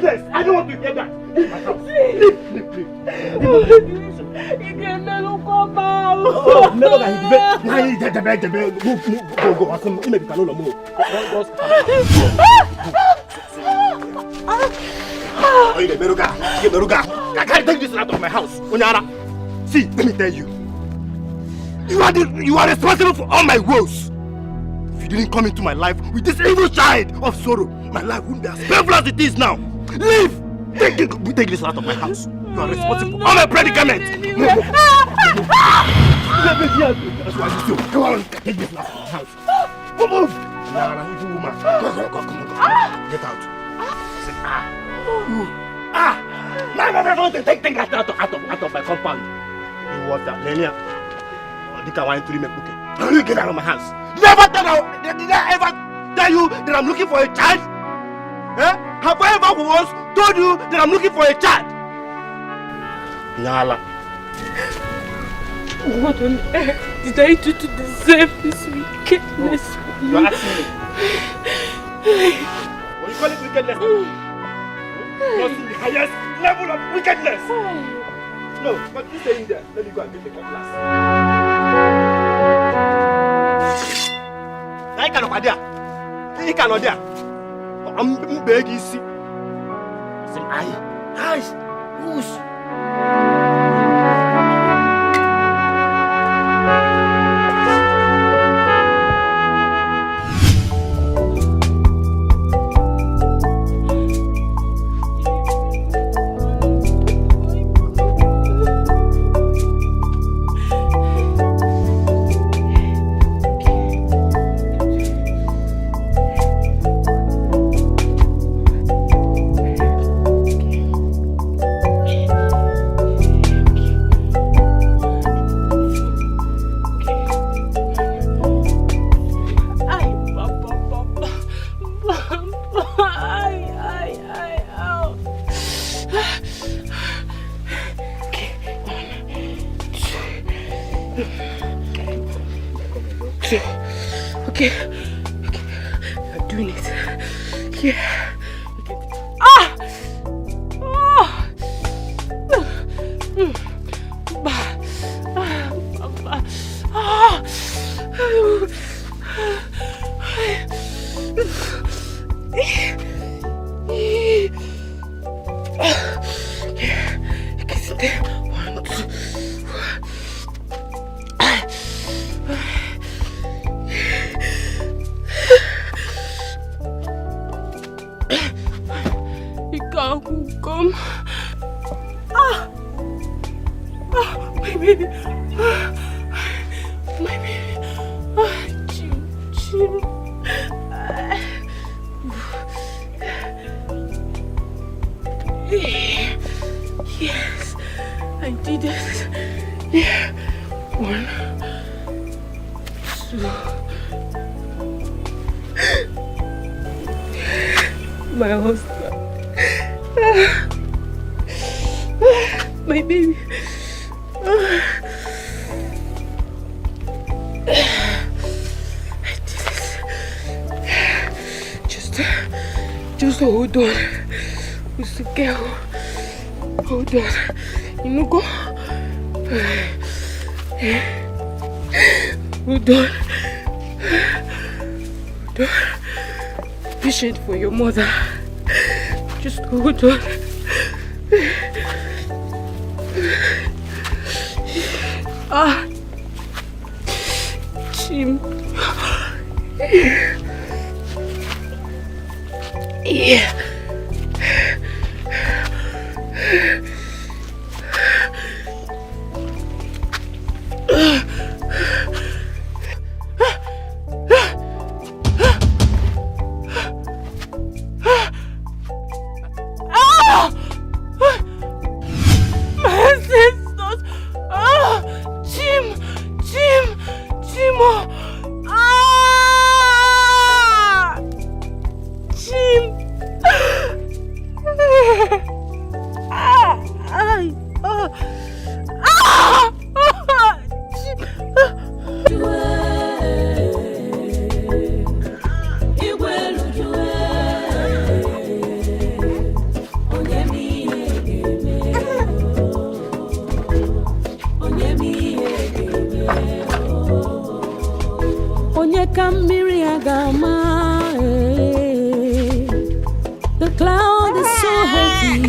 useless. I don't want to hear that. Leave my house. Leave. You can never come out. Oh, never that. Go. Maybe can no more. Oh, you Beruga. I can't take this out of my house. Onyara. See, let me tell you. You are responsible for all my woes. If you didn't come into my life with this evil child of sorrow, my life wouldn't be as painful as it is now. Leave! Take this out of my house. You are responsible for all my predicaments. Come on, take this out of my house. Move! Evil woman. Come on. Get out. No, take that out of my compound. You want that, Lenia? I want to make cooking. You get out of my house. Did I ever tell you that I'm looking for a child? Eh? Have I ever once told you that I'm looking for a child? Nala. What on earth did I do to deserve this wickedness? You are asking me. What do you call it wickedness? You're in the highest level of wickedness. No, but you stay in there. Let me go and get the cutlass. I cannot there. He cannot there. I'm begging you. Say, eyes, whoosh. Okay. I'm doing it. Yeah. Hold on. Hold on. You know, go. Hold on. Patient for your mother. Just hold on. Chim. Yeah. world is so heavy.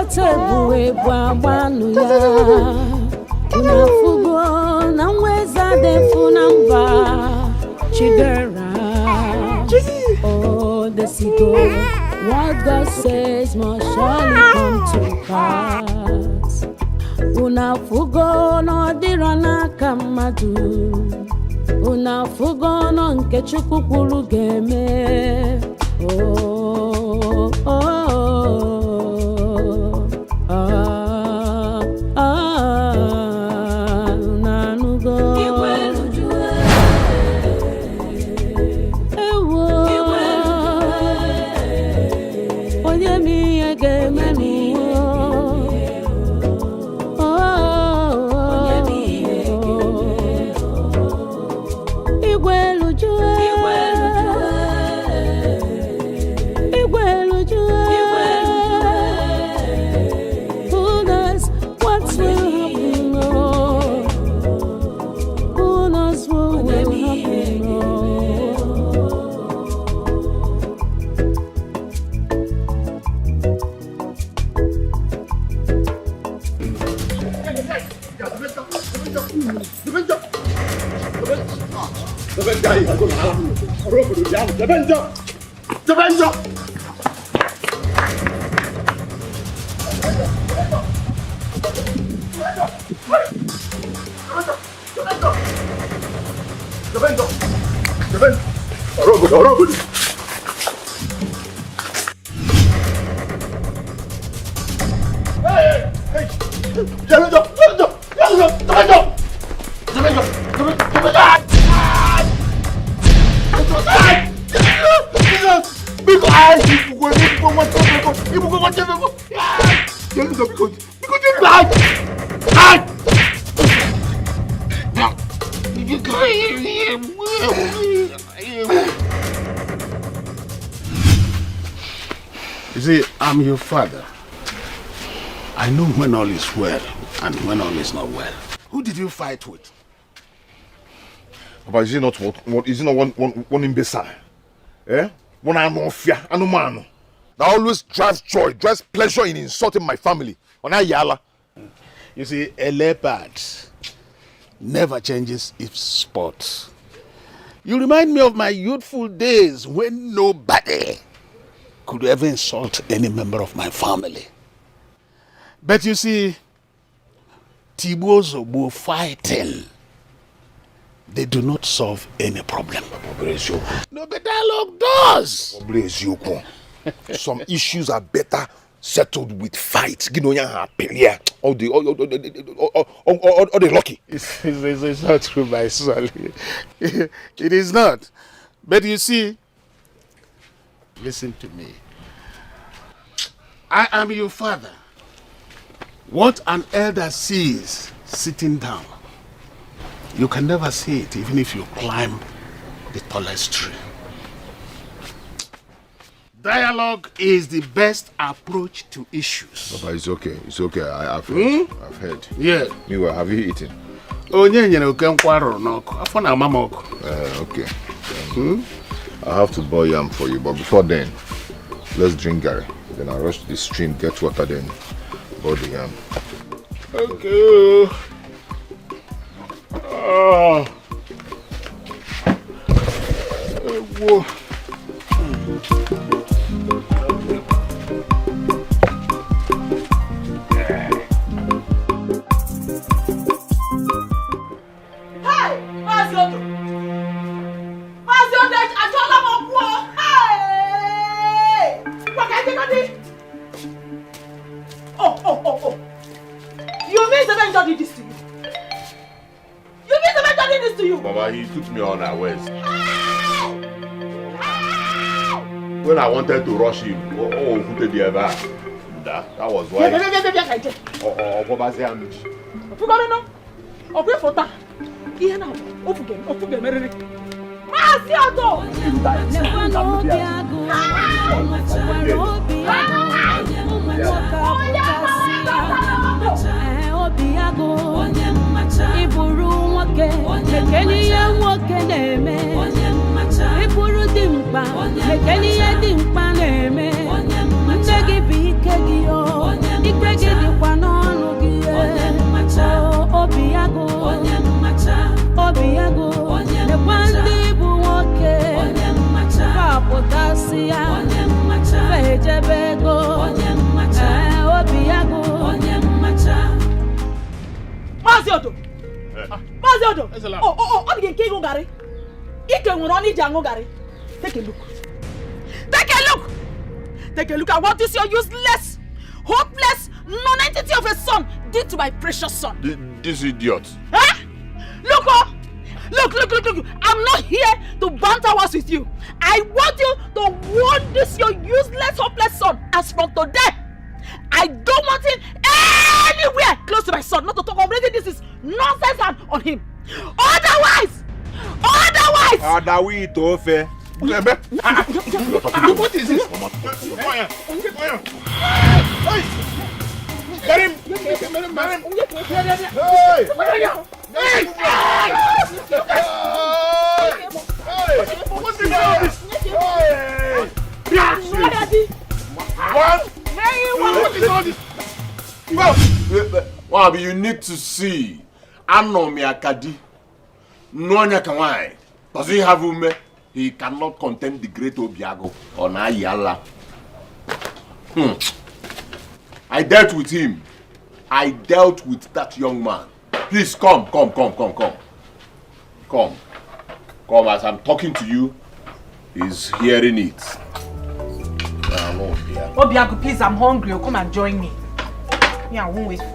Tebuwe bwabanu ya unafugo na mweza defu namba chidera. Oh, the sigo, what God says must surely come to pass. Unafugo no dirana kamadu, unafugo no nke chukwu kwuru geme. Oh, oh. You see, I'm your father. I know when all is well and when all is not well. Who did you fight with? Papa, is it not one imbecile? Eh? One anofia, anumano. That always drives joy, drives pleasure in insulting my family. You see, a leopard never changes its spot. You remind me of my youthful days when nobody could ever insult any member of my family. But you see, Tibozobo fighting, they do not solve any problem. No, but dialogue does. Some issues are better settled with fight. All the lucky. It's not true, my son. It is not. But you see, listen to me. I am your father. What an elder sees sitting down, you can never see it even if you climb the tallest tree. Dialogue is the best approach to issues. Papa, it's okay. It's okay. I've heard. I've heard. Yeah. Meanwhile, have you eaten? Okay. I'll have to boil yam for you, but before then, let's drink Gary. Then I'll rush to the stream, get water, then boil the yam. Okay. Oh. Whoa. Oh. You mean the man did this to you? You mean the man did this to you? Mama, he took me unawares. when I wanted to rush him, who did the ever? That was why. Take a look. Take a look! Take a look at what this your useless, hopeless, non-entity of a son did to my precious son. This idiot. Huh? Look, oh! Look. I'm not here to banter words with you. I want you to warn this your useless, hopeless son as from today. I don't want him anywhere close to my son. Not to talk already. This is nonsense on him. Otherwise! What is this? Get him! Well, you need to see. Amuka-Bird. Nouah Kawai. Does he have ume? He cannot contain the great Obiago on Ayala. I dealt with him. I dealt with that young man. Please come. Come, as I'm talking to you, he's hearing it. Obiago, please, I'm hungry. Come and join me. Yeah, I won't wait for you.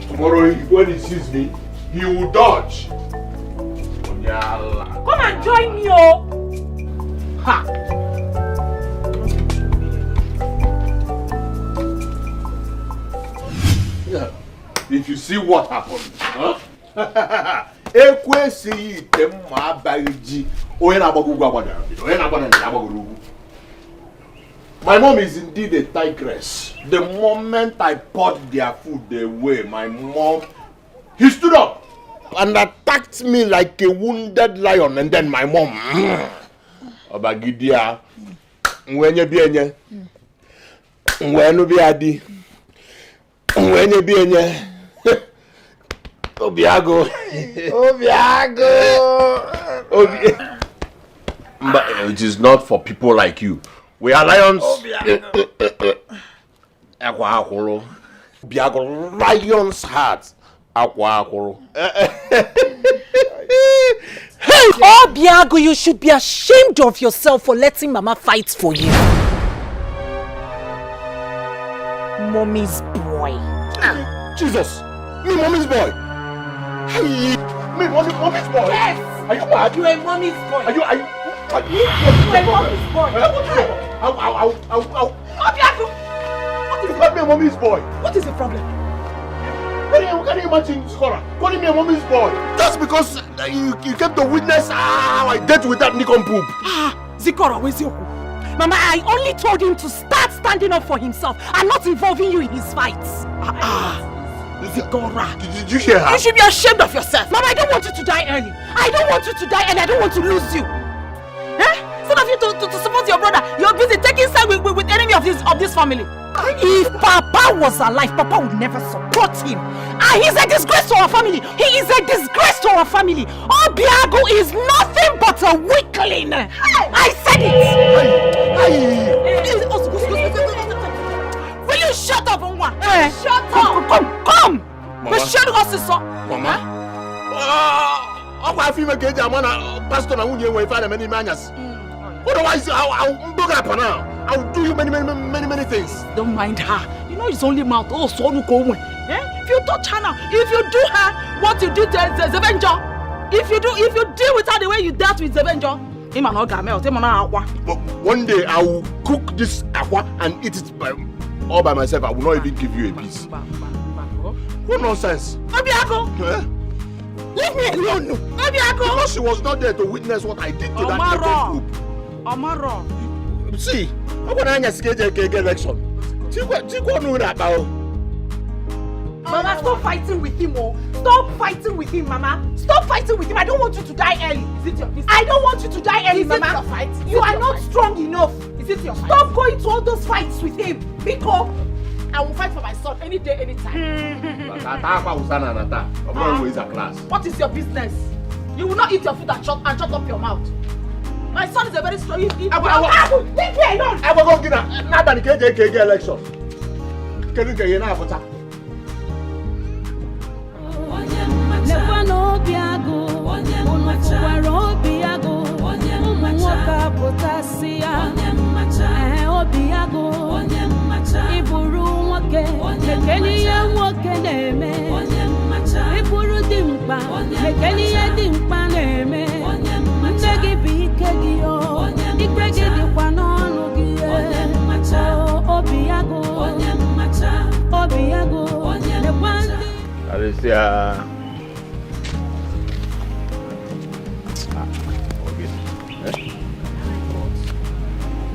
Tomorrow, when he sees me, he will dodge. Come and join me, oh! Ha! Yeah. If you see what happened, huh? Ekwesi temma bagiji. My mom is indeed a tigress. The moment I poured their food away, my mom, he stood up and attacked me like a wounded lion. And then my mom, Obagidia, when you be enye, when you be adi, when you be enye, Obiago. But it is not for people like you. We are lions. Biago, lion's heart. Hey, Obiago, you should be ashamed of yourself for letting Mama fight for you. Mommy's boy. Jesus, me mommy's boy. Hey, me mommy's boy. Yes. Are you mad? You a mommy's boy. Are you You a mommy's boy. Obiago, you call me a mommy's boy. what is the problem? Can you imagine, Scholar, calling me a mommy's boy? Just because you came to witness how I dealt with that Nikon poop. Zikora, where's your Mama, I only told him to start standing up for himself and not involving you in his fights. Zikora. Did you hear her? You should be ashamed of yourself. Mama, I don't want you to die early. I don't want you to die early. I don't want to lose you. Instead of you to support your brother, you're busy taking side with enemy of this family. If Papa was alive, Papa would never support him. He's a disgrace to our family. He is a disgrace to our family. Obiago is nothing but a weakling. I said it. Will you shut up, Nwokoye? Shut up. Come. We're shutting us this up. Mama. I feel like Pastor na unye we father many manyas. Otherwise, I'll bug up now. I'll do you many things. Don't mind her. You know it's only mouth. Oh, so no go. If you touch her now, if you do her what you did to Zebenjo, if you deal with her the way you dealt with Zebenjo, him and Oga melt, him and Aqua. But one day I will cook this aqua and eat it all by myself. I will not even give you a piece. What nonsense? Obiago! Eh? Leave me alone! Obiago! Because she was not there to witness what I did to that group. Omaro! See, I'm going to Ikedieze election. Mama, stop fighting with him, oh! Stop fighting with him, Mama! Stop fighting with him! I don't want you to die early! Is it your business? I don't want you to die early, Mama! Is it your fight? You are not strong enough! Is it your fight? Stop going to all those fights with him! Because I will fight for my son any day, any time. What is your business? You will not eat your food and shut up your mouth. My son is a very strong. Leave me alone. I will go get another Ikedieze election. Can you get enough?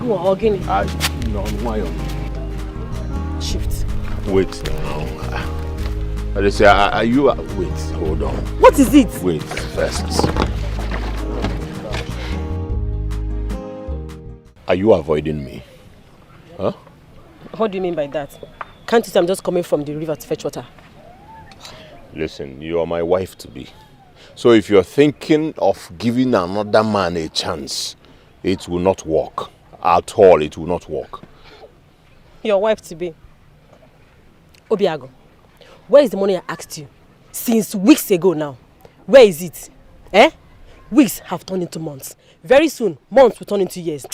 Organic. No, why? Shift. Wait now. Are you? Wait, hold on. What is it? Wait first. Are you avoiding me? Huh? What do you mean by that? Can't you see I'm just coming from the river to fetch water? Listen, you are my wife to be. So if you're thinking of giving another man a chance, it will not work. At all, it will not work. Your wife to be. Obiago, where is the money I asked you? Since weeks ago now. Where is it? Eh? Weeks have turned into months. Very soon, months will turn into years.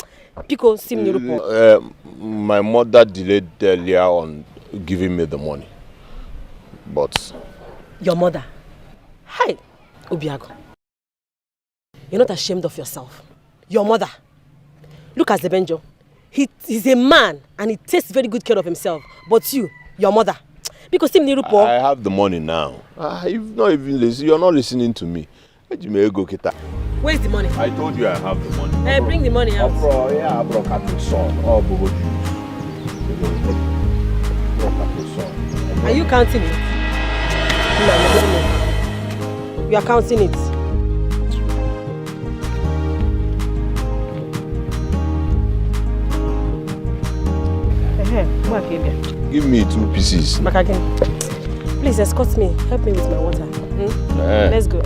Pico, see me report. My mother delayed earlier on giving me the money. But... Your mother? Hi, Obiago. You're not ashamed of yourself. Your mother. Look at Zebenjo. He's a man and he takes very good care of himself. But you, your mother. Because I have the money now. You're not listening to me. Where's the money? I told you I have the money. Hey, bring the money out. Are you counting it? No. You are counting it. Give me 2 pieces. Please escort me. Help me with my water. Let's go.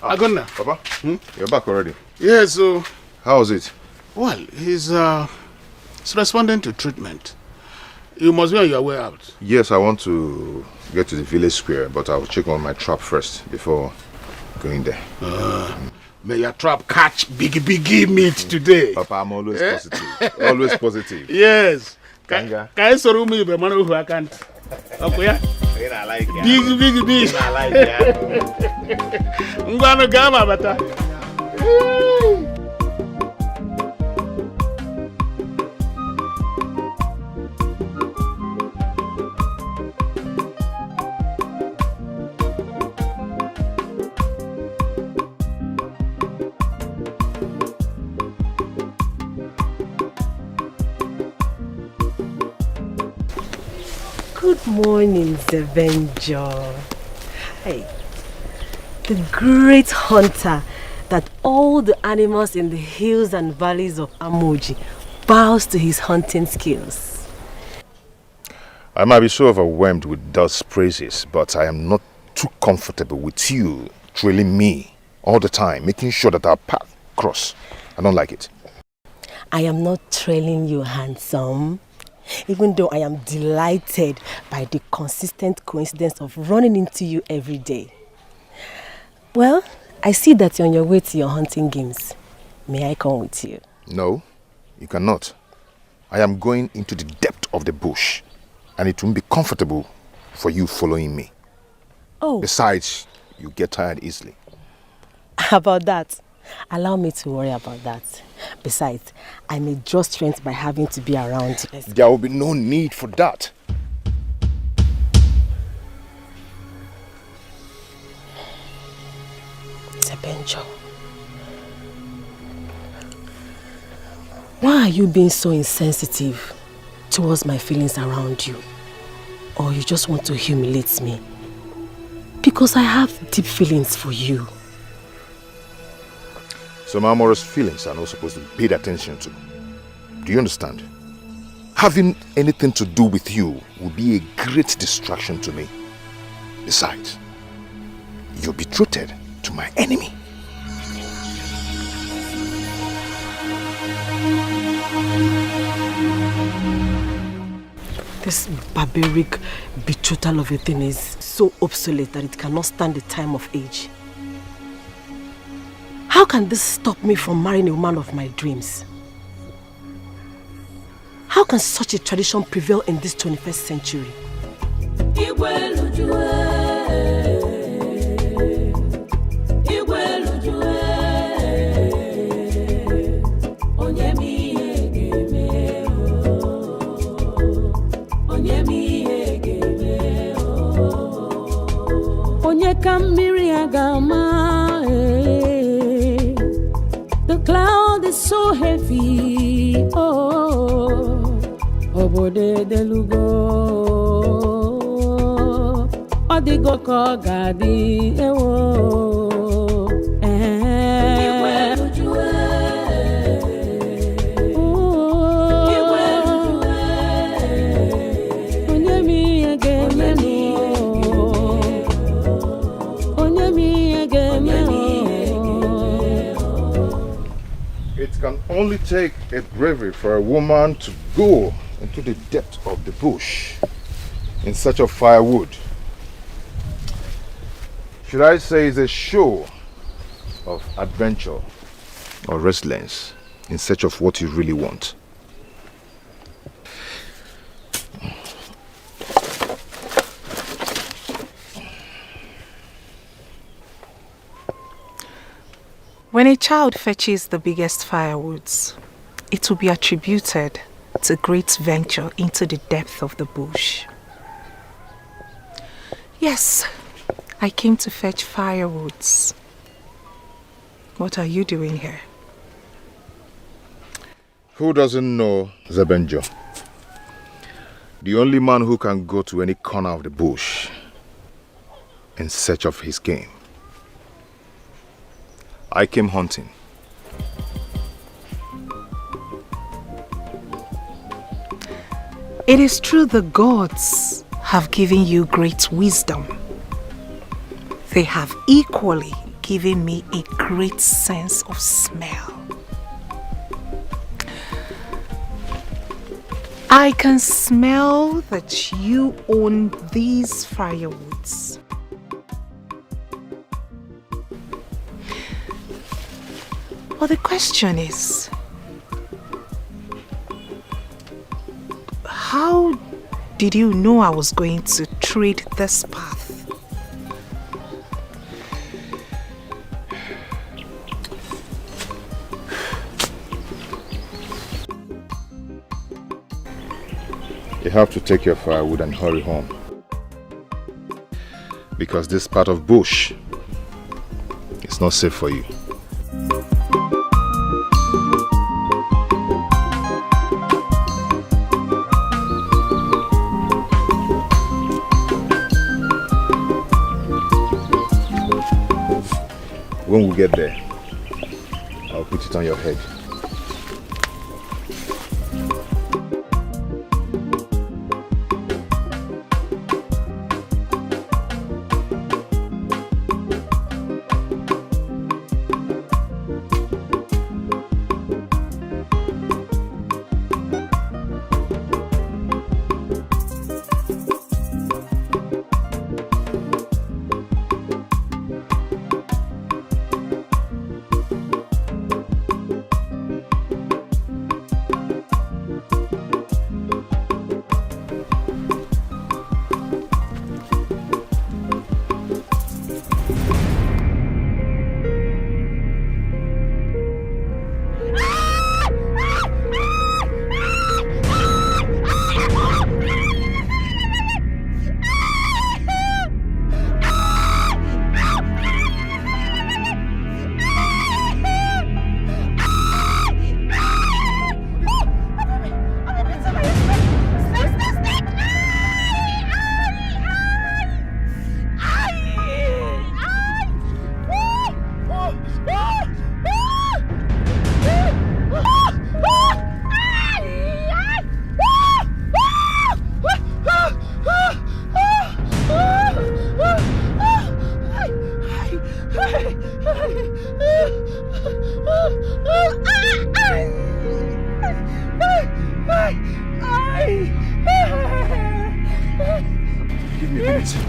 Agonna. Papa, you're back already. Yeah, so... How was it? Well, he's responding to treatment. You must be on your way out. Yes, I want to get to the village square, but I'll check on my trap first before going there. May your trap catch big meat today. Papa, I'm always positive. Always positive. Yes. Kanga. Can you sorrow me, but man who I can't? Okay, yeah? I like it. Big. I like it. Ngwano gama bata. Good morning, Zebenjo. Hey, the great hunter that all the animals in the hills and valleys of Amoji bows to his hunting skills. I might be so overwhelmed with those praises, but I am not too comfortable with you trailing me all the time, making sure that our path cross. I don't like it. I am not trailing you, handsome. Even though I am delighted by the consistent coincidence of running into you every day. Well, I see that you're on your way to your hunting games. May I come with you? No, you cannot. I am going into the depth of the bush, and it won't be comfortable for you following me. Oh. Besides, you get tired easily. About that, allow me to worry about that. Besides, I may draw strength by having to be around you. There will be no need for that. Damijo, why are you being so insensitive towards my feelings around you? Or you just want to humiliate me? Because I have deep feelings for you. Some amorous feelings are not supposed to be paid attention to. Do you understand? Having anything to do with you will be a great distraction to me. Besides, you're betrothed to my enemy. This barbaric betrothal of a thing is so obsolete that it cannot stand the time of age. How can this stop me from marrying a woman of my dreams? How can such a tradition prevail in this 21st century? The cloud is so heavy. Oh, obode delugo. Odigo kogadi ewo. It can only take a bravery for a woman to go into the depth of the bush in search of firewood. Should I say it's a show of adventure or resilience in search of what you really want? When a child fetches the biggest firewoods, it will be attributed to great venture into the depth of the bush. Yes, I came to fetch firewoods. What are you doing here? Who doesn't know Damijo? The only man who can go to any corner of the bush in search of his game. I came hunting. It is true the gods have given you great wisdom. They have equally given me a great sense of smell. I can smell that you own these firewoods. Well, the question is, how did you know I was going to tread this path? You have to take your firewood and hurry home. Because this part of bush is not safe for you. When we get there, I'll put it on your head. it.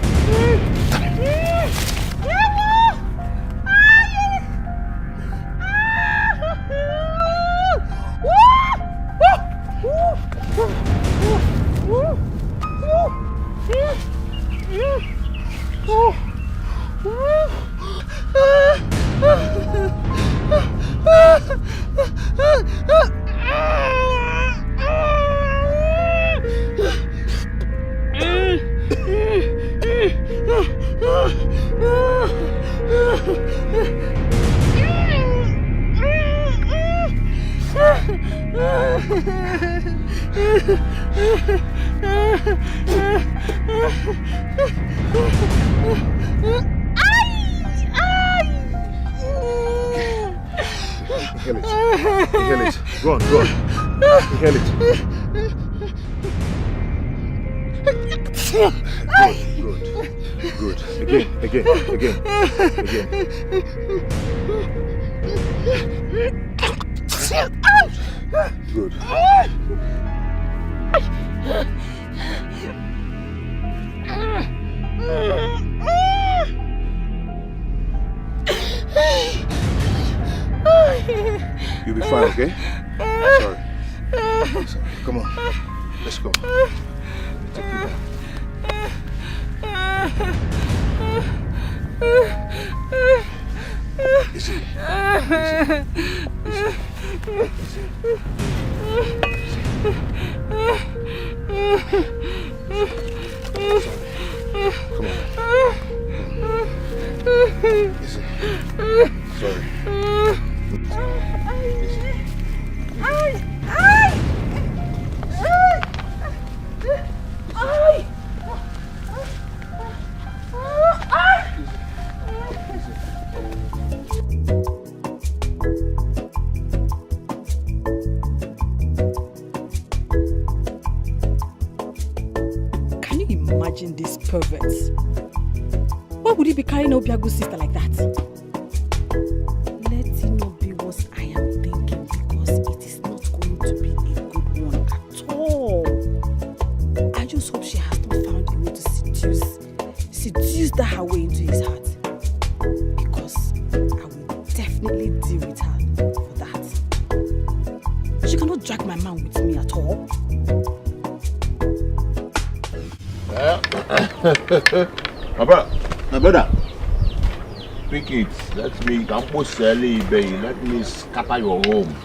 Inhale it. Go on. Inhale it. Good. Again. Good. You'll be fine, okay? Sorry. Come on. Let's go. Take you down. Easy. Come on. Easy. Sorry. Can you imagine this pervert? Why would he be carrying Obiagu's sister like that? Let it not be what I am thinking, because it is not going to be a good one at all. I just hope she has not found a way to seduce that her way into his heart. Because I will definitely deal with her for that. She cannot drag my man with me at all. My brother. Pick it. Let me scatter your home.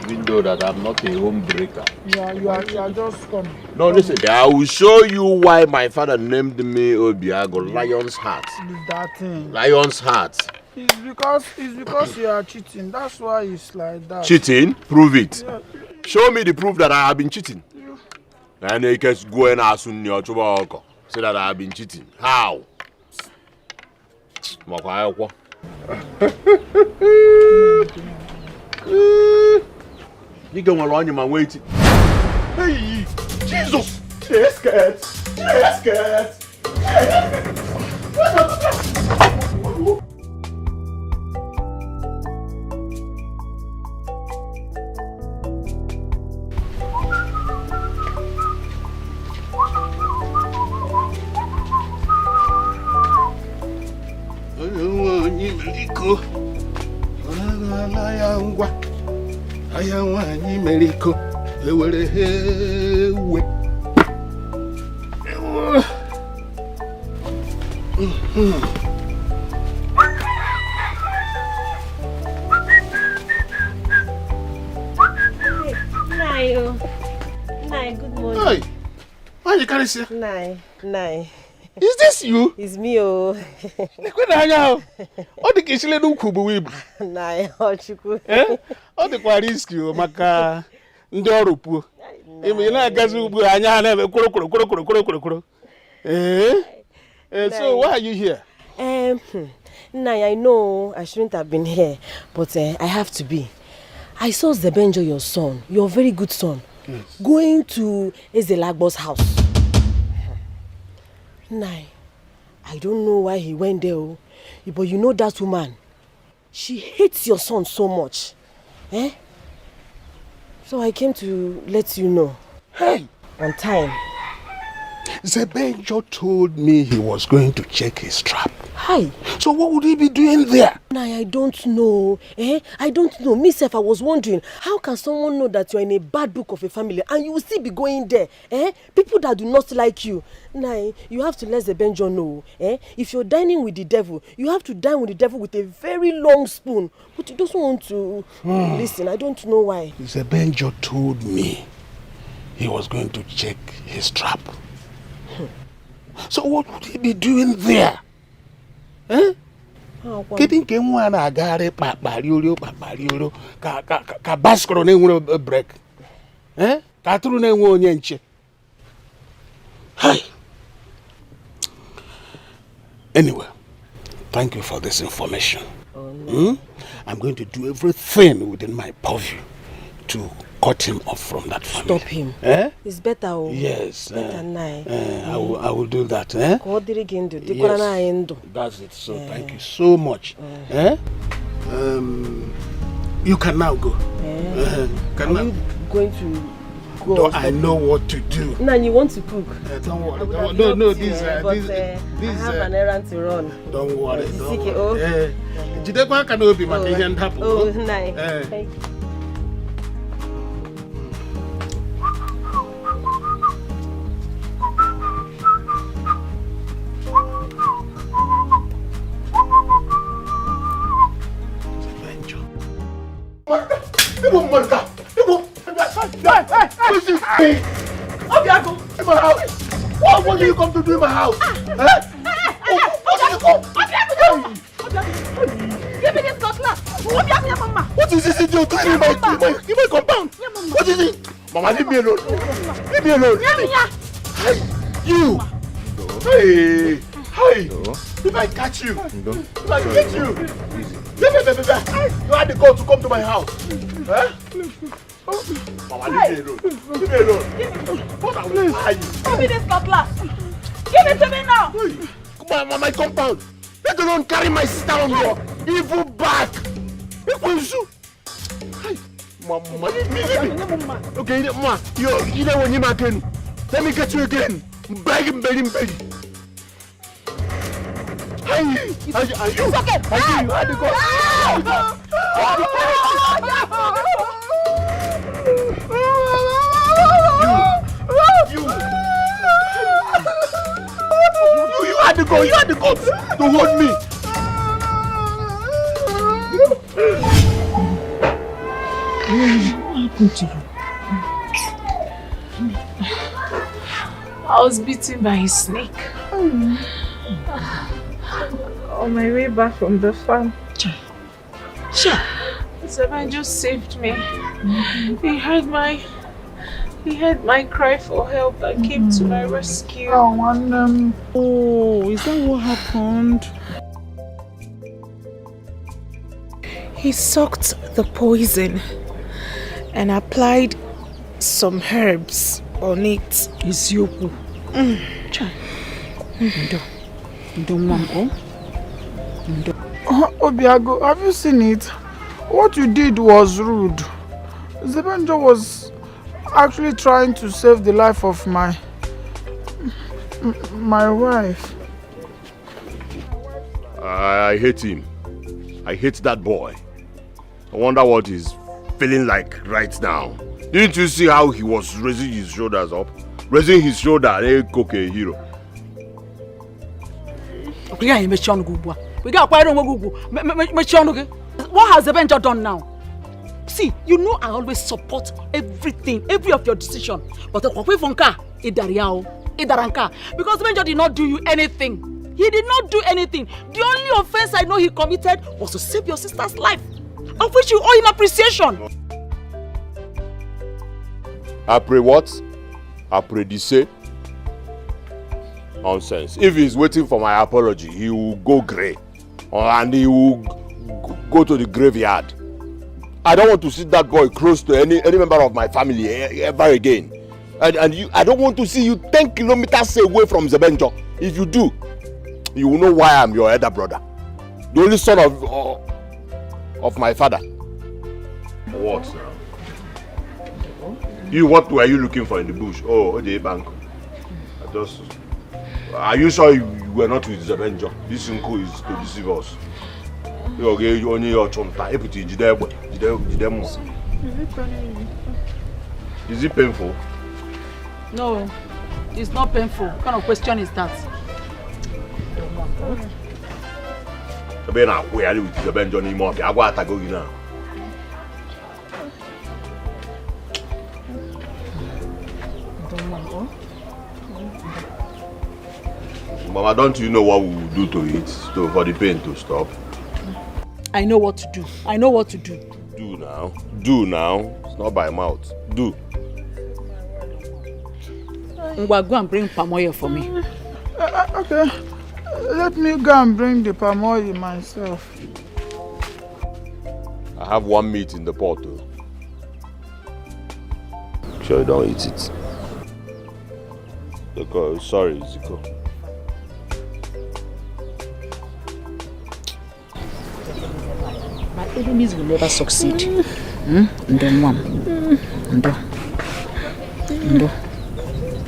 Even though that I'm not a home breaker. You are just coming. No, listen. I will show you why my father named me Obiago, Lion's Heart. That thing. Lion's Heart. It's because you are cheating. That's why it's like that. Cheating? Prove it. Yeah. Show me the proof that I have been cheating. And you can go and ask your trouble. Say that I have been cheating. How? You can run your man waiting. Hey, Jesus! Yes, cat. Nai, good morning. Hey, why you carry here? Nai. Is this you? It's me, oh. What the kishile no kubu wibu? Nai, Ochuku. All the quite risky, Maka Ndoropu. You know, Gazu, I never kuro. So why are you here? Nai, I know I shouldn't have been here, but I have to be. I saw Zebenjo, your son, your very good son, going to Ezelagbo's house. Nai, I don't know why he went there, but you know that woman, she hates your son so much. So I came to let you know. Hey! On time. Zebenjo told me he was going to check his trap. Hi. So what would he be doing there? I don't know. I don't know. Myself, I was wondering, how can someone know that you're in a bad book of a family and you will still be going there? People that do not like you. You have to let Zebenjo know. If you're dining with the devil, you have to dine with the devil with a very long spoon. But he doesn't want to listen. I don't know why. Zebenjo told me he was going to check his trap. So what would he be doing there? Kedu nke nwa na-agagharị kpakparioro ka baskoro na-enwere break? Ka atụrụ na-enwe onye nche? Anyway, thank you for this information. I'm going to do everything within my purview to cut him off from that family. Stop him. It's better. Yes. Better I will do that. That's it. So thank you so much. You can now go. You going to go? No, I know what to do. Now you want to cook? Don't worry. No, this. I have an errand to run. Don't worry. Jide can open my hand. Oh, nice. Thank you. What do you come to do in my house? Give me this cutlass. What is this idiot doing in my compound? What is it? Mama, leave me alone. Leave me alone. Hey, you. Hey. If I catch you, if I get you, you had the call to come to my house. Mama, leave me alone. Leave me alone. What are we doing? Give me this cutlass. Give it to me now. Come on, my compound. Let alone carry my sister on your evil back. Mama, leave me. Okay, Mama, you know when you again. Let me get you again. Begging. It's okay. You had to go. You had to go to hold me. What happened to you? I was bitten by a snake. On my way back from the farm. Seven just saved me. He heard my cry for help and came to my rescue. Oh, is that what happened? He sucked the poison and applied some herbs on it. Eziokwu. Obiago, have you seen it? What you did was rude. Zebenjo was actually trying to save the life of my wife. I hate him. I hate that boy. I wonder what he's feeling like right now. Didn't you see how he was raising his shoulders up? Raising his shoulder, Ekubo hero. What has Zebenjo done now? See, you know I always support everything, every of your decision. But because Zebenjo did not do you anything. He did not do anything. The only offense I know he committed was to save your sister's life, of which you owe him appreciation. I pray what? I pray this say? Nonsense. If he's waiting for my apology, he will go grey. And he will go to the graveyard. I don't want to see that boy close to any member of my family ever again. And I don't want to see you 10 kilometers away from Zebenjo. If you do, you will know why I'm your elder brother. The only son of my father. What? What were you looking for in the bush? Oh, the bank. Are you sure you were not with Damijo? This uncle is to deceive us. You only your chonta. Is it painful? No, it's not painful. What kind of question is that? Where are you with Damijo anymore? I want to go now. Mama, don't you know what we will do to it for the pain to stop? I know what to do. I know what to do. Do now. Do now. It's not by mouth. Do. Go and bring palm oil for me. Okay. Let me go and bring the palm oil myself. I have one meat in the pot too. Sure you don't eat it. Sorry, Ziko. My enemies will never succeed.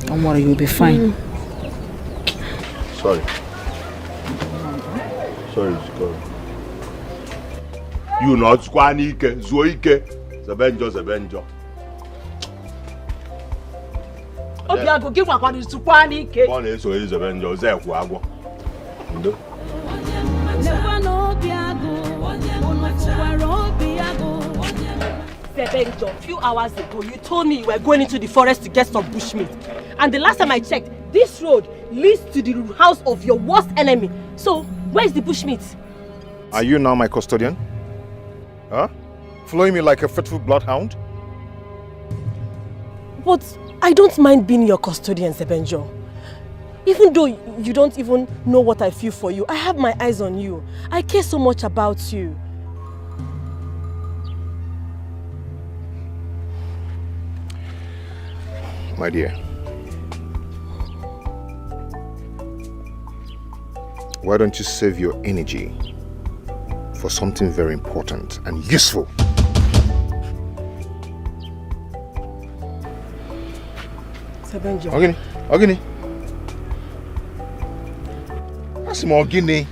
Don't worry, you'll be fine. Sorry. Sorry, Ziko. You not Ike, Ike, Zebenjo. Obiago, give one to Ike. One is Zebenjo, Zekwago. Damijo, a few hours ago, you told me you were going into the forest to get some bushmeat. And the last time I checked, this road leads to the house of your worst enemy. So, where's the bushmeat? Are you now my custodian? Huh? Following me like a faithful bloodhound? But I don't mind being your custodian, Damijo. Even though you don't even know what I feel for you, I have my eyes on you. I care so much about you. My dear, why don't you save your energy for something very important and useful? Damijo. Ogini. That's more Ogini.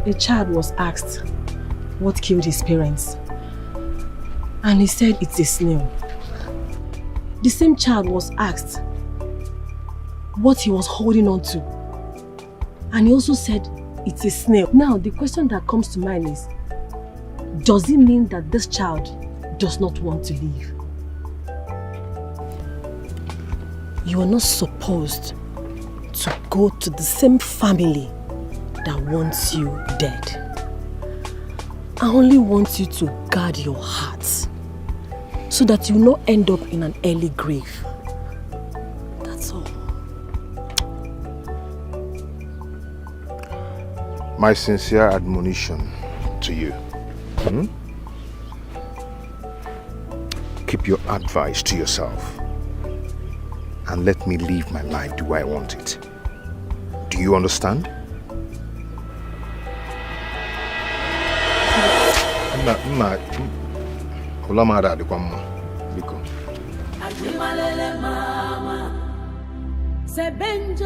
A child was asked what killed his parents. And he said it's a snail. The same child was asked what he was holding on to. And he also said it's a snail. Now, the question that comes to mind is, does it mean that this child does not want to live? You are not supposed to go to the same family that wants you dead. I only want you to guard your heart, so that you will not end up in an early grave. That's all. My sincere admonition to you. Keep your advice to yourself and let me live my life the way I want it. Do you understand? Olamada de kwamma biko. Ajimalele mama Sebenjo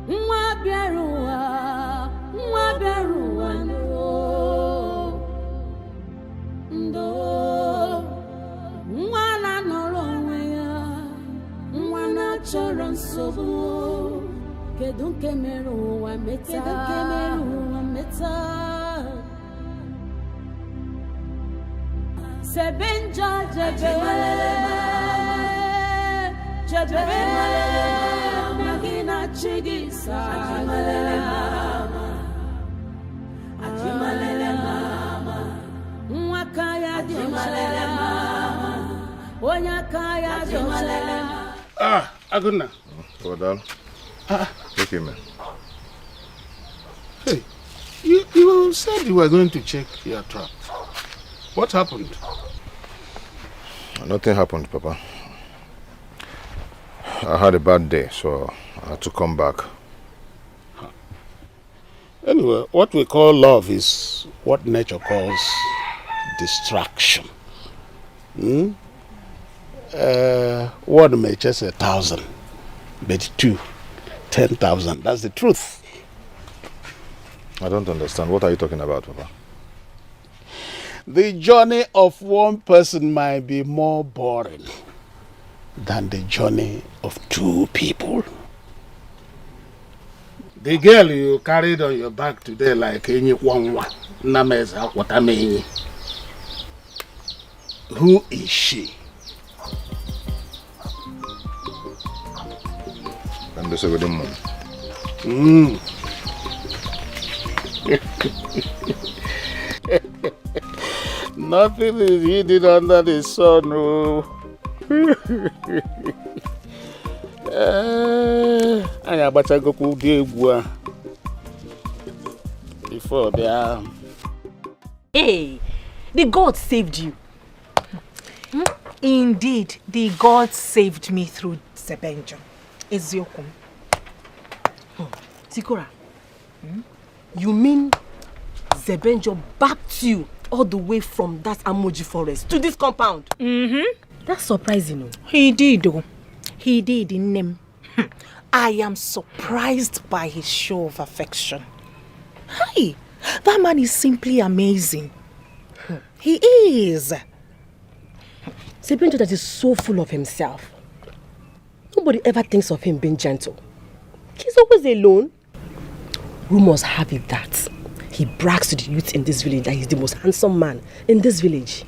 Nwa biaruwa ndo Nwa na noro onwe ya Nwa na choro nsogbu Kedu nke mere ụwa meta Sebenjo jebe Magina chigisa Ajimalele mama Nwakaya Ajimalele mama Onyakaya Ajimalele mama Aguna. What on? Take him, man. Hey, you said you were going to check your trap. What happened? Nothing happened, Papa. I had a bad day, so I had to come back. Anyway, what we call love is what nature calls distraction. One may chase 1,000, but two, 10,000. That's the truth. I don't understand. What are you talking about, Papa? The journey of one person might be more boring than the journey of two people. The girl you carried on your back today like any one. Who is she? I'm the second one. Nothing is hidden under the sun. No. I better go to the before they are. Hey, the God saved you. Indeed, the God saved me through Zebenjo. Eziokwu. Sikora, you mean Zebenjo backed you all the way from that Amoji forest to this compound? That's surprising. He did, though. He did in name. I am surprised by his show of affection. Hi, that man is simply amazing. He is. Zebenjo that is so full of himself. Nobody ever thinks of him being gentle. He's always alone. Rumors have it that he brags to the youth in this village that he's the most handsome man in this village.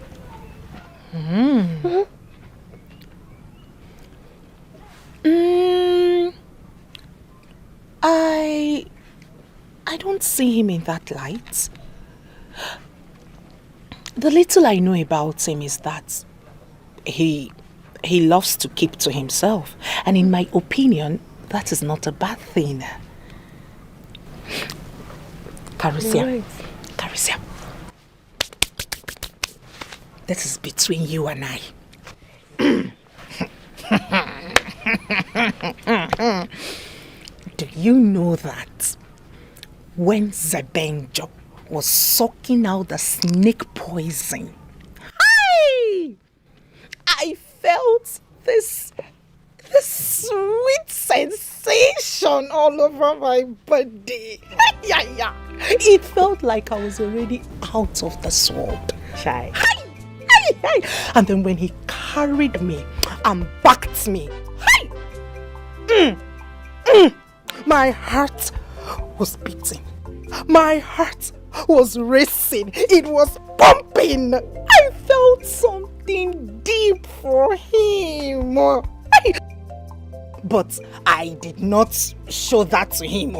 I don't see him in that light. The little I know about him is that he loves to keep to himself, and in my opinion, that is not a bad thing. Carisia, Right. Carisia, this is between you and I. Do you know that when Zebenjo was sucking out the snake poison, I felt this sweet sensation all over my body. It felt like I was already out of the sword. Shy. And then when he carried me and backed me, my heart was beating. My heart was racing. It was pumping. I felt something deep for him. But I did not show that to him.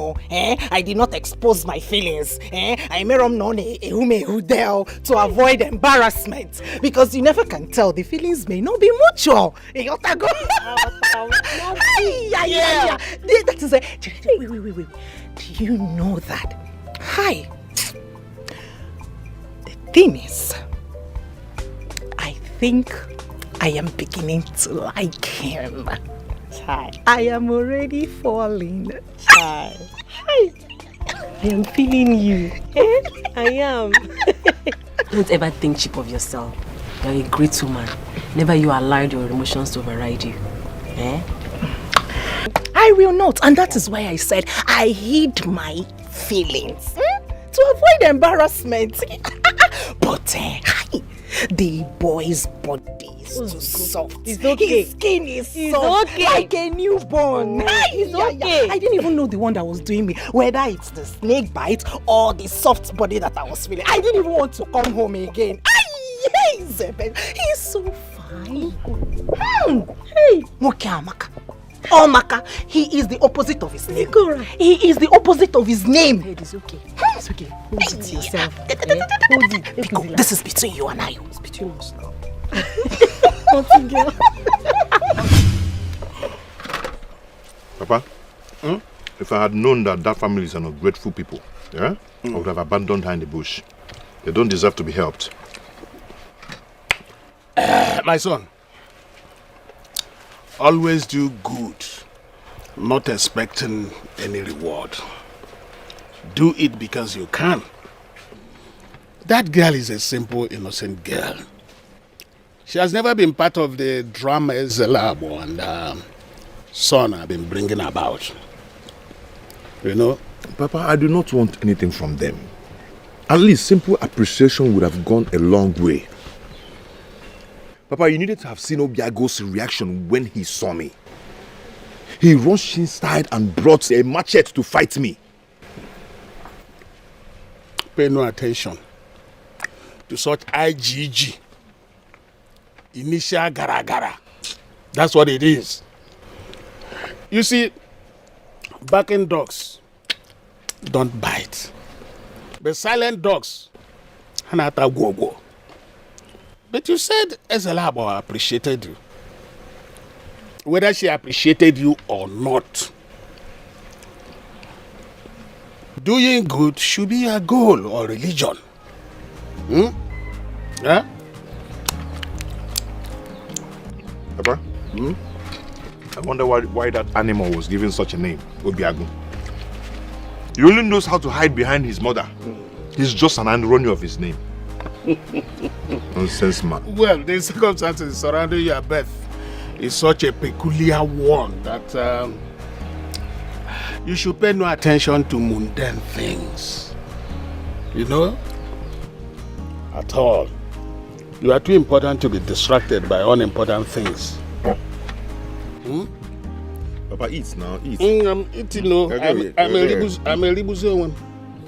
I did not expose my feelings. I made him known to avoid embarrassment. Because you never can tell. The feelings may not be mutual. That is it. Wait. Do you know that? The thing is, I think I am beginning to like him. I am already falling. I am feeling you. I am. Don't ever think cheap of yourself. You're a great woman. Never you allowed your emotions to override you. I will not. And that is why I said I hid my feelings. To avoid embarrassment. But the boy's body is too soft. It's okay. His skin is soft, like a newborn. It's okay. I didn't even know the one that was doing me, whether it's the snake bite or the soft body that I was feeling. I didn't even want to come home again. He's so fine. Amaka. Amaka, he is the opposite of his name. He is the opposite of his name. Hey, it's okay. It's okay. Hold it yourself. Hold it. Because this is between you and I. It's between us now. Papa, if I had known that family is an ungrateful people, I would have abandoned her in the bush. They don't deserve to be helped. My son, always do good, not expecting any reward. Do it because you can. That girl is a simple, innocent girl. She has never been part of the drama Ezelabo and son I've been bringing about. You know? Papa, I do not want anything from them. At least simple appreciation would have gone a long way. Papa, you needed to have seen Obiago's reaction when he saw me. He rushed inside and brought a machete to fight me. Pay no attention to such IGG. Initial gara-gara. That's what it is. You see, barking dogs don't bite. But silent dogs, hanata go-go. But you said Ezelabo appreciated you. Whether she appreciated you or not, doing good should be a goal or religion. Yeah? Papa? I wonder why that animal was given such a name, Obiago. He only knows how to hide behind his mother. He's just an irony of his name. Nonsense, man. Well, the circumstances surrounding your birth is such a peculiar one that you should pay no attention to mundane things. You know? At all. You are too important to be distracted by unimportant things. Papa, eat now, eat. I'm eating, no. I'm a ribuzo one.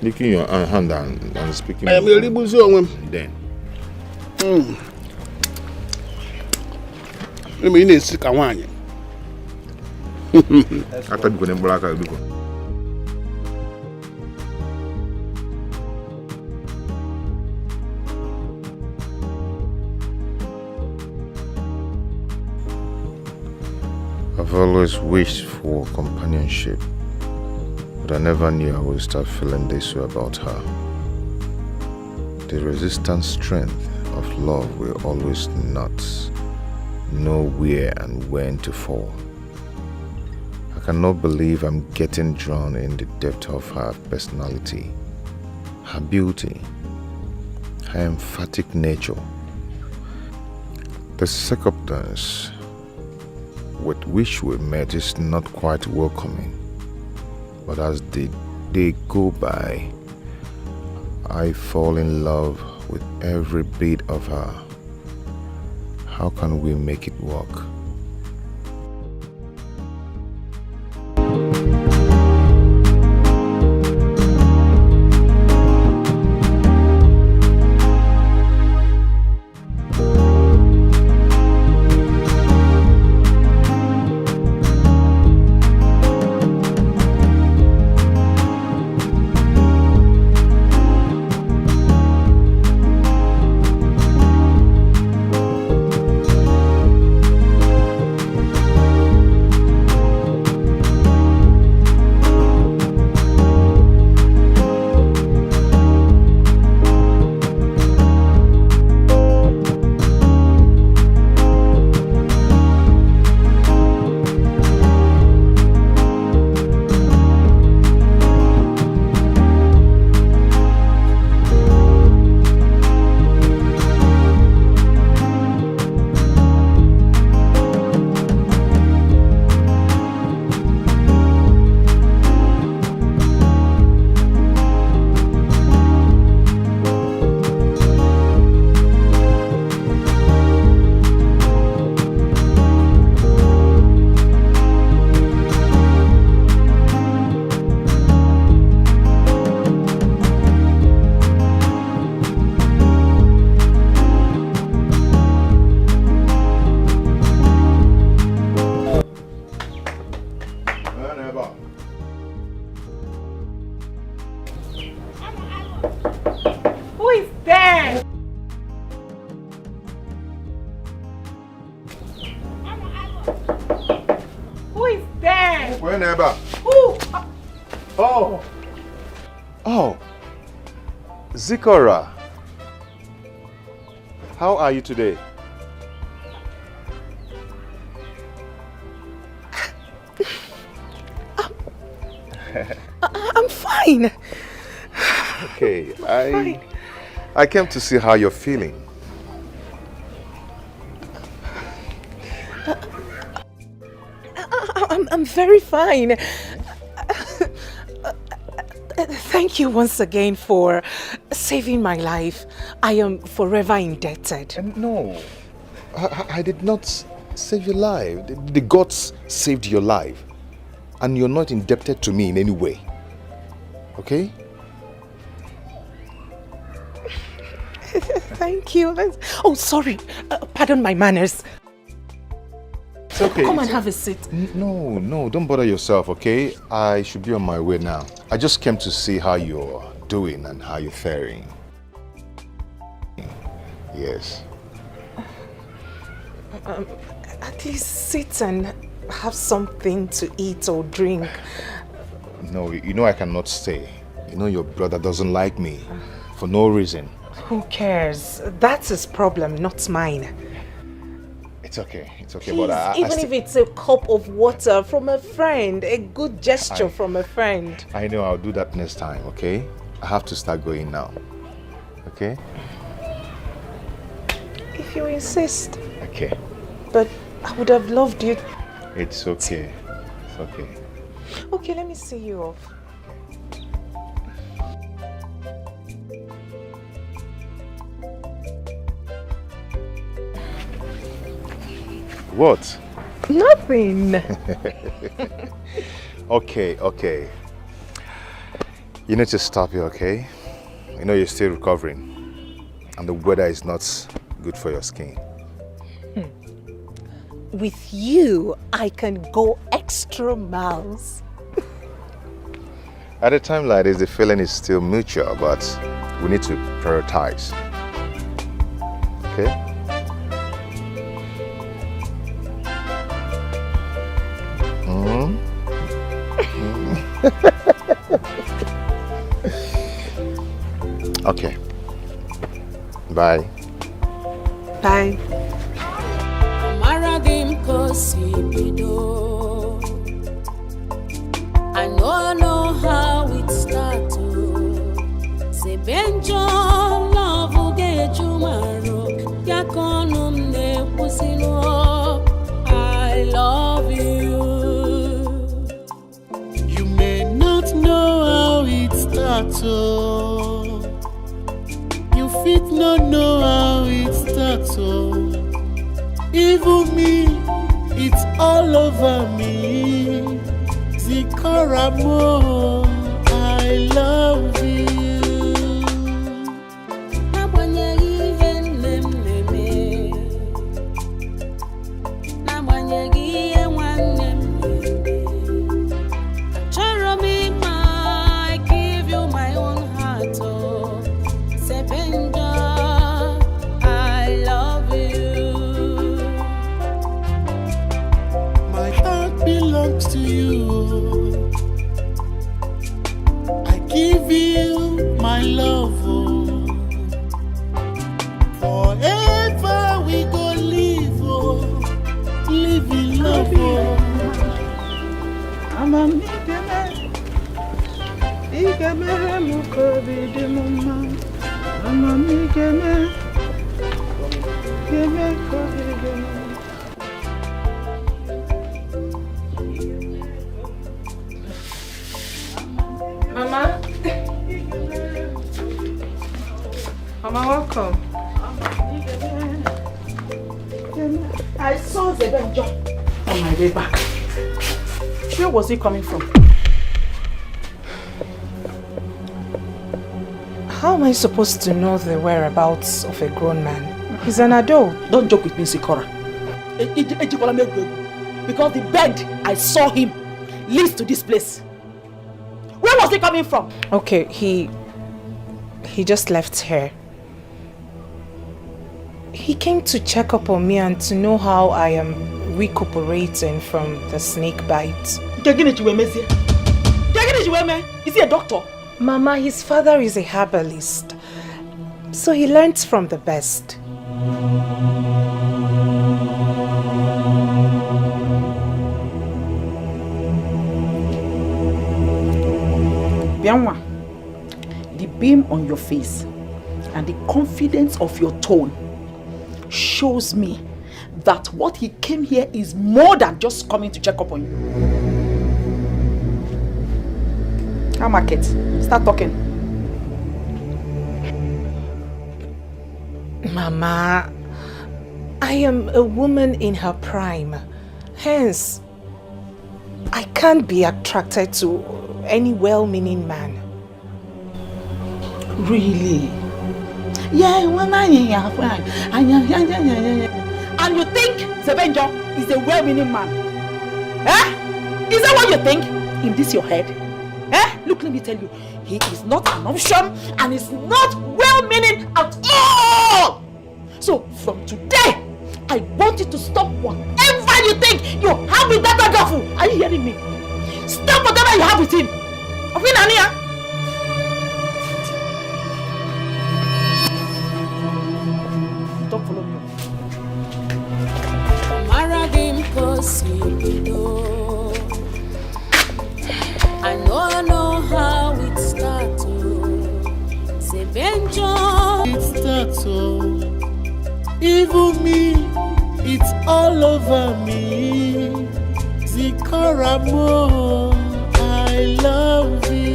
Licking your hand and speaking. I'm a ribuzo one. Then. Let me in sick and wine. I thought you couldn't black out. I've always wished for companionship, but I never knew I would start feeling this way about her. The resistant strength of love will always not know where and when to fall. I cannot believe I'm getting drawn in the depth of her personality, her beauty, her emphatic nature. The circumstance with which we met is not quite welcoming, but as the day go by, I fall in love with every bit of her. How can we make it work? Zikora, how are you today? I'm fine. Okay, I came to see how you're feeling. I'm very fine. Thank you once again for saving my life. I am forever indebted. No, I did not save your life. The gods saved your life. And you're not indebted to me in any way. Okay? Thank you. Oh, sorry. Pardon my manners. It's okay. Come and have a seat. No, don't bother yourself, okay? I should be on my way now. I just came to see how you're doing and how you're faring. Yes. At least sit and have something to eat or drink. No, you know I cannot stay. You know your brother doesn't like me for no reason. Who cares? That's his problem, not mine. It's okay, Please, but even if it's a cup of water from a friend, a good gesture from a friend. I know, I'll do that next time, okay? I have to start going now, okay? If you insist. Okay. But I would have loved you. It's okay, it's okay. Okay, let me see you off. What? Nothing. Okay. You need to stop here, okay? You know you're still recovering. And the weather is not good for your skin. With you, I can go extra miles. At a time like this, the feeling is still mutual, but we need to prioritize. Okay? Okay. Bye. Bye. I know how it starts. Say Benjo love Ugeju maro yakonum ne pusino. I love you. You may not know how it starts. You fit not know how it starts. Even me, it's all over me. Zikaramo, I love you. To you, I give you my love. Forever we go live, live in love. I'm a Iheme, Mukobi mama. I'm a Iheme, Kobi. Mama? Mama, welcome. I saw the Damijo on my way back. Where was he coming from? How am I supposed to know the whereabouts of a grown man? He's an adult. Don't joke with me, Sikora. Because the bed I saw him leads to this place. Where was he coming from? Okay, he just left here. He came to check up on me and to know how I am recuperating from the snake bite. Is he a doctor? Mama, his father is a herbalist, so he learns from the best. Bianwa, the beam on your face and the confidence of your tone shows me that what he came here is more than just coming to check up on you. Market, start talking. Mama, I am a woman in her prime. Hence, I can't be attracted to any well-meaning man. Really? Yeah, and you think Sebenjo is a well-meaning man? Eh? Is that what you think? In this your head? Eh? Look, let me tell you, he is not an option and is not well-meaning at all. So from today, I want you to stop whatever you think you have with that Agafu. Are you hearing me? Stop whatever you have with him. Don't follow me. I know how it starts. It starts. Even me, it's all over me. Zikoramo, I love you.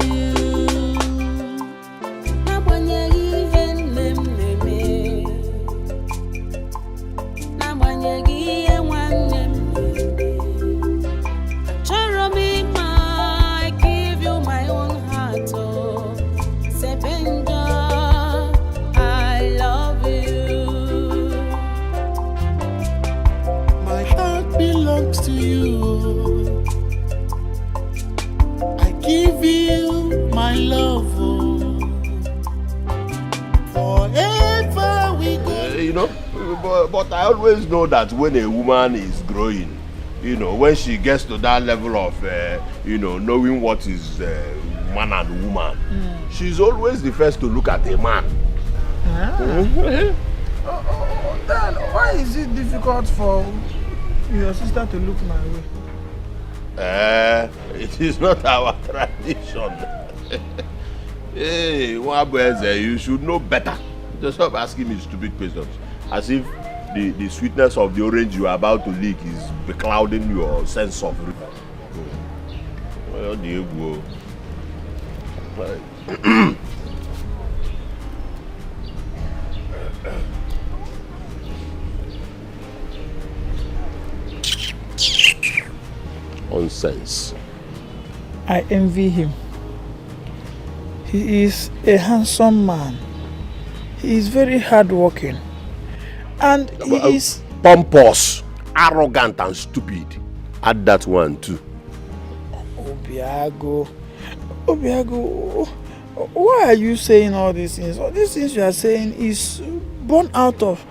To you, I give you my love. Forever we go. You know, but I always know that when a woman is growing, you know, when she gets to that level of, you know, knowing what is man and woman, she's always the first to look at a man. Then why is it difficult for your sister to look my way? It is not our tradition. Hey, Wabweze, you should know better. Just stop asking me stupid questions. As if the sweetness of the orange you are about to lick is beclouding your sense of river. Where do you go? Nonsense. I envy him. He is a handsome man. He is very hardworking. And he is pompous, arrogant and stupid. Add that one too. Obiago, why are you saying all these things? All these things you are saying is born out of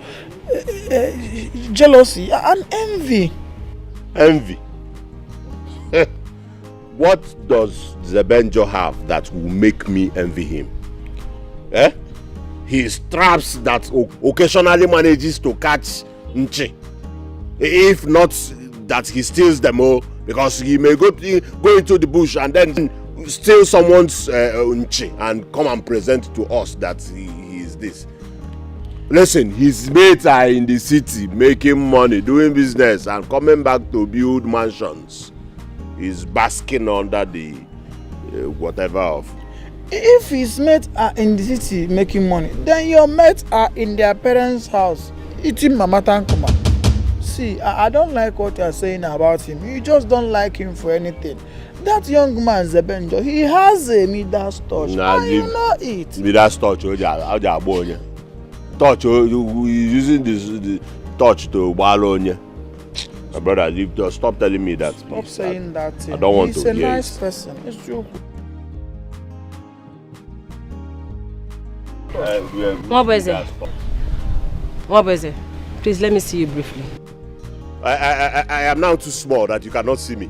jealousy and envy. Envy? What does Sebenjo have that will make me envy him? Eh? He straps that occasionally manages to catch Nchi. If not that he steals them all, because he may go into the bush and then steal someone's Nchi and come and present to us that he is this. Listen, his mates are in the city making money, doing business and coming back to build mansions. He's basking under the whatever of. If his mates are in the city making money, then your mates are in their parents' house eating mama tankuma. See, I don't like what you are saying about him. You just don't like him for anything. That young man, Sebenjo, he has a Midas touch. And you know it. Midas touch, touch, using the touch to balonye. My brother, you just stop telling me that. Stop saying that. I don't want to hear it. He's a nice person. It's true. Mwabweze, please let me see you briefly. I am now too small that you cannot see me.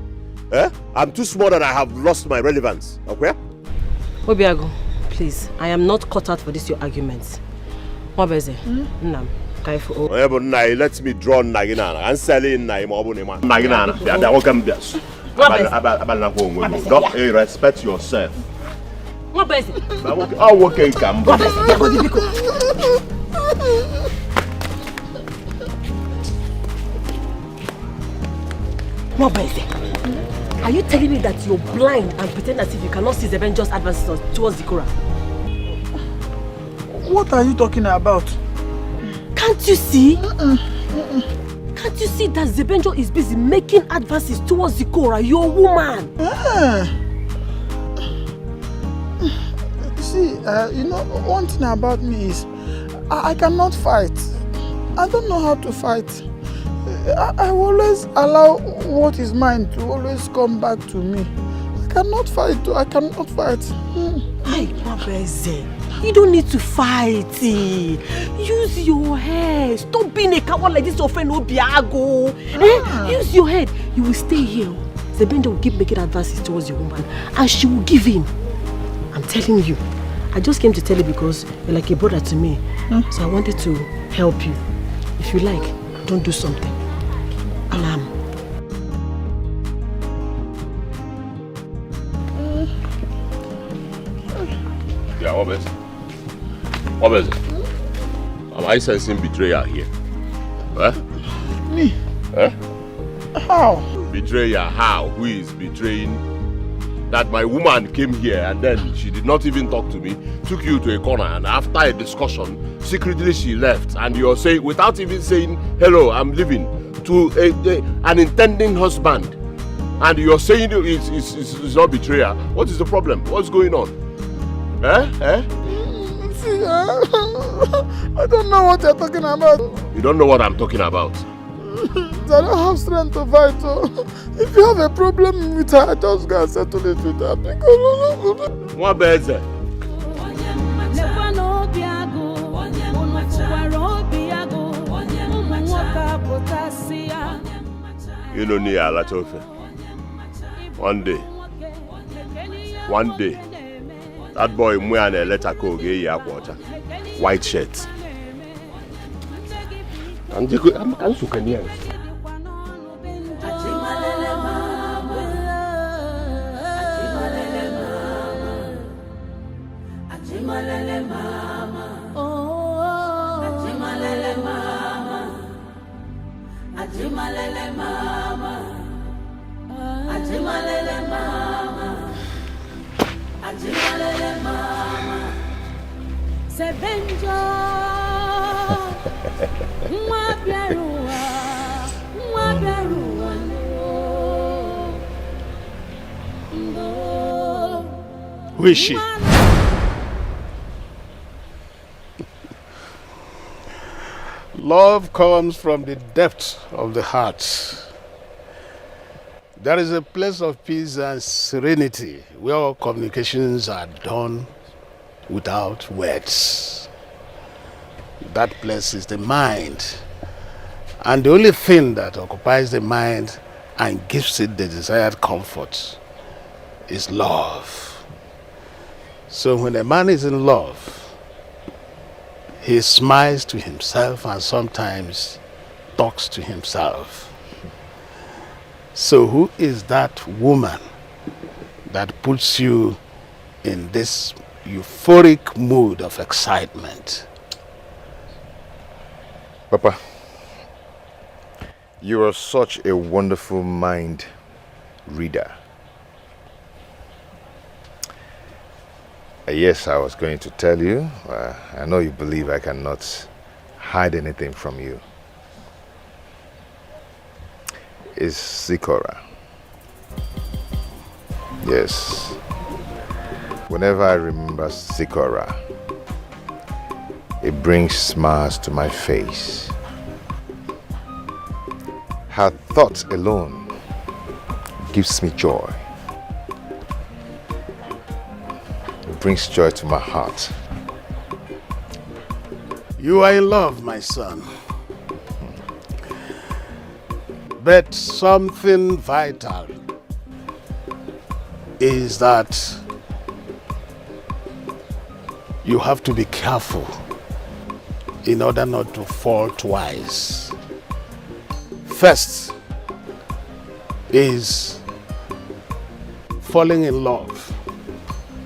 Eh? I'm too small that I have lost my relevance. Okay? Obiago, please, I am not cut out for this your arguments. Mwabweze, Nnam. Let me draw Nagina and sell in Nagina. Don't respect yourself. Oh, okay, come. Nwabeze, are you telling me that you're blind and pretend as if you cannot see Zebenjo's advances towards Zikora? What are you talking about? Can't you see? Can't you see that Zebenjo is busy making advances towards Zikora, your woman? See, you know, one thing about me is I cannot fight. I don't know how to fight. I always allow what is mine to always come back to me. I cannot fight. I cannot fight. Hey, Nwabeze, you don't need to fight. Use your head. Stop being a coward like this, your friend Obiago. Use your head. You will stay here. Zebenjo will keep making advances towards your woman, and she will give in. I'm telling you. I just came to tell you because you're like a brother to me. So I wanted to help you. If you like, don't do something. Alam. Yeah, what is it? What is it? Am I sensing betrayal here? Huh? Me? Huh? How? Betrayal? How? Who is betraying? That my woman came here and then she did not even talk to me, took you to a corner, and after a discussion, secretly she left. And you're saying, without even saying, hello, I'm leaving, to an intending husband. And you're saying it's not betrayal. What is the problem? What's going on? See, I don't know what you're talking about. You don't know what I'm talking about? I don't have strength to fight. If you have a problem with her, just go and settle it with her. What bad is it? You know, Nia Latofe. One day, that boy Mwe letter water, white shirt. I'm Sukania. Who is she? Love comes from the depths of the heart. There is a place of peace and serenity where all communications are done without words. That place is the mind. And the only thing that occupies the mind and gives it the desired comfort is love. So when a man is in love, he smiles to himself and sometimes talks to himself. So who is that woman that puts you in this euphoric mood of excitement? Papa, you are such a wonderful mind reader. Yes, I was going to tell you. I know you believe I cannot hide anything from you. It's Zikora. Yes. Whenever I remember Zikora, it brings smiles to my face. Her thought alone gives me joy. Brings joy to my heart. You are in love, my son. But something vital is that you have to be careful in order not to fall twice. First is falling in love,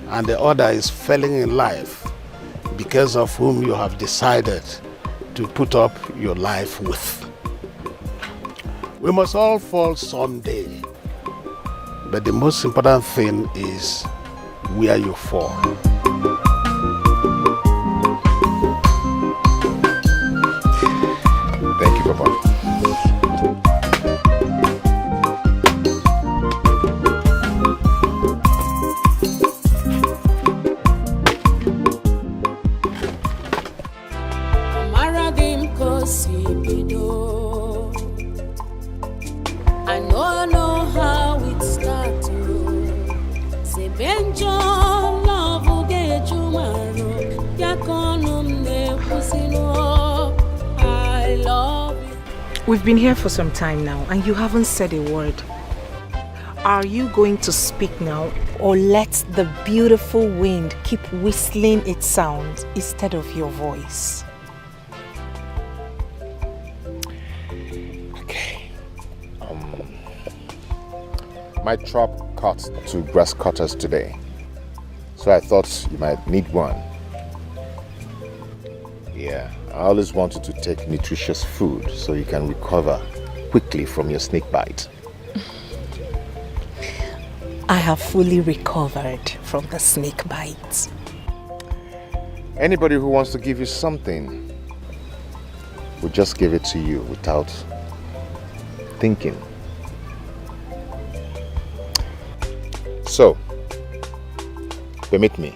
and the other is falling in life because of whom you have decided to put up your life with. We must all fall someday. But the most important thing is where you fall. Thank you, Papa. I know how it started. Sebenjo love Ugeju maro. Yakonum ne kusino. I love you. We've been here for some time now and you haven't said a word. Are you going to speak now or let the beautiful wind keep whistling its sound instead of your voice? My trap caught 2 grass cutters today, so I thought you might need one. Yeah, I always wanted to take nutritious food so you can recover quickly from your snake bite. I have fully recovered from the snake bite. Anybody who wants to give you something will just give it to you without thinking. So, permit me.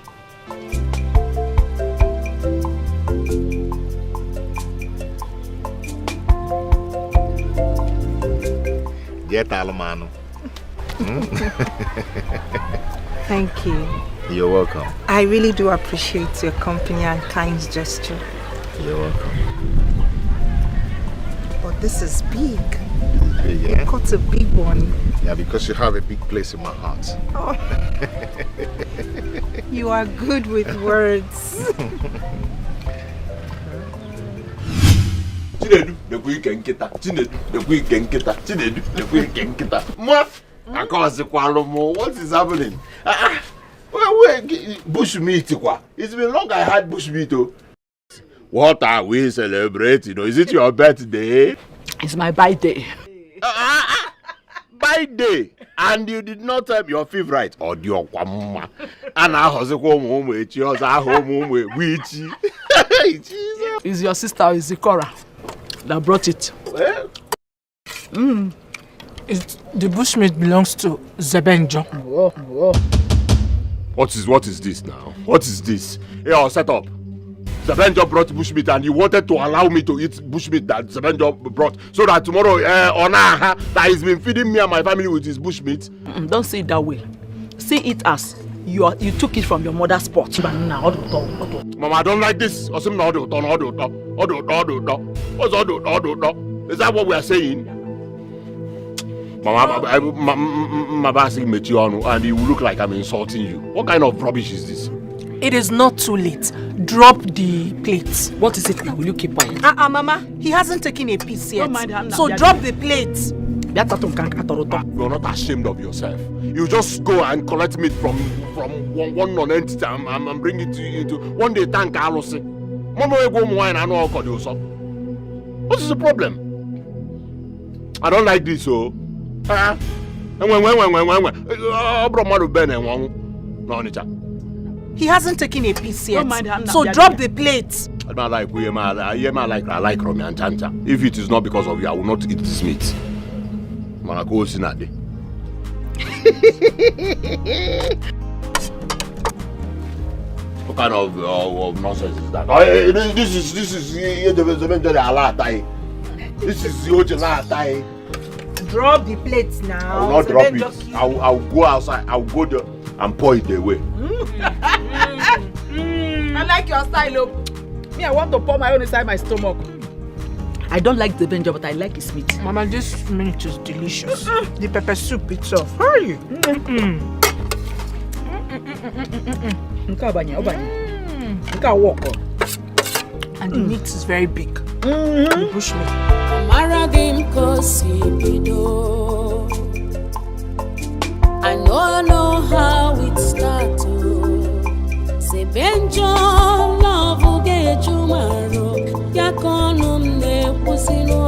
Thank you. You're welcome. I really do appreciate your company and kind gesture. You're welcome. But this is big. Yeah? You caught a big one. Yeah, because you have a big place in my heart. Oh. You are good with words. Chinedu, the quick and get that. Chinedu, the quick and get that. Chinedu, the quick and get that. Mofe, I call the Qualomo. What is happening? Bushmeat. It's been long I had bushmeat. What are we celebrating? Is it your birthday? It's my birthday. Birthday, and you did not tell your favorite or your kwamma. And I was home with you, home with Wichi. It's your sister, Izikora, that brought it. Well, The bushmeat belongs to Zebenjo. What is this now? What is this? Hey, I'll set up. Sebenjo brought bushmeat and you wanted to allow me to eat bushmeat that Sebenjo brought so that tomorrow Ona that he's been feeding me and my family with his bushmeat. Don't see it that way. See it as you took it from your mother's pot. Mama, I don't like this. What's that what we are saying? Mama, and you look like I'm insulting you. What kind of rubbish is this? It is not too late. Drop the plates. What is it now? Will you keep quiet? Mama, he hasn't taken a piece yet. So now, drop the plates. You're not ashamed of yourself. You just go and collect meat from one non-entity and bring it to one day thank Alosi. What is the problem? I don't like this, so. He hasn't taken a piece yet. So drop the plates. I don't like I like Romy and Chanta. If it is not because of you, I will not eat this meat. Manako Sinade. What kind of nonsense is that? This is This is Yojalatai. Drop the plates now. I will not drop it. I will go outside. I will go there and pour it away. I like your style. Me, I want to pour my own inside my stomach. I don't like the Benjo, but I like his meat. Mama, this meat is delicious. The pepper soup itself. Hurry. And the meat is very big. The bushmeat. I know how it started. Sebenjo love Ugeju maro. Yakonum ne kusino.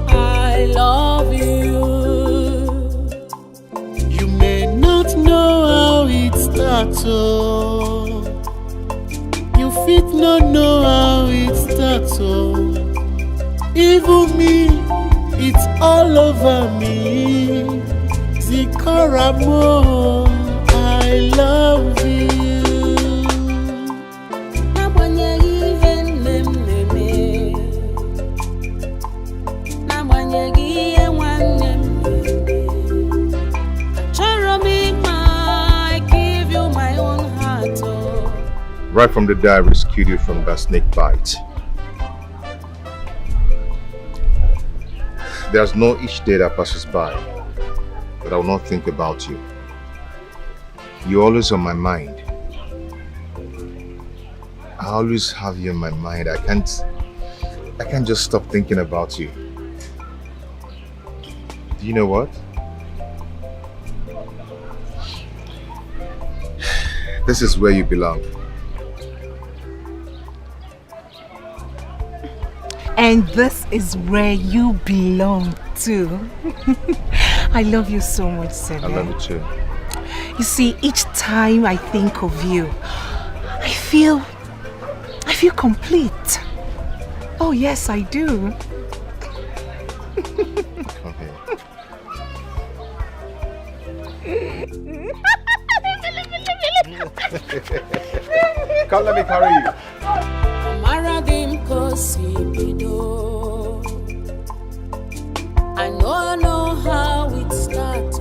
I love not know how it starts, oh. You fit not know how it starts, oh. Even me, it's all over me. Zikoramo, I love you. Right from the day I rescued you from that snake bite. There's no each day that passes by that I will not think about you. You're always on my mind. I always have you in my mind. I can't just stop thinking about you. Do you know what? This is where you belong. And this is where you belong too. I love you so much, Segun. I love you too. You see, each time I think of you, I feel complete. Oh yes, I do. Okay. Come, let me carry you. I know how it starts.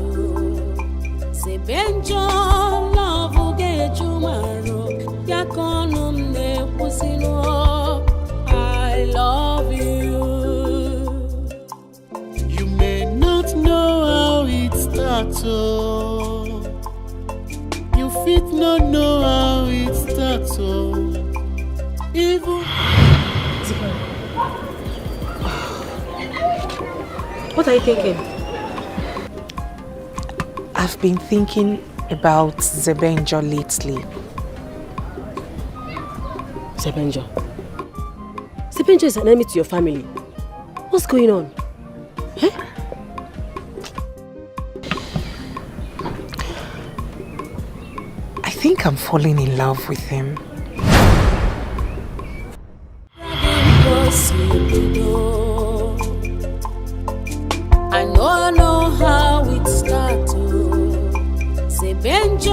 Say Benjo love Ugeju maro yakonum ne pusino. I love you. You may not know how it starts, oh. You fit not know how it starts, oh. Even. What are you thinking? I've been thinking about Zebenjo lately. Zebenjo? Zebenjo is an enemy to your family. What's going on? Huh? I think I'm falling in love with him. I know how it starts. Say Benjo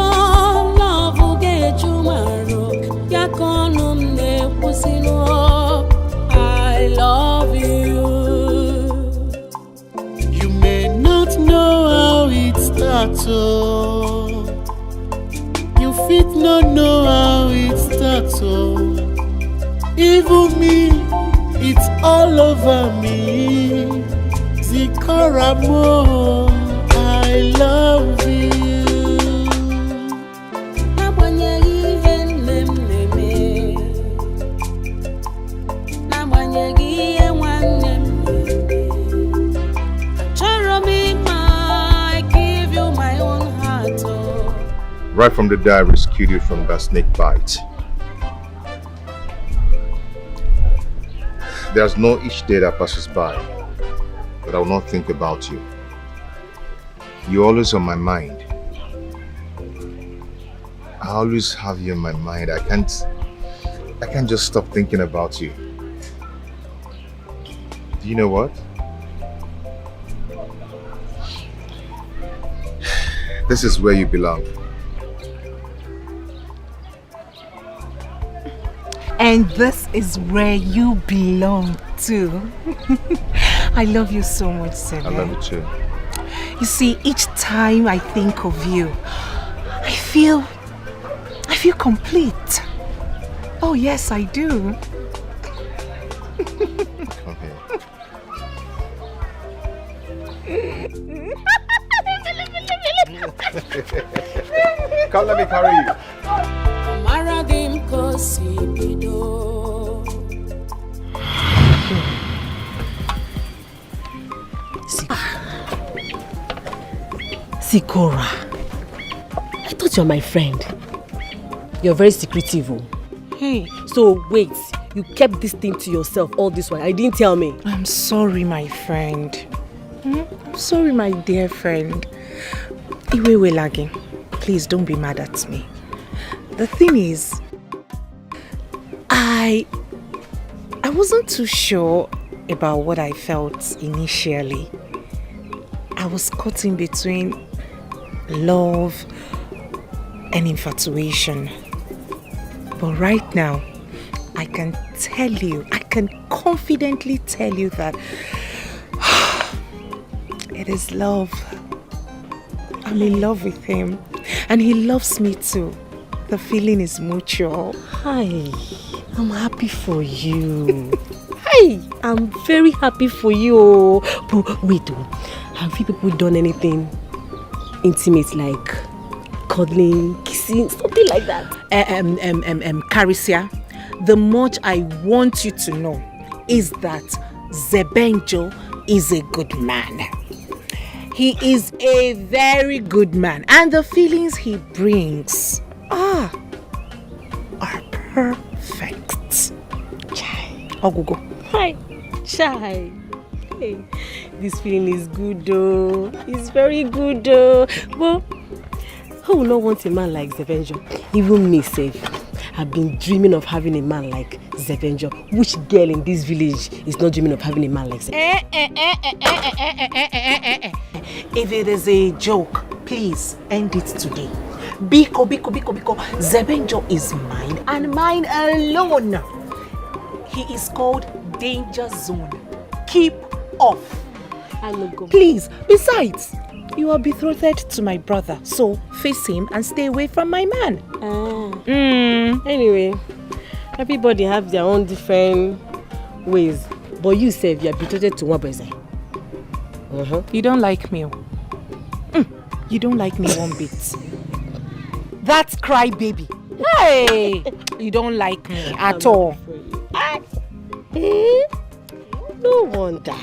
love Ugeju maro yakonum ne pusino. I love you. You may not know how it starts, oh. You fit not know how it starts, oh. Even me, it's all over me. Zikoramo, I love you. Right from the day I rescued you from that snake bite. There's no each day that passes by that I will not think about you. You're always on my mind. I always have you in my mind. I can't just stop thinking about you. Do you know what? This is where you belong. And this is where you belong too. I love you so much, Segun. I love you too. You see, each time I think of you, I feel complete. Oh yes, I do. Okay. Come, let me carry you. Sikora, I thought you were my friend. You're very secretive. Oh. Hey. So wait, you kept this thing to yourself all this while. I didn't tell me. I'm sorry, my friend. I'm sorry, my dear friend. Iwe lagging. please don't be mad at me. The thing is, I wasn't too sure about what I felt initially. I was caught in between love and infatuation. But right now, I can confidently tell you that it is love. I'm in love with him, and he loves me too. The feeling is mutual. Hi, I'm happy for you. Hi, I'm very happy for you. But wait, have you people done anything intimate, like cuddling, kissing, something like that? Carisia, the much I want you to know is that Zebenjo is a good man. He is a very good man, and the feelings he brings are perfect. Chai. Ogugo. Hi. Chai. Hey, this feeling is good though. It's very good though. Well, who will not want a man like Zebenjo? Even me, safe. I've been dreaming of having a man like Zebenjo. Which girl in this village is not dreaming of having a man like Zebenjo? If it is a joke, please end it today. Biko. Zebenjo is mine and mine alone. He is called Danger Zone. Keep off. Please, besides, you are betrothed to my brother, so face him and stay away from my man. Anyway, everybody have their own different ways. But you say you are betrothed to one boy. You don't like me. You don't like me one bit. That's crybaby. Hey, you don't like me at all. No wonder.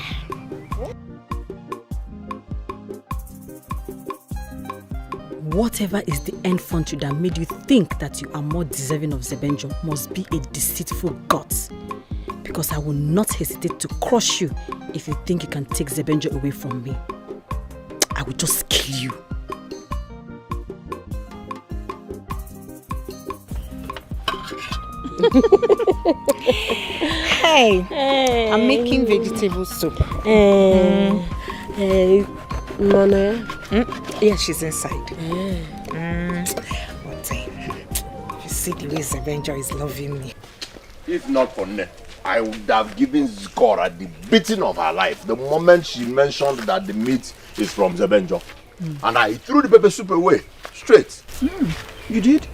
Whatever is the end frontier that made you think that you are more deserving of Zebenjo must be a deceitful god. Because I will not hesitate to crush you if you think you can take Zebenjo away from me. I will just kill you. Hey, I'm making vegetable soup. Mona? Yeah, she's inside. But you see the way Zebenjo is loving me. If not for Ne, I would have given Zikora the beating of her life the moment she mentioned that the meat is from Zebenjo. And I threw the pepper soup away, straight. You did?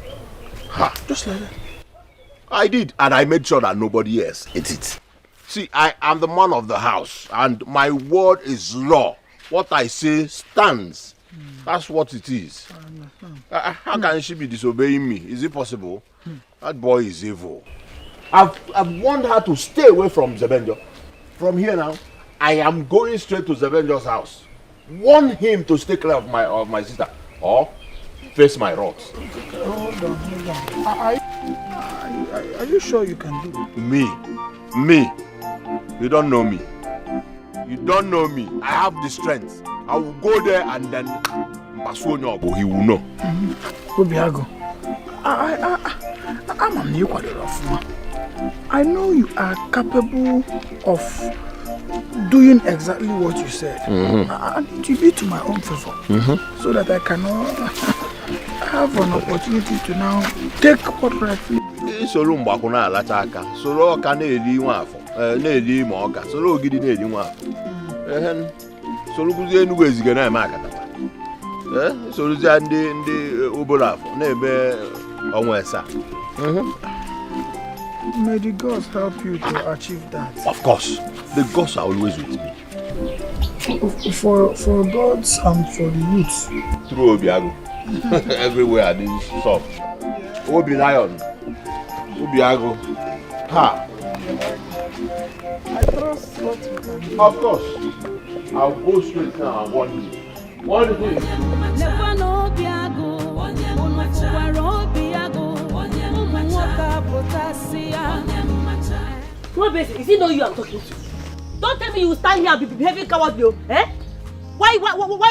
Ha. Just like that? I did, and I made sure that nobody else ate it. See, I am the man of the house, and my word is law. What I say stands. That's what it is. How can she be disobeying me? Is it possible? That boy is evil. I've warned her to stay away from Zebenjo. From here now, I am going straight to Zebenjo's house. Warn him to stay clear of my sister, or face my wrath. Hold on. Are you sure you can do it? Me. You don't know me. You don't know me. I have the strength. I will go there and then he will know. Obiago, I know you are capable of doing exactly what you said. I need to be to my own favor so that I cannot have an opportunity to now take what rightfully. Solo mbakuna alachaka. Solo kaneli nwafo. Na-eli ma ọka. Solo ogidi na-eli nwafo. Solo kuzi Enugu eziga na eme akatapa. Solo zi ndị obolo afọ na-eme ọnwa esa. May the gods help you to achieve that. Of course, the gods are always with me. For gods and for the youths. Through Obiago. Everywhere this shop. Obi Lion. Obiago. Ha. I trust what you can do. Of course. I'll go straight now and warn you. One thing. What basic? Is it not you I'm talking to? Don't tell me you stand here and be behaving cowardly, eh? Why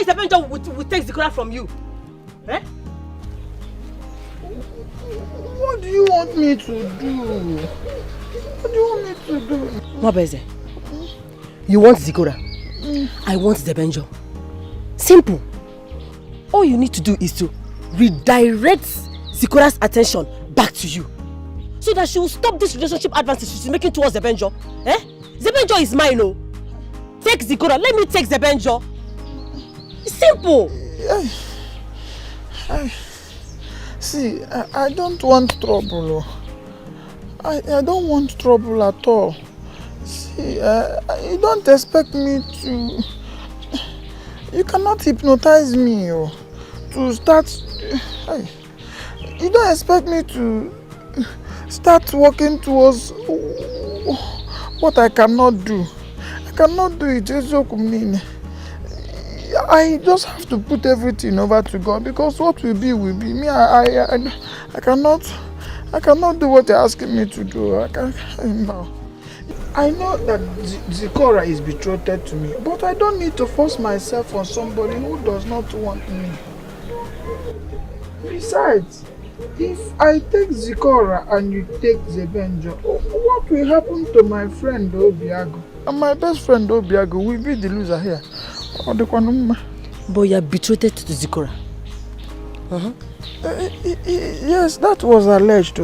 is Zebenjo will take the color from you? Eh? What do you want me to do? What do you want me to do? Mabeze, you want Zikora? I want Zebenjo. Simple. All you need to do is to redirect Zikora's attention back to you, so that she will stop this relationship advances she's making towards Zebenjo. Eh? Zebenjo is mine, oh. Take Zikora, let me take Zebenjo. It's simple. See, I don't want trouble. I don't want trouble at all. See, you don't expect me to... You cannot hypnotize me to start... You don't expect me to start working towards what I cannot do. I cannot do it. I just have to put everything over to God, because what will be will be. Me, I cannot do what you're asking me to do. I know that Zikora is betrothed to me, but I don't need to force myself on somebody who does not want me. Besides, if I take Zikora and you take Zebenjo, what will happen to my friend Obiago? And my best friend Obiago will be the loser here. But you are betrothed to Zikora. Yes, that was alleged.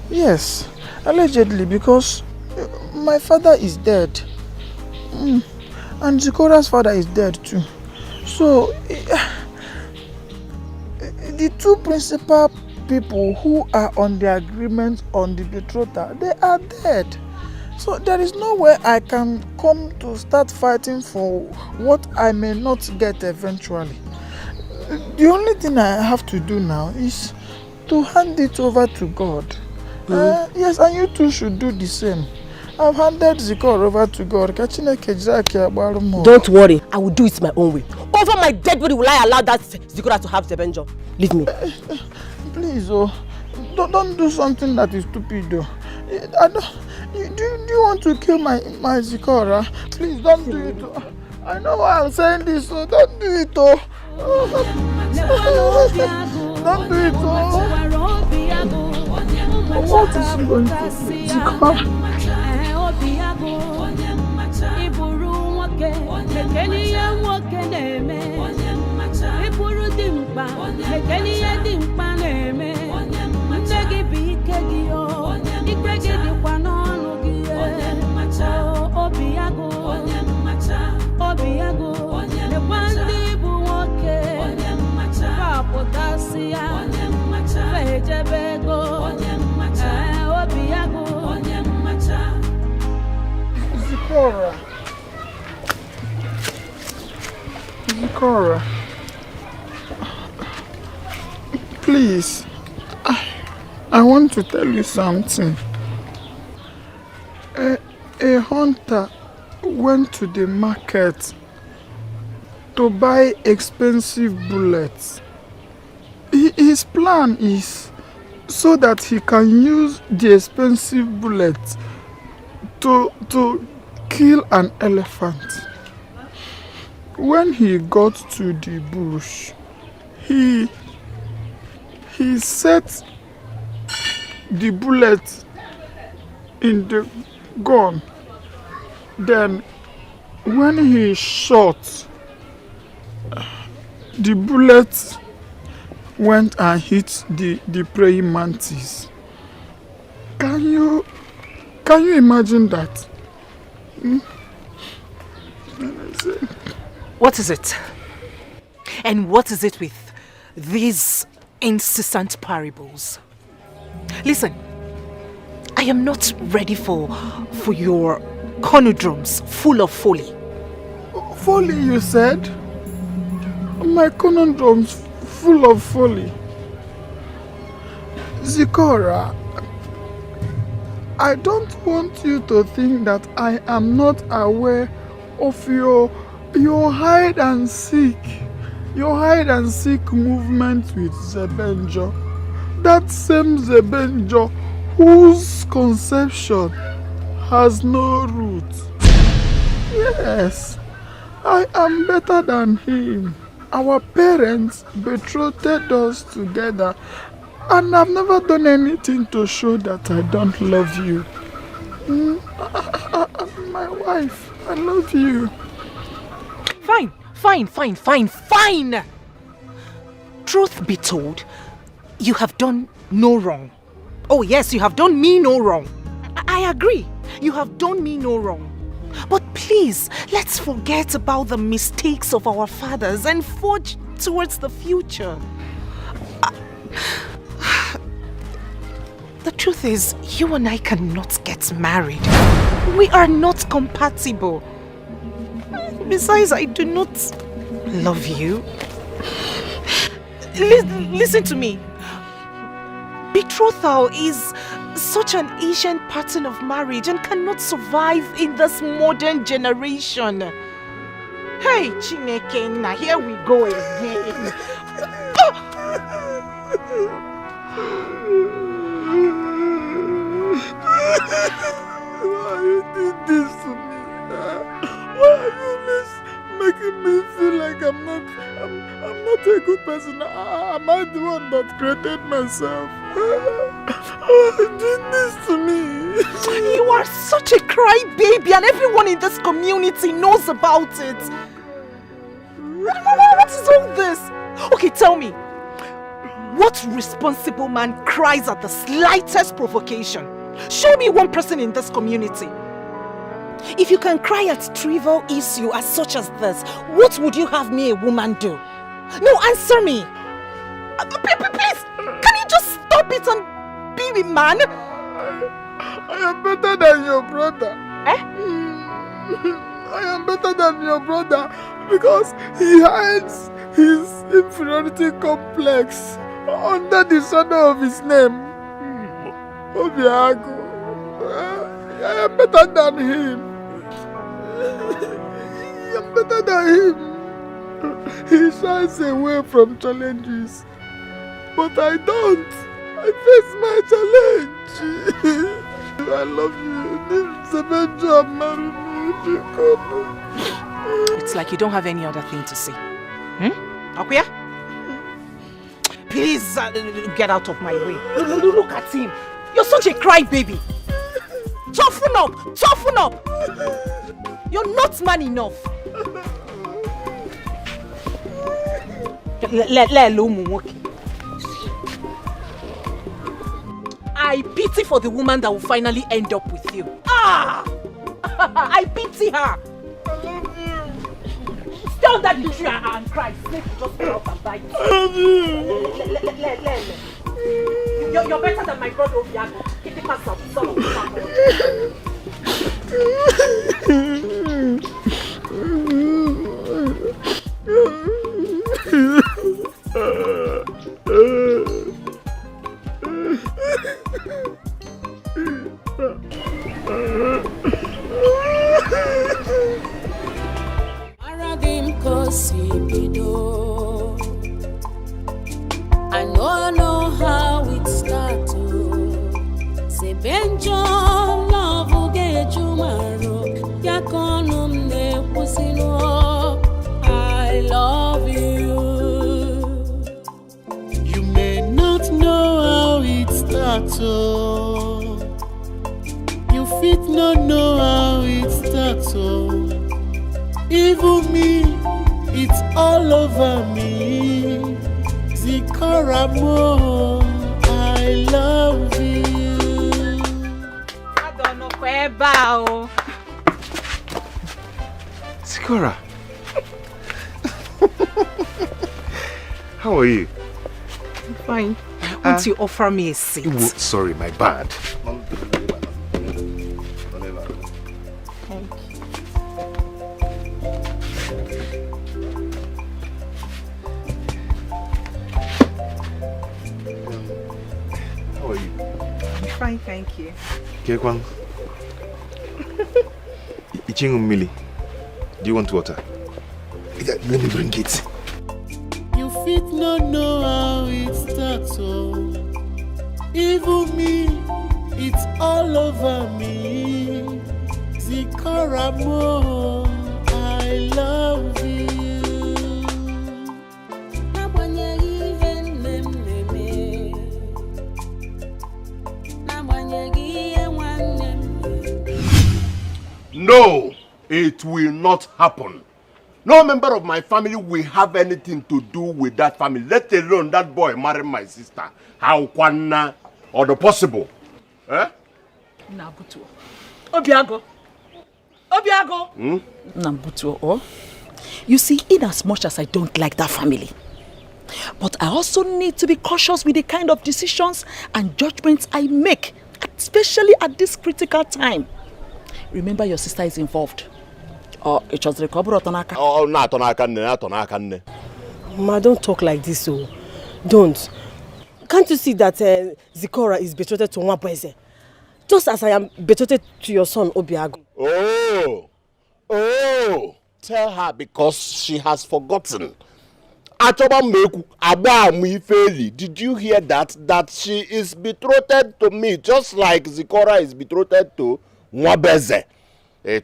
Yes, allegedly, because my father is dead. And Zikora's father is dead too. So, the two principal people who are on the agreement on the betrothal, they are dead. So there is no way I can come to start fighting for what I may not get eventually. The only thing I have to do now is to hand it over to God. Yes, and you two should do the same. I've handed Zikora over to God. Don't worry, I will do it my own way. Over my dead body will I allow that Zikora to have Zebenjo? Leave me. Please, don't do something that is stupid though. Do you want to kill my Zikora? Please don't do it. I know why I'm saying this, so don't do it. Don't do it. What is he going to do? Zikora? Zikora, please, I want to tell you something. A hunter went to the market to buy expensive bullets. His plan is so that he can use the expensive bullets to kill an elephant. When he got to the bush, he set the bullet in the gun. Then when he shot, the bullet went and hit the praying mantis. Can you imagine that? What is it? And what is it with these incessant parables? Listen, I am not ready for your conundrums full of folly. Folly, you said? My conundrums full of folly. Zikora, I don't want you to think that I am not aware of your hide and seek movement with Zebenjo. That same Zebenjo whose conception has no root. Yes, I am better than him. Our parents betrothed us together And I've never done anything to show that I don't love you. My wife, I love you. Fine. Truth be told, you have done no wrong. Oh yes, you have done me no wrong. I agree. You have done me no wrong. But please, let's forget about the mistakes of our fathers and forge towards the future. The truth is, you and I cannot get married. We are not compatible. Besides, I do not love you. Listen to me. Betrothal is such an ancient pattern of marriage and cannot survive in this modern generation. Hey, Chineke, now here we go again. Why you did this to me? Why are you always making me feel like I'm not a good person? Am I the one that created myself? Why you did this to me? You are such a crybaby and everyone in this community knows about it. What is all this? Okay, tell me. What responsible man cries at the slightest provocation? Show me one person in this community. If you can cry at trivial issue as such as this, what would you have me, a woman, do? No, answer me. Please, can you just stop it and be a man? I am better than your brother. Eh? I am better than your brother because he hides his inferiority complex under the shadow of his name. Obiago. I am better than him. I am better than him. He shies away from challenges. But I don't. I face my challenge. I love you. This is a bad job, marry me. It's like you don't have any other thing to say. Okuya? Please get out of my way. Look at him. You're such a crybaby. Toughen up. You're not man enough. I pity for the woman that will finally end up with you. I pity her. I love you. Stay under the tree and cry. Snake just go up and bite. I love you. You're better than my brother Obiago. Get the pass up, son of the family. I know how it starts. Sebenjo love Ugeju maro yakonum ne pusino. I love you. You may not know how it starts. You fit not know how it starts. Even me, it's all over me. Zikaramo, I love you. I don't know where bow. Sikora. How are you? I'm fine. Won't you offer me a seat? Sorry, my bad. Fine, thank you. Kekwang. Ichingumili. Do you want water? Let me bring it. You fit not know how it starts. Even me, it's all over me. Zikaramo, I love you. It will not happen. No member of my family will have anything to do with that family, let alone that boy marry my sister. How kwana or the possible? Eh? Nabutu. Obiago. Obiago. Nabutu. Oh. You see, in as much as I don't like that family, but I also need to be cautious with the kind of decisions and judgments I make, especially at this critical time. Remember, your sister is involved. Oh, it was recovered. Oh, not on Akanne. Ma, don't talk like this, so don't. Can't you see that Zikora is betrothed to Nwokoye? Just as I am betrothed to your son, Obiago. Oh! Tell her because she has forgotten. Did you hear that? That she is betrothed to me, just like Zikora is betrothed to Nwokoye. You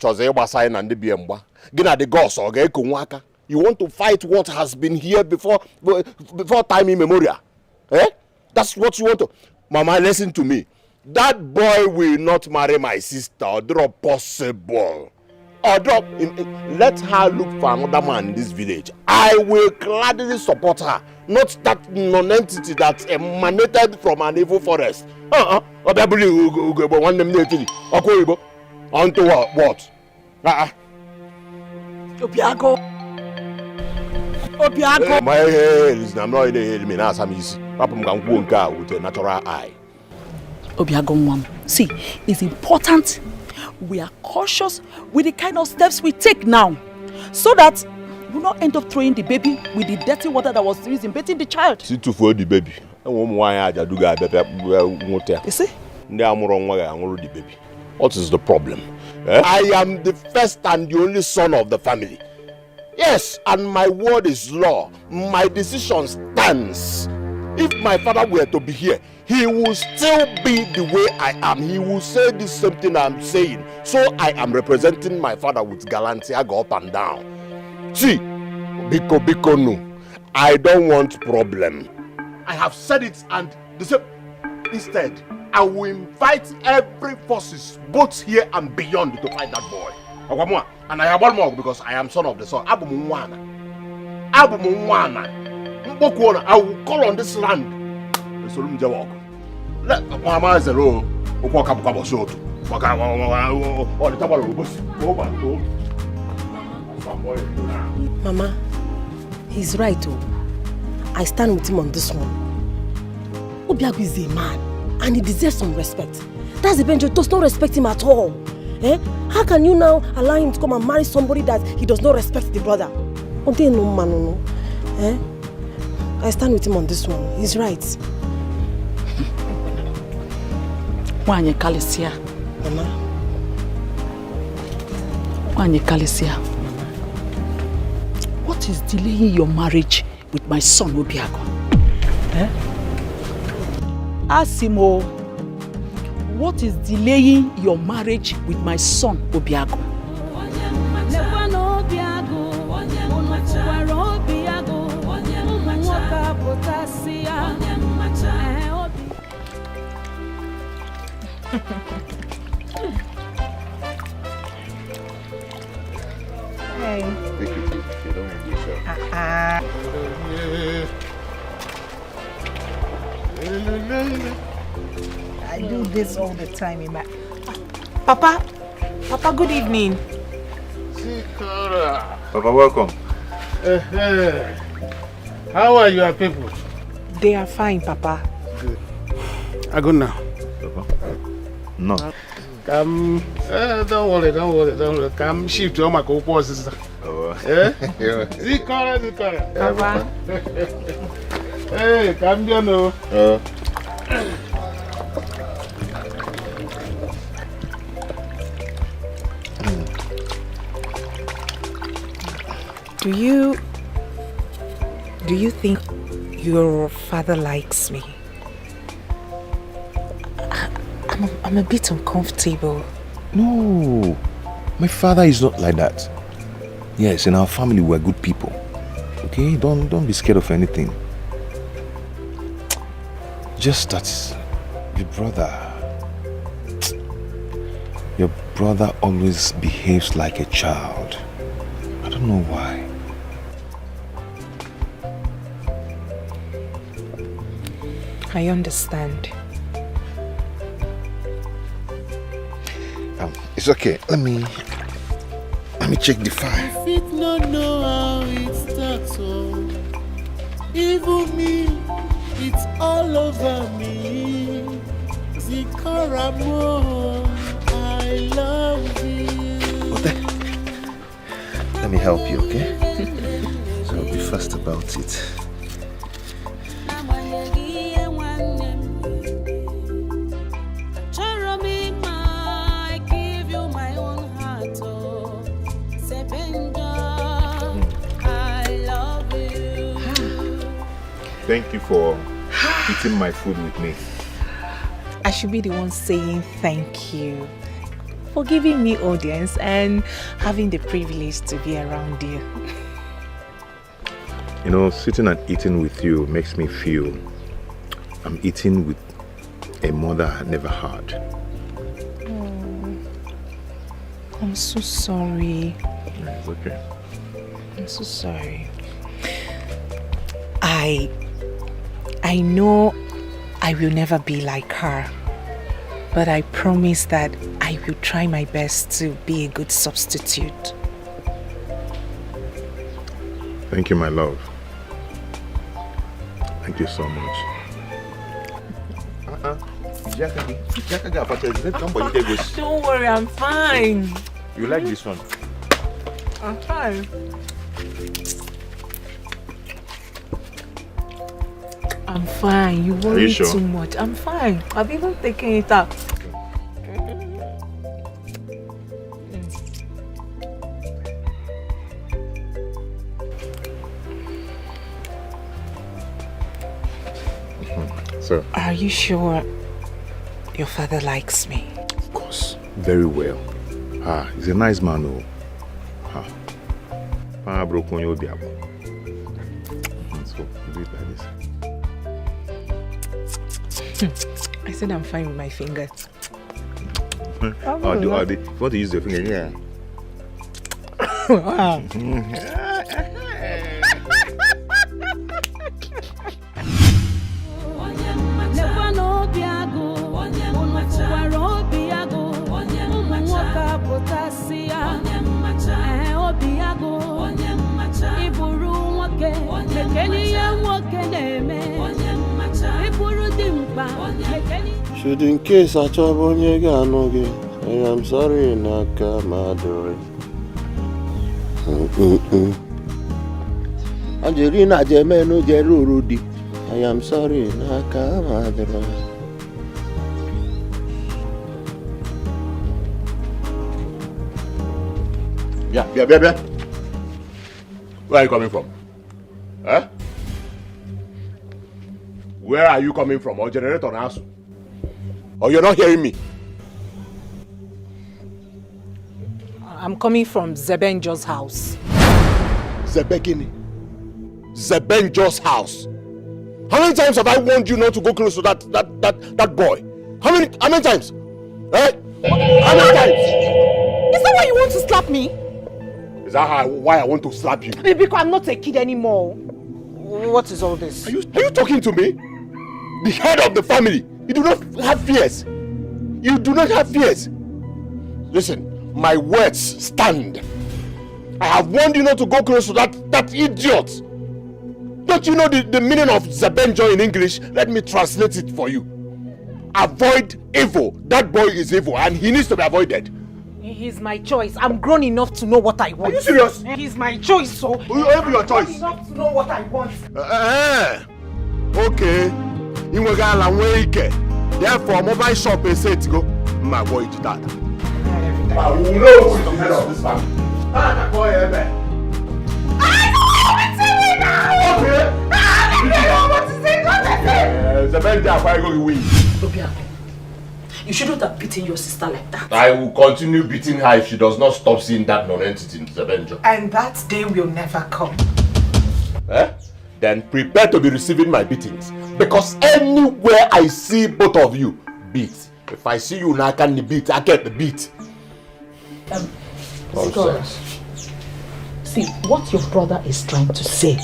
want to fight what has been here before time immemorial? Eh? That's what you want to. Mama, listen to me. That boy will not marry my sister or drop possible. Or drop. Let her look for another man in this village. I will gladly support her. Not that non-entity that emanated from an evil forest. Onto what? Obiago. Listen, I'm not in the hell, man. I'm easy. Papa can go with a natural eye. Obiago, mom. See, it's important we are cautious with the kind of steps we take now, so that we not end up throwing the baby with the dirty water that was used in bathing the child. See to for the baby. You see? The baby. What is the problem? I am the first and the only son of the family. Yes, and my word is law. My decision stands. If my father were to be here, he will still be the way I am. He will say the same thing I'm saying. So I am representing my father with gallantry. I go up and down. See, Biko no. I don't want problem. I have said it, and the same. Instead, I will invite every forces, both here and beyond, to fight that boy. And I have one more because I am son of the sun. Abu Mwana. I will call on this land. Let Mama Zero walk up a short. Mama, he's right too. I stand with him on this one. Obiago is a man and he deserves some respect. That's the Benjo does not respect him at all. Eh? How can you now allow him to come and marry somebody that he does not respect the brother? Eh? I stand with him on this one. He's right. Wanye Kalisia. Mama. Wanye Kalisia. What is delaying your marriage with my son Obiago? Eh? Asimo, what is delaying your marriage with my son Obiago? Hey. Take it easy. You don't want yourself. I do this all the time in my... Papa, good evening. Papa, welcome. How are your people? They are fine, Papa. Good. I go now. Papa? No. Come, don't worry. Come shift to my co-sister. Zikora. Papa. Hey, come here now. Do you think your father likes me? I'm a bit uncomfortable. No, my father is not like that. Yes, in our family we're good people. Okay, don't be scared of anything. Just that your brother, Your brother always behaves like a child. I don't know why. I understand. It's okay. Let me check the file. If it no know how it starts, oh, even me, it's all over me. Zikaramo, I love you. Let me help you, okay? So be fast about it. Thank you for eating my food with me. I should be the one saying thank you for giving me audience and having the privilege to be around you. You know, sitting and eating with you makes me feel I'm eating with a mother I never had. Oh, I'm so sorry. It's okay. I'm so sorry. I know I will never be like her, but I promise that I will try my best to be a good substitute. Thank you, my love. Thank you so much. Don't worry, I'm fine. You like this one? I'm fine. I'm fine. You worry sure? too much. I'm fine. I've even taken it out. So, are you sure your father likes me? Of course. Very well. He's a nice man, oh. Broke on your diabo. So, do it like this. I said I'm fine with my finger. If you want to use your finger, yeah. Wow. Should in case I trouble you again, I am sorry, Naka Maduri. Angelina Jemeno Jerurudi. I am sorry, Naka Maduri. Yeah. Where are you coming from? Huh? Where are you coming from? Or generator on house? Or you're not hearing me? I'm coming from Zebenjo's house. Zebenjo's house? How many times have I warned you not to go close to that boy? How many times? Eh? How many times? Is that why you want to slap me? Is that why I want to slap you? Because I'm not a kid anymore. What is all this? Are you talking to me? The head of the family. You do not have fears. You do not have fears. Listen, my words stand. I have warned you not to go close to that idiot. Don't you know the meaning of Zebenjo in English? Let me translate it for you. Avoid evil. That boy is evil and he needs to be avoided. He's my choice. I'm grown enough to know what I want. Are you serious? He's my choice, so... Whatever your choice. I'm grown enough to know what I want. Okay. Iyke. Therefore, mobile shop is set to go. My boy, Jide. I will know who is the head of this family. I don't know what to say. You shouldn't have beaten your sister like that. I will continue beating her if she does not stop seeing that non-entity in Zebenjo. And that day will never come. Then prepare to be receiving my beatings. Because anywhere I see both of you, beat. If I see you now, I can the beat. I get the beat. Nonsense. See, what your brother is trying to say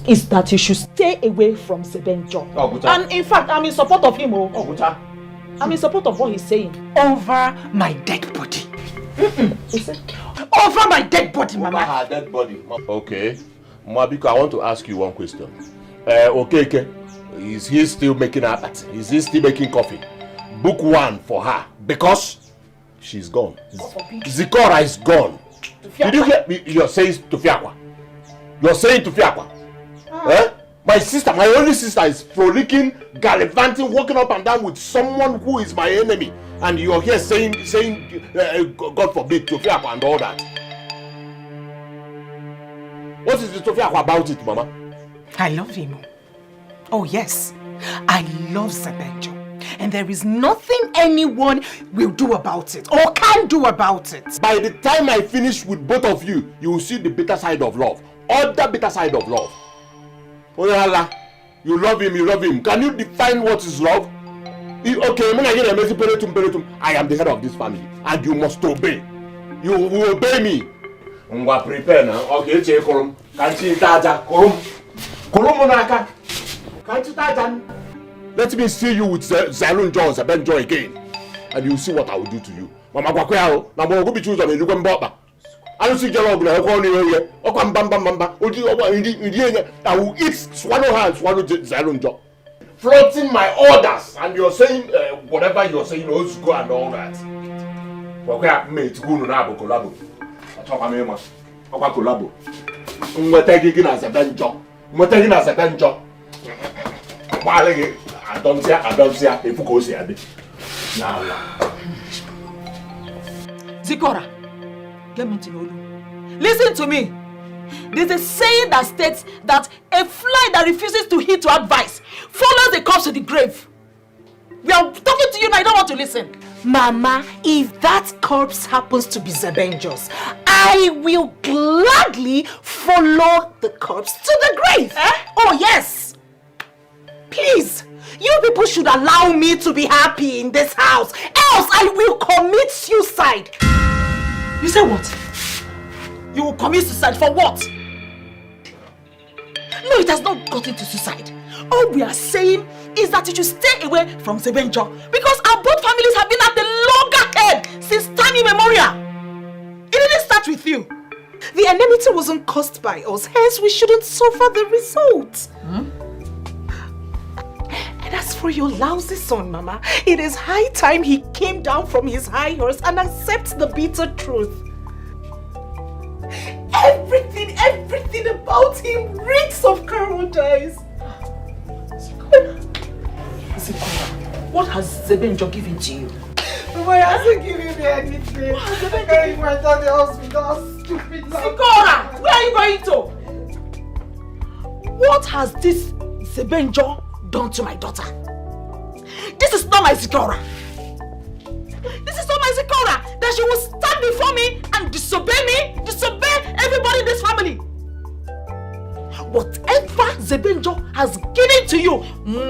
is that you should stay away from Sebenjo. And in fact, I'm in support of him. I'm in support of what he's saying. Over my dead body. Over my dead body, Mama. Over her dead body. Okay. Mabiko, I want to ask you one question. Okay. Is he still making her party? Is he still making coffee? Book one for her. Because she's gone. Zikora is gone. Did you hear me? You're saying Tufiakwa. You're saying Tufiakwa. My sister, my only sister is frolicking, gallivanting, walking up and down with someone who is my enemy. And you're here saying God forbid, Tufiakwa and all that. What is the Tufiakwa about it, Mama? I love him. Oh yes, I love Sebenjo. And there is nothing anyone will do about it or can do about it. By the time I finish with both of you, you will see the bitter side of love. Other bitter side of love. Oyala, you love him. Can you define what is love? Okay, I am the head of this family and you must obey. You will obey me. Ngwa prepare now. Okay, che korum. Kanchi taja korum. Korumunaka. Kanchi taja. Let me see you with Zalunjo and Sebenjo again, and you see what I will do to you. Mama Kwakwao, na mo go be choose on you go mbaba. I don't see Jalo go ko ni here. O kwam bam bamba. Oji I will eat swallow hand, swallow Zalunjo. Flaunting my orders, and you're saying whatever you're saying, Ozuko and all that. Kwakwa mate go no na bo collabo. Atwa me ma. Kwakwa collabo. Nweta gigi na Sebenjo. Nweta gigi na Sebenjo. I don't see if you go see it. Now, Zikora, get me to know. Listen to me. There's a saying that states that a fly that refuses to heed to advice follows the corpse to the grave. We are talking to you now, I don't want to listen. Mama, if that corpse happens to be Sebenjo's, I will gladly follow the corpse to the grave. Oh yes. Please, you people should allow me to be happy in this house, else I will commit suicide. You say what? You will commit suicide for what? No, it has not gotten to suicide. All we are saying is that you should stay away from Sebenjo because our both families have been at the loggerhead since time immemorial. It didn't start with you. The enmity wasn't caused by us, hence we shouldn't suffer the results. And as for your lousy son, Mama, it is high time he came down from his high horse and accepts the bitter truth. Everything about him reeks of cowardice. Zikora, what has Sebenjo given to you? Mama, he hasn't given me anything. I can't even enter the hospital. Stupid. Zikora, where are you going to? What has this Sebenjo done to my daughter? This is not my Zikora. This is not my Zikora. That she will stand before me and disobey everybody in this family. Whatever Sebenjo has given to you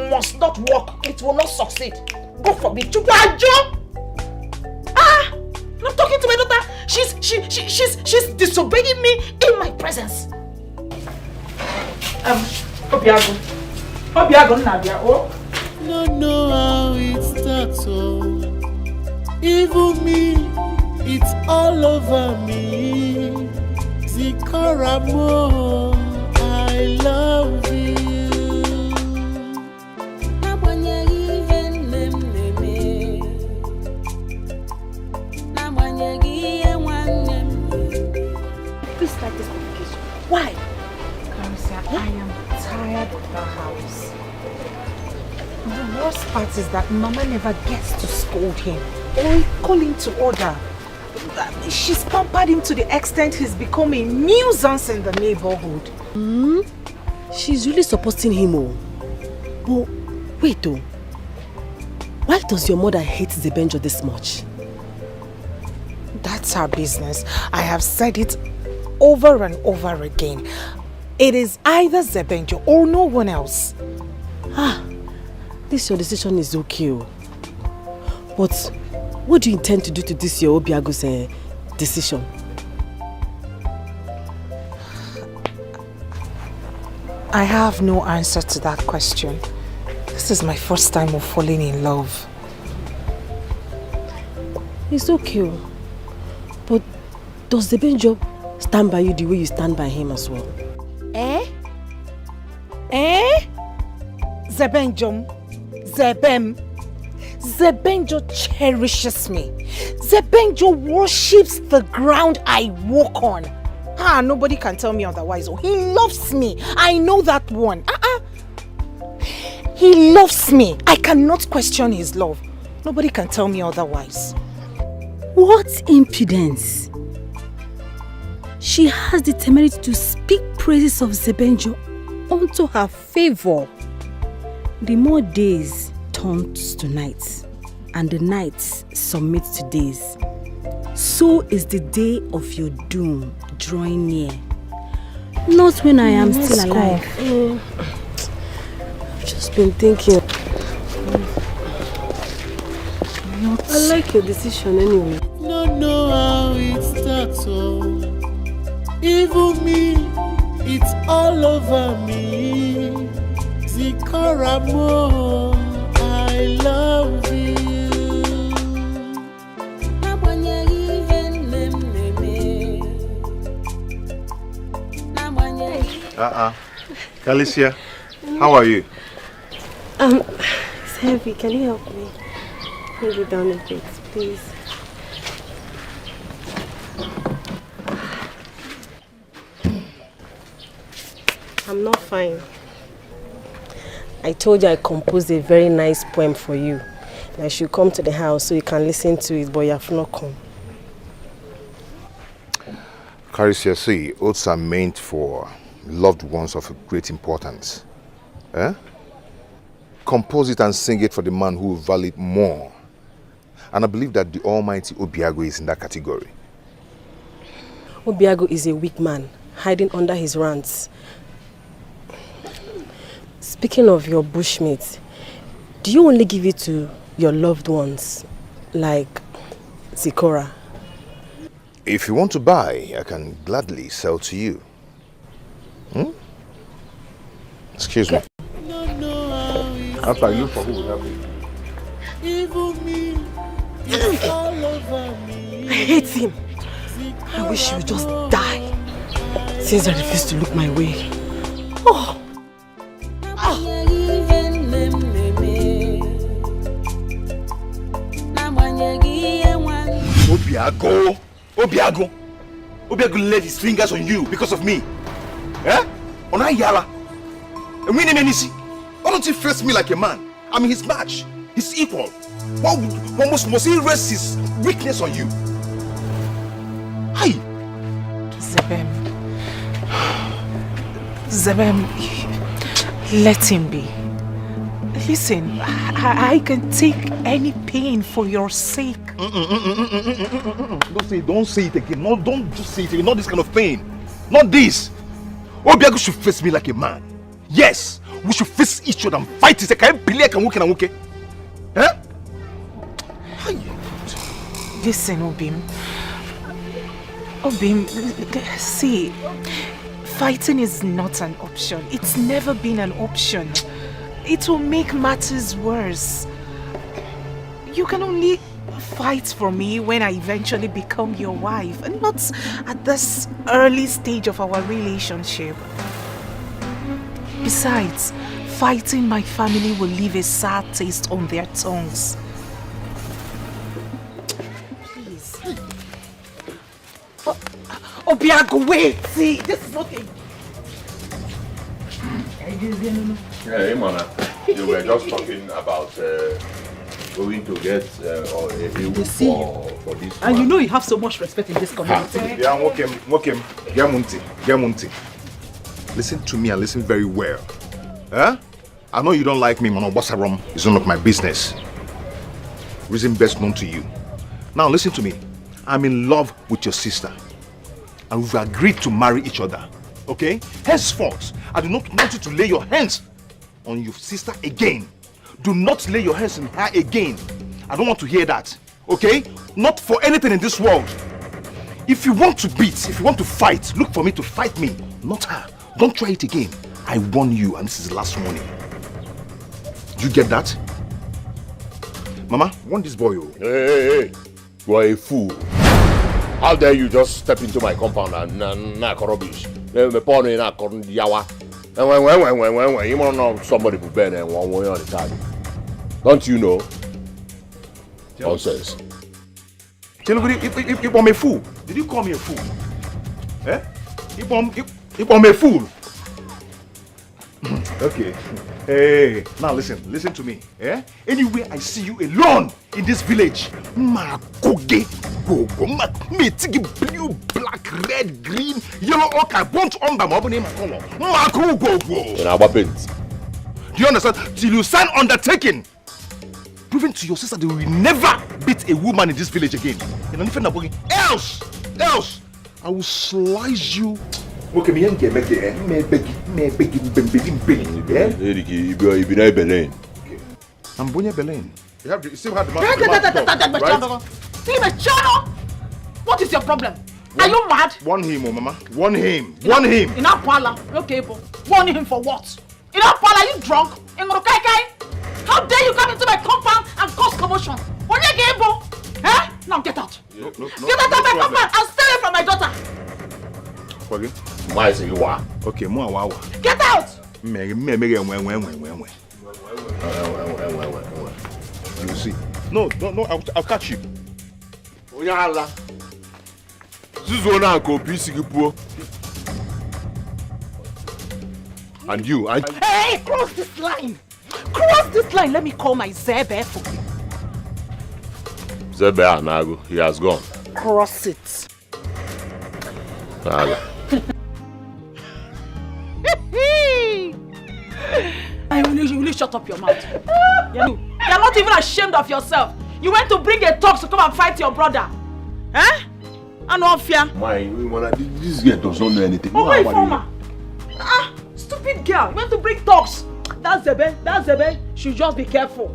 must not work. It will not succeed. God forbid. I'm talking to my daughter. She's disobeying me in my presence. Obiago, Nadia. Oh. Don't know how it starts. Oh, even me, it's all over me. Zikora mo, I love you. Please start this communication. Why? I am tired of the house. The worst part is that Mama never gets to scold him or call him to order. She's pampered him to the extent he's become a nuisance in the neighborhood. She's really supporting him. But wait though. Why does your mother hate Sebenjo this much? That's her business. I have said it over and over again. It is either Sebenjo or no one else. This your decision is okay. But what do you intend to do to this your Obiago's decision? I have no answer to that question. This is my first time of falling in love. It's okay. But does Damijo stand by you the way you stand by him as well? Zebenjo cherishes me. Zebenjo worships the ground I walk on. Nobody can tell me otherwise. Oh, he loves me. I know that one. He loves me. I cannot question his love. Nobody can tell me otherwise. What impudence! She has the temerity to speak praises of Zebenjo unto her favor. The more days turns to nights, and the nights submit to days. So is the day of your doom drawing near. Not when I am still alive. I've just been thinking. I like your decision anyway. Don't know how it starts, oh. Even me, it's all over me. Zikoramo, I love you. Alicia, how are you? It's heavy. Can you help me? Hold it down a bit, please. I'm not fine. I told you I composed a very nice poem for you. I should come to the house so you can listen to it, but you have not come. Carissa, see, oaths are meant for loved ones of great importance. Compose it and sing it for the man who will value it more. And I believe that the almighty Obiago is in that category. Obiago is a weak man, hiding under his rants. Speaking of your bushmeat, do you only give it to your loved ones, like Zikora? If you want to buy, I can gladly sell to you. Excuse me. After I look for who will help you. I hate him. I wish he would just die, since I refuse to look my way. Obiago laid his fingers on you because of me. On Ayala. And we name why don't you face me like a man? I'm his match, his equal. Why must he rest his weakness on you? Hi. Zebem, let him be. Listen, I can take any pain for your sake. Don't say it again. No, don't just say it again. Not this kind of pain. Not this. Obiago should face me like a man. Yes, we should face each other and fight. Can you believe I can walk? Listen, Obim, see, fighting is not an option. It's never been an option. It will make matters worse. You can only fight for me when I eventually become your wife, and not at this early stage of our relationship. Besides, fighting my family will leave a sad taste on their tongues. Please. Obiago, wait! See, this is not a... Hey, Mana, you were just talking about going to get a for this And man. you know you have so much respect in this community. Listen to me and listen very well. I know you don't like me, man. What's wrong? It's none of my business. Reason best known to you. Now listen to me. I'm in love with your sister. And we've agreed to marry each other. Okay? Henceforth, I do not want you to lay your hands on your sister again. Do not lay your hands on her again. I don't want to hear that. Okay? Not for anything in this world. If you want to beat, if you want to fight, look for me to fight me, not her. Don't try it again. I warn you, and this is the last warning. Do you get that? Mama, warn this boy. Hey. You are a fool. How dare you just step into my compound and knock rubbish? You want know somebody who been and one way on the target. Don't you know? Nonsense. You call me a fool. Did you call me a fool? Eh? You call me a fool. Okay. Hey, now listen to me. Eh? Anywhere I see you alone in this village, Makoge, blue, black, red, green, yellow, okay, bunch on by my name, Makogo. Do you understand? Till you sign undertaking, proving to your sister that you will never beat a woman in this village again. Else, I will slice you. Okay, me beg. I'm Bonya Belen. You still have the What is your problem? Are you mad? Warn him, oh mama. Warn him. In our parlor. Okay, but warn him for what? In our parlor, are you drunk? How dare you come into my compound and cause commotion? Eh? Now get out. Get out of my compound and stay away from my daughter. Okay. Okay, get out! You see? No, I'll catch you. And you, Hey, cross this line! Cross this line, let me call my Zebe for you. Zebe Anago, he has gone. Cross it. Will you shut up your mouth? You're not even ashamed of yourself. You went to bring a talk to come and fight your brother. Eh? And no fear. This girl does not know anything. Stupid girl. You went to bring talks. That's Zebe. Should just be careful.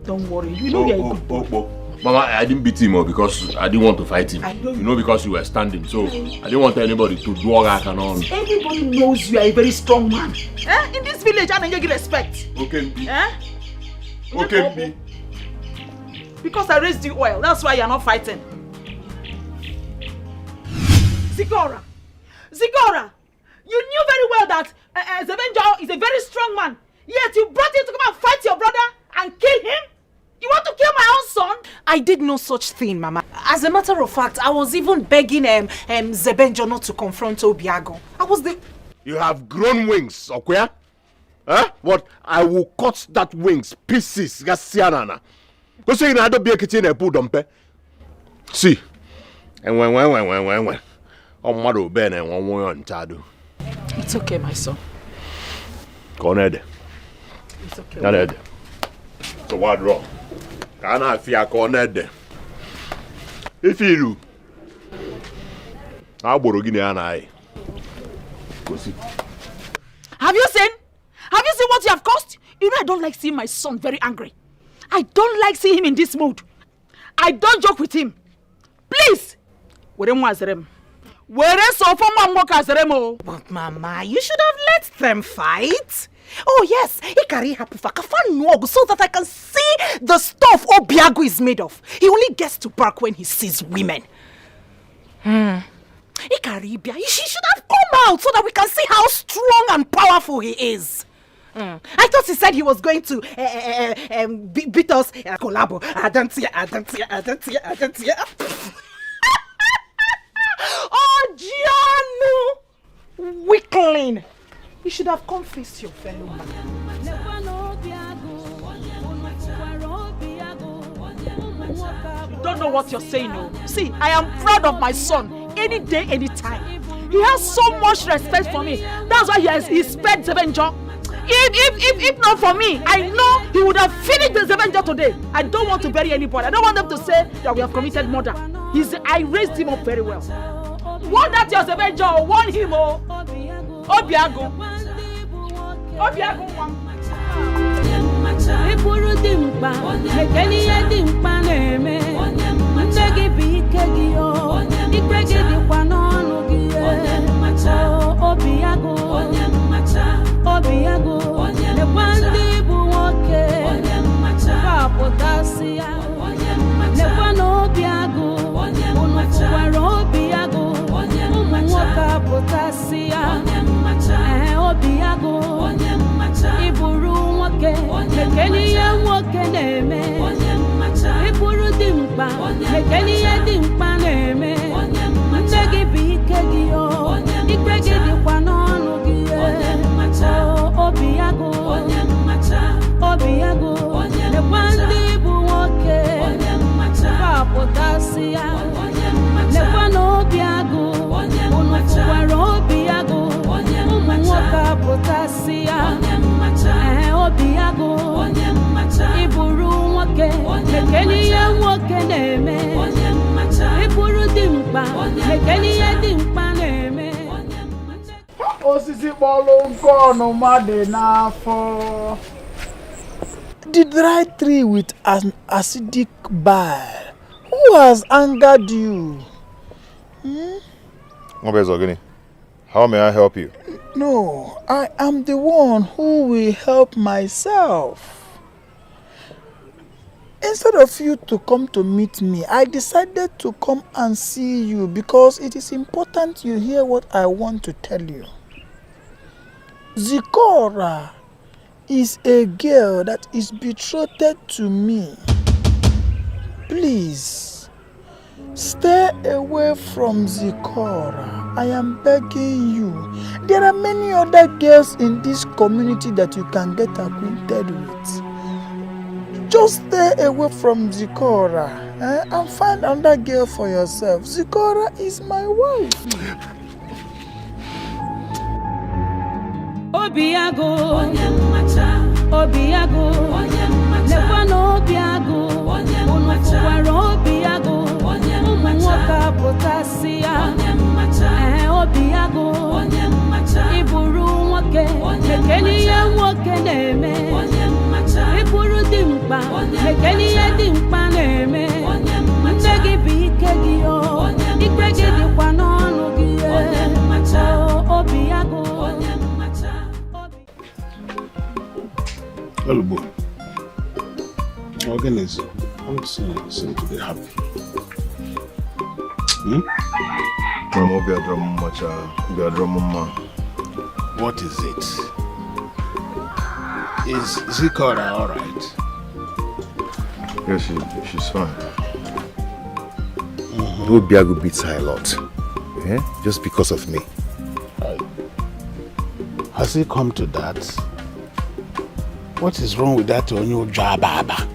Don't worry. You know you're a good boy. Mama, I didn't beat him because I didn't want to fight him. You know, because you were standing. So I didn't want anybody to do all that and all. Everybody knows you are a very strong man. Eh? In this village, I don't get respect. Okay. Eh? Okay. Because I raised you well. That's why you're not fighting. Zigora, you knew very well that Zebenjo is a very strong man. Yet you brought him to come and fight your brother and kill him? You want to kill my own son? I did no such thing, Mama. As a matter of fact, I was even begging Zebenjo not to confront Obiago. You have grown wings, okay? Huh? What? I will cut that wings pieces. Go say I don't be a kitchen and put them. See. And when. Oh, Mother Ben and one way on Tadu. It's okay, my son. It's okay. Not so what wrong? Can I fear cornered? If you I'll borrow Guinea and I. Go see. Have you seen what you have caused? You know I don't like seeing my son very angry. I don't like seeing him in this mood. I don't joke with him. Please. But Mama, you should have let them fight. Oh yes, he carry her so that I can see the stuff Obiago is made of. He only gets to bark when he sees women. Ikaribia, she should have come out so that we can see how strong and powerful he is. I thought he said he was going to beat us collabo. Oh, Gianno! Weakling! You should have confessed your fellow man. You don't know what you're saying, no. See, I am proud of my son. Any day, any time. He has so much respect for me. That's why he spared Zebenjo. If not for me, I know he would have finished the Zebenjo today. I don't want to bury anybody. I don't want them to say that we have committed murder. I raised him up very well. Warn that your Zebenjo, warn him, Obiago. Iburu dimpa, mekeni ye dimpa neme. Ndegi bi Ikegi yo, Ikegi dikwa n'ọnụ gị. Obiago, Obiago, nekwa ndị bụ nwoke. Kapụtasị ya, nekwa n'Obiago, unu fụwara Obiago. Ụmụ nwoke apụtasị ya, Obiago, iburu nwoke, mekeni ihe nwoke na-eme. Iburu dimkpa, mekeni ihe dimkpa na-eme. Nne gị bụ Ikegi yo, Ikegi dịkwa n'ọnụ gị. Obiago, Obiago, nekwa ndị bụ nwoke. Kapụtasị ya, nekwa n'Obiago, unu fụwara Obiago. Ụmụ nwoke apụtasị ya, Obiago, iburu nwoke, mekeni ihe nwoke na-eme. Iburu dimkpa, mekeni ihe dimkpa na-eme. Osisi kpọrọ nkụ ọnụma dị n'afọ. The dry tree with an acidic bile. Who has angered you? How may I help you? No, I am the one who will help myself. Instead of you to come to meet me, I decided to come and see you because it is important you hear what I want to tell you. Zikora is a girl that is betrothed to me. Please, stay away from Zikora. I am begging you. There are many other girls in this community that you can get acquainted with. Just stay away from Zikora and find another girl for yourself. Zikora is my wife. Obiago, Obiago, nekwa n'Obiago, unu fụwara Obiago. Ụmụ nwoke apụtasị ya, Obiago, iburu nwoke, mekeni ihe nwoke na-eme. Iburu dimkpa, mekeni ihe dimkpa na-eme. Nne gị bụ Ikegi yo, Ikegi dịkwa n'ọnụ gị. Obiago. Olubo, organism, I'm seem to be happy. What is it? Is Zikora all right? Yes, she's fine. Obiago beats her a lot. Just because of me. Has it come to that? What is wrong with that Onyo Jababa?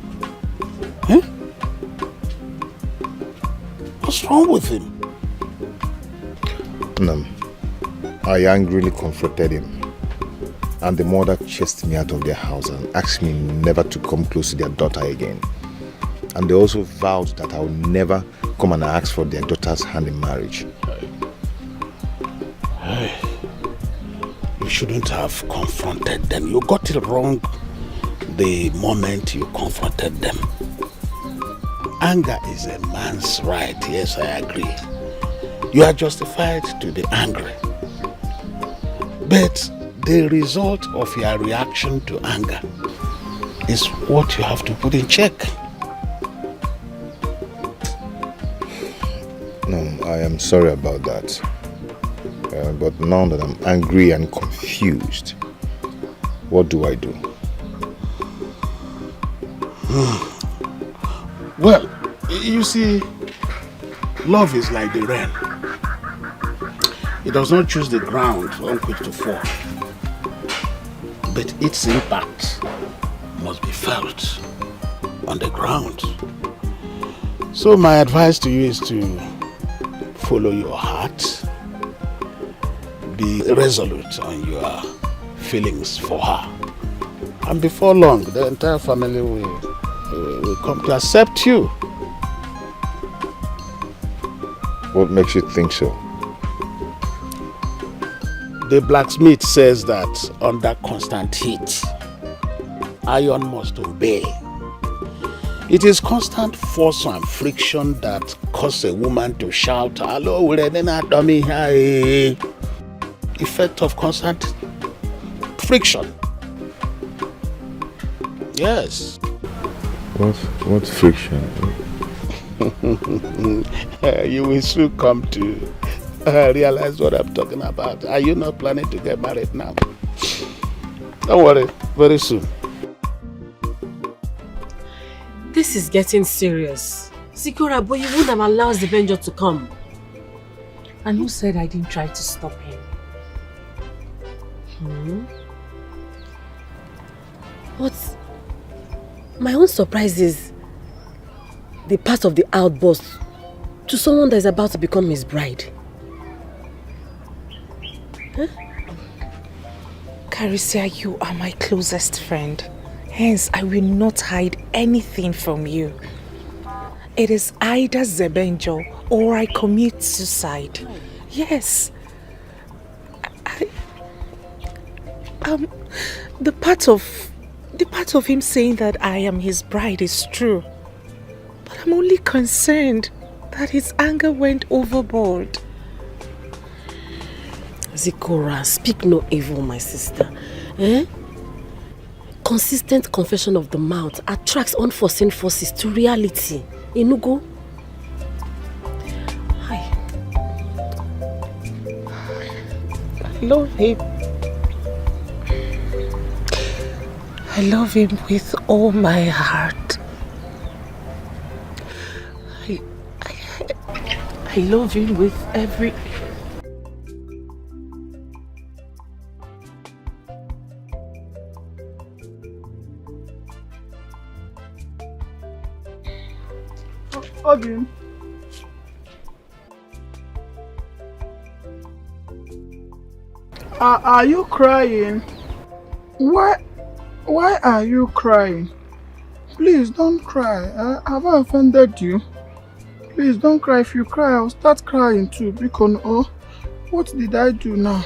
What's wrong with him? I angrily confronted him, and the mother chased me out of their house and asked me never to come close to their daughter again. And they also vowed that I would never come and ask for their daughter's hand in marriage. You shouldn't have confronted them. You got it wrong the moment you confronted them. Anger is a man's right. Yes, I agree. You are justified to be angry. But the result of your reaction to anger is what you have to put in check. No, I am sorry about that. But now that I'm angry and confused, what do I do? Well, you see, love is like the rain. It does not choose the ground on which to fall, but its impact must be felt on the ground. So my advice to you is to follow your heart, be resolute on your feelings for her, and before long the entire family will come to accept you. What makes you think so? The blacksmith says that under constant heat iron must obey. It is constant force and friction that cause a woman to shout, "Hello, we're not dummy." Effect of constant friction. Yes. What friction? You will soon come to realize what I'm talking about. Are you not planning to get married now? Don't worry, very soon. This is getting serious. Sikora, but you wouldn't have allowed Zebenjo to come. And who said I didn't try to stop him? But my own surprise is the part of the outburst to someone that is about to become his bride. Carissa, you are my closest friend. Hence, I will not hide anything from you. It is either Zebenjo or I commit suicide. Yes. The part of him saying that I am his bride is true. But I'm only concerned that his anger went overboard. Zikora, speak no evil, my sister. Consistent confession of the mouth attracts unforeseen forces to reality. Enugo. Hi. I love him. I love him with all my heart. I love him with every... Obim. Are you crying? Why are you crying? Please don't cry. Have I offended you? Please don't cry. If you cry, I'll start crying too. Because what did I do now?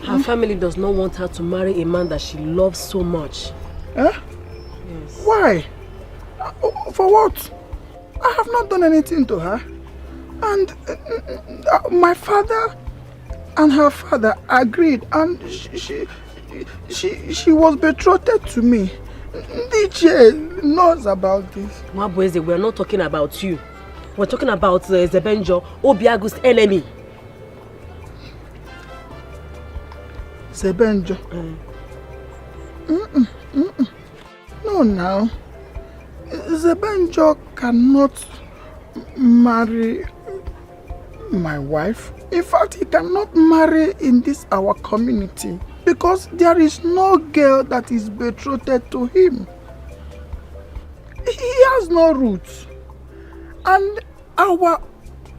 Her family does not want her to marry a man that she loves so much. Yes. Why? For what? I have not done anything to her. And my father and her father agreed, and she was betrothed to me. DJ knows about this. Mabweze, we're not talking about you. We're talking about Zebenjo, Obiagu's enemy. Zebenjo? No, now. Zebenjo cannot marry my wife. In fact, he cannot marry in this our community because there is no girl that is betrothed to him. He has no roots. And our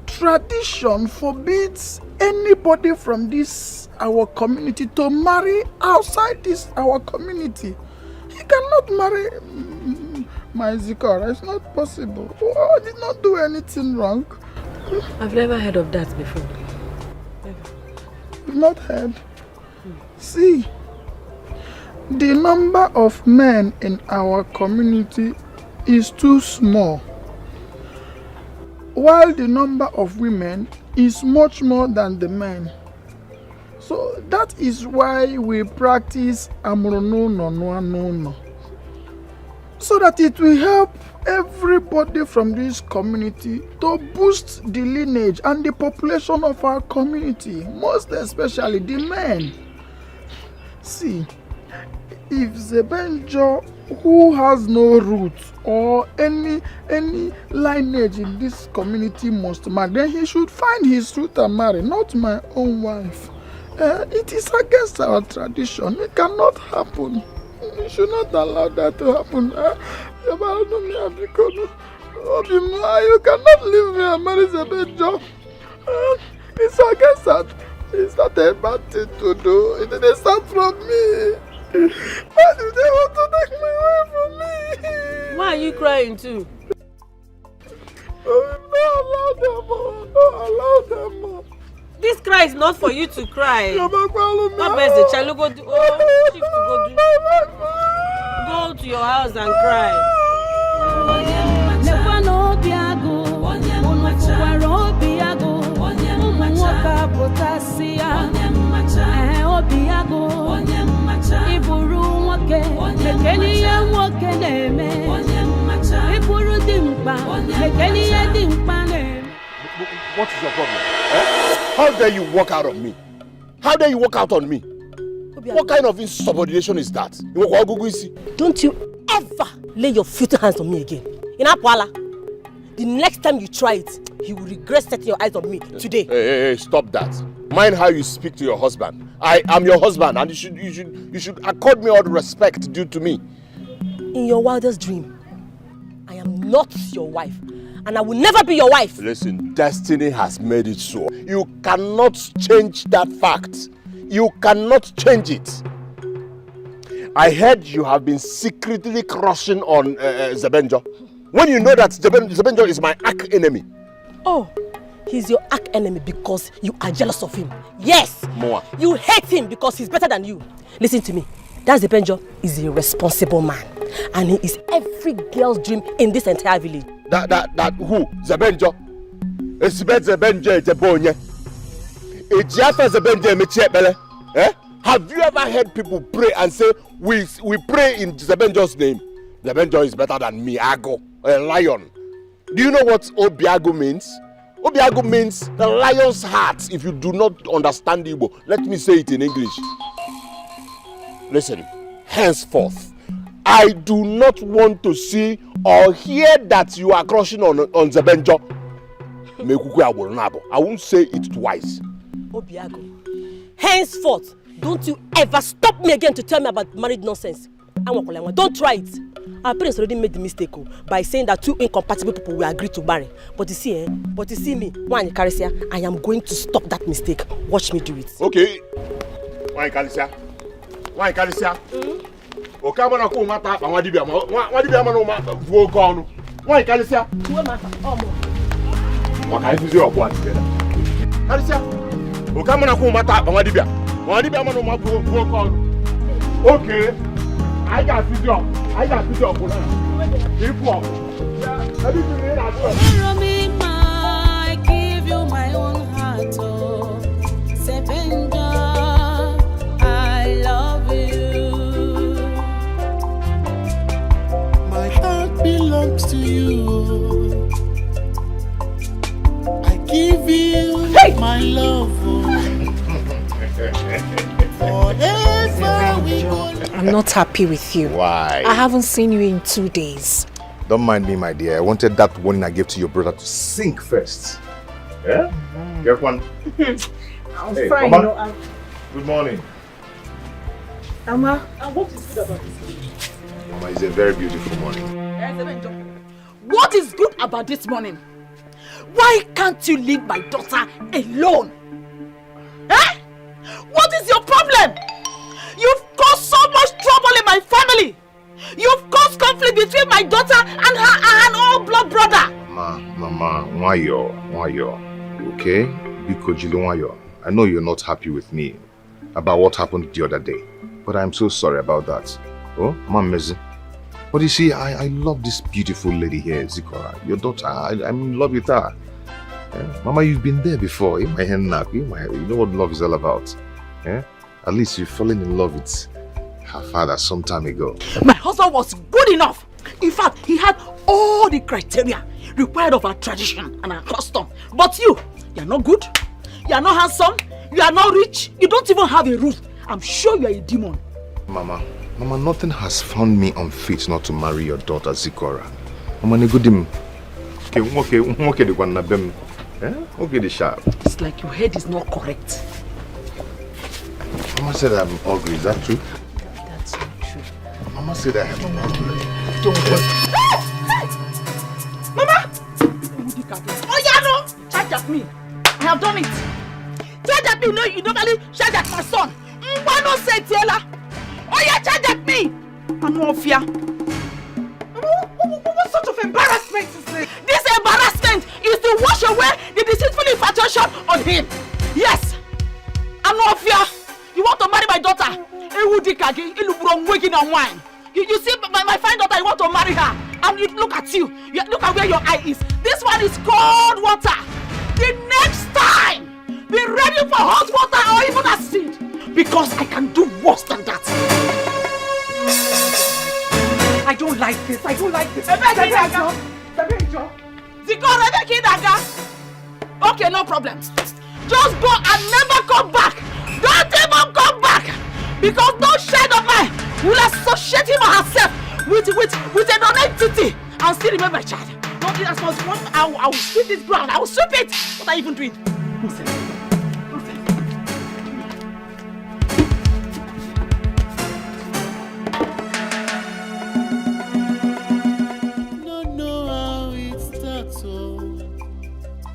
tradition forbids anybody from this our community to marry outside this our community. He cannot marry my Zikora. It's not possible. I did not do anything wrong. I've never heard of that before. You've not heard? See, the number of men in our community is too small, while the number of women is much more than the men. So that is why we practice Amrono, so that it will help everybody from this community to boost the lineage and the population of our community, most especially the men. See, if Zebenjo, who has no roots or any lineage in this community, must marry, then he should find his root and marry, not my own wife. It is against our tradition. It cannot happen. You should not allow that to happen. You cannot leave me and marry Zebenjo. It's against that. It's not a bad thing to do. It didn't start from me. Why do they want to take my wife from me? Why are you crying too? Don't allow them. This cry is not for you to cry. Not best the child go do. Oh, shift to go to your house and cry. What is your problem? How dare you walk out on me? How dare you walk out on me? What kind of insubordination is that? Don't you ever lay your filthy hands on me again. In Apwala, the next time you try it, you will regret setting your eyes on me today. Hey, stop that. Mind how you speak to your husband. I am your husband, and you should accord me all the respect due to me. In your wildest dream, I am not your wife, and I will never be your wife. Listen, destiny has made it so. You cannot change that fact. You cannot change it. I heard you have been secretly crushing on Zebenjo. When you know that Zebenjo is my arch enemy. Oh, he's your arch enemy because you are jealous of him. Yes. Nouah. You hate him because he's better than you. Listen to me. That Zebenjo is a responsible man, and he is every girl's dream in this entire village. That who? Zebenjo? Zebenjo Ejiofor. Ejiofor Zebenjo Mechiebele. Have you ever heard people pray and say, we pray in Zebenjo's name? Zebenjo is better than me, Ago, a lion. Do you know what Obiago means? Obiago means the lion's heart. If you do not understand Igbo, let me say it in English. Listen, henceforth, I do not want to see or hear that you are crushing on Zebenjo. I won't say it twice. Obiago, henceforth, don't you ever stop me again to tell me about married nonsense. Don't try it. Our parents already made the mistake by saying that two incompatible people will agree to marry. But you see me, I am going to stop that mistake. Watch me do it. Okay. Why Kalisia? Okamana ko mata Nwadibia no ma vuo gonu. Why Kalisia? Waka ifuzi ogbo together. Kalisia. Okamana ko mata Nwadibia no ma vuo gonu. Okay. I got video for now. I give you my own heart, oh, Zebenjo, I love you. My heart belongs to you. I give you my love, forever we go. I'm not happy with you. Why? I haven't seen you in 2 days. Don't mind me, my dear. I wanted that warning I gave to your brother to sink first. Yeah? Get one. I'm hey, fine. Mama. Good morning. Mama, what is good about this morning? Mama, it's a very beautiful morning. What is good about this morning? Why can't you leave my daughter alone? Eh? What is your problem? You've caused so much trouble in my family. You've caused conflict between my daughter and her own blood brother. Mama, why you? Okay? Because I know you're not happy with me about what happened the other day. But I'm so sorry about that. Oh, Mama Mezi. But you see, I love this beautiful lady here, Zikora. Your daughter, I'm in love with her. Yeah? Mama, you've been there before. You know what love is all about. Yeah? At least you've fallen in love with her father some time ago. My husband was good enough. In fact, he had all the criteria required of our tradition and our custom. But you're not good. You're not handsome. You are not rich. You don't even have a roof. I'm sure you're a demon. Mama, nothing has found me unfit not to marry your daughter, Zikora. Mama, negodim. Okay, the one nabem. Okay, the sharp. It's like your head is not correct. Mama said I'm ugly, is that true? That's not true. Mama said I am ugly. Don't worry. Mama! Oh, yeah, no! Charge at me. I have done it. Charge at me. No, you normally charge at my son. Why not say Tedela? Oh, yeah, charge at me. I'm not fear. What sort of embarrassment is this? This embarrassment is to wash away the deceitful infatuation on him. Yes. I'm not fear. You want to marry my daughter? You see my fine daughter, you want to marry her. And look at you. Look at where your eye is. This one is cold water. The next time, be ready for hot water or even acid. Because I can do worse than that. I don't like this. I don't like this. Okay, no problem. Just go and never come back. Don't even come back. Because no shade of mine will associate him or herself with a non-entity and still remember my child. Don't do that. I will sweep this ground. I will sweep it. What are you even doing? Listen.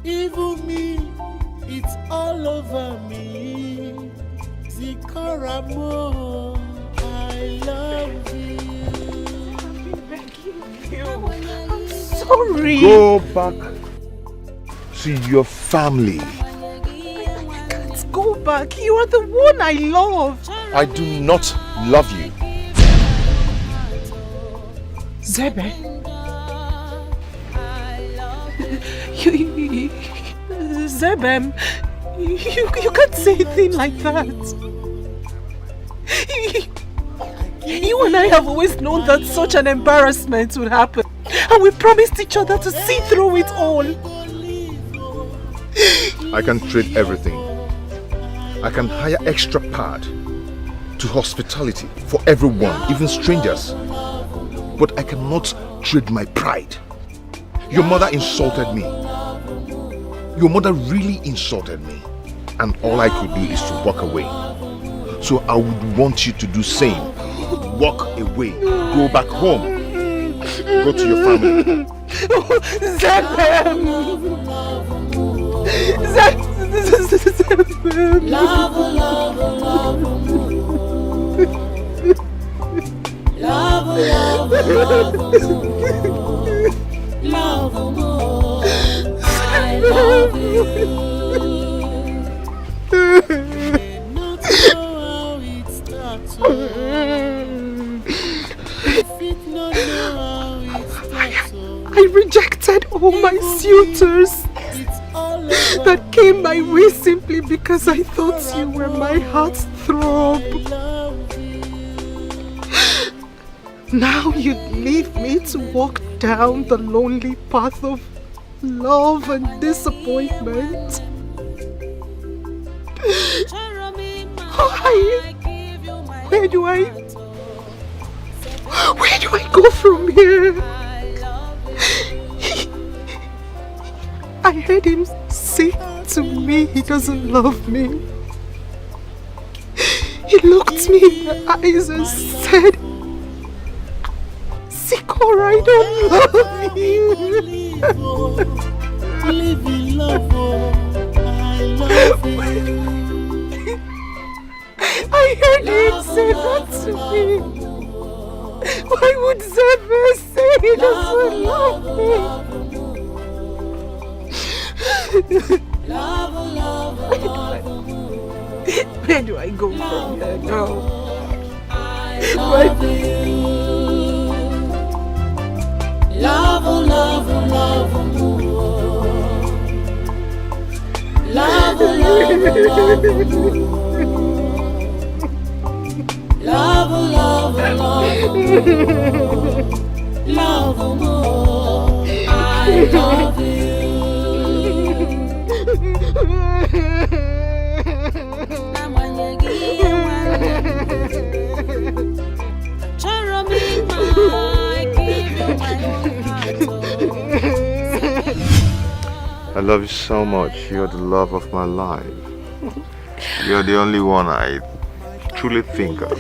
Even me, it's all over me. Zikaramo, I love you. I'm sorry. Go back to your family. I can't go back. You are the one I love. I do not love you. Zebe. Zebem, you can't say a thing like that. You and I have always known that such an embarrassment would happen. And we promised each other to see through it all. I can trade everything. I can hire extra pad to hospitality for everyone, even strangers. But I cannot trade my pride. Your mother insulted me. Your mother really insulted me. And all I could do is to walk away. So I would want you to do same. Walk away. Go back home. Go to your family. Zebem! Love, love, love, love, love, love, I love you. Not know how it starts. I rejected all my suitors that came my way simply because I thought you were my heart's throb. Now you'd leave me to walk down the lonely path of love and disappointment. Where do I go from here? I heard him say to me he doesn't love me. He looked me in the eyes and said, Sikora, I don't love you. Live in love, I love you. I heard him say that to me. Why would Zebe say he doesn't love me? Where do I go from here now? Love, love, love, love, love, love, love, I love you. I love you so much. You're the love of my life. You're the only one I truly think of.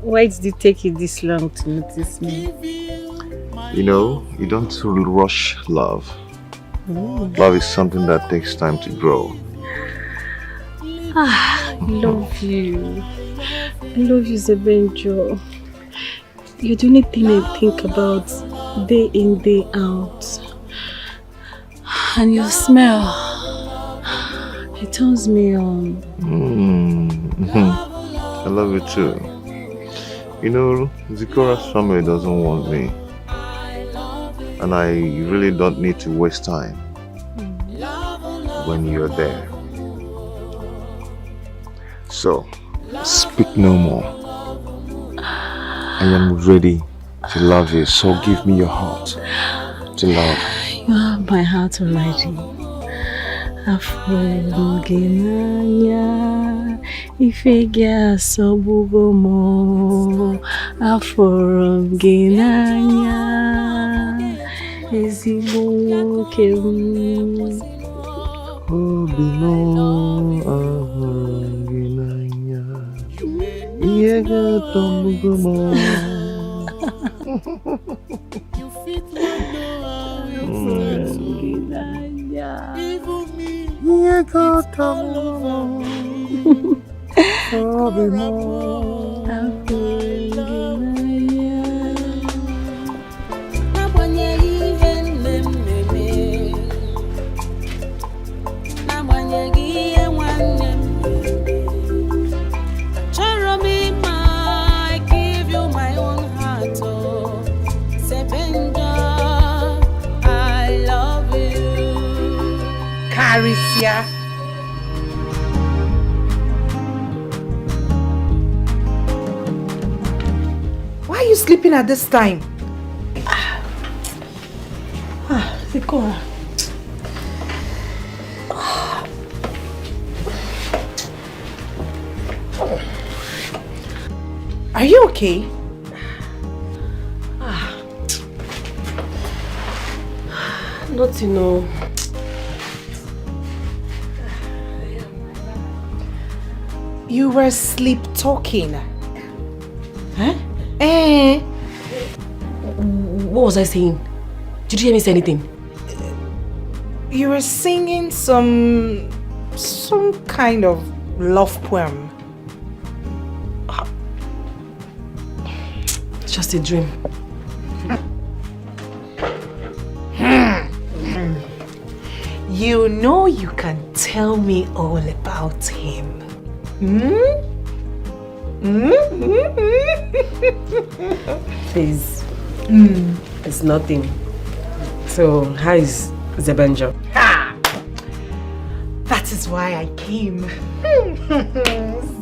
Why did it take you this long to notice me? You know, you don't rush love. Love is something that takes time to grow. I love you. I love you, Zebenjo. You're the only thing I think about day in, day out. And your smell, it turns me on. I love you too. You know, Zikora's family doesn't want me. And I really don't need to waste time when you're there. So, speak no more. I am ready to love you, so give me your heart to love. You have my heart already. Afrogenanya, ifegia sobugomo. Afrogenanya, ezigbo kem. Obino, Afrogenanya, ifegia sobugomo. Arisia. Why are you sleeping at this time? Zikola. Are you okay? Not to know. You were sleep talking. Huh? What was I saying? Did you hear me say anything? You were singing some kind of love poem. It's just a dream. You know you can tell me all about him. Please. It's nothing. So, how is Zebenjo? That is why I came.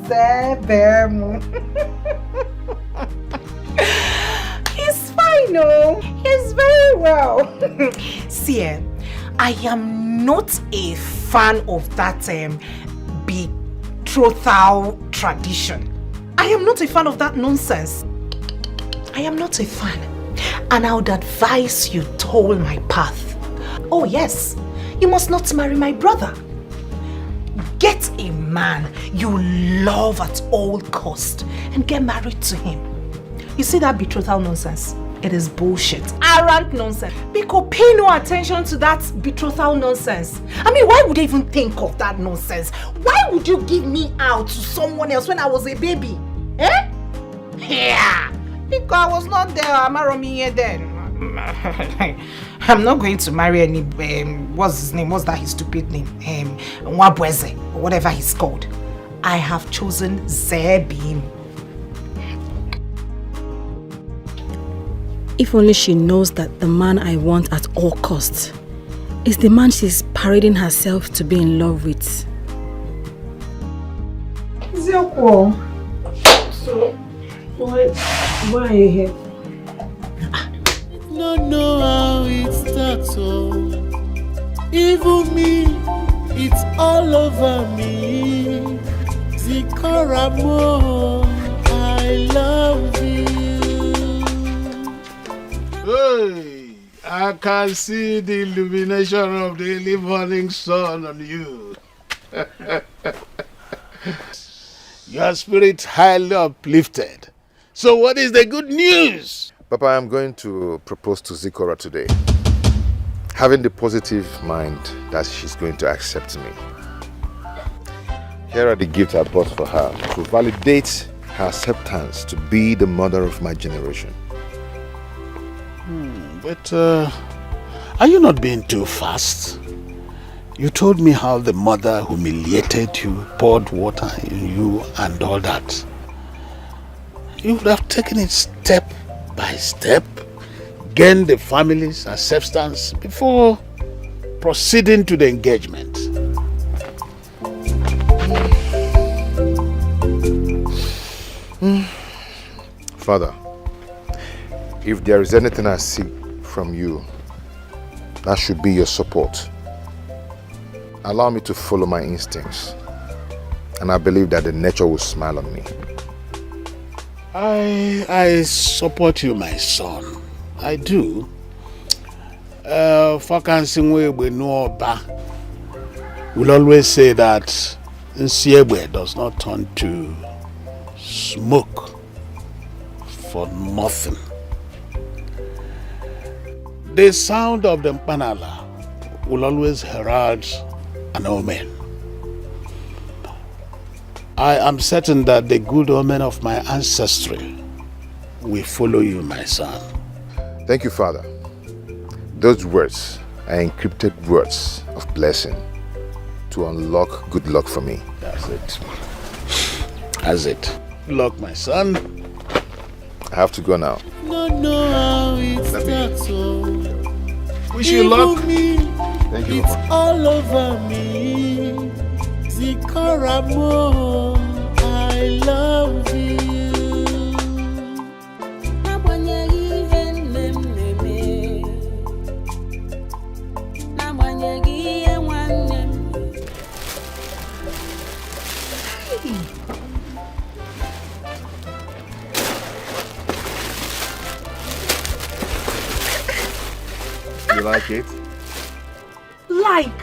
Zebem. He's fine, no? He's very well. See, I am not a fan of that betrothal tradition. I am not a fan of that nonsense. I am not a fan. And I would advise you toll my path. Oh yes, you must not marry my brother. Get a man you love at all cost and get married to him. You see that betrothal nonsense? It is bullshit. Arrant nonsense. Because pay no attention to that betrothal nonsense. I mean, why would I even think of that nonsense? Why would you give me out to someone else when I was a baby? Eh? Yeah. Because I was not there. Amaromiye then. I'm not going to marry any, what's his name? What's that his stupid name? Nwabweze, or whatever he's called. I have chosen Zebim. If only she knows that the man I want at all costs is the man she's parading herself to be in love with. Ozokwor. So, why are you here? Don't know how it starts, oh. Even me, it's all over me. Zikoramo, I love you. Hey, I can see the illumination of the early morning sun on you. Your spirit highly uplifted. So what is the good news? Papa, I'm going to propose to Zikora today, having the positive mind that she's going to accept me. Here are the gifts I bought for her to validate her acceptance to be the mother of my generation. But are you not being too fast? You told me how the mother humiliated you, poured water in you and all that. You would have taken it step by step, gained the family's acceptance before proceeding to the engagement. Father, if there is anything I seek from you, that should be your support. Allow me to follow my instincts, and I believe that the nature will smile on me. I support you, my son. I do. Fakansinwe Nouah will always say that Nsiegbe does not turn to smoke for nothing. The sound of the mpanala will always herald an omen. I am certain that the good omen of my ancestry will follow you, my son. Thank you, Father. Those words are encrypted words of blessing to unlock good luck for me. That's it. That's it. Good luck, my son. I have to go now. No, how it starts. Wish you luck. Thank you, It's all over me. Zikoramo, I love you. You like it? Like,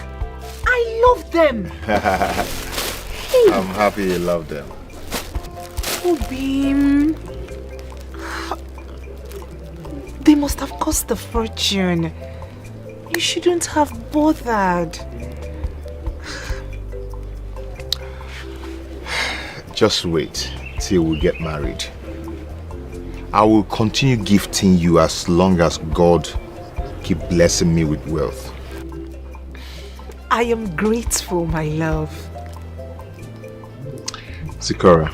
I love them. I'm happy you love them. Obim. They must have cost a fortune. You shouldn't have bothered. Just wait till we get married. I will continue gifting you as long as God keep blessing me with wealth. I am grateful, my love. Sikora,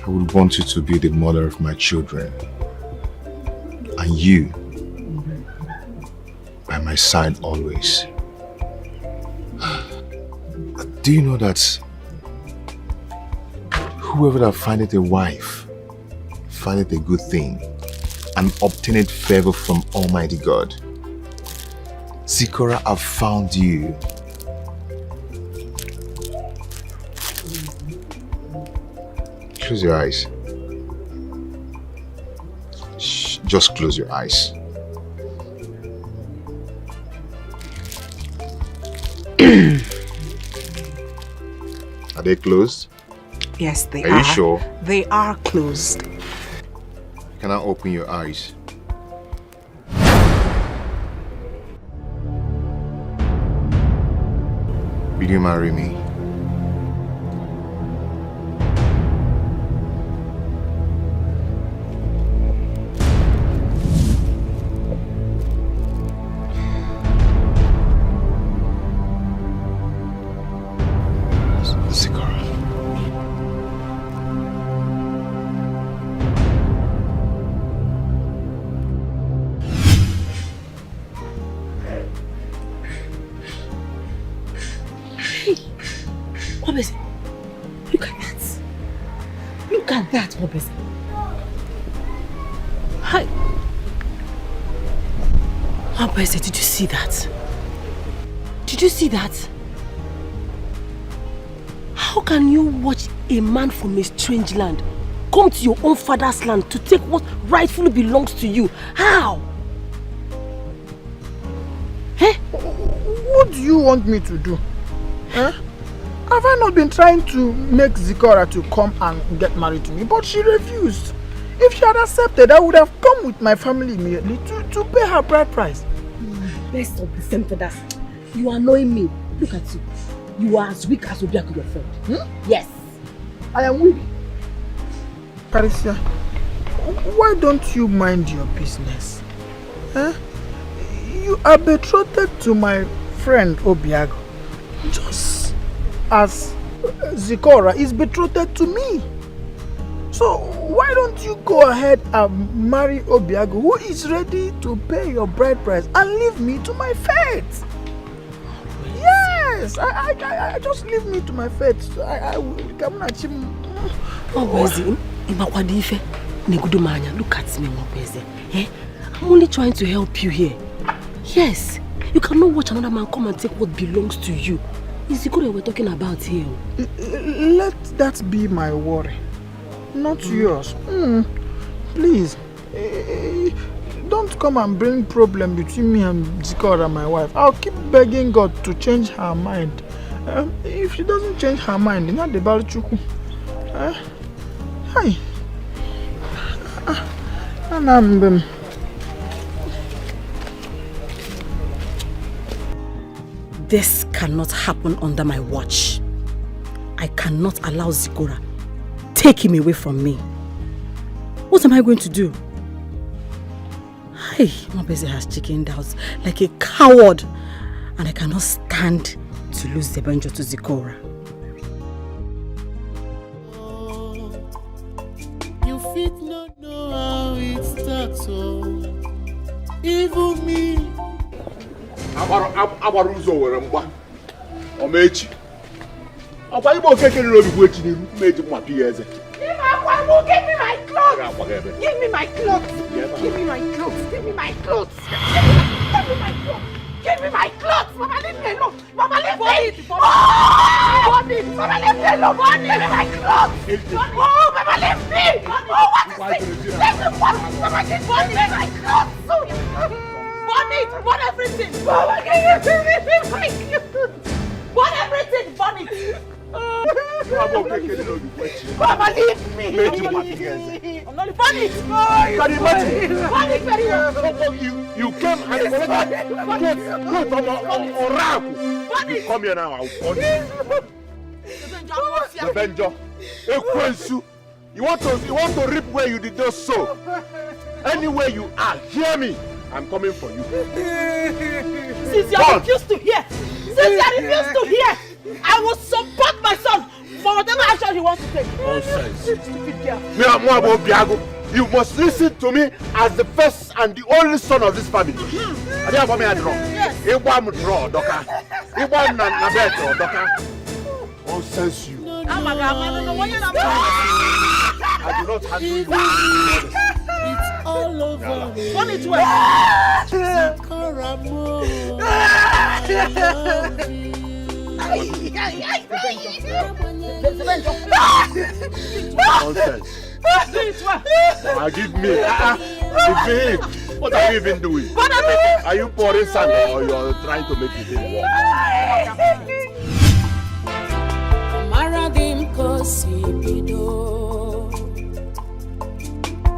I would want you to be the mother of my children, and you by my side always. Do you know that whoever that findeth a wife findeth a good thing and obtaineth favor from Almighty God? Sikora, I've found you. Close your eyes. Shh, just close your eyes. Are they closed? Yes, they are. Are you sure? They are closed. Can I open your eyes? Will you marry me? Hi. Obese, did you see that? Did you see that? How can you watch a man from a strange land come to your own father's land to take what rightfully belongs to you? How? Eh? What do you want me to do? Eh? Have I not been trying to make Zikora to come and get married to me? But she refused. If she had accepted, I would have come with my family immediately to pay her bride price. Best of the same feathers. You annoy me. Look at you. You are as weak as Obiaku, your friend. Hmm? Yes. I am weak. Parisia, why don't you mind your business? Eh? You are betrothed to my friend Obiago. Just as Zikora is betrothed to me. So why don't you go ahead and marry Obiago, who is ready to pay your bride price, and leave me to my fate? Yes, I just leave me to my fate. I will come and achieve. Look at me, eh? I'm only trying to help you here. Yes, you cannot watch another man come and take what belongs to you. It's the good we're talking about here. Let that be my worry, not yours. Please, don't come and bring problem between me and Zikora, my wife. I'll keep begging God to change her mind. If she doesn't change her mind, it's not the Balchuku. Hi. This cannot happen under my watch. I cannot allow Zikora take him away from me. What am I going to do? Hey, Mabeze has chickened out like a coward, and I cannot stand to lose Zebenjo to Zikora. You fit not know how it starts, even me. Abaruzo were mba. Omechi. Ọkwa ibo keke ni obi gwe chiniru meji mwa Ikedieze. Give me my clothes. Give me my clothes. Give me my clothes. Give me my clothes. Give me my clothes. Give me my clothes. Mama, leave me alone. Mama, leave me. Bonnie. Mama, leave me alone. Bonnie, give me my clothes. Oh, Mama, leave me. Oh, what is this? Leave me. Mama, give me my clothes. Bonnie, burn everything. Mama, give me my clothes. Burn everything, Bonnie. Mama, leave me. I'm not funny. You came and collected from Oracle. Come here now. I'll call you. Zebenjo. Ekwensu. You want to reap where you did not sow. Anywhere you are, hear me. I'm coming for you. Since you refuse to hear, I will support my son for whatever action he wants to take. Nonsense. Stupid girl. You must listen to me as the first and the only son of this family. I don't want me to draw. Yes. Nonsense you. I do not handle you. It's all over me. Run it Nonsense. Give me. What are you even doing? Are you pouring sand or you're trying to make it work?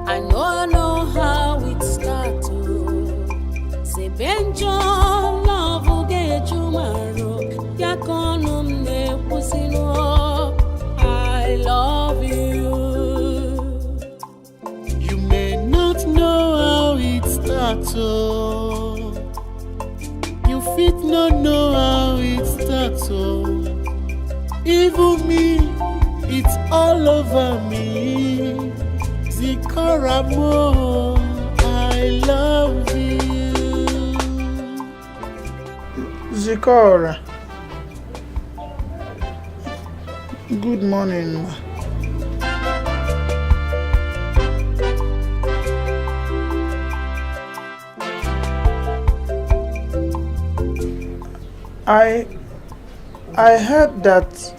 I know how it starts. Zebenjo love Ugeju maro yakonum ne pusino. I love you. You may not know how it starts. You fit not know how it starts. Even me, it's all over me. Zikora mo, I love you. Zikora, good morning. I heard that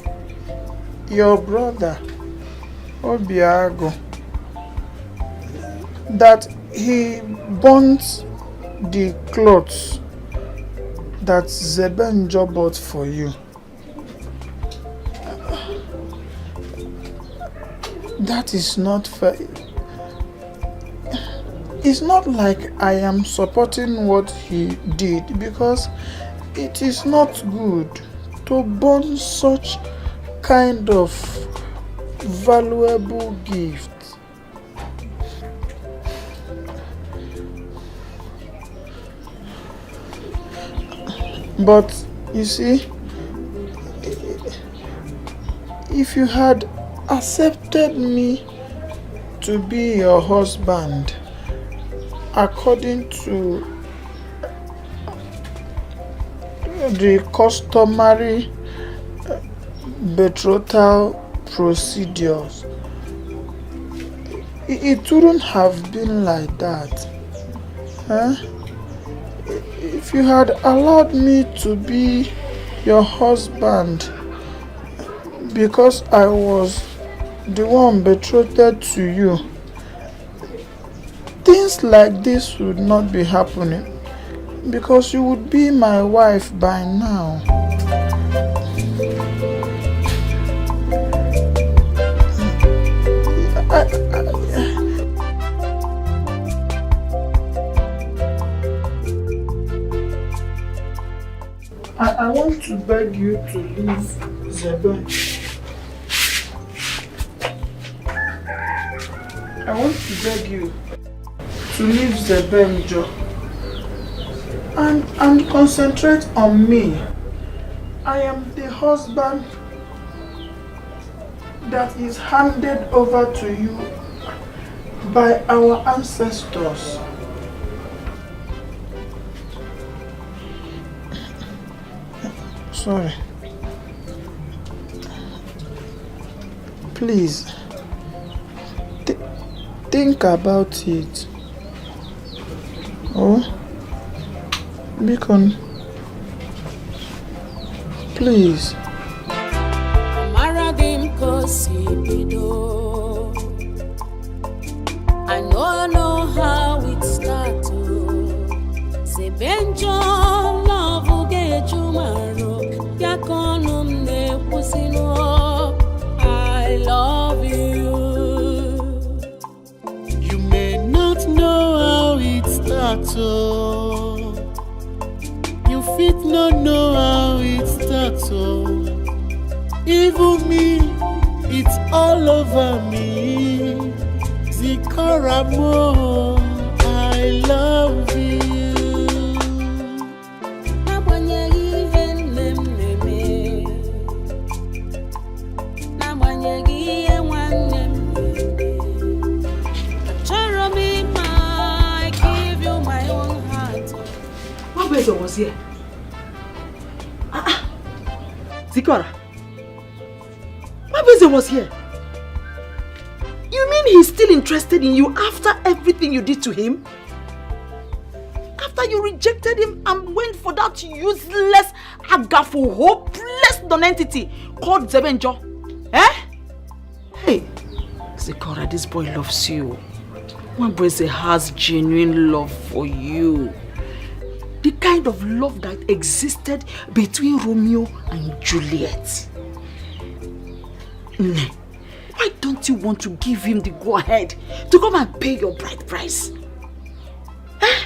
your brother Obiago, that he burnt the clothes that Zebenjo bought for you. That is not fair. It's not like I am supporting what he did, because it is not good to burn such kind of valuable gift. But you see, if you had accepted me to be your husband according to the customary betrothal procedures, it wouldn't have been like that. Huh? If you had allowed me to be your husband because I was the one betrothed to you, things like this would not be happening because you would be my wife by now. I want to beg you to leave Zeben. I want to beg you to leave Zebenjo and concentrate on me. I am the husband that is handed over to you by our ancestors. Sorry. Please, think about it. Oh, Beacon, please. I know how it starts. Sebenjo love Ugeju maro yakonum ne pusino. I love you. You may not know how it starts. You fit not know how it starts. Even me, it's all over me. Zikaramo, I love you. Ugezu was here. Zikora. Ugezu was here. You mean he's still interested in you after everything you did to him? After you rejected him and went for that useless, agafu, hopeless nonentity called Zebenjo? Eh? Hey, Zikora, this boy loves you. Ugezu has genuine love for you. The kind of love that existed between Romeo and Juliet. Why don't you want to give him the go-ahead to come and pay your bride price? Eh?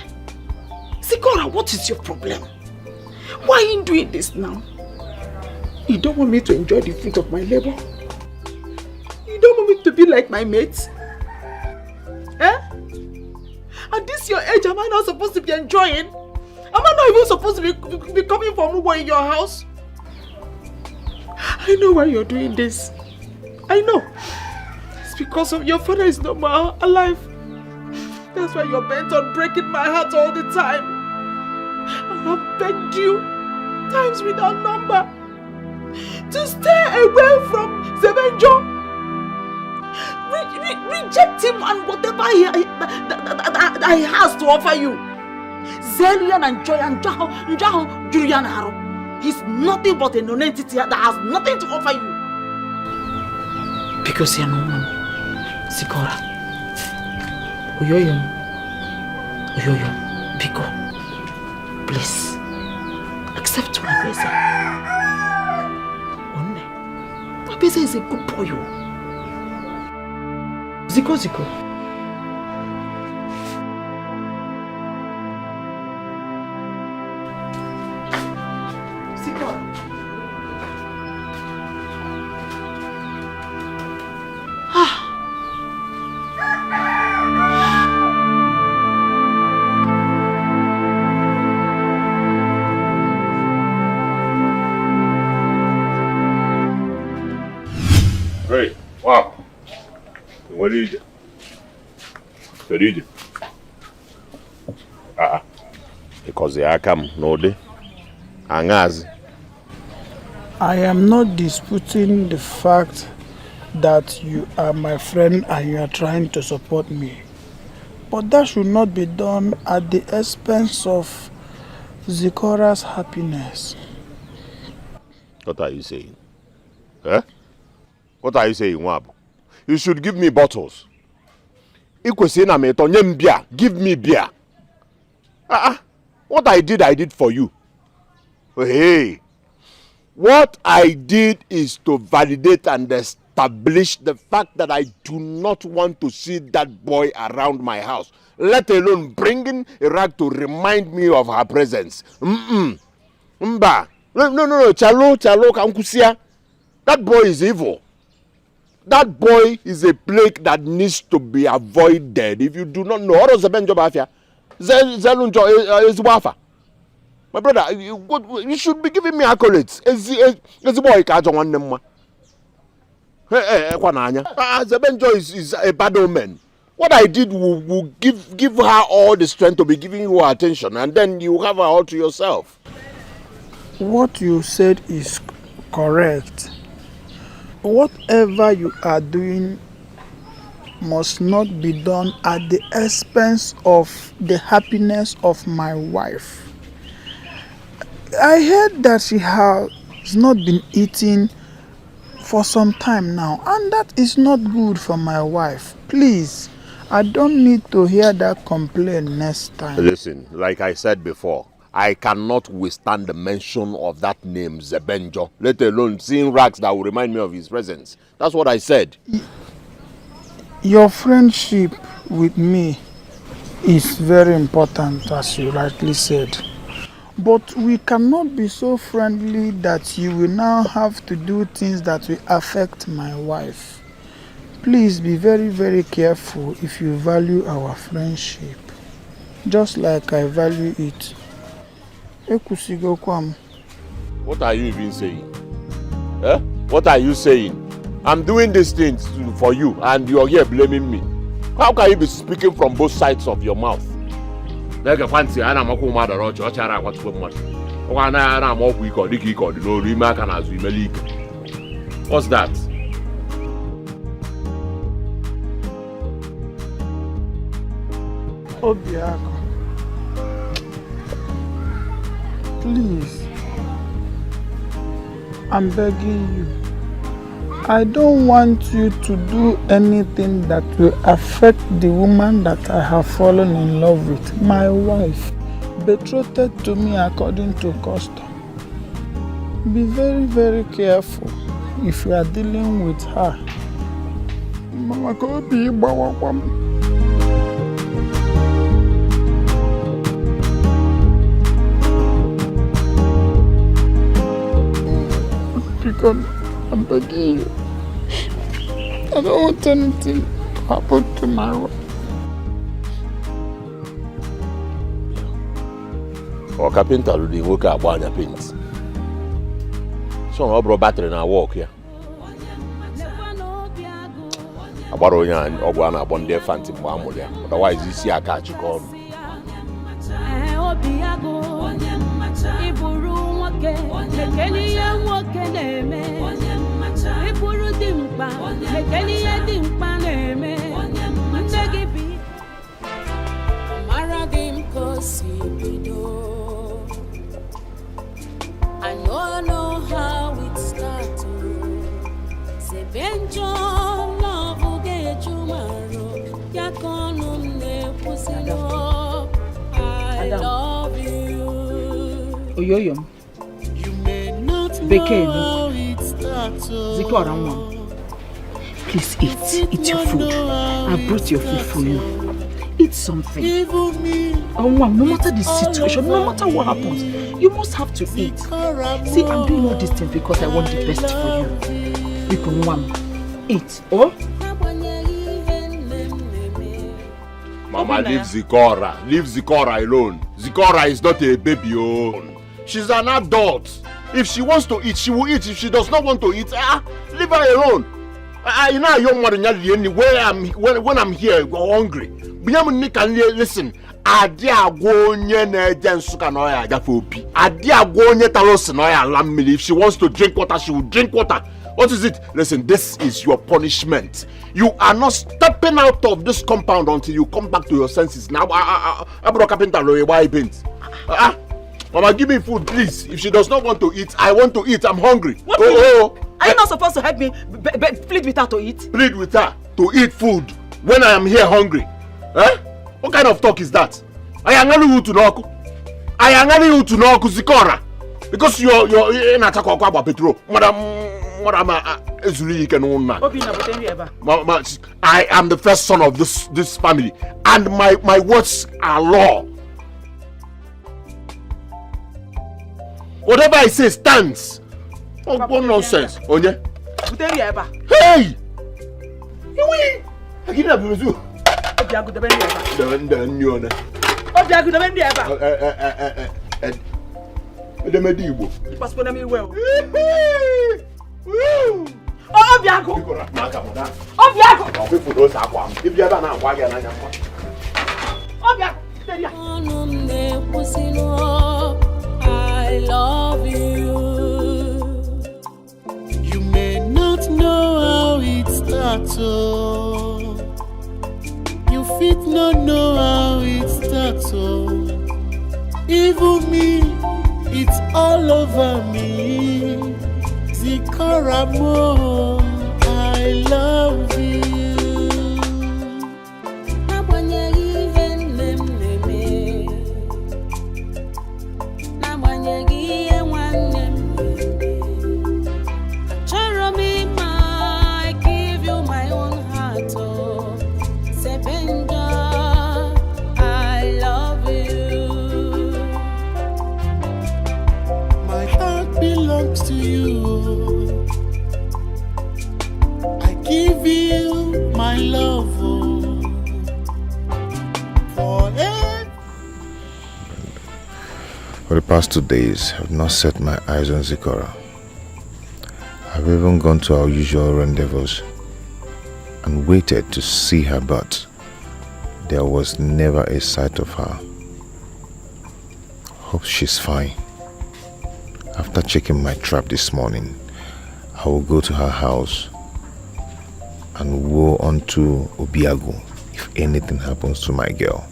Zikora, what is your problem? Why are you doing this now? You don't want me to enjoy the fruit of my labor? You don't want me to be like my mates? Eh? At this your age, am I not supposed to be enjoying? Am I not even supposed to be coming for Nouah in your house? I know why you're doing this. I know. It's because of your father is no more alive. That's why you're bent on breaking my heart all the time. I have begged you, times without number, to stay away from Zebenjo. Reject him and whatever he has to offer you. Zelian and Joy and Jaho Julian Haro. He's nothing but a non-entity that has nothing to offer you. Because you're no woman. Zikora. Uyoyo, Biko. Please. Accept my grace. One. Mabeza is a good boy. Ziko. What is it? What is it? Because they are come, no day. Angaz. I am not disputing the fact that you are my friend and you are trying to support me. But that should not be done at the expense of Zikora's happiness. What are you saying? Eh? What are you saying, Wab? You should give me bottles. Give me beer. What I did for you. Hey. What I did is to validate and establish the fact that I do not want to see that boy around my house, let alone bringing a rag to remind me of her presence. No, Chalo, Kankusia. That boy is evil. That boy is a plague that needs to be avoided. If you do not know, what was the Benjo Bafia? Zelunjo is Wafa. My brother, you should be giving me accolades. Boy Zebenjo is a bad omen. What I did will give her all the strength to be giving you attention, and then you have her all to yourself. What you said is correct. Whatever you are doing must not be done at the expense of the happiness of my wife. I heard that she has not been eating for some time now, and that is not good for my wife. Please, I don't need to hear that complaint next time. Listen, like I said before, I cannot withstand the mention of that name, Zebenjo, let alone seeing rags that will remind me of his presence. That's what I said. Your friendship with me is very important, as you rightly said. But we cannot be so friendly that you will now have to do things that will affect my wife. Please be very, very careful if you value our friendship, just like I value it. What are you even saying? Eh? What are you saying? I'm doing these things for you and you're here blaming me. How can you be speaking from both sides of your mouth? What's that? Obiako, please, I'm begging you. I don't want you to do anything that will affect the woman that I have fallen in love with, my wife, betrothed to me according to custom. Be very, very careful if you are dealing with her. Mama, go be because I'm begging you. I don't want anything to happen to my wife. Or carpenter will be working at one paint. So I brought battery and I walk here. I borrow you and Ogwana upon their fancy Mamulia. Otherwise, you see a catch you call me. I know how it starts. Sebenjo love get you maro. I love you. Oyoyo. Beke no. Ziko around one. Please eat your food. I brought your food for you. Eat something. No matter the situation, no matter what happens, you must have to eat. See, I'm doing all these things because I want the best for you. Eat. Oh? Mama, leave Zikora. Leave Zikora alone. Zikora is not a baby. Oh. She's an adult. If she wants to eat, she will eat. If she does not want to eat, leave her alone. You know, young man, when I'm here hungry. Listen. Adia gonye na jensuka no ya jafopi. Adia gonye talos no ya lamili. If she wants to drink water, she will drink water. What is it? Listen, this is your punishment. You are not stepping out of this compound until you come back to your senses. Now, Abro Carpenter, why paint? Mama, give me food, please. If she does not want to eat, I want to eat. I'm hungry. What Are you not supposed to help me plead with her to eat? Plead with her to eat food when I am here hungry? What kind of talk is that? I am telling you to know. I am telling you to know Zikora. Because you're in a Takwa Petro. Madam Ezuruonye. I am the first son of this family. And my words are law. Whatever I say stands. What nonsense. Onye? Hey! You win! I give you Obiagu the Medibo. Pass for me well. Obiagu. Obiagu. For those aquam. If you ever now, why are you? Obiagu. I love you. You may not know how it starts. You fit not know how it starts. Even me, it's all over me. Zikaramo, I love you. To you, I give you my love forever. For the past 2 days, I've not set my eyes on Zikora. I've even gone to our usual rendezvous and waited to see her, but there was never a sight of her. Hope she's fine. After checking my trap this morning, I will go to her house and woe unto Obiagu if anything happens to my girl.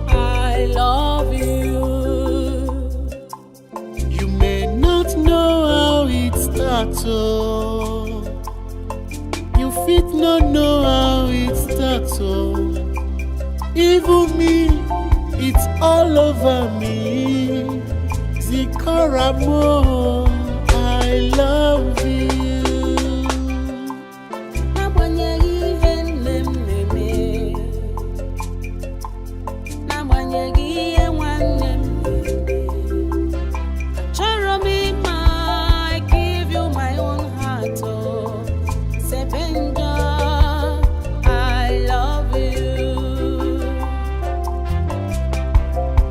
I love you. You may not know how it starts. You fit not know how it starts. Even me, it's all over me. Zikaramo, I love you. I give you my own heart. I love you.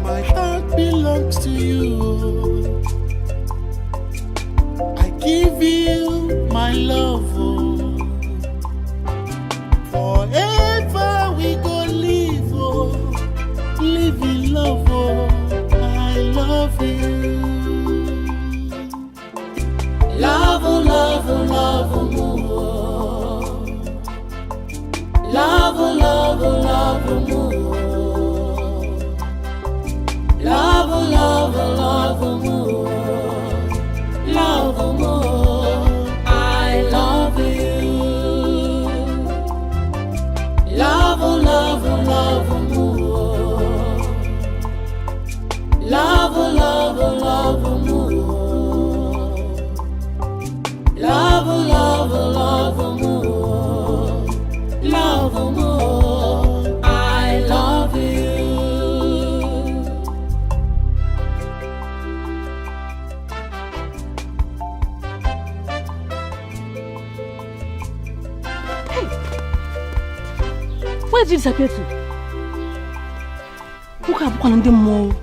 My heart belongs to you. I give you my love. Forever we go live, live in love. I love you. Love, love, love, more. Love, love, love, more. Love, love, love, more. Love, more. I love you. Love, love, love, more. Love, love, love, more. Love, love, love, more. Love, more. I love you. Where did you disappear to? Who can call them more?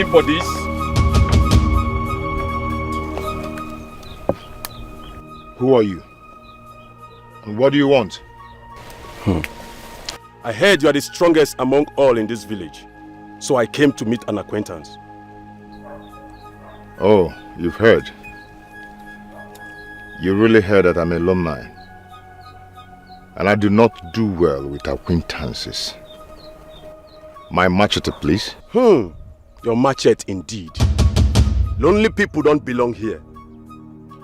waiting for this? Who are you? And what do you want? I heard you are the strongest among all in this village. So I came to meet an acquaintance. Oh, you've heard. You really heard that I'm a lone man. And I do not do well with acquaintances. My machete, please. Your machete indeed. Lonely people don't belong here.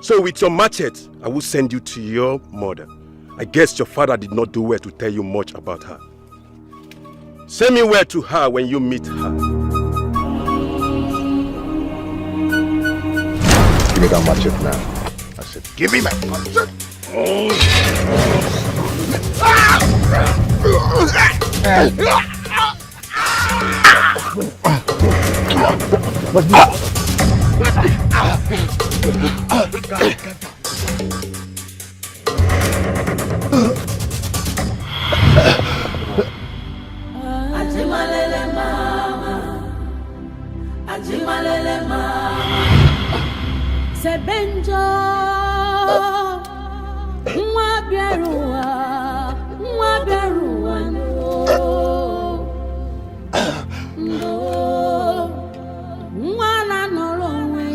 So with your machete, I will send you to your mother. I guess your father did not do well to tell you much about her. Send me word to her when you meet her. Give me that machete now. I said, give me my machete. Ajimalele mama, Ajimalele mama, Sebenjo, Mwabiarua, no, Mwana norowe,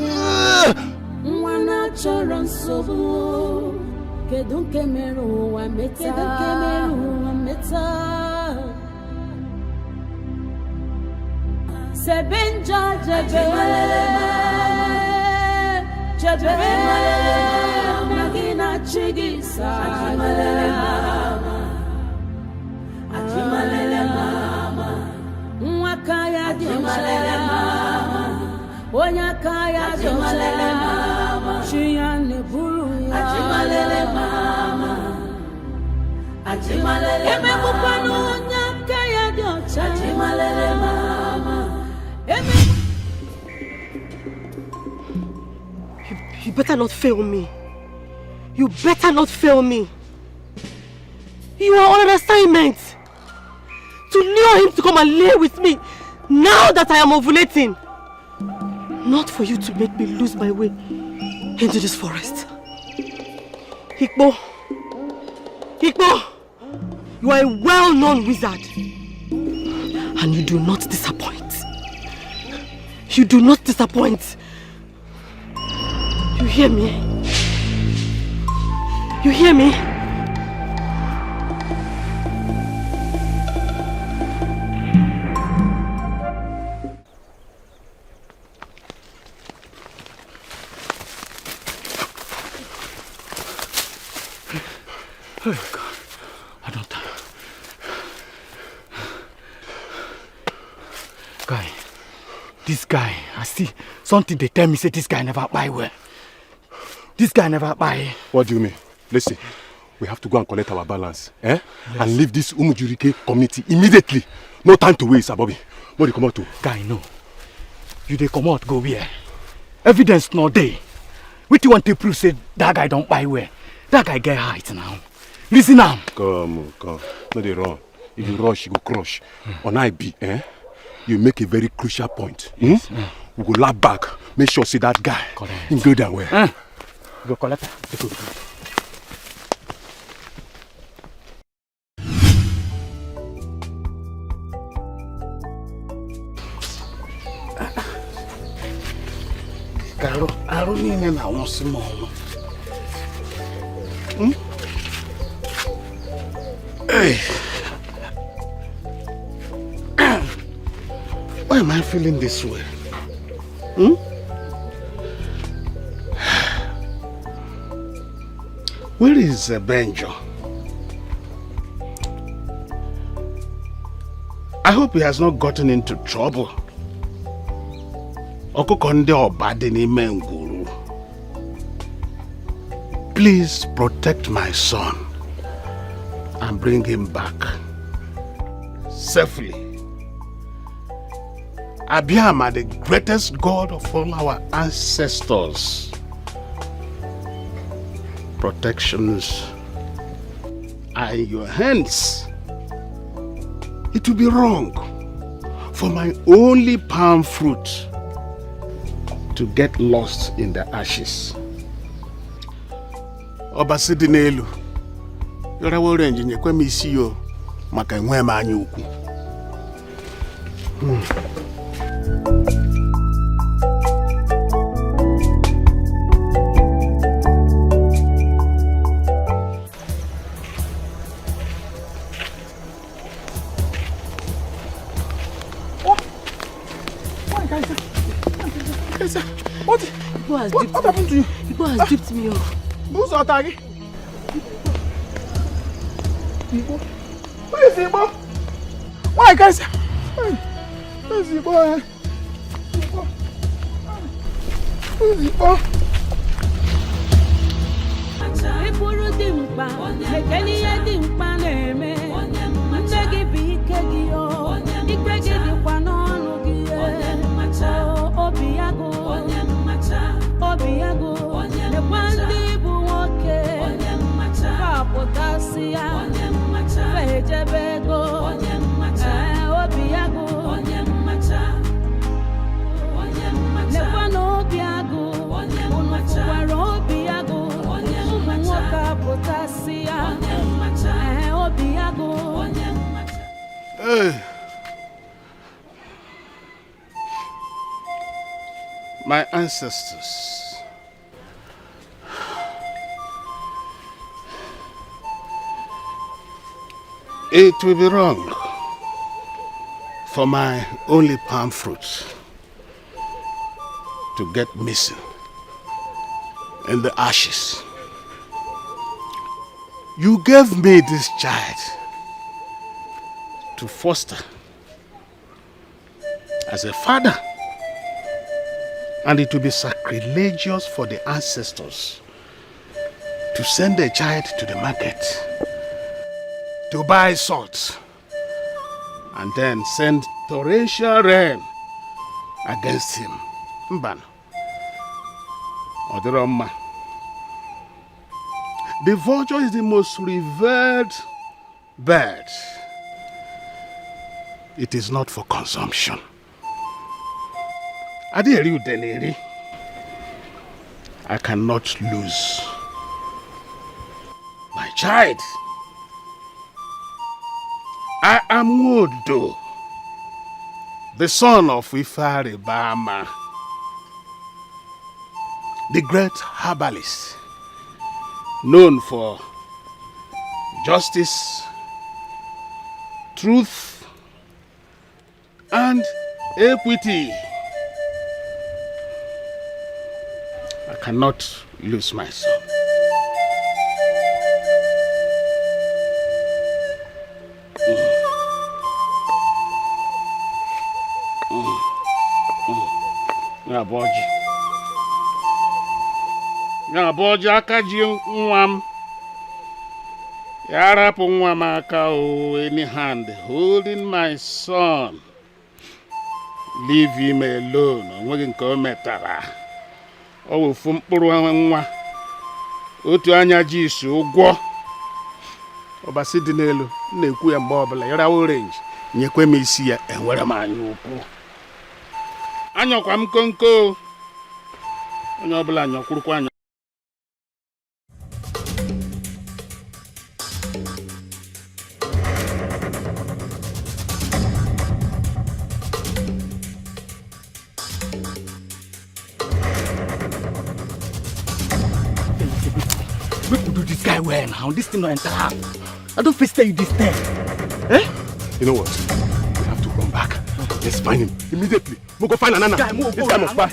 Mwana choron sobu, Kedunke meru wa meta, Sebenja jebe, Magina chigisa, Ajimalele mama, Mwakaya Ajimalele mama, Onyakaya Ajimalele mama, Chiyane buruya Ajimalele mama, Ajimalele mama, Emekupano Onyakaya Ajocha Ajimalele mama. You better not fail me. You better not fail me. You are on an assignment to lure him to come and lay with me now that I am ovulating. Not for you to make me lose my way into this forest. Ikbo, you are a well-known wizard. And you do not disappoint. You do not disappoint. You hear me? You hear me? Oh God, I don't die. This guy, I see something they tell me say this guy never buy well. This guy never buy. What do you mean? Listen, we have to go and collect our balance, Yes. And leave this Umujurike community immediately. No time to waste, Bobby. What do you come out to? Guy, no. You they come out, go where? Evidence no day. What you want to prove say that guy don't buy well? That guy get height now. Listen now. Come. No they run. If you rush, you go crush. On IB, you make a very crucial point. Yes. We go lap back. Make sure see that guy. He go that way. Go collect. Go. I don't even know what's the moment. Hey. Why am I feeling this way? Where is Benjo? I hope he has not gotten into trouble. Please protect my son and bring him back safely. Abiyama, the greatest God of all our ancestors. Protections are in your hands. It would be wrong for my only palm fruit to get lost in the ashes. Obasidi n'elu. Yora wo range nyekwe mi isi yo maka enwe ma anya ukwu. What happened to you? Igbo has dipped me off. Who's Otagi? Igbo? Where is Igbo? Why, guys? Where is Igbo? Where is Igbo? Eburu dimpa, mekeli ya dimpa neme. Ntegi bi Ikegi yo, Ikegi dimpa n'ọnụ gị. Obiago, Obiago, nekwandi bụ nwoke. Kapụtasị ya, fejebego. Obiago, nekwa n'Obiago, unu kwara Obiago. Ụmụ nwoke apụtasị ya, Obiago. My ancestors. It will be wrong for my only palm fruit to get missing in the ashes. You gave me this child to foster as a father. And it will be sacrilegious for the ancestors to send a child to the market to buy salt and then send torrential rain against him. Mbano. Odiroma. The vulture is the most revered bird. It is not for consumption. I cannot lose my child. I am Wodo, the son of Ifare Bama, the great herbalist, known for justice, truth, and equity. I cannot lose my son. Nyaboji akaji nwam. Yarapu nwam aka o any hand holding my son. Leave him alone. Onwegi nke o metara. O will fu mkpụrụ nwa. Otu anya ji isi ụgwọ. Obasi dị n'elu na-ekwu ya mgbe ọbụla yara orange nyekwe m isi ya enwere m anya ukwu. Anyọkwa m konko. Onye ọbụla anyọkwurukwa anya. We could do this guy well now. This thing not enter out. I don't face you this time. Eh? You know what? We have to run back. Let's find him immediately. We'll go find Anana. This guy must buy.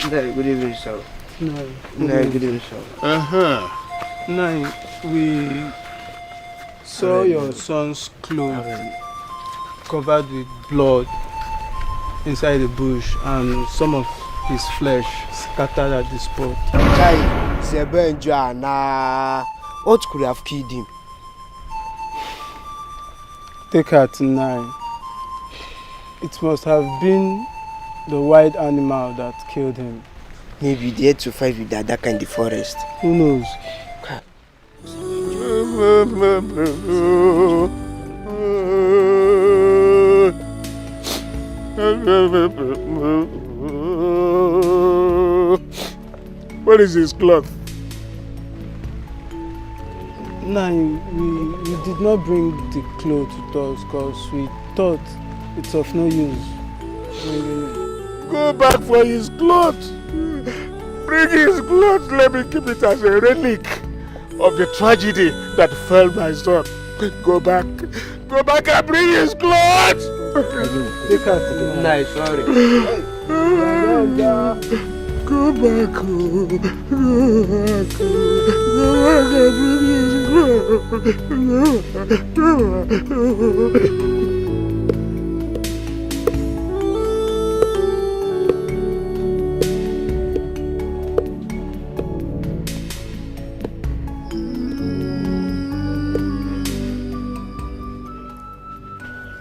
Good evening, sir. No. Good evening, sir. No, we saw your son's clothes covered with blood inside the bush and some of his flesh scattered at the spot. Zebenjo, nah. What could have killed him? Take her to 9. It must have been the wild animal that killed him. Maybe they had to fight with that in the forest. Who knows? Where is his cloth? No, we did not bring the clothes with us because we thought it's of no use. Go back for his clothes. Bring his clothes. Let me keep it as a relic of the tragedy that fell my son. Go back. Go back and bring his clothes. Take her to the nice, sorry. Go back. Go back. Go back and bring his clothes.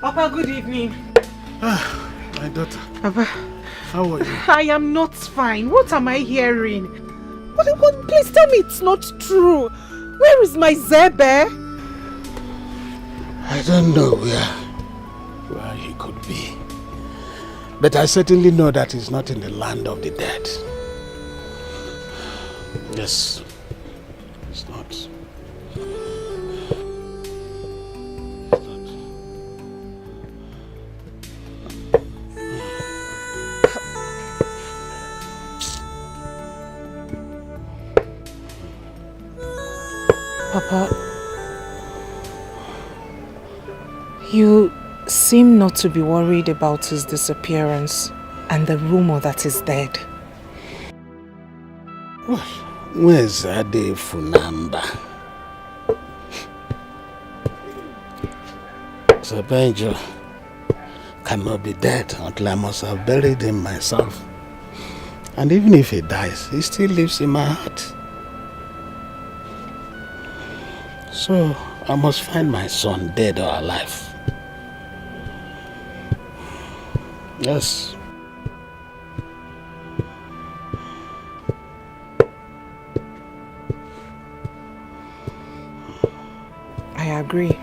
Papa, good evening. My daughter. Papa. How are you? I am not fine. What am I hearing? What, please tell me it's not true. Where is my Zebe? I don't know where he could be. But I certainly know that he's not in the land of the dead. Yes. It's not. Papa, you seem not to be worried about his disappearance and the rumor that he's dead. Where's Ade Funamba? Zebenjo cannot be dead until I must have buried him myself. And even if he dies, he still lives in my heart. So I must find my son dead or alive. Yes. I agree.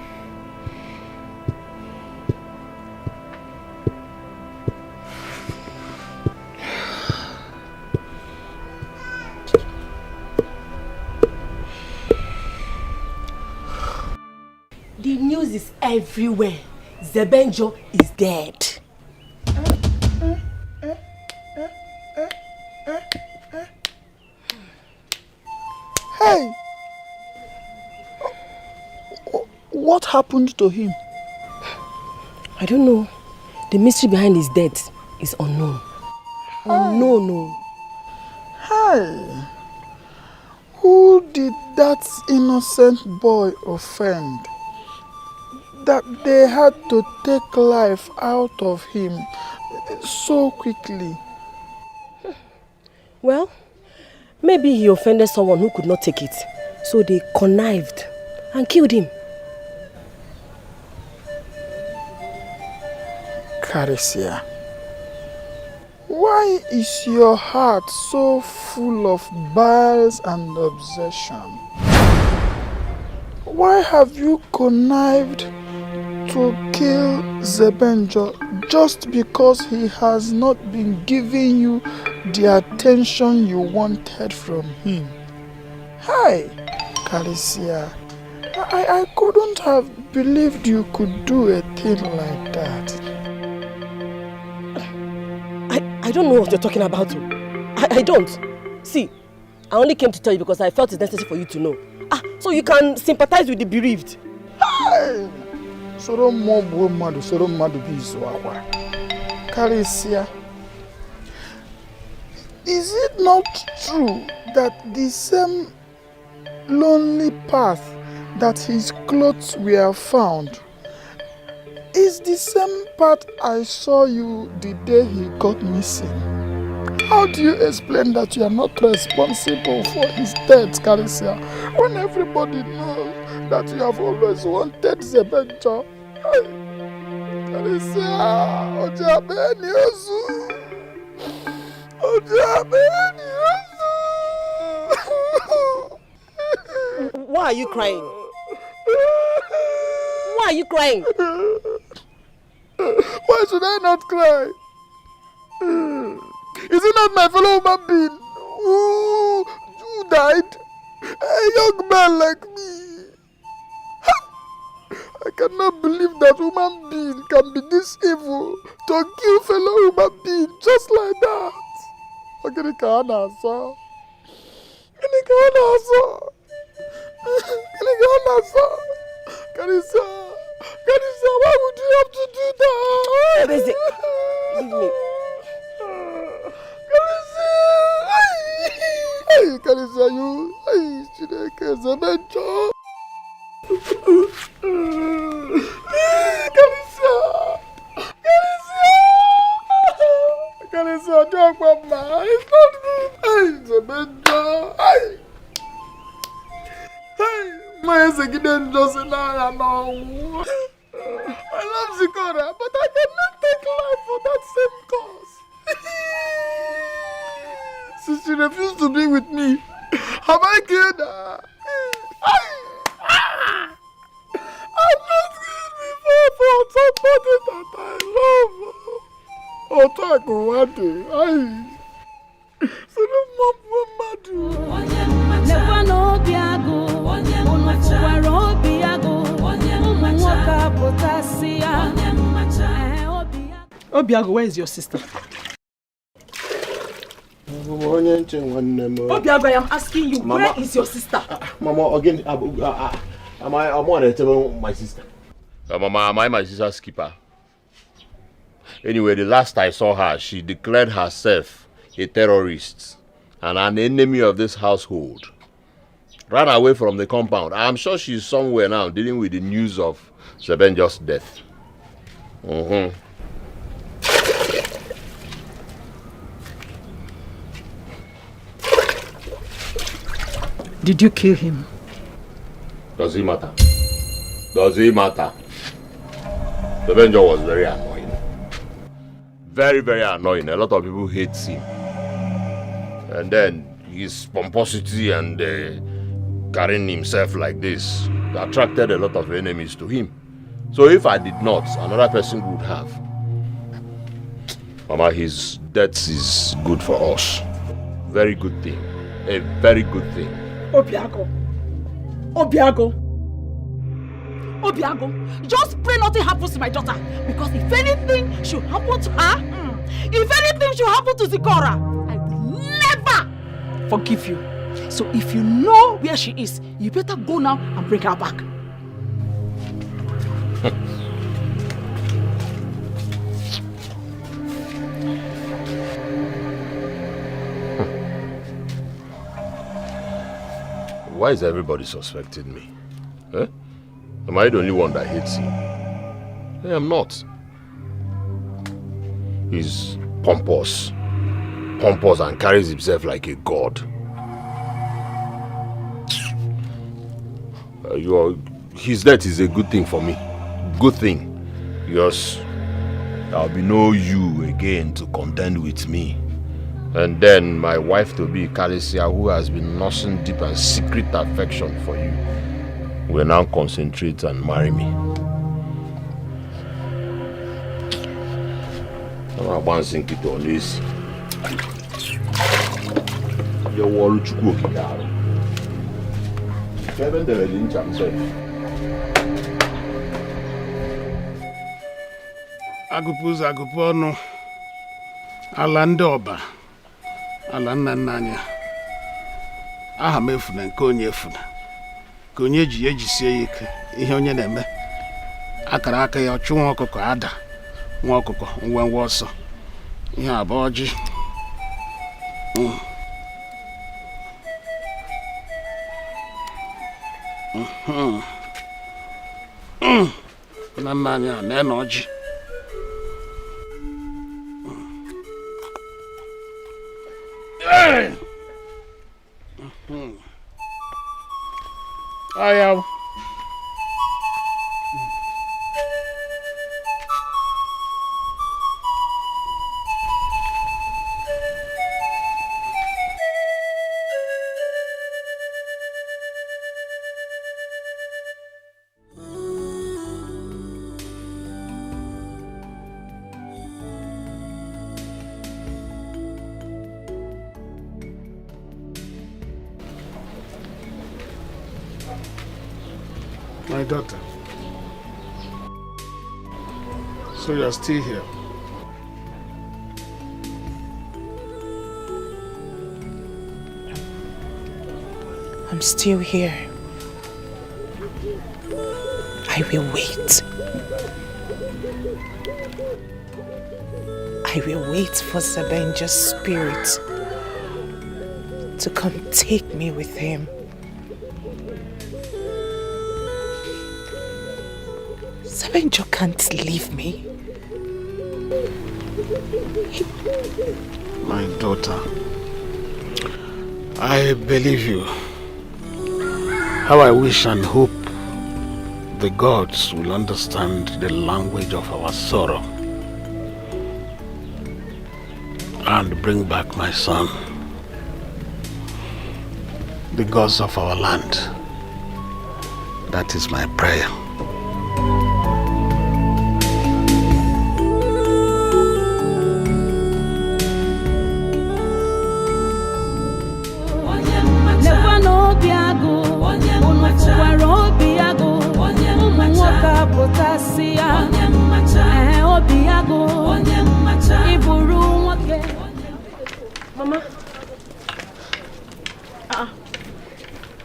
The news is everywhere. Zebenjo is dead. Hey! What happened to him? I don't know. The mystery behind his death is unknown. Unknown, no. Hey! Who did that innocent boy offend? That they had to take life out of him so quickly? Well, maybe he offended someone who could not take it. So they connived and killed him. Caricia, why is your heart so full of biles and obsession? Why have you connived to kill Zebenjo just because he has not been giving you the attention you wanted from him? Hi, Caricia, I couldn't have believed you could do a thing like that. I don't know what you're talking about. I don't. See, I only came to tell you because I felt it's necessary for you to know. So you can sympathize with the bereaved. Hey! Soro mobu madu, soro madu bizo akwa. Caricia, is it not true that the same lonely path that his clothes were found is the same path I saw you the day he got missing? How do you explain that you are not responsible for his death, Karisia, when everybody knows that you have always wanted Zebenjo? Karisia, Ojabeni Ozu. Ojabeni Ozu. Why are you crying? Why are you crying? Why should I not cry? Is it not my fellow human being who died? A young man like me. I cannot believe that human being can be this evil to kill fellow human being just like that. Karisa, why would you have to do that? Leave me. Karisa, you, Chineke, Zebenjo. Karisa, don't come back. It's not good. Zebenjo. My Segun just in I love Zikora, but I cannot take life for that same cause. Since she refused to be with me, have I killed her? I'm not killed before for somebody that I love. Otaku Wadi. So the mom will mad you. Never know Biago. Obiago, where is your sister? Obiago, I am asking you, Mama, where is your sister? Mama, again, I'm on to tell my sister. Mama, am I my sister's keeper? Anyway, the last I saw her, she declared herself a terrorist and an enemy of this household. Ran away from the compound. I'm sure she's somewhere now dealing with the news of Zebenjo's death. Did you kill him? Does it matter? Does it matter? Zebenjo was very annoying. Very, very annoying. A lot of people hate him. And then his pomposity and carrying himself like this attracted a lot of enemies to him. So if I did not, another person would have. Mama, his death is good for us. Very good thing. A very good thing. Obiago, just pray nothing happens to my daughter. Because if anything should happen to her, if anything should happen to Zikora, I will never forgive you. So if you know where she is, you better go now and bring her back. Why is everybody suspecting me? Eh? Am I the only one that hates him? I am not. He's pompous and carries himself like a god. His death is a good thing for me. Good thing. Because there'll be no you again to contend with me. And then my wife to be Karisia, who has been nursing deep and secret affection for you, will now concentrate and marry me. I'm not bouncing it on this. Your wall to cook it out. Kevin the lynch himself. Agupono Alandoba Alananya Ahamefuna Konye Funa Konye Jisie ihe onye na-eme akara aka ya ọchụ nwa ọkụkọ ada nwa ọkụkọ nwa ọsọ ihe abụọ ji na nna anyị na ọjị I am. My daughter. So you are still here? I'm still here. I will wait. I will wait for Zebenjo's spirit to come take me with him. Zebenjo can't leave me. My daughter, I believe you. How I wish and hope the gods will understand the language of our sorrow and bring back my son. The gods of our land. That is my prayer. Mama.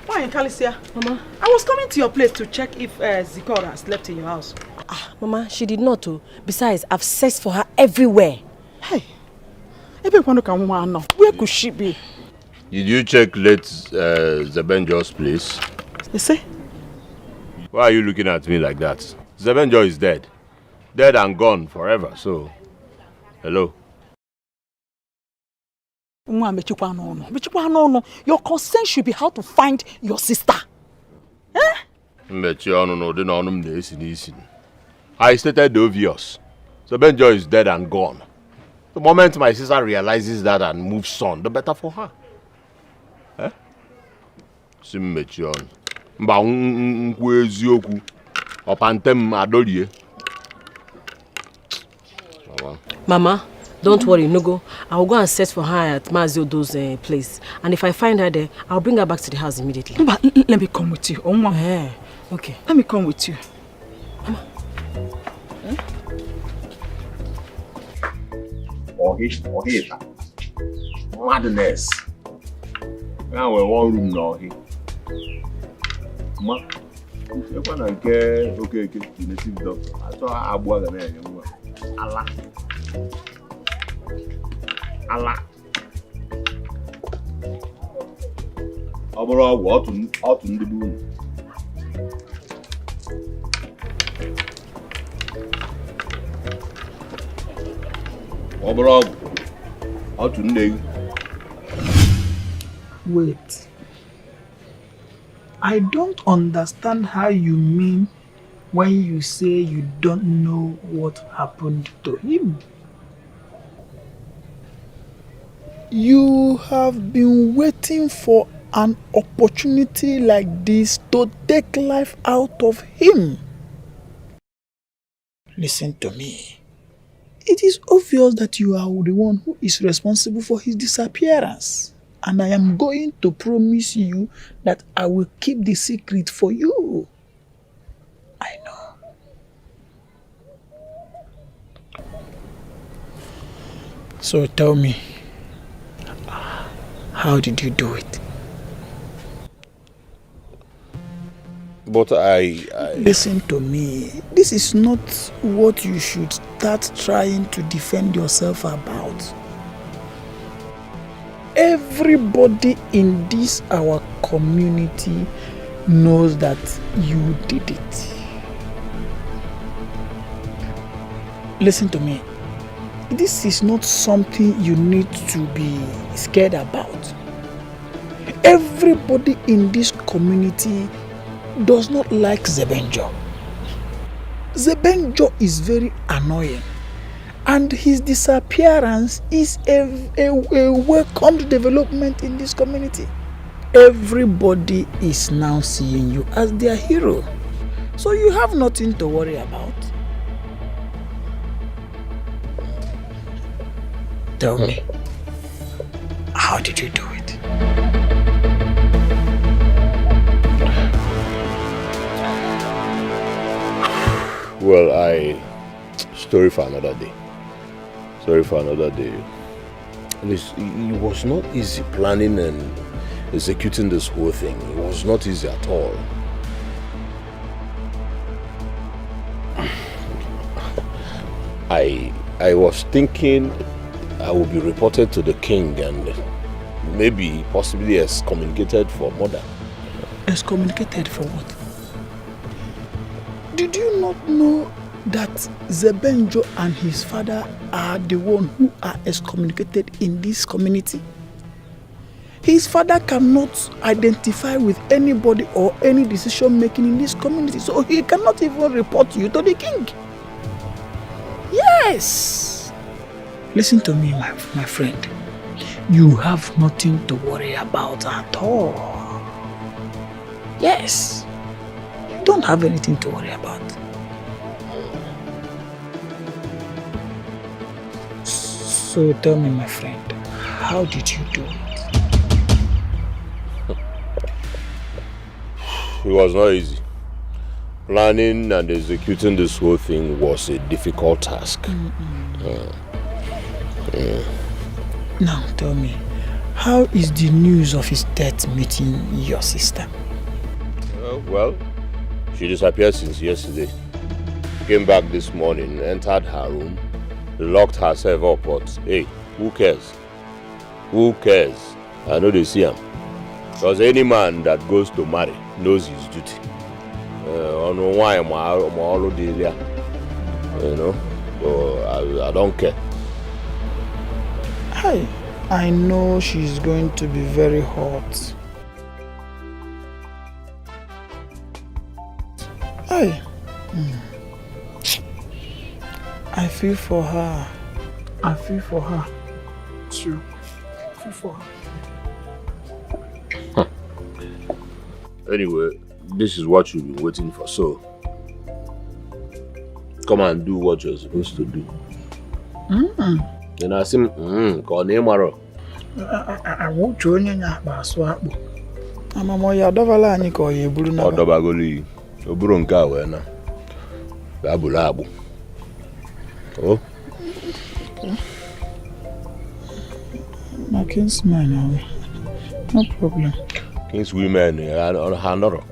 Why in Calicia? Mama. I was coming to your place to check if Zikora slept in your house. Mama, she did not. Besides, I've searched for her everywhere. Hey. Where could she be? Did you check late Zebenjo's place? You see? Why are you looking at me like that? Zebenjo is dead. Dead and gone forever, so... Hello? Your concern should be how to find your sister. I stated the obvious. Zebenjo is dead and gone. The moment my sister realizes that and moves on, the better for her. Eh? Simmechion. Mba nkwu eziokwu. Opantem adolie. Mama, don't worry, Nugo. I'll go and search for her at Maziodo's place. And if I find her there, I'll bring her back to the house immediately. But let me come with you. Yeah, okay. Let me come with you. Mama. Ohita. Madness. Now we're one room now here. Ma, you're gonna get okay, native doctor. I saw a boy there. Allah. Overall, what ought to do? Overall, how to do? Wait. I don't understand how you mean when you say you don't know what happened to him. You have been waiting for an opportunity like this to take life out of him. Listen to me. It is obvious that you are the one who is responsible for his disappearance. And I am going to promise you that I will keep the secret for you. I know. So tell me, how did you do it? But I... Listen to me. This is not what you should start trying to defend yourself about. Everybody in this our community knows that you did it. Listen to me. This is not something you need to be scared about. Everybody in this community does not like Zebenjo. Zebenjo is very annoying, and his disappearance is a welcomed development in this community. Everybody is now seeing you as their hero, so you have nothing to worry about. Tell me, how did you do it? Well, story for another day. And it was not easy planning and executing this whole thing. It was not easy at all. I was thinking I would be reported to the king and maybe possibly excommunicated for murder. Excommunicated for what? Did you not know that Zebenjo and his father are the one who are excommunicated in this community? His father cannot identify with anybody or any decision making in this community, so he cannot even report you to the king. Yes! Listen to me, my friend. You have nothing to worry about at all. Yes. You don't have anything to worry about. So tell me, my friend, how did you do it? It was not easy. Planning and executing this whole thing was a difficult task. Now tell me, how is the news of his death meeting your sister? Well, she disappeared since yesterday. Came back this morning, entered her room, locked herself up, but hey, who cares? Who cares? I know they see him. Because any man that goes to marry knows his duty. I know why I'm already there. You know, so I don't care. I know she's going to be very hot. I feel for her. I feel for her too. I feel for her. Anyway, this is what you've been waiting for, so come and do what you're supposed to do. Then I say, Konemaro. I won't join you now, Baswap. I'm a moya dovala and you call you Bruno. Dobagoli, Obrunka, Wena Babulabu. Oh, my kinsman, no problem. King's women on Hanoro.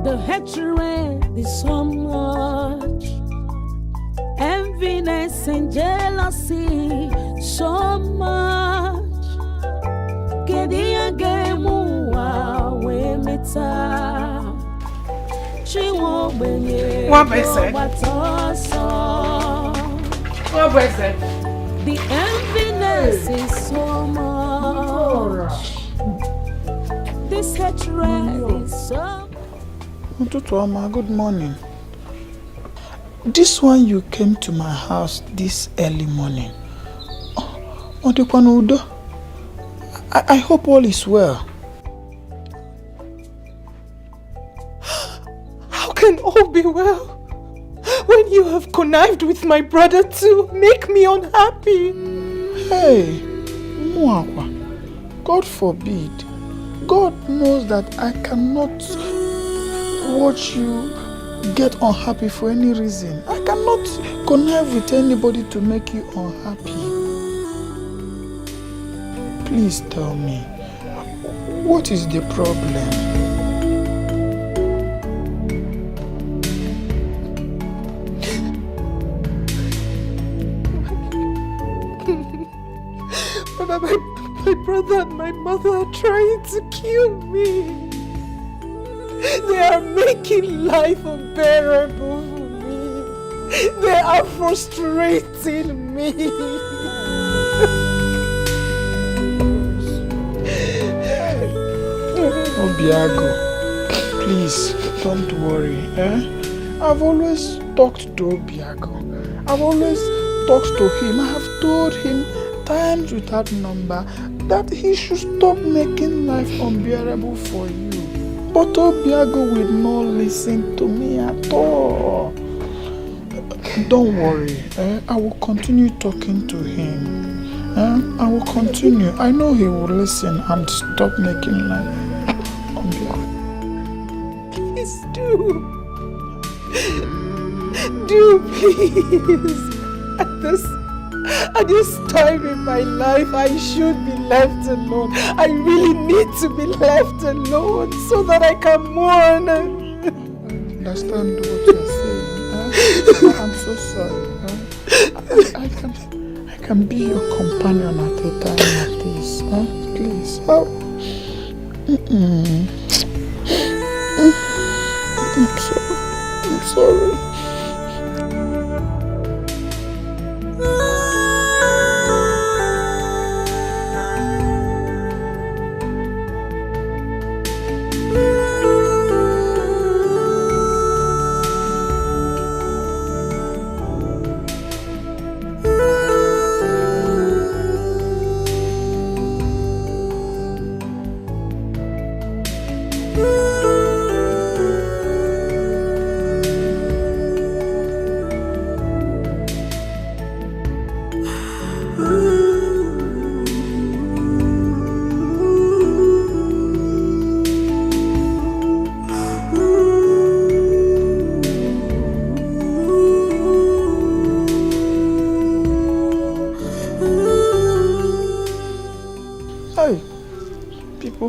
The hatred is so much, enviness and jealousy so much. Kedia gemua we meta. She won't be what is it? What is it? The enviness is so much. This hatred is so. Good morning. This one you came to my house this early morning. I hope all is well. How can all be well when you have connived with my brother to make me unhappy? Hey, Nwakwa, God forbid. God knows that I cannot watch you get unhappy for any reason. I cannot connive with anybody to make you unhappy. Please tell me, what is the problem? My brother and my mother are trying to kill me. They are making life unbearable for me. They are frustrating me. Obiago, please don't worry. I've always talked to Obiago. I've always talked to him. I have told him times without number that he should stop making life unbearable for you. But Obiago will not listen to me at all. Don't worry. I will continue talking to him. I will continue. I know he will listen and stop making life unbearable. Please do. Do please. At this time in my life, I should be left alone. I really need to be left alone so that I can mourn. I understand what you're saying. I'm so sorry. I can be your companion at a time like this. Please. I'm sorry.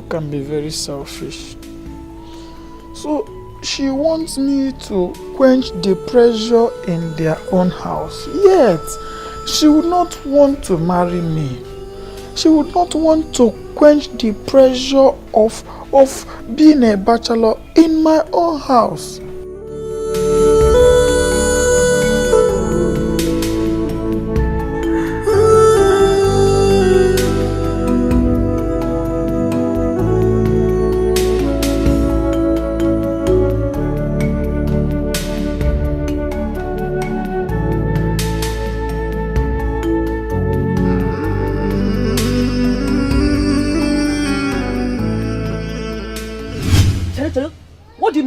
Can be very selfish. So she wants me to quench the pressure in their own house. Yet she would not want to marry me. She would not want to quench the pressure of being a bachelor in my own house.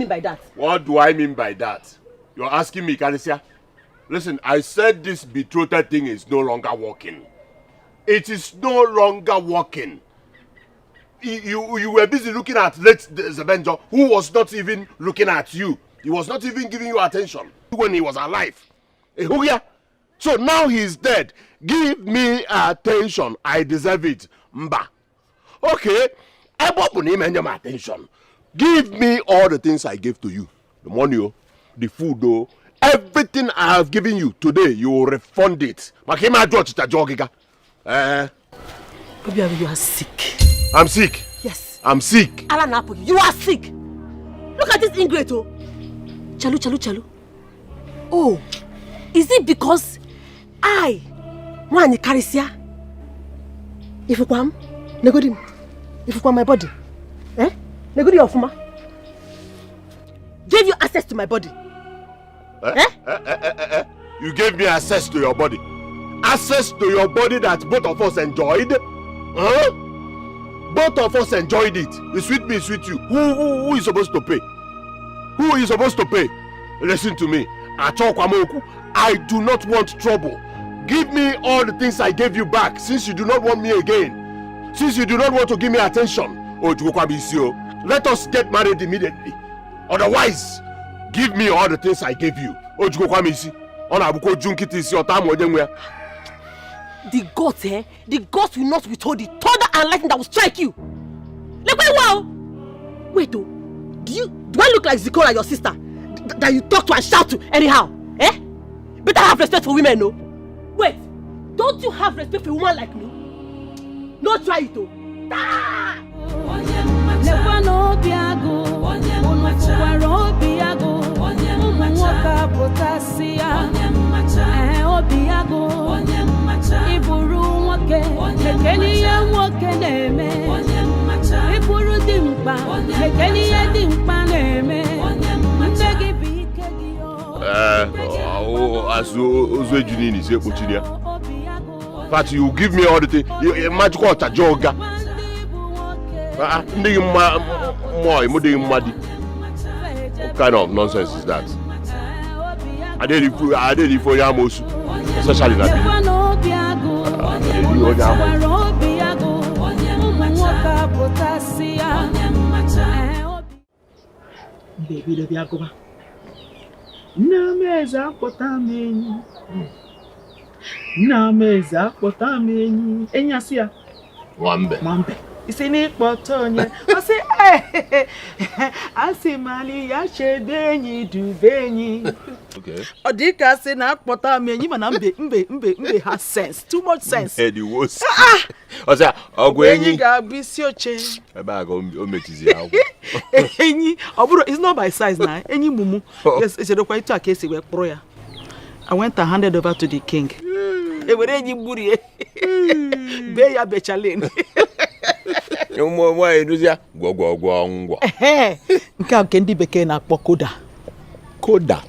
By that? What do I mean by that? You're asking me, Karisia? Listen, I said this betrothed thing is no longer working. It is no longer working. You were busy looking at late Zebenjo, who was not even looking at you. He was not even giving you attention when he was alive. So now he's dead. Give me attention. I deserve it. Mba. Okay. Attention. Give me all the things I gave to you. The money, the food, everything I have given you today, you will refund it. Baby, you are sick. I'm sick? Yes. I'm sick. You are sick. Look at this ingrate. Chalu. Oh, is it because I want to carry if you come, negodim. If you come my body, Negudi Ofuma gave you access to my body. You gave me access to your body. Access to your body that both of us enjoyed. Both of us enjoyed it. It's with me, it's with you. Who is supposed to pay? Who is supposed to pay? Listen to me. I do not want trouble. Give me all the things I gave you back, since you do not want me again. Since you do not want to give me attention. Let us get married immediately. Otherwise, give me all the things I gave you. The gods, the gods will not withhold the thunder and lightning that will strike you. Wait, do I look like Zikora, your sister, that you talk to and shout to anyhow? Better have respect for women, no? Wait, don't you have respect for a woman like me? No, try it, though. Iburu As Ozwejunin is able to there. But you give me all the thing. You magical joga. What kind of nonsense is that? I did it for Yamos, especially that. Baby, the Biagoba. Nameza potameni. Nameza potameni. Enyasia. Wambe. Isini potonye. Ase mali ya shedenyi dubenyi. Okay. Odika se na potameni mana mbe has sense. Too much sense. The worst. Osa ogwenyi ga bisi oche. Eba go o metizi awo. Enyi oburo is not by size na. Enyi mumu. Yes, it's the quite to akesi we kporo ya. I went and handed over to the king. E were enyi buri. Be ya bechalin. Mo eduzia gwogwogwo ngwa. Nke a nke ndị bekee na-akpọ koda. Koda.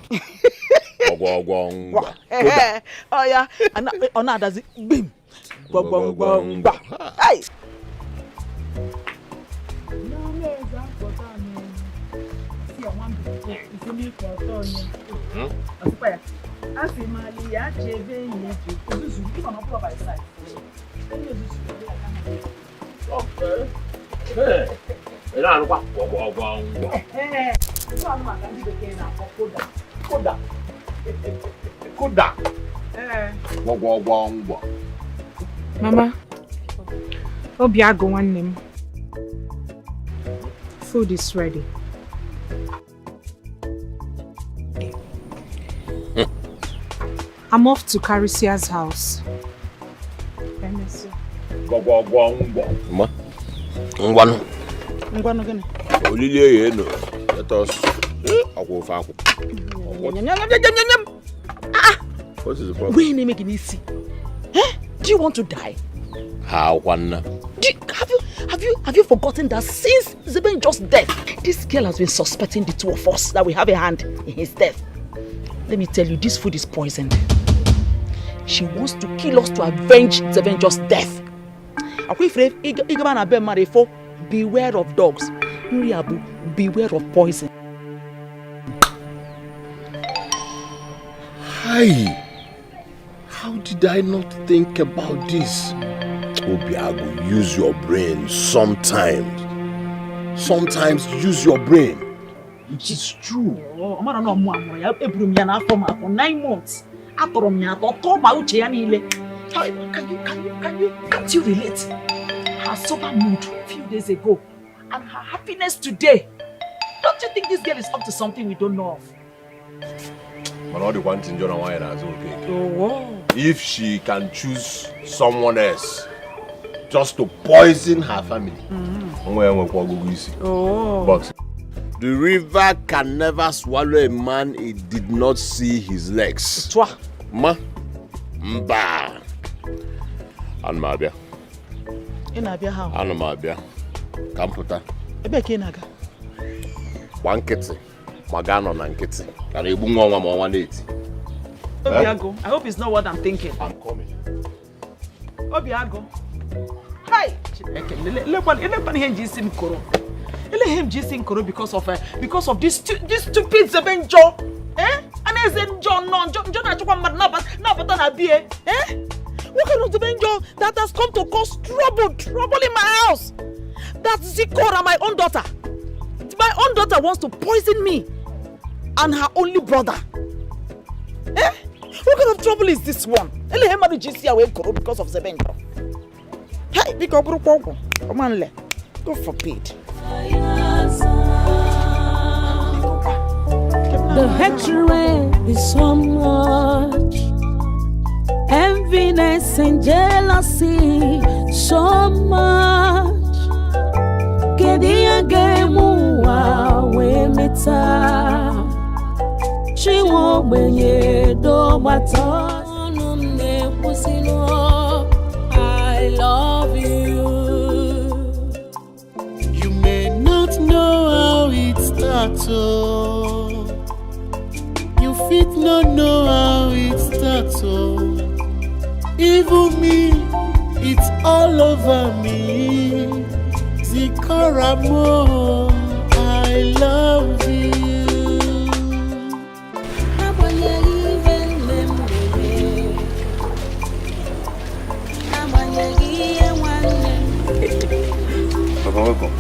Gwogwogwo ngwa. Koda. Oh ya, ọ na-adazi gbim. Gwogwogwo ngwa. Hey. Asimali ya chebe yenye Ugezu if I'm not by side. Okay. Hey. Ela no kwa ngwa. So anu ma kan di beke na koda. Koda. Ngwa. Mama. Obiago nwanne m. Food is ready. I'm off to Caricia's house. Ma. Ngwanu gini. Olile ye no. Let us akwofa akwo. What is the problem? We ain't making easy. Do you want to die? How one? Have you forgotten that since Zebenjo's death, this girl has been suspecting the two of us that we have a hand in his death. Let me tell you, this food is poisoned. She wants to kill us to avenge Zebenjo's death. Beware of dogs. Beware of poison. Hi. How did I not think about this? Obiago, use your brain sometimes. Sometimes use your brain. It is true. For 9 months. Can't you relate? Her sober mood a few days ago and her happiness today. Don't you think this girl is up to something we don't know of? But all the one thing John Wine has okay. Oh, wow. If she can choose someone else just to poison her family. But the river can never swallow a man it did not see his legs. Toi. Ma. Mba. And Mabia. In Abia how? And Mabia. Kamputa. Ebeke naga. One kitty. Magano na nkitty. And a boom 118. Obiago, I hope it's not what I'm thinking. I'm coming. Obiago. Hi. Let him because of this stupid Zebenjo. And as in John what kind of Damijo that has come to cause trouble in my house? That's Zikora, my own daughter. My own daughter wants to poison me and her only brother. What kind of trouble is this one? Because of Zebenjo. Hey, because come on, God forbid. The hatred is so much, enviness and jealousy so much. Kediage muwa we meta, chiwo benye do bata. I love you. You may not fit know how it starts, oh. You fit no know how it starts, oh. Even me, it's all over me. Zikaramo, I love you. Welcome.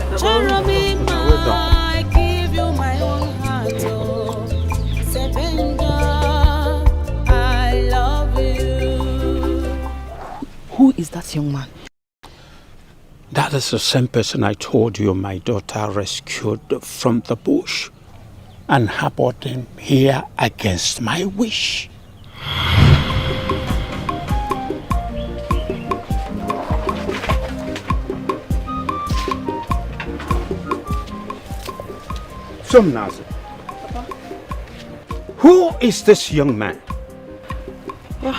I give you my own heart, oh. Sebenja, I love you. Who is that young man? That is the same person I told you my daughter rescued from the bush and harbored him here against my wish. Somnazi, who is this young man? Well,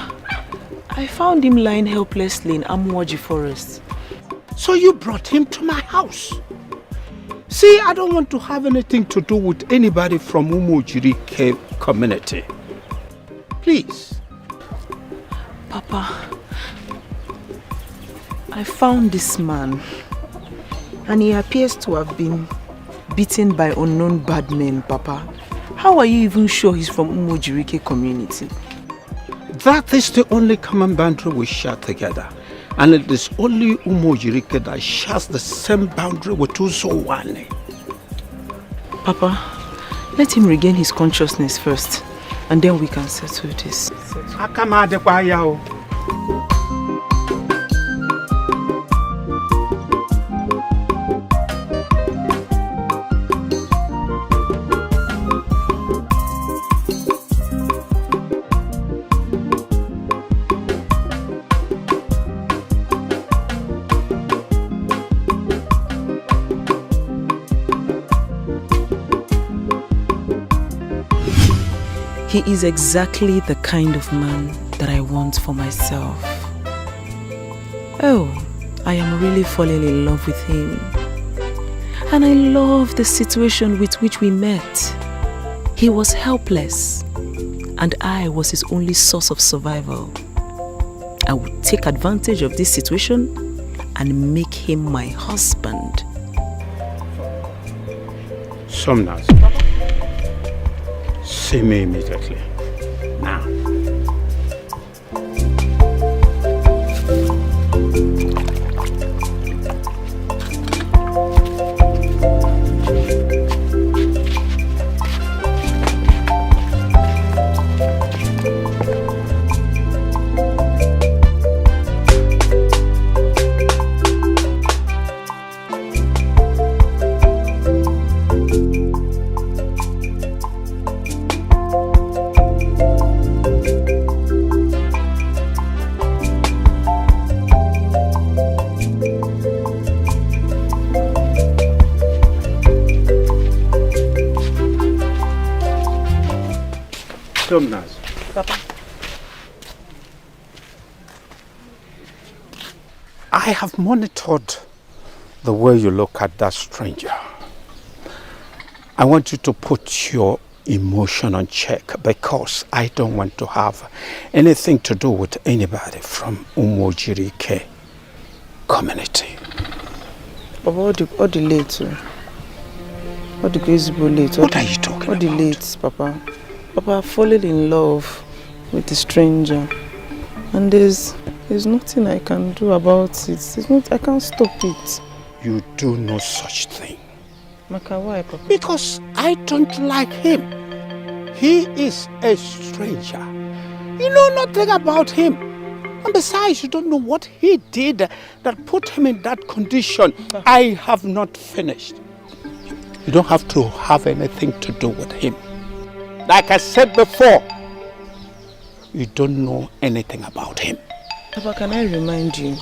I found him lying helplessly in Amuoji forest. So you brought him to my house? See, I don't want to have anything to do with anybody from Umojiri community. Please. Papa, I found this man and he appears to have been beaten by unknown bad men, Papa. How are you even sure he's from Umojirike community? That is the only common boundary we share together. And it is only Umojirike that shares the same boundary with Uzokwor. Papa, let him regain his consciousness first, and then we can settle this. He is exactly the kind of man that I want for myself. Oh, I am really falling in love with him. And I love the situation with which we met. He was helpless, and I was his only source of survival. I would take advantage of this situation and make him my husband. Somnas. See me immediately. Now. Papa. I have monitored the way you look at that stranger. I want you to put your emotion on check because I don't want to have anything to do with anybody from Umojirike community. Papa, what the late? What the crazy late? What are you talking about? What the late, Papa? Papa, I've fallen in love with a stranger, and there's nothing I can do about it. I can't stop it. You do no such thing. Maka, why, Papa? Because I don't like him. He is a stranger. You know nothing about him. And besides, you don't know what he did that put him in that condition. I have not finished. You don't have to have anything to do with him. Like I said before, you don't know anything about him. Papa, can I remind you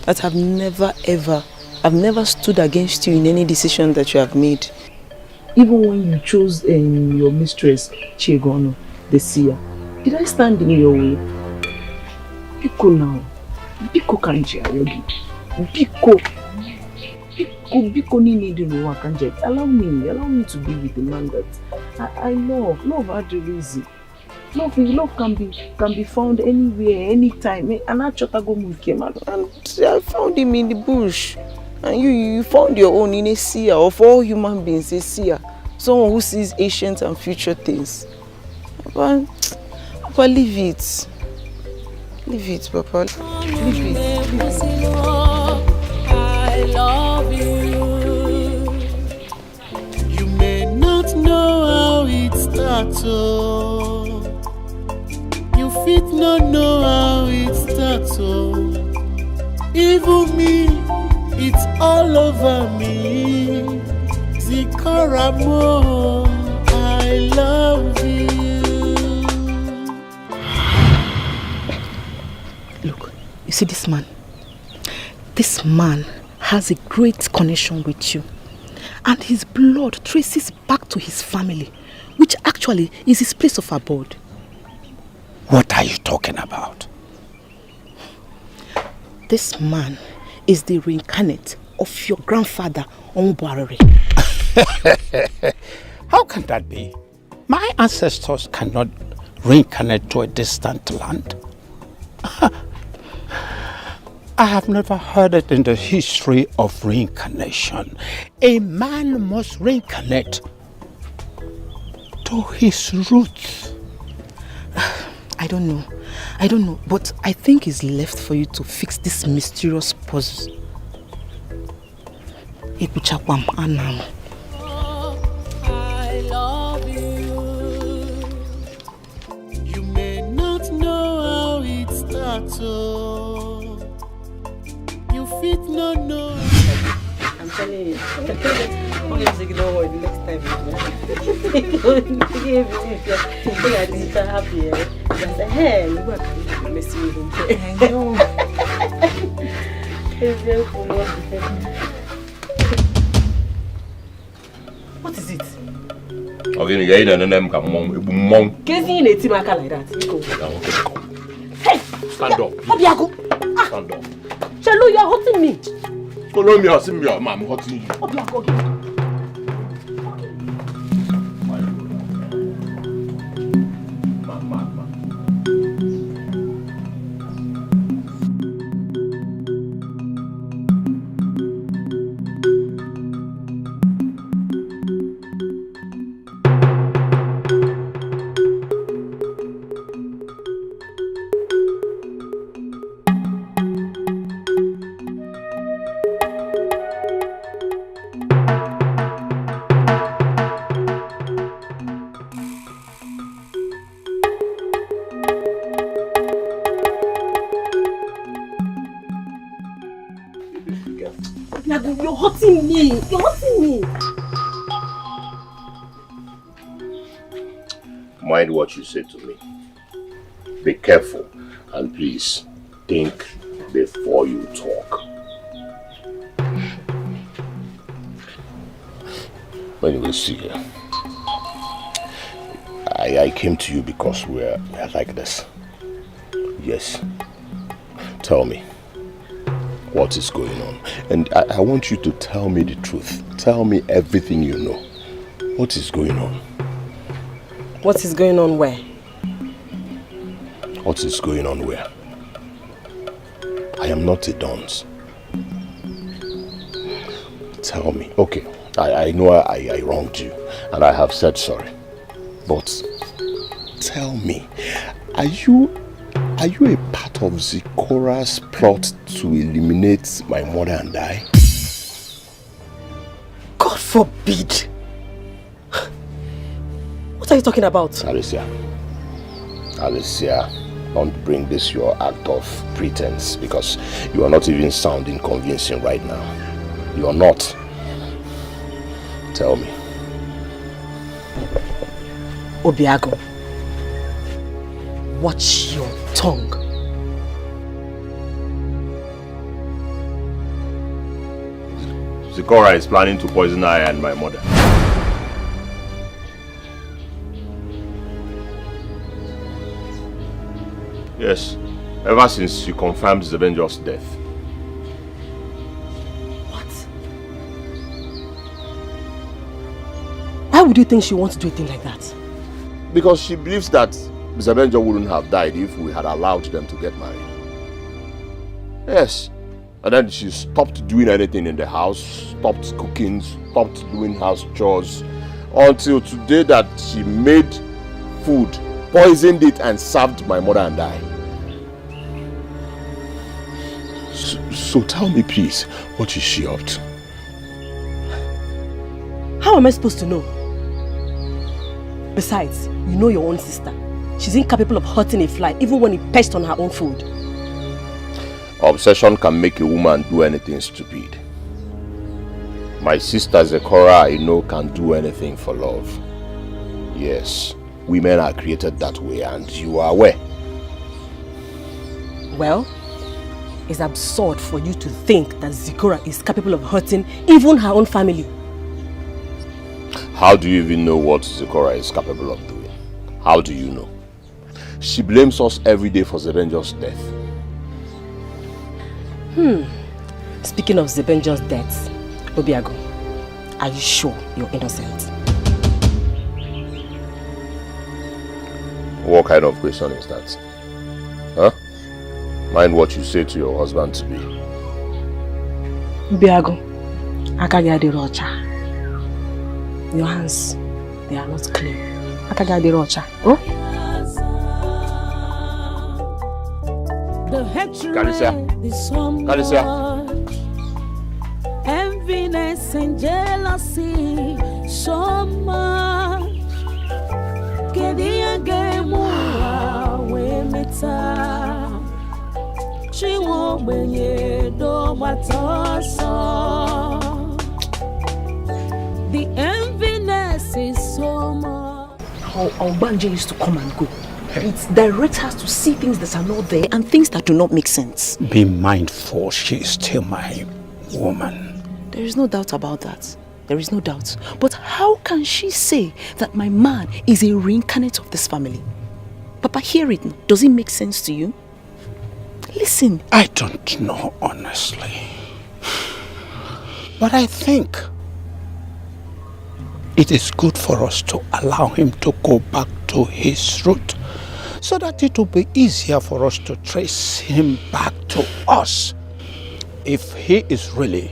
that I've never stood against you in any decision that you have made. Even when you chose your mistress, Chigono, the seer, did I stand in your way? Biko now. Biko kanji ayogi. Biko. Allow me to be with the man that I love. Love had a reason. Love can be found anywhere, anytime. And I came out and I found him in the bush. And you found your own in a seer. Of all human beings, a seer. Someone who sees ancient and future things. Papa, leave it. Leave it, Papa. Leave it. I love you. You may not know how it starts, oh. You fit not know how it starts, oh. Even me, it's all over me. Zikaramo, I love you. Look, you see this man? This man has a great connection with you. And his blood traces back to his family, which actually is his place of abode. What are you talking about? This man is the reincarnate of your grandfather, Onbuarere. How can that be? My ancestors cannot reincarnate to a distant land. I have never heard it in the history of reincarnation. A man must reincarnate to his roots. I don't know, but I think it's left for you to fix this mysterious puzzle. I love you. You may not know how it starts, oh. You fit not know. I'm telling you. Obviously, you don't worry the next time. I didn't happy. I said, hey, you work messing with him. I know. What is it? Okay, you ain't name come Kezi in a timaka like that. Hey! Stand up. Obiago! Stand up. Chalu, you're hurting me. Follow me or see me, I'm hurting you. Obiago. You're hurting me. You're hurting me. Mind what you say to me. Be careful and please think before you talk. Anyway, see, I came to you because we're like this. Yes. Tell me. What is going on? And I want you to tell me the truth. Tell me everything you know. What is going on? What is going on where? What is going on where? I am not a dunce. Tell me. Okay, I know I wronged you and I have said sorry. But tell me, are you a part of Zikora's plot to eliminate my mother and I? God forbid! What are you talking about? Alicia, don't bring this your act of pretense because you are not even sounding convincing right now. You are not. Tell me. Obiago, watch your tongue. Zikora is planning to poison I and my mother. Yes, ever since you confirmed Zebenjo's death. What? Why would you think she wants to do a thing like that? Because she believes that Zebenjo wouldn't have died if we had allowed them to get married. Yes. And then she stopped doing anything in the house, stopped cooking, stopped doing house chores, until today that she made food, poisoned it and served my mother and I. So tell me please, what is she up to? How am I supposed to know? Besides, you know your own sister. She's incapable of hurting a fly even when it perched on her own food. Obsession can make a woman do anything stupid. My sister Zekora, I know, can do anything for love. Yes, women are created that way and you are aware. Well, it's absurd for you to think that Zekora is capable of hurting even her own family. How do you even know what Zekora is capable of doing? How do you know? She blames us every day for Zebenjo's death. Speaking of Zebenjo's death, Obiago, are you sure you're innocent? What kind of question is that? Huh? Mind what you say to your husband to be. Obiago, Akagadirocha. Your hands, they are not clean. Akagadirocha. Oh? The hatred is so much, enviness and jealousy so much. Kedia gemua we meta, she won't be do matoso. The enviness is so much. How Banje used to come and go. It directs us to see things that are not there and things that do not make sense. Be mindful, she is still my woman. There is no doubt about that. There is no doubt. But how can she say that my man is a reincarnate of this family? Papa, hear it. Does it make sense to you? Listen. I don't know, honestly. But I think it is good for us to allow him to go back to his root, so that it will be easier for us to trace him back to us if he is really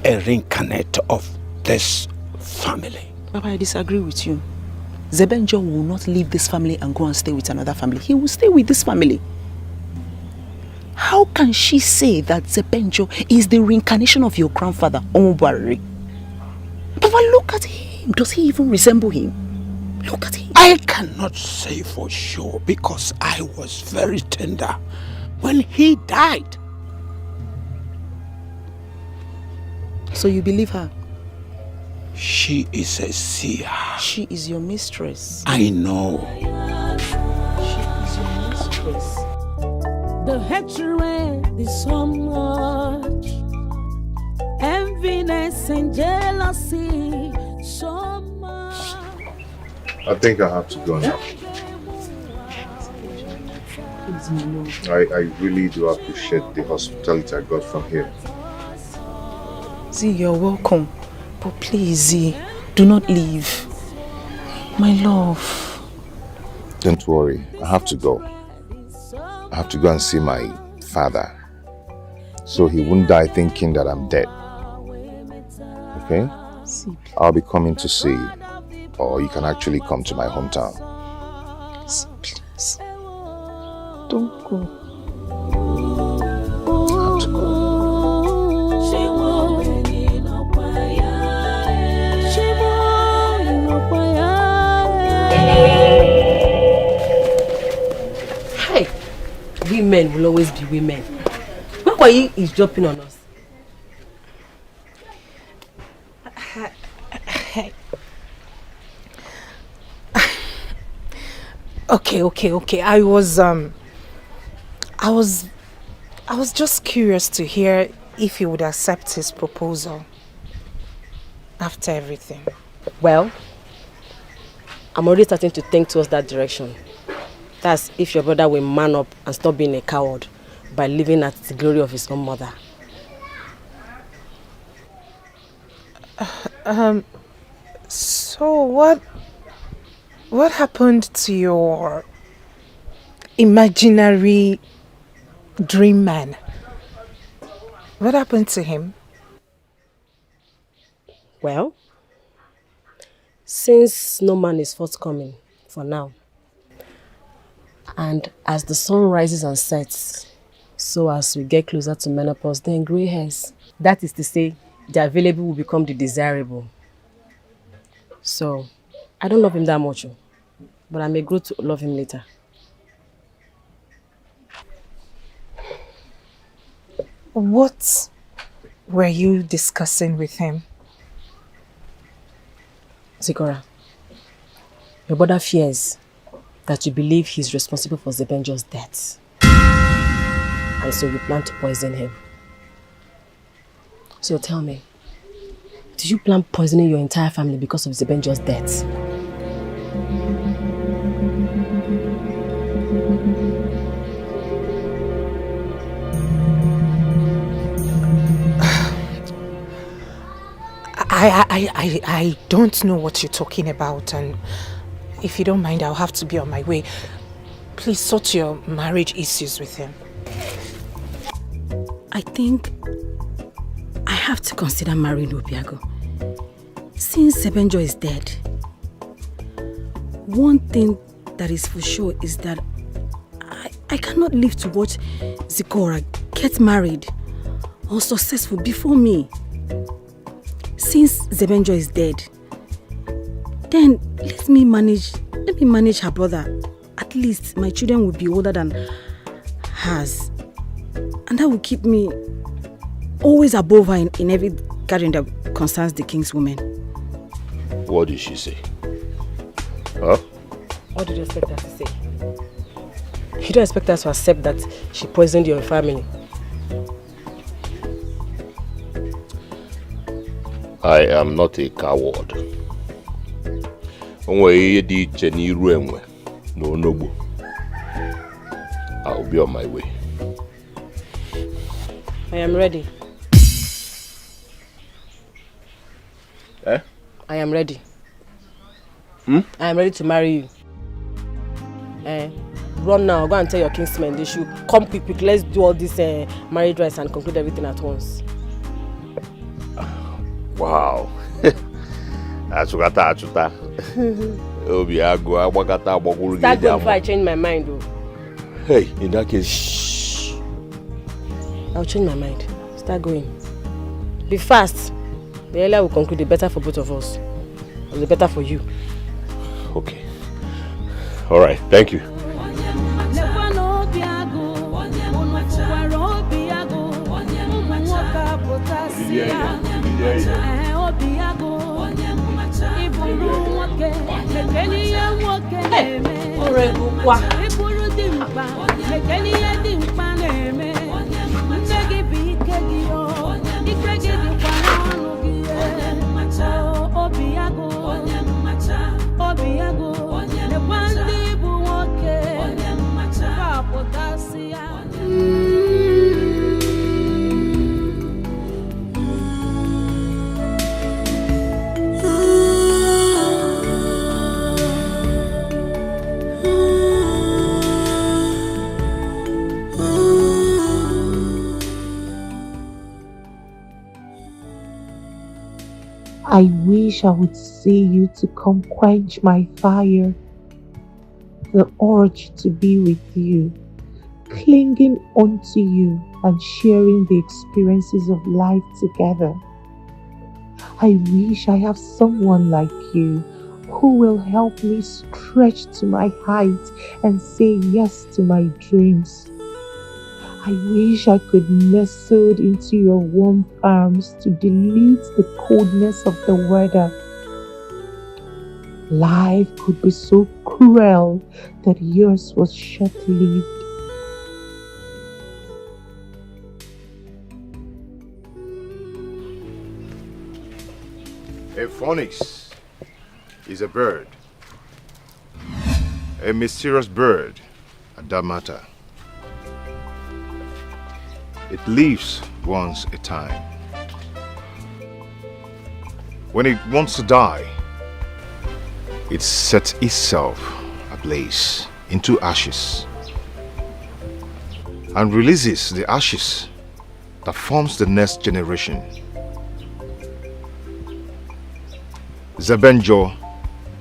a reincarnate of this family. Papa, I disagree with you. Zebenjo will not leave this family and go and stay with another family. He will stay with this family. How can she say that Zebenjo is the reincarnation of your grandfather, Omubari? Papa, look at him. Does he even resemble him? Look at him. I cannot say for sure because I was very tender when he died. So you believe her? She is a seer. She is your mistress. I know. She is your mistress. The hatred is so much, enviness and jealousy so much. I think I have to go now. I really do appreciate the hospitality I got from here. Z, you're welcome. But please, Z, do not leave. My love. Don't worry, I have to go. I have to go and see my father, so he won't die thinking that I'm dead. Okay? I'll be coming to see you, or you can actually come to my hometown. Please, don't go. I have to go. Hey, women will always be women. Nwokoye is jumping on us. Okay. I was just curious to hear if you would accept his proposal after everything. Well, I'm already starting to think towards that direction. That's if your brother will man up and stop being a coward by living at the glory of his own mother. So So what happened to your imaginary dream man? What happened to him? Well, since no man is forthcoming for now, and as the sun rises and sets, so as we get closer to menopause, then grey hairs. That is to say, the available will become the desirable. So, I don't love him that much, but I may grow to love him later. What were you discussing with him? Zikora, your brother fears that you believe he's responsible for Zebenjo's death. And so you plan to poison him. So tell me, do you plan poisoning your entire family because of Zebenjo's death? I don't know what you're talking about, and if you don't mind, I'll have to be on my way. Please sort your marriage issues with him. I think I have to consider marrying Obiago. Since Zebenjo is dead, one thing that is for sure is that I cannot live to watch Zikora get married or successful before me. Since Zebenjo is dead, then let me manage her brother. At least my children will be older than hers. And that will keep me always above her in every gathering that concerns the king's women. What did she say? Huh? What did you expect her to say? You don't expect her to accept that she poisoned your family? I am not a coward. I'll be on my way. I am ready. Eh? I am ready. Hmm? I am ready to marry you. Run now, go and tell your kinsmen they should come quick. Let's do all this marriage rites and conclude everything at once. Wow. Start going before I change my mind though. Hey, in that case, shh. I'll change my mind. Start going. Be fast. The earlier we conclude, the better for both of us. Or the better for you. Okay. Alright, thank you. I wish I would see you to come quench my fire. The urge to be with you, clinging onto you and sharing the experiences of life together. I wish I have someone like you who will help me stretch to my height and say yes to my dreams. I wish I could nestle into your warm arms to delete the coldness of the weather. Life could be so cruel that yours was short-lived. A phoenix is a bird. A mysterious bird, at that matter. It lives once a time. When it wants to die, it set itself ablaze into ashes and releases the ashes that forms the next generation. Zebenjo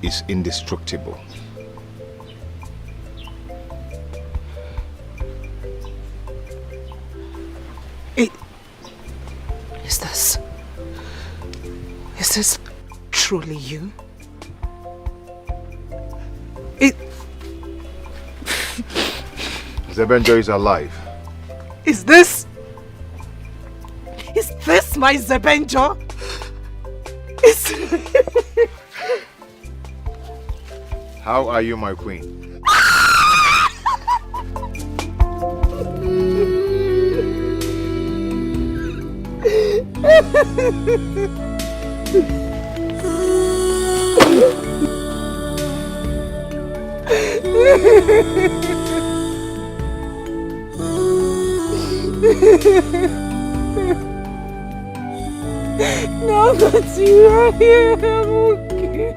is indestructible. Is this truly you? Zebenjo is alive. Is this my Zebenjo? How are you, my queen? Now that you are here, I'm okay.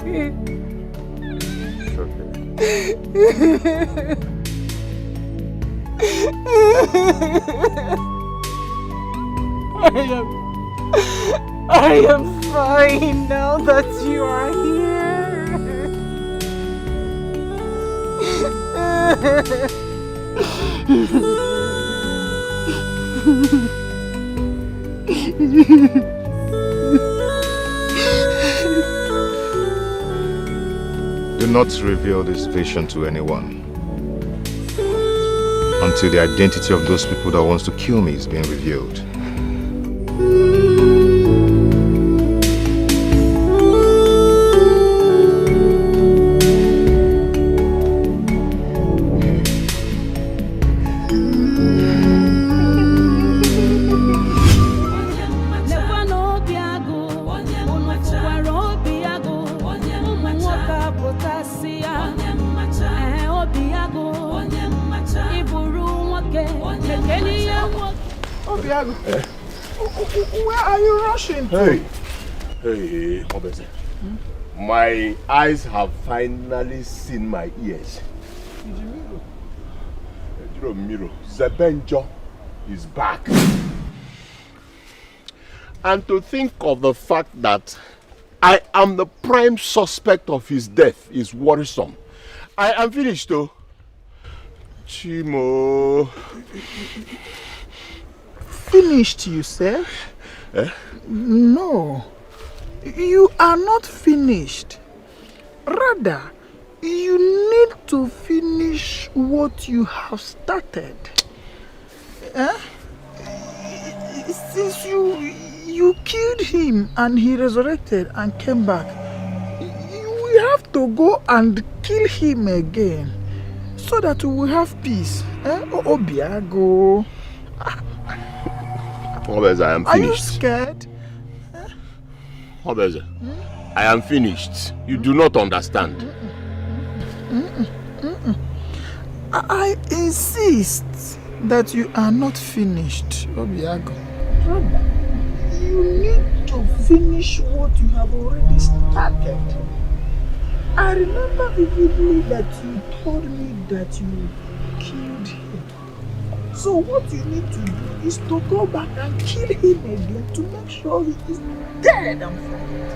I am fine now that you are here. Do not reveal this vision to anyone until the identity of those people that wants to kill me is being revealed. Where are you rushing to? Hey, Obese. My eyes have finally seen my ears. Zebenjo is back. And to think of the fact that I am the prime suspect of his death is worrisome. I am finished though. Chimo. Finished, you said? No. You are not finished. Rather, you need to finish what you have started. Since you killed him and he resurrected and came back, we have to go and kill him again so that we will have peace. Obiago. Obeze, I am finished. Are you scared? Obeze, I am finished. You do not understand. I insist that you are not finished, Obiago. You need to finish what you have already started. I remember vividly that you told me that you killed him. So what you need to do is to go back and kill him again to make sure he is dead and forever.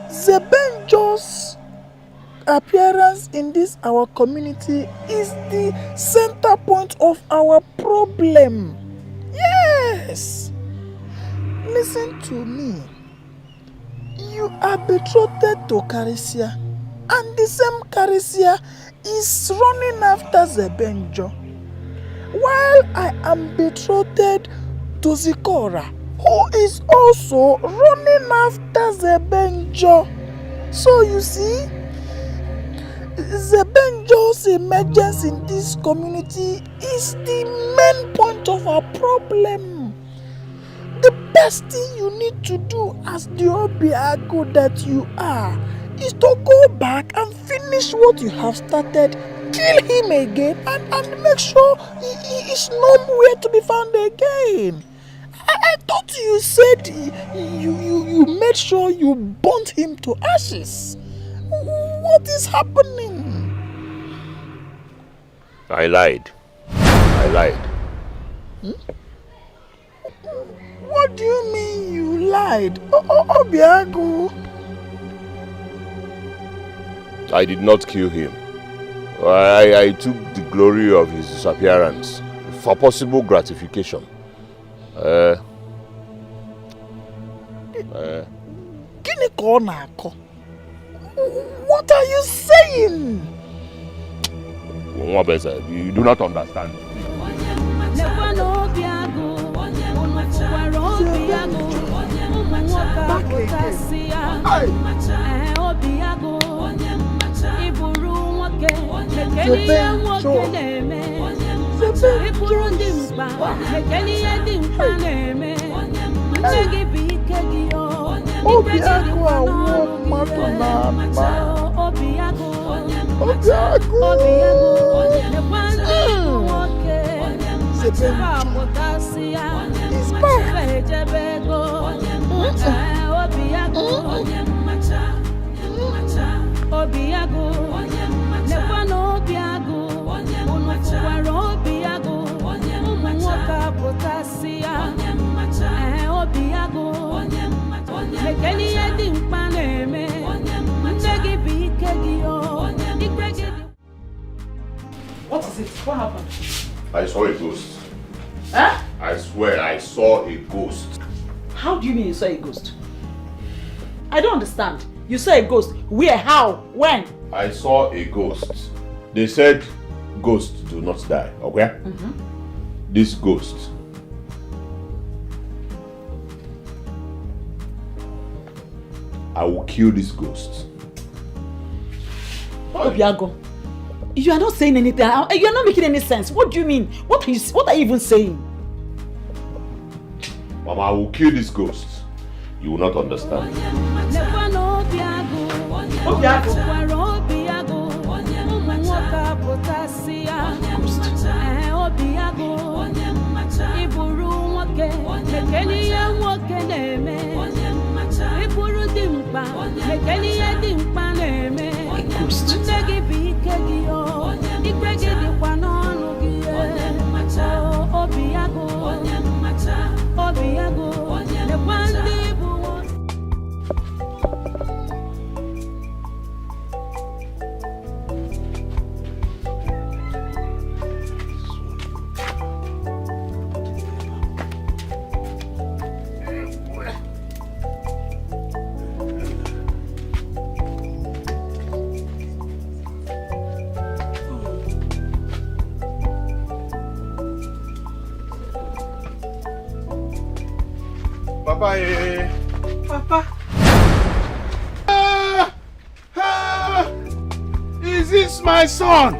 Zebenjo's appearance in this our community is the center point of our problem. Yes. Listen to me. You are betrothed to Karisia, and the same Karisia is running after Zebenjo, while I am betrothed to Zikora, who is also running after Zebenjo. So you see, Zebenjo's emergence in this community is the main point of our problem. The best thing you need to do as the Obiago that you are is to go back and finish what you have started, kill him again, and make sure he is nowhere to be found again. I thought you said you made sure you burnt him to ashes. What is happening? I lied. What do you mean you lied? Obiago. I did not kill him. I took the glory of his disappearance for possible gratification. What are you saying? You do not understand. What is it? What happened? I saw a ghost. Huh? I swear I saw a ghost. How do you mean you saw a ghost? I don't understand. You saw a ghost. Where? How? When? I saw a ghost. They said ghosts do not die, okay? This ghost. I will kill this ghost. Obiago, you are not saying anything. You are not making any sense. What do you mean? What are you even saying? Mama, I will kill this ghost. You will not understand. Papa. Is this my son?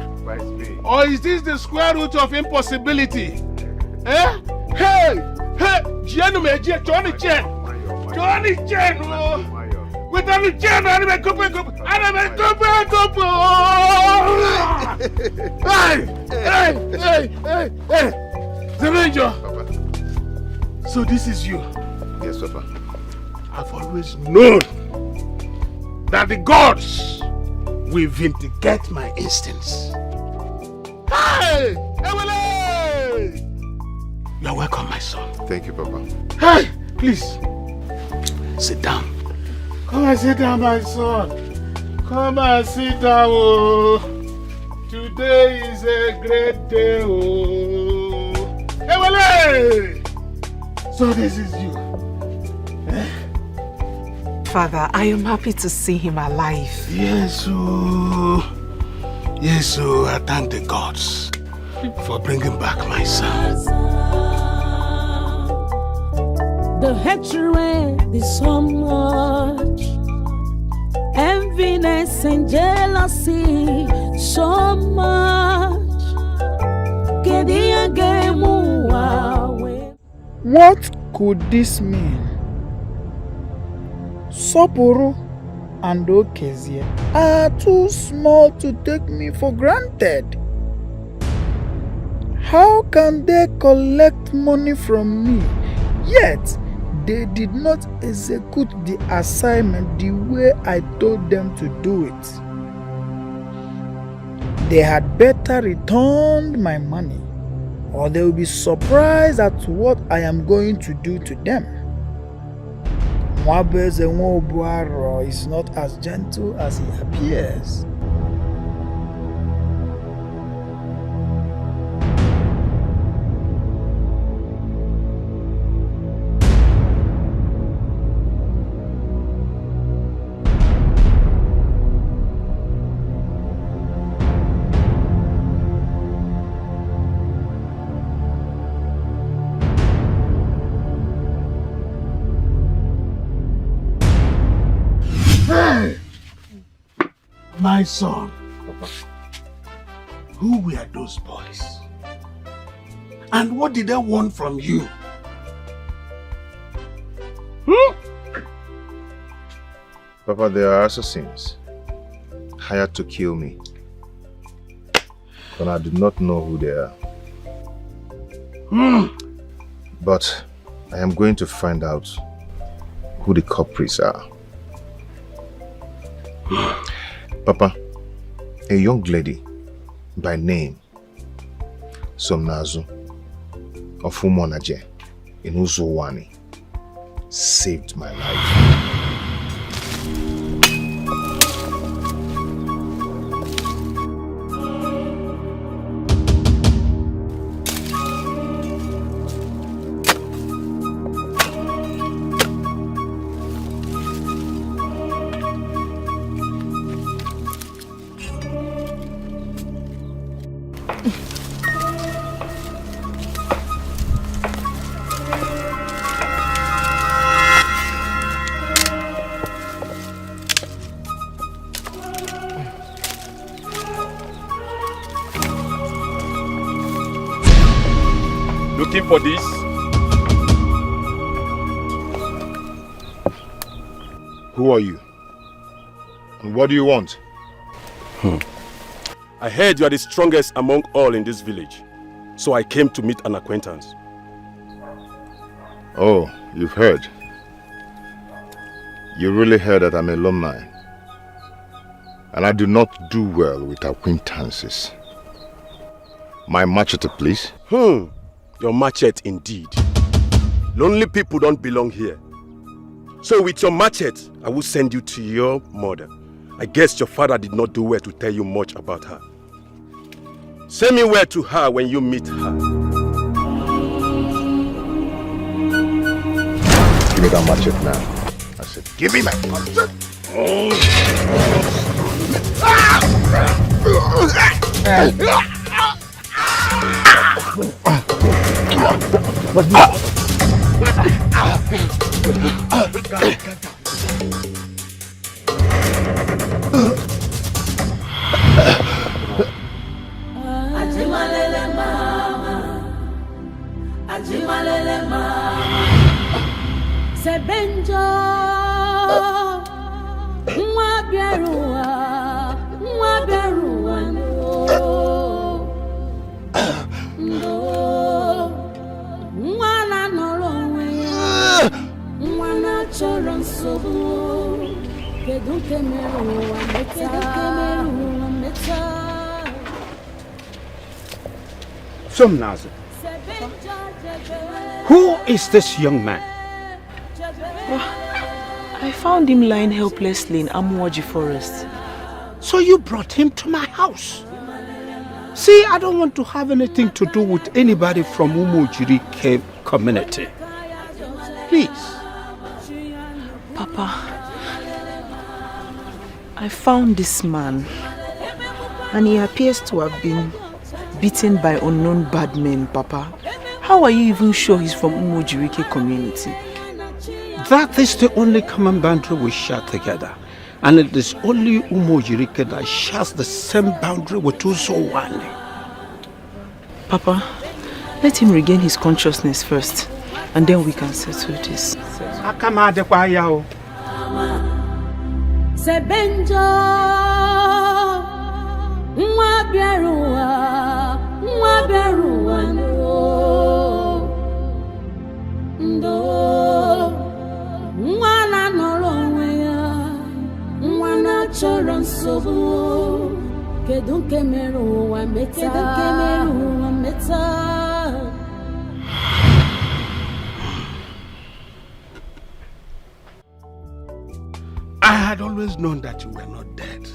Or is this the square root of impossibility? Eh? Hey! Johnny Chen! With the Chen, Hey! Damijo! So this is you? Yes, Papa. I've always known that the gods will vindicate my instincts. Hey! You're welcome, my son. Thank you, Papa. Hey! Please, sit down. Come and sit down, my son. Come and sit down. Oh. Today is a great day. Oh. So this is you. Father, I am happy to see him alive. Yes, I thank the gods for bringing back my son. The hatred is so much, enviness and jealousy so much. What could this mean? Sopuru and Ukeje are too small to take me for granted. How can they collect money from me, Yet, they did not execute the assignment the way I told them to do it. They had better return my money, or they will be surprised at what I am going to do to them. Mwabeze Nwobuaro is not as gentle as he appears. My son, who were those boys? And what did they want from you? Papa, they are assassins, hired to kill me. But I do not know who they are. But I am going to find out who the culprits are. Papa, a young lady by name Somnazu of Umonaje in Ezuruonye saved my life. Looking for this? Who are you? And what do you want? I heard you are the strongest among all in this village, so I came to meet an acquaintance. Oh, you've heard. You really heard that I'm a alumni. And I do not do well with acquaintances. My machete, please. Your machete indeed. Lonely people don't belong here. So with your machete, I will send you to your mother. I guess your father did not do well to tell you much about her. Send me word to her when you meet her. Give me that machete now. I said, give me my machete. Ajimalele mama, Ajimalele mama, Sebenjo, Mwaberua, Mwaberua no, Mwana norowe, Mwana choron sobu, Kedunke meru meta. Somnazu, who is this young man? I found him lying helplessly in Amuaji forest. So you brought him to my house? See, I don't want to have anything to do with anybody from Umujiri community. Please. Papa, I found this man, and he appears to have been beaten by unknown bad men, Papa. How are you even sure he's from Umujiri community? That is the only common boundary we share together. And it is only Umujiri that shares the same boundary with Uzokwor. Papa, let him regain his consciousness first, and then we can settle this. Sebenjo, Mwaberua, Mwaberua no. chọrọ nsogbu kedu nke mere ụwa meta I had always known that you were not dead.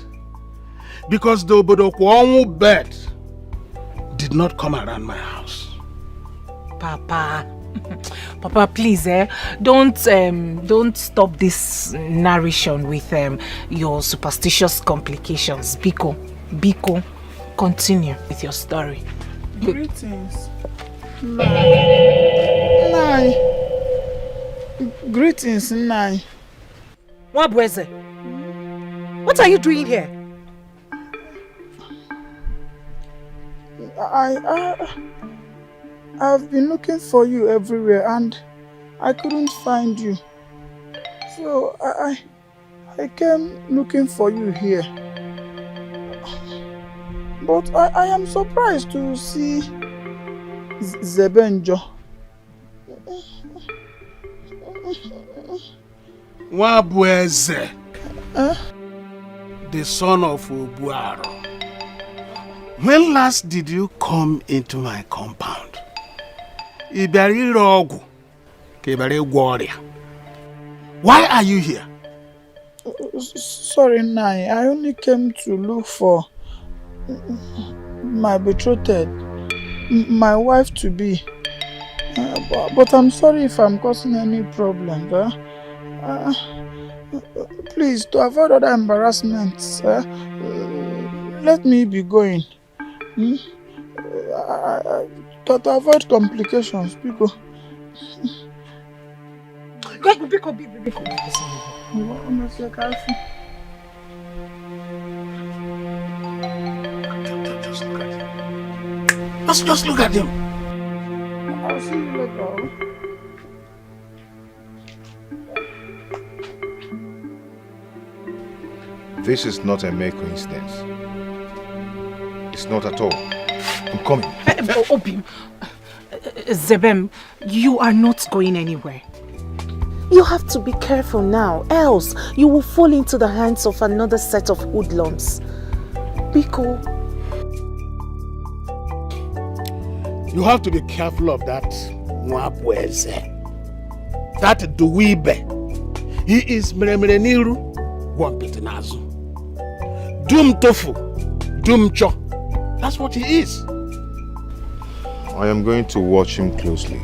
Because the Ozokwor did not come around my house. Papa, please, don't stop this narration with your superstitious complications. Biko, continue with your story. Greetings. Nai. Greetings, Nai. Wabweze, what are you doing here? I've been looking for you everywhere and I couldn't find you. So I came looking for you here. But I am surprised to see Zebenjo. Wabweze, the son of Obuaro. When last did you come into my compound? Why are you here? Sorry, Nai. I only came to look for my betrothed, my wife to be. But I'm sorry if I'm causing any problem. Please, to avoid other embarrassments, let me be going. To avoid complications, because. Just look at him. I'll see you later. This is not a mere coincidence. It's not at all. I'm coming. Obim, Zebem, you are not going anywhere. You have to be careful now, else you will fall into the hands of another set of hoodlums. Biko. You have to be careful of that Wabweze. That Duwibe. He is Meremere Wampitinazu. Dum Tofu. Dum Cho. That's what he is. I am going to watch him closely.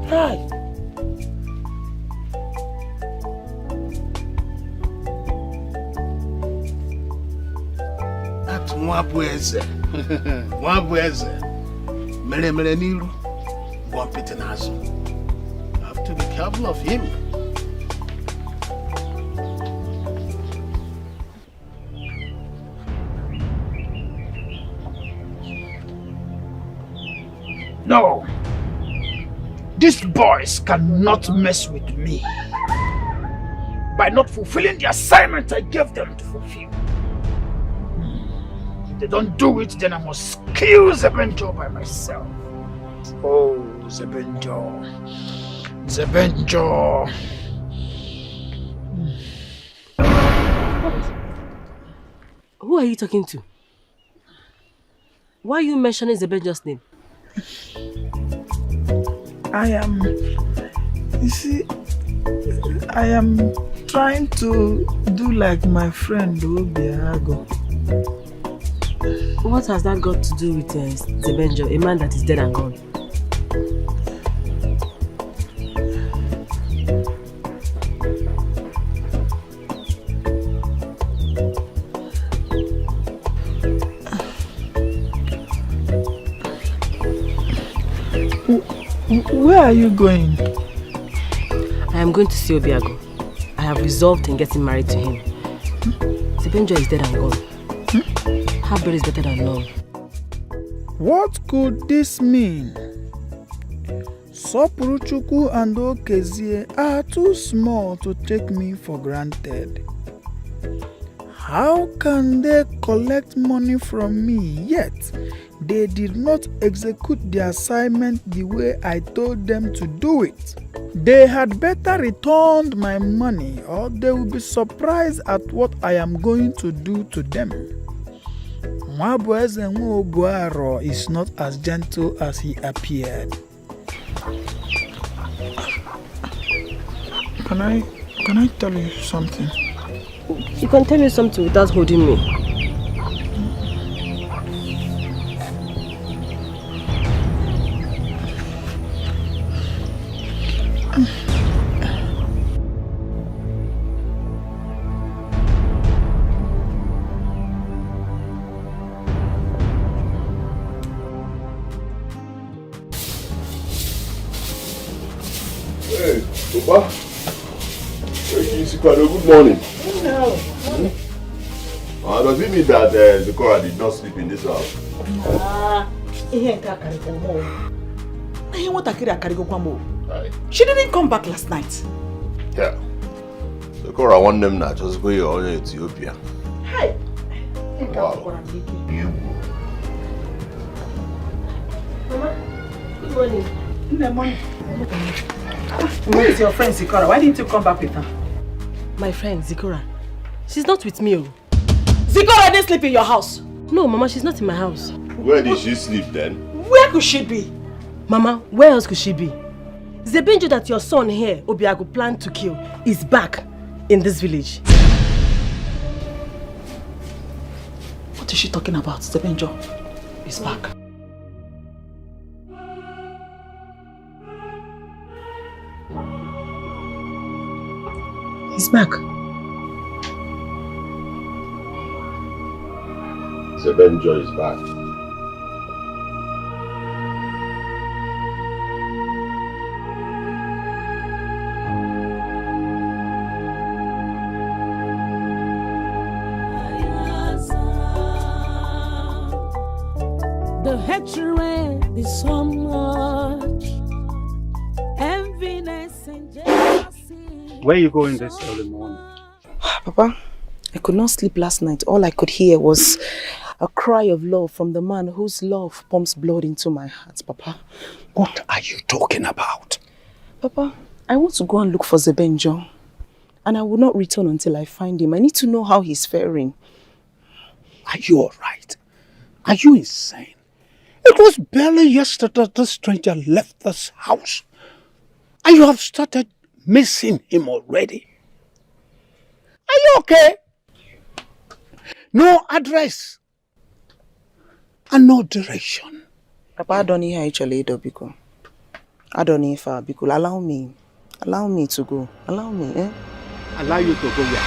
Hi. That Wabweze. Wabweze. Meremere Niru. Wampitinazu. You have to be careful of him. No, these boys cannot mess with me by not fulfilling the assignment I gave them to fulfill. If they don't do it, then I must kill Zebenjo by myself. Oh, Zebenjo. Zebenjo. Who are you talking to? Why are you mentioning Zebenjo's name? I am trying to do like my friend Obiago. What has that got to do with Zebenjo, a man that is dead and gone? Where are you going? I am going to see Obiago. I have resolved in getting married to him. Zebenjo is dead and gone. Half-bird is better than none. What could this mean? Sopuruchuku and Okezie are too small to take me for granted. How can they collect money from me yet they did not execute the assignment the way I told them to do it. They had better return my money or they will be surprised at what I am going to do to them. Nwabueze Nwobuaro is not as gentle as he appeared. Can I tell you something? You can tell me something without holding me. Hey, Papa. Good morning. No. Does it mean that Zikora did not sleep in this house? She didn't come back last night. Yeah. Zikora want them now just go to Ethiopia. Hi. Wow. You. Mama, good morning. Good morning. Where is your friend Zikora? Why didn't you come back with her? My friend Zikora. She's not with me. Zikora didn't sleep in your house. No, Mama, she's not in my house. Where did she sleep then? Where could she be? Mama, where else could she be? Zebenjo that your son here, Obiago, planned to kill, is back in this village. What is she talking about? Zebenjo is back. He's back. Zebenjo is back. The hatred is so much, enviness and jealousy. Where are you going this early morning? Papa, I could not sleep last night. All I could hear was a cry of love from the man whose love pumps blood into my heart, Papa. What are you talking about? Papa, I want to go and look for Zebenjo. And I will not return until I find him. I need to know how he's faring. Are you all right? Are you insane? It was barely yesterday the stranger left this house. And you have started missing him already. Are you okay? No address. And no direction. Papa, I don't hear actually, Biko. I don't hear far, Biko. Allow me. Allow me to go. Allow me, eh? Allow you to go where?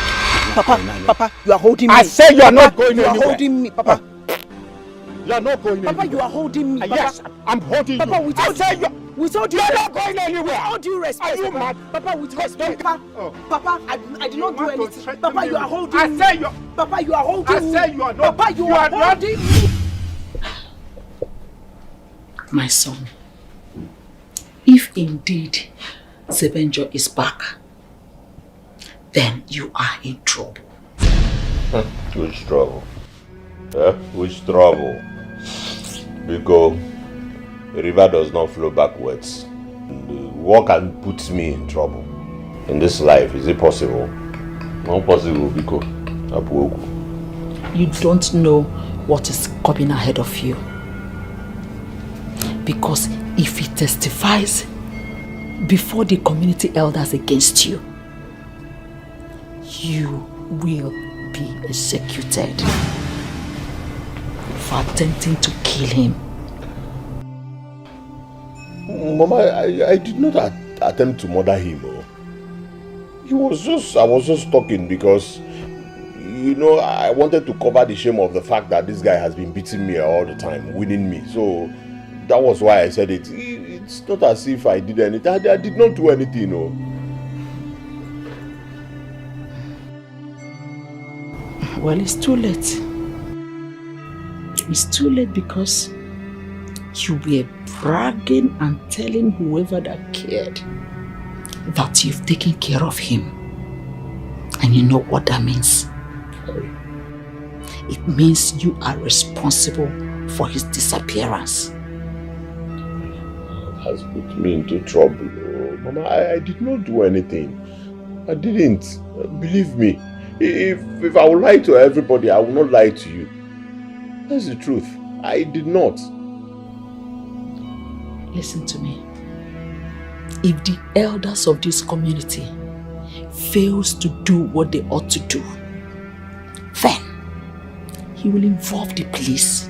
Papa, you are holding me. I say you are not going anywhere. You are holding me, Papa. You are not going anywhere. Papa, you are holding me. Yes, I'm holding you. Papa, with all due not going anywhere. With all due respect. Are you mad? Papa, with respect. Papa, I did not do anything. Papa, you are holding me. I say you. Papa, you are holding me. I say you are not. Papa, you are holding me. My son, if indeed Zebenjo is back, then you are in trouble. Which trouble? Which trouble? Because the river does not flow backwards. What can put me in trouble? In this life, is it possible? Not possible, because you don't know what is coming ahead of you. Because if he testifies before the community elders against you, you will be executed for attempting to kill him. Mama, I did not attempt to murder him. I was just talking because, you know, I wanted to cover the shame of the fact that this guy has been beating me all the time, winning me. So that was why I said it. It's not as if I did anything. I did not do anything, Well, it's too late. It's too late because you were bragging and telling whoever that cared that you've taken care of him. And you know what that means? It means you are responsible for his disappearance. Has put me into trouble. Oh, Mama, I did not do anything. I didn't. Believe me. If I would lie to everybody, I will not lie to you. That's the truth. I did not. Listen to me. If the elders of this community fails to do what they ought to do, then he will involve the police.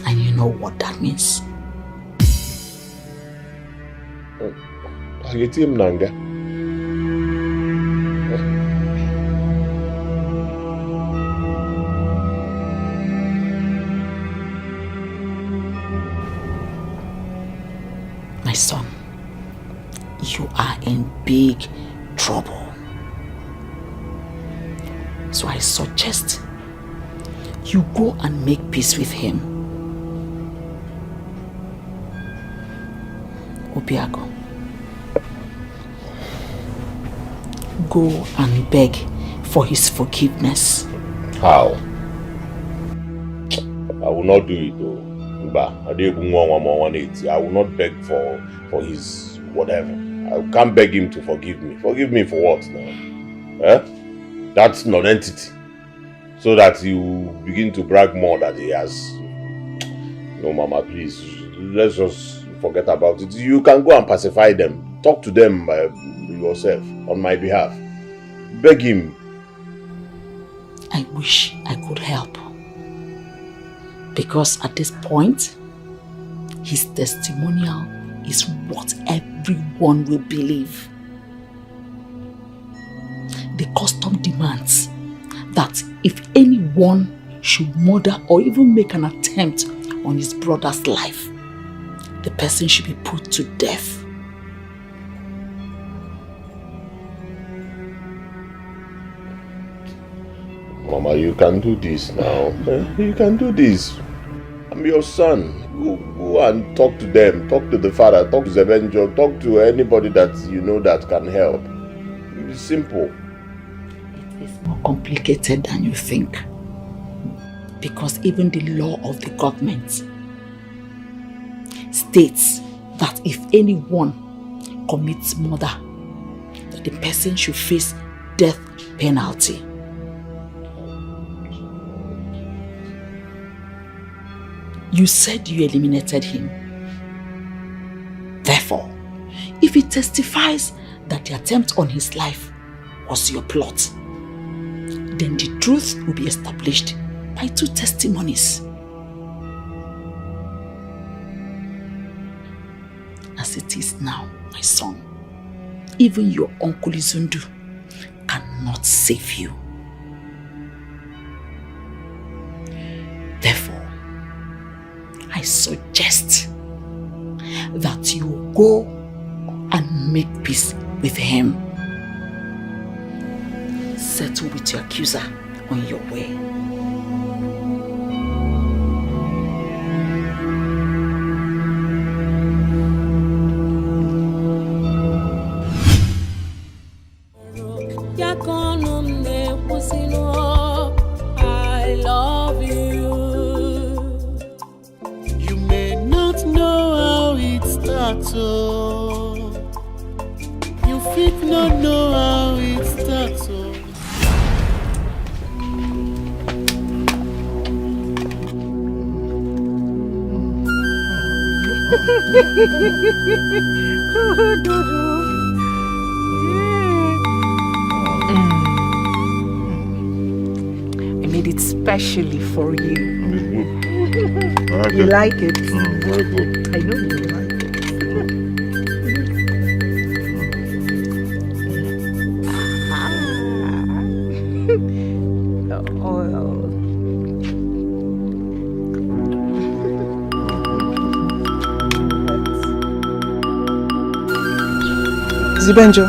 And you know what that means. My son, you are in big trouble. So I suggest you go and make peace with him. Obiago, go and beg for his forgiveness. How? I will not do it though. I will not beg for his whatever. I can't beg him to forgive me. Forgive me for what now? Eh? That's non-entity. So that he will begin to brag more that he has. No, Mama, please. Let's just forget about it. You can go and pacify them. Talk to them yourself on my behalf. Beg him. I wish I could help. Because at this point, his testimonial is what everyone will believe. The custom demands that if anyone should murder or even make an attempt on his brother's life, the person should be put to death. Mama, you can do this now. You can do this. I'm your son. Go and talk to them. Talk to the father. Talk to Zebenjo. Talk to anybody that you know that can help. It's simple. It's more complicated than you think. Because even the law of the government states that if anyone commits murder, that the person should face death penalty. You said you eliminated him. Therefore, if he testifies that the attempt on his life was your plot, then the truth will be established by 2 testimonies. As it is now, my son, even your uncle Izundu cannot save you. Therefore, I suggest that you go and make peace with him. Settle with your accuser on your way. I love you. You may not know how it starts, oh. You fit not know how it starts, oh. I made it specially for you. Okay. You like it? Very good. I know you like it. Zibenjo.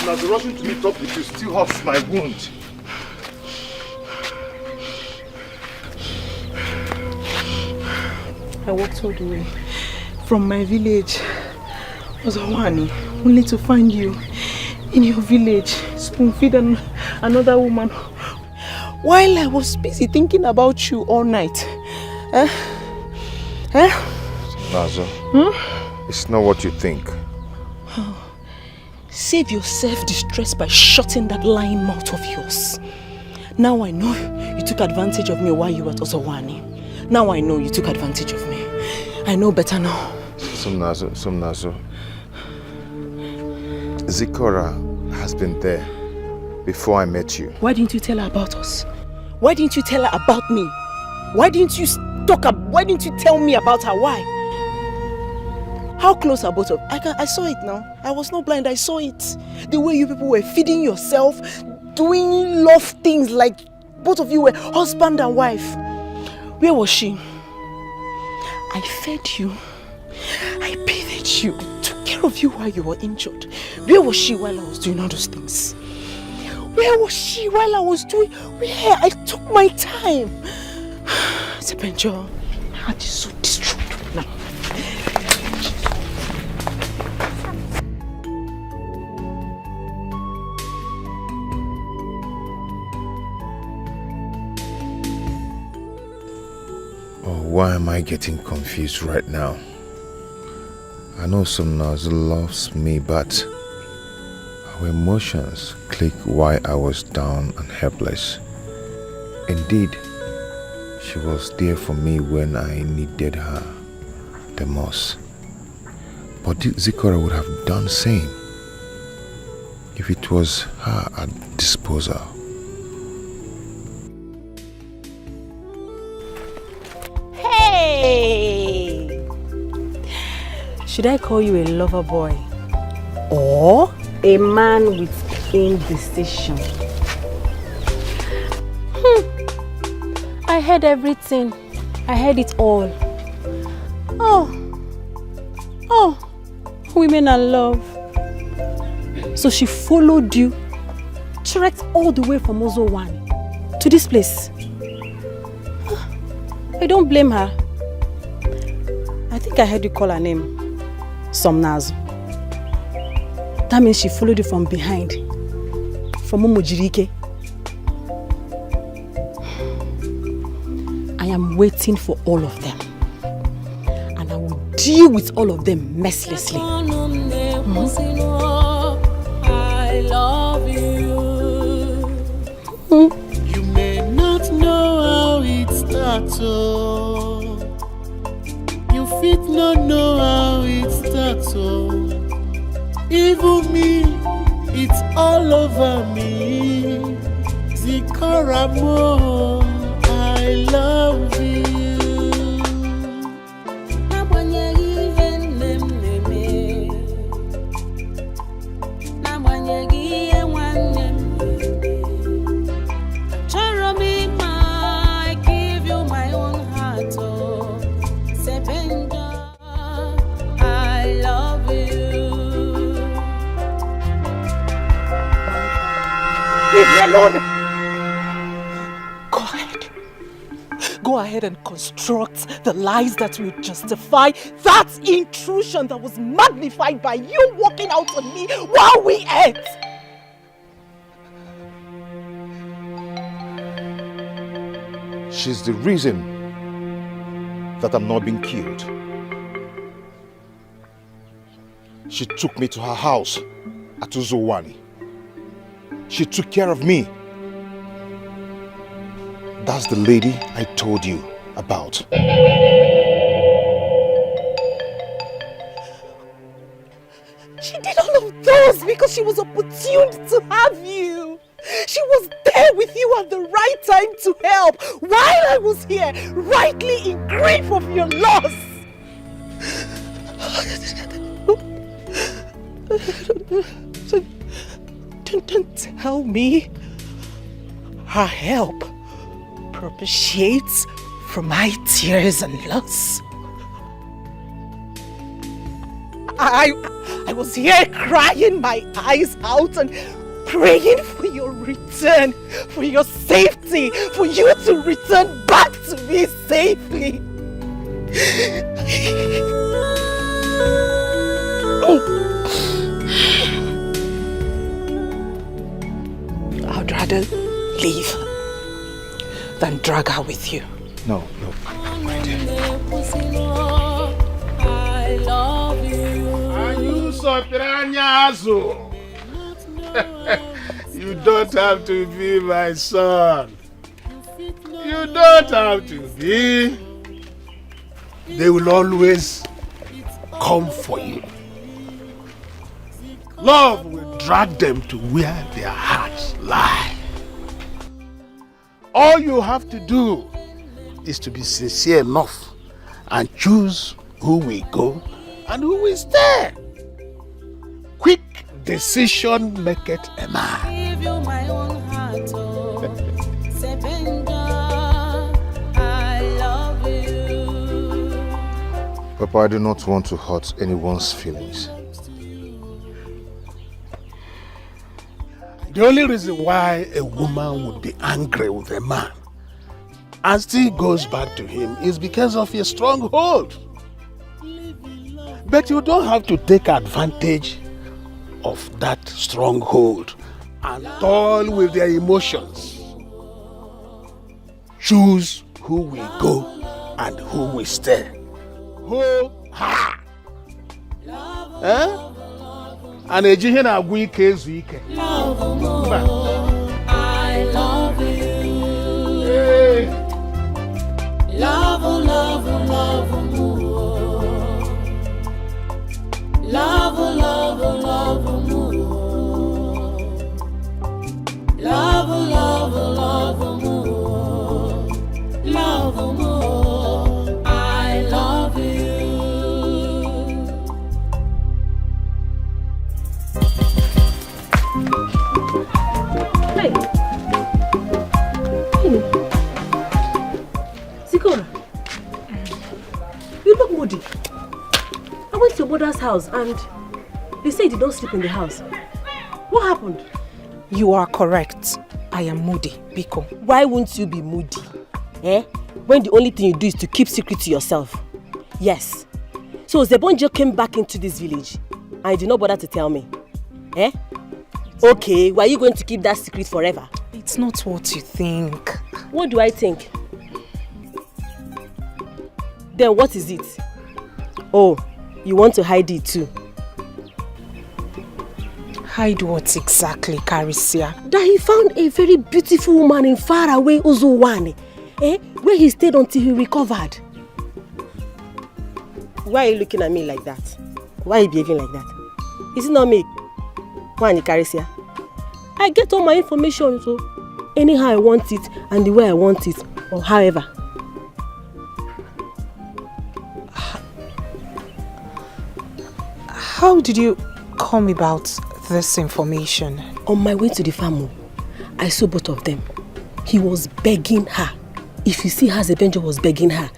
Nazo, rushing to meet up with you still hurts my wound. I walked all the way from my village, Ozowani, only to find you in your village, spoon-feeding another woman, while I was busy thinking about you all night. Nazo, it's not what you think. Save your self-distress by shutting that lying mouth of yours. Now I know you took advantage of me while you were at Ozowani. Now I know you took advantage of me. I know better now. Some Nazo. Zikora has been there before I met you. Why didn't you tell her about us? Why didn't you tell her about me? Why didn't you tell me about her? Why? How close are both of us? I saw it now. I was not blind, I saw it. The way you people were feeding yourself, doing love things like both of you were husband and wife. Where was she? I fed you. I bathed you. I took care of you while you were injured. Where was she while I was doing all those things? Where was she while I was doing... Where? I took my time. Sebenjo, my heart is so destroyed now. Why am I getting confused right now? I know some Nazo loves me, but our emotions clicked while I was down and helpless. Indeed, she was there for me when I needed her the most. But Zikora would have done the same if it was her at disposal. Hey! Should I call you a lover boy? Or a man with indecision? I heard everything. I heard it all. Oh, women are love. So she followed you, trekked all the way from Ozowani to this place. I don't blame her. I think I heard you call her name Somnazo. That means she followed you from behind, from Iyke. I am waiting for all of them, and I will deal with all of them mercilessly. I love you. You may not know how it starts, oh. You fit not know how it starts, oh. Even me, it's all over me. Zikora mo, I love you. Leave me alone! Go ahead and construct the lies that will justify that intrusion that was magnified by you walking out on me while we ate! She's the reason that I'm not being killed. She took me to her house at Ozowani. She took care of me. That's the lady I told you about. She did all of those because she was opportuned to have you. She was there with you at the right time to help while I was here, rightly in grief of your loss. Don't tell me her help propitiates for my tears and loss. I was here crying my eyes out and praying for your return, for your safety, for you to return back to me safely. I'd rather leave than drag her with you. No. I love you. Are you Sotranyazo? You don't have to be my son. You don't have to be. They will always come for you. Love will drag them to where their hearts lie. All you have to do is to be sincere enough and choose who will go and who will stay. Quick decision maketh a man. Give you my own heart, oh. Sebenja, I love you. Papa, I do not want to hurt anyone's feelings. The only reason why a woman would be angry with a man and still goes back to him is because of a stronghold. But you don't have to take advantage of that stronghold and toil with their emotions. Choose who will go and who will stay. Who ha? Eh? And Ejiofor na Ukeje. I love you. Hey. Love, love, love, more. Love, love, love, more. Love, love, love, more. Love, more. I love you. Hey. Zikora, you look moody. I went to your mother's house and they say you did not sleep in the house. What happened? You are correct. I am moody, Biko. Why won't you be moody? Eh? When the only thing you do is to keep secret to yourself. Yes. So Zebonjo came back into this village and you did not bother to tell me. Eh? Okay, why are you going to keep that secret forever? It's not what you think. What do I think? Then what is it? Oh, you want to hide it too? Hide what exactly, Carisia? That he found a very beautiful woman in faraway Ezuruonye, where he stayed until he recovered. Why are you looking at me like that? Why are you behaving like that? Is it not me? Why Carisia? I get all my information so anyhow I want it and the way I want it, or however. How did you come about this information? On my way to the farm, I saw both of them. He was begging her. If you see how Zebonjo was begging her,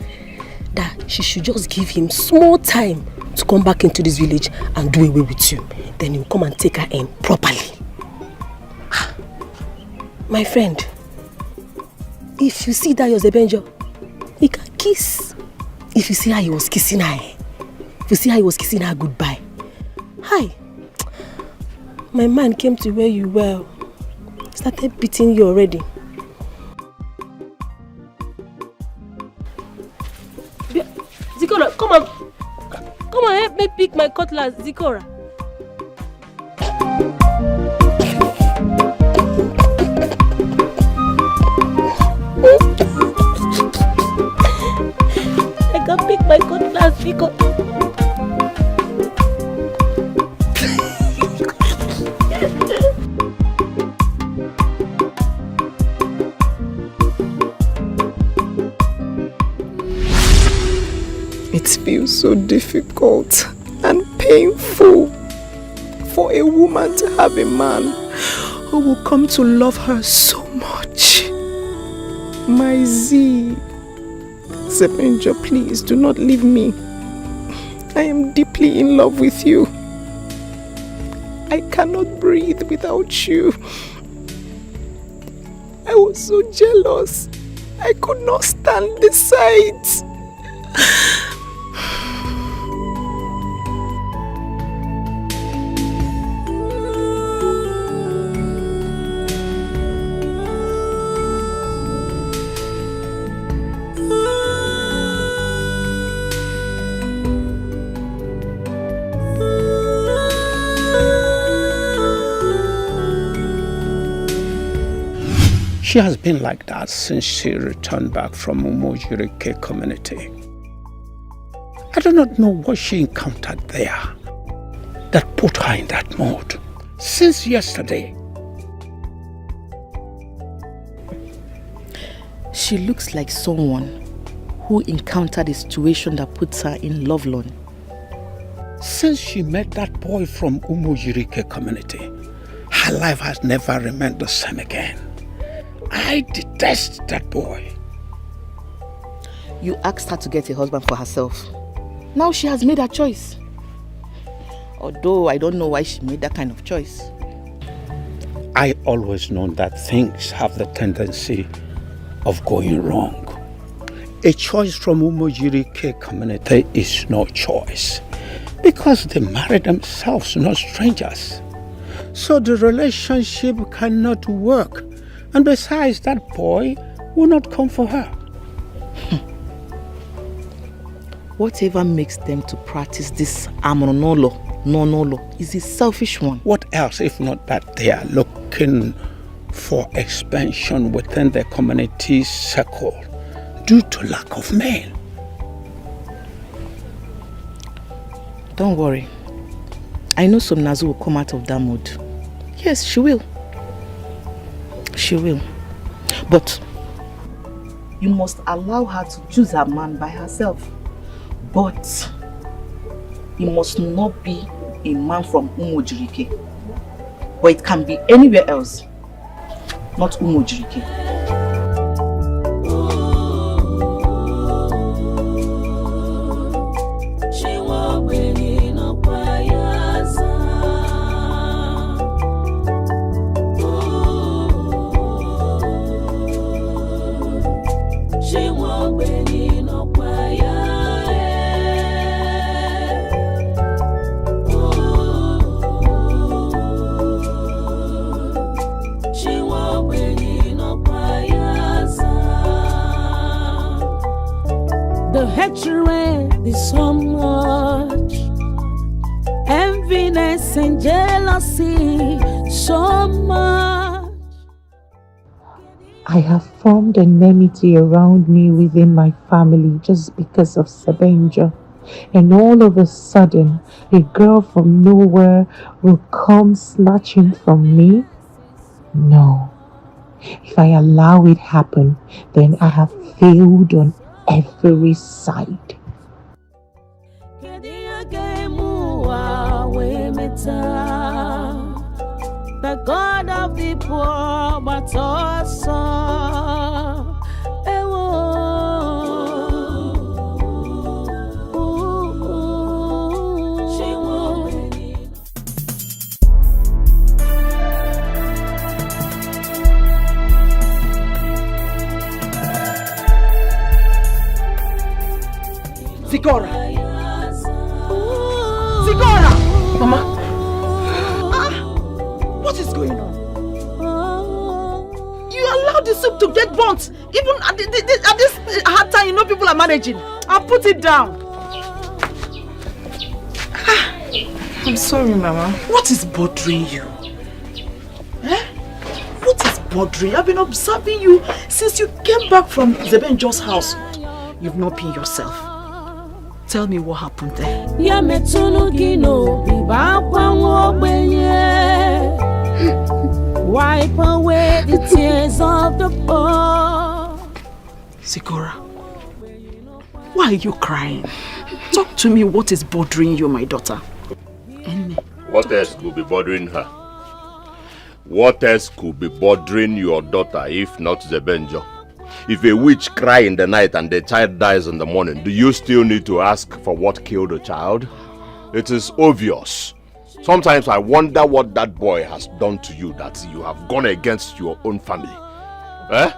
that she should just give him small time to come back into this village and do away with you. Then he'll come and take her in properly. My friend, if you see that your Zebonjo, he can kiss. If you see how he was kissing her, if you see how he was kissing her goodbye. Hi. My mind came to where you were. Started beating you already. Zikora, come on, help me pick my cutlass, Zikora. I can pick my cutlass, Zikora. It feels so difficult and painful for a woman to have a man who will come to love her so much. My Z, Zebonjo, please do not leave me. I am deeply in love with you. I cannot breathe without you. I was so jealous. I could not stand the sight. She has been like that since she returned back from Umojirike community. I do not know what she encountered there that put her in that mood. Since yesterday. She looks like someone who encountered a situation that puts her in lovelorn. Since she met that boy from Umojirike community, her life has never remained the same again. I detest that boy. You asked her to get a husband for herself. Now she has made her choice. Although I don't know why she made that kind of choice. I always known that things have the tendency of going wrong. A choice from Umojirike community is no choice because they marry themselves, not strangers. So the relationship cannot work. And besides, that boy will not come for her. Whatever makes them to practice this no is a selfish one. What else if not that they are looking for expansion within the community circle due to lack of men? Don't worry. I know some Nazu will come out of that mood. Yes, she will. She will. But you must allow her to choose her man by herself. But he must not be a man from Umojirike. But it can be anywhere else, not Umojirike. The hatred is so much, enviness and jealousy so much. I have formed enmity around me within my family just because of Sebenjo. And all of a sudden, a girl from nowhere will come snatching from me? No. If I allow it happen, then I have failed on every side. The God of the poor, but also Zigora! Zigora! Mama! What is going on? You allowed the soup to get burnt, even at this hard time you know people are managing. I'll put it down. I'm sorry, Mama. What is bothering you? Eh? What is bothering you? I've been observing you since you came back from Sebenjo's house. You've not been yourself. Tell me what happened there. Wipe away the tears of the poor. Zigora, why are you crying? Talk to me, what is bothering you, my daughter? What else could be bothering her? What else could be bothering your daughter if not Sebenjo? if a witch cry in the night and the child dies in the morning, do you still need to ask for what killed the child? It is obvious. Sometimes I wonder what that boy has done to you that you have gone against your own family. That's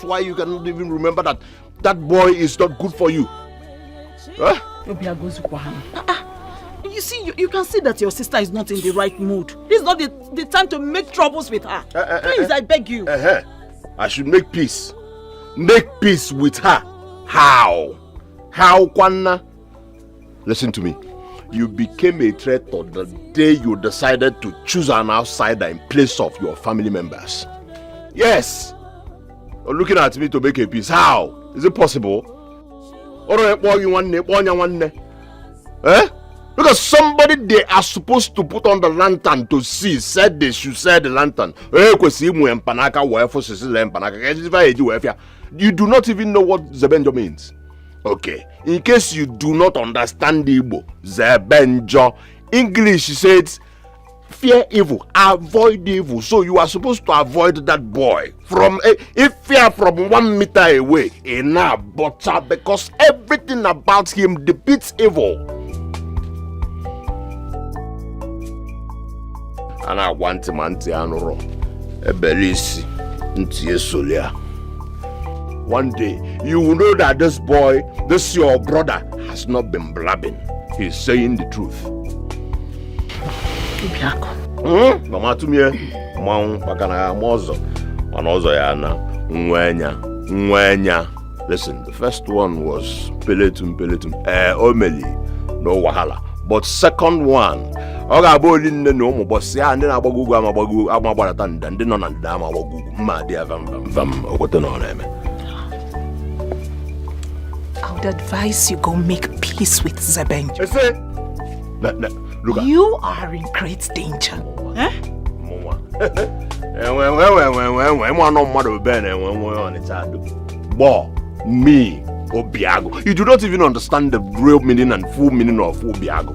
why you cannot even remember that that boy is not good for you. You see, you can see that your sister is not in the right mood. This is not the time to make troubles with her. Please, I beg you. I should make peace. Make peace with her. How? How, Kwana? Listen to me. You became a traitor the day you decided to choose an outsider in place of your family members. Yes. You're looking at me to make a peace. How? Is it possible? Because somebody they are supposed to put on the lantern to see said they should set the lantern. You do not even know what Zebenjo means. Okay, in case you do not understand Igbo, Zebenjo, English says fear evil, avoid evil. So you are supposed to avoid that boy from if fear from 1 meter away. Enough, but because everything about him depicts evil. And I want him anti-anoro. Ebelisi, ntiye solia. One day, you will know that this boy, this your brother, has not been blabbing. He's saying the truth. Mama to me, Mom, Bakana Mozo, Manozo Yana, Nwenya. Listen, the first one was Peletum, Omeli, no Wahala. But second one, Oga Bolin no more, but say, and then Abagu, Amabaratan, and then on and Dama, my dear Vam, I would advise you go make peace with Zebenjo. Look, you are in great danger. Me, Obiago. You do not even understand the real meaning and full meaning of Obiago.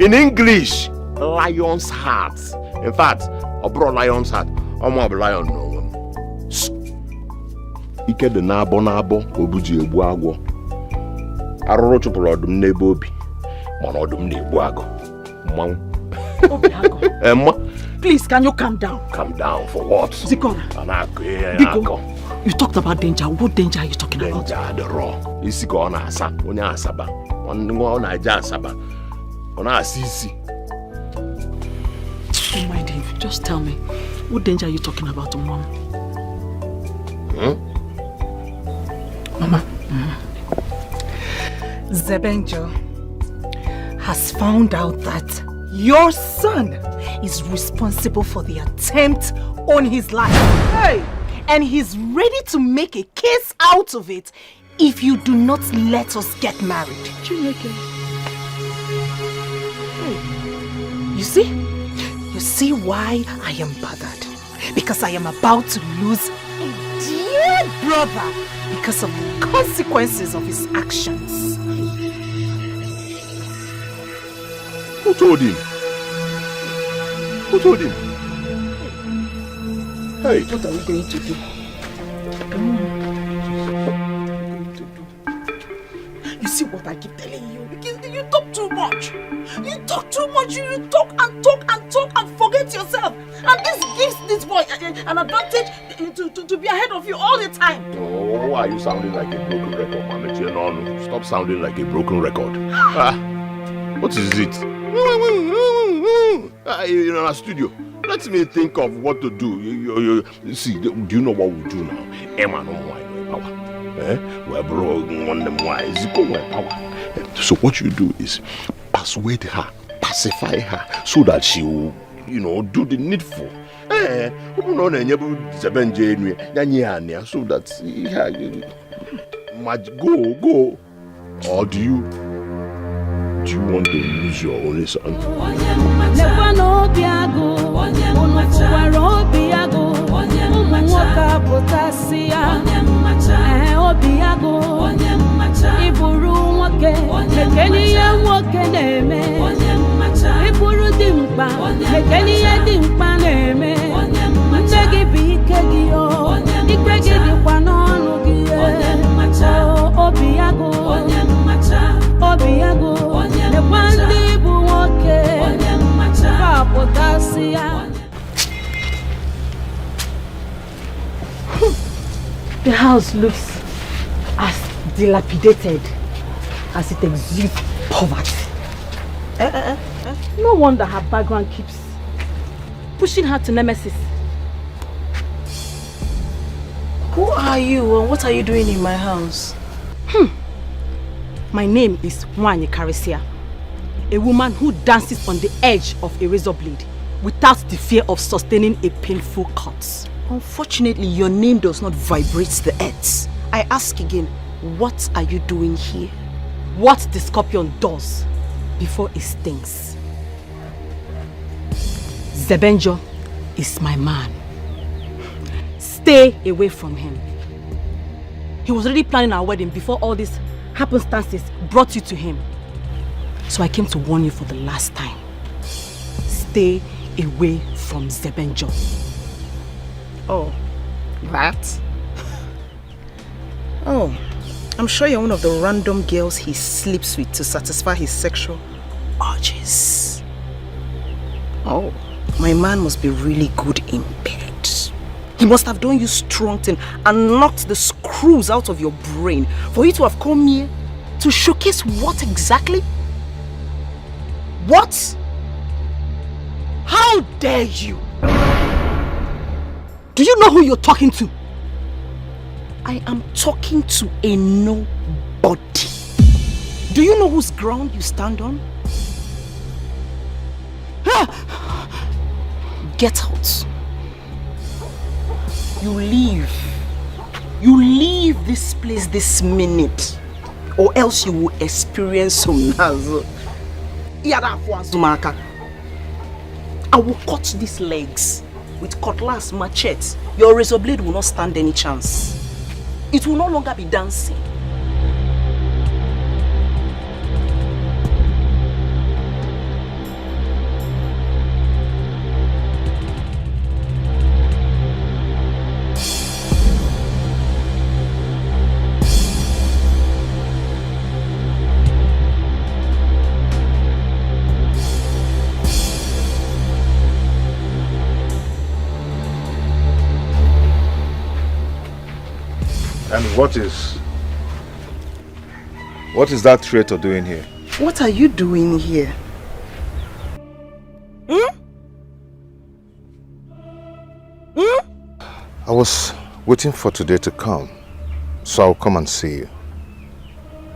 In English, lion's heart. In fact, I brought lion's heart. I'm a lion. Ike de nabo obuji ebuago. Aroro chupolo dum nebobi. Mono dum nebuago. Emma. Please, can you calm down? Calm down for what? Zikora. Anako. You talked about danger. What danger are you talking about? Danger, the raw. Isiko on asa. Onya asaba. On Naija asaba. On asisi. Don't mind him. Just tell me. What danger are you talking about, Mom? Mama. Zebenjo has found out that your son is responsible for the attempt on his life. Hey! And he's ready to make a case out of it if you do not let us get married. You see why I am bothered? Because I am about to lose a dear brother because of the consequences of his actions. Who told him? Hey, what are we going to do? You see what I keep telling you? You talk too much. You talk too much. You talk and forget yourself. And this gives this boy an advantage to be ahead of you all the time. Oh, why are you sounding like a broken record, Mama? No, stop sounding like a broken record. What is it? You're in a studio. Let me think of what to do. You see, do you know what we do now? Emma no more power. We're broken on them wise. Power. So what you do is persuade her, pacify her, so that she will, do the needful. So that might go. Or do you want to lose your only son? The house looks as dilapidated as it exudes poverty. No wonder her background keeps pushing her to nemesis. Who are you and what are you doing in my house? My name is Nwokoye, a woman who dances on the edge of a razor blade without the fear of sustaining a painful cut. Unfortunately, your name does not vibrate the earth. I ask again, what are you doing here? What the scorpion does before it stings. Zebenjo is my man. Stay away from him. He was already planning our wedding before all these happenstances brought you to him. So I came to warn you for the last time. Stay away from Zebenjo. Oh, that? Oh, I'm sure you're one of the random girls he sleeps with to satisfy his sexual urges. Oh, my man must be really good in bed. He must have done you strong thing and knocked the screws out of your brain for you to have come here to showcase what exactly? What? How dare you? Do you know who you're talking to? I am talking to a nobody. Do you know whose ground you stand on? Get out. You leave. You leave this place this minute, or else you will experience some nazo. I will cut these legs with cutlass, machete. Your razor blade will not stand any chance. It will no longer be dancing. And what is that traitor doing here? What are you doing here? I was waiting for today to come, so I'll come and see you,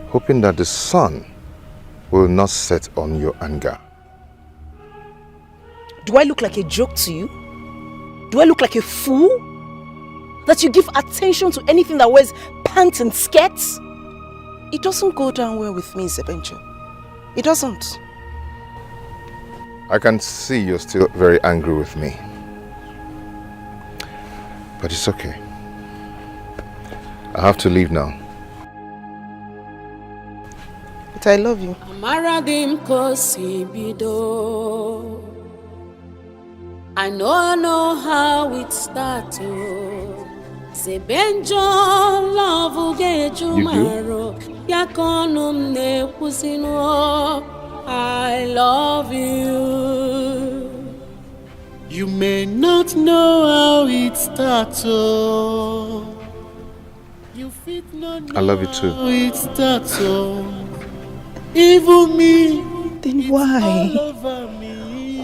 hoping that the sun will not set on your anger. Do I look like a joke to you? Do I look like a fool? That you give attention to anything that wears pants and skirts? It doesn't go down well with me, Zebenjo. It doesn't. I can see you're still very angry with me. But it's okay. I have to leave now. But I love you. I know how it started. Zebenjo love Ugeju maro yakonum ne kusino. I love you. You may not know how it started. I love you too. How it started. Even me. Then why?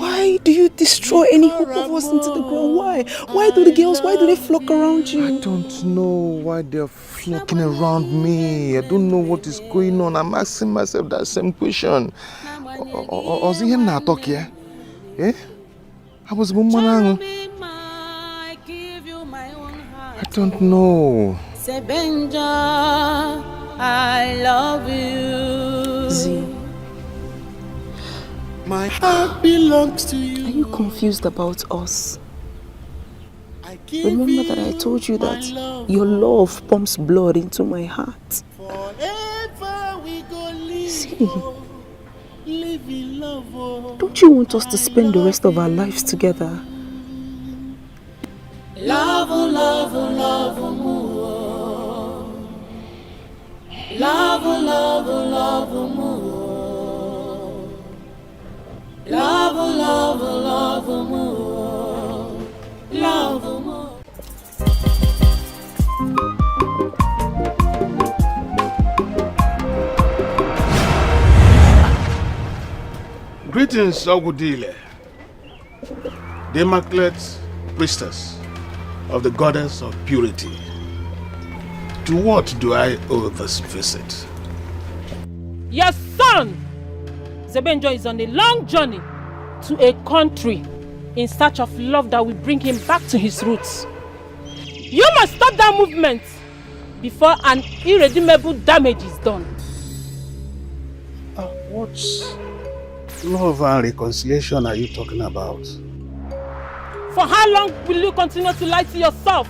Why do you destroy any hope of us into the ground? Why? Why do they flock around you? I don't know why they're flocking around me. I don't know what is going on. I'm asking myself that same question. Iheme na talk here? Eh? I was woman. I don't know. Zebenjo, I love you. Z. My heart belongs to you. Are you confused about us? Remember that I told you that your love pumps blood into my heart. See, don't you want us to spend the rest of our lives together? Love, love, love, more. Love, love, love, more. Love, love, love, more. Greetings, Ogudile, the immaculate priestess of the goddess of purity. To what do I owe this visit? Your son, Zebenjo, is on a long journey to a country in search of love that will bring him back to his roots. You must stop that movement before an irredeemable damage is done. What love and reconciliation are you talking about? For how long will you continue to lie to yourself?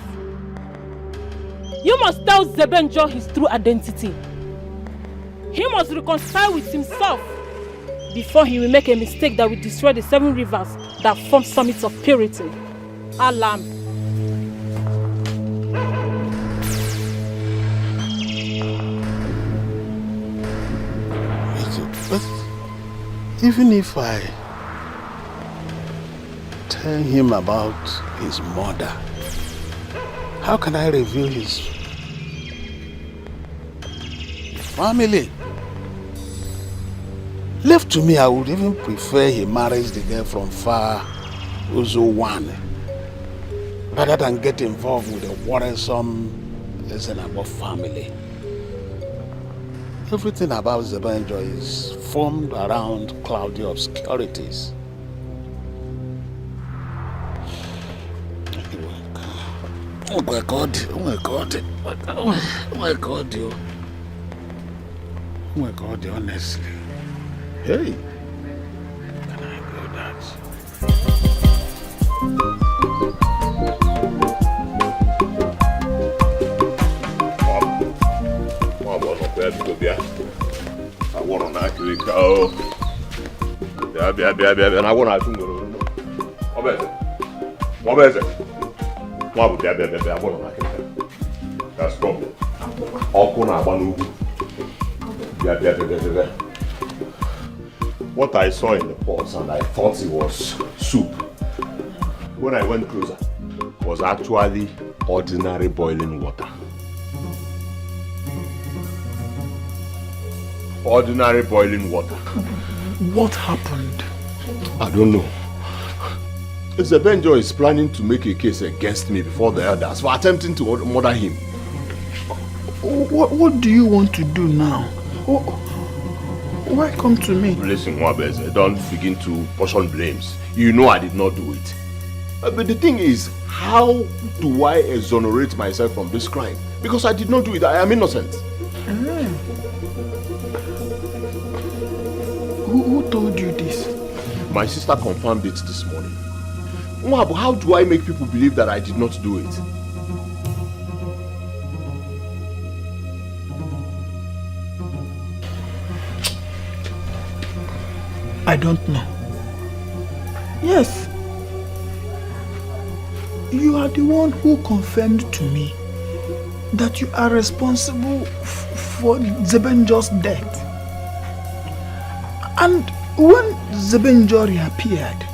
You must tell Zebenjo his true identity. He must reconcile with himself before he will make a mistake that will destroy the 7 rivers that form summits of purity. Alam. But even if I tell him about his mother, how can I reveal his family? Left to me, I would even prefer he marries the girl from far Ezuruonye rather than get involved with a worrisome Ezenabo family. Everything about Zebenjo is formed around cloudy obscurities. Oh my God, oh my God, oh my God, you. Oh my God, honestly. Hey, can I do that? I want to actually go. And I want to do it. What is it? I want to that's problem. What I saw in the pots and I thought it was soup. When I went closer, it was actually ordinary boiling water. Ordinary boiling water. What happened? I don't know. Zebenjo is planning to make a case against me before the elders for attempting to murder him. What do you want to do now? Why come to me? Listen, Wabeze, don't begin to portion blames. You know I did not do it. But the thing is, how do I exonerate myself from this crime? Because I did not do it. I am innocent. Who told you this? My sister confirmed it this morning. But how do I make people believe that I did not do it? I don't know. Yes. You are the one who confirmed to me that you are responsible for Zebenjo's death. And when Zebenjo reappeared,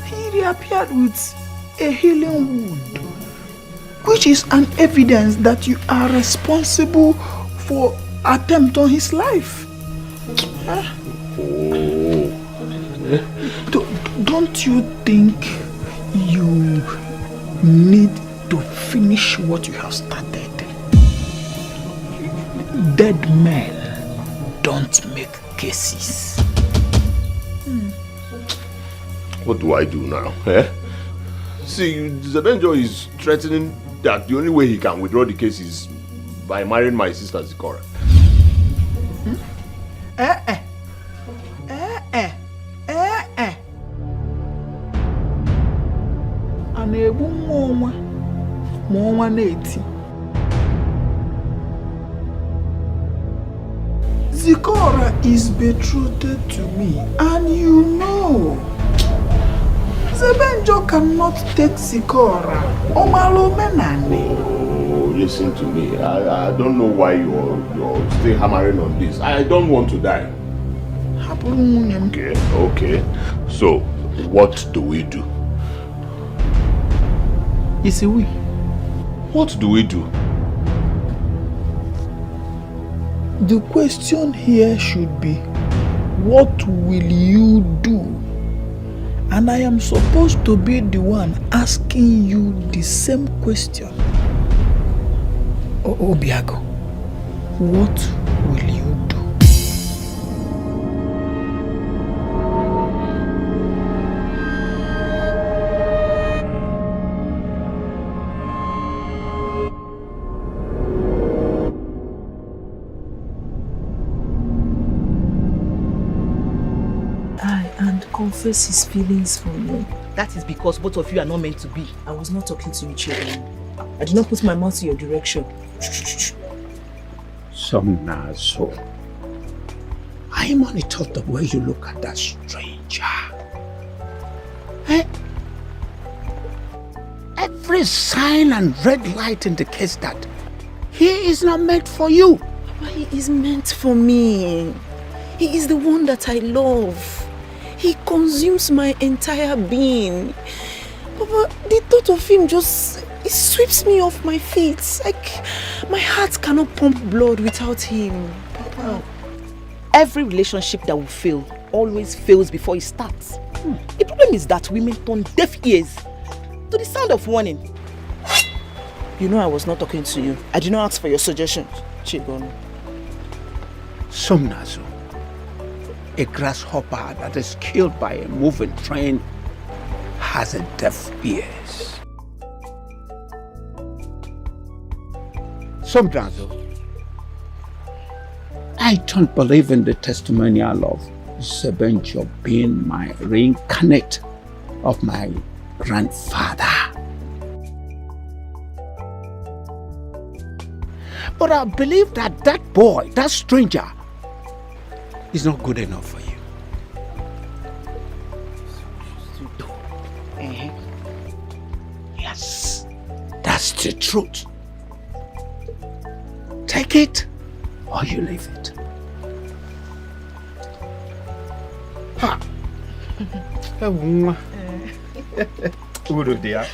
he reappeared with a healing wound, which is an evidence that you are responsible for attempt on his life. Don't you think you need to finish what you have started? Dead men don't make cases. What do I do now? See, Zebenjo is threatening that the only way he can withdraw the case is by marrying my sister Zikora. Zikora is betrothed to me, and you know Zebenjo cannot take Zikora. Oh, listen to me. I don't know why you're still hammering on this. I don't want to die. Okay. So, what do we do? It's a we. What do we do? The question here should be, what will you do? And I am supposed to be the one asking you the same question. Obiago, what will you do? Confess his feelings for me. That is because both of you are not meant to be. I was not talking to you, children. I did not put my mouth in your direction. So, I am only thought the way you look at that stranger. Eh? Every sign and red light indicates that he is not meant for you. Papa, he is meant for me. He is the one that I love. He consumes my entire being. Papa, the thought of him just, it sweeps me off my feet. Like, my heart cannot pump blood without him. Papa. Every relationship that will fail always fails before it starts. The problem is that women turn deaf ears to the sound of warning. You know I was not talking to you. I did not ask for your suggestions, Chigon. Somnazo. A grasshopper that is killed by a moving train has a deaf ears. Sometimes, I don't believe in the testimonial of Zebenjo being my reincarnate of my grandfather. But I believe that that boy, that stranger, is not good enough for you. Yes, that's the truth. Take it or you leave it. Ha! Urudia.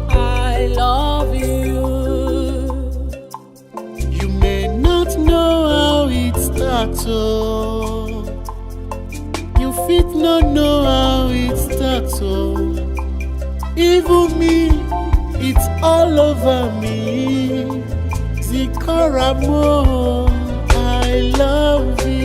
I love you. You may not know how it starts, oh. You fit not know how it starts, oh. Even me, it's all over me. Zikaramo, I love you.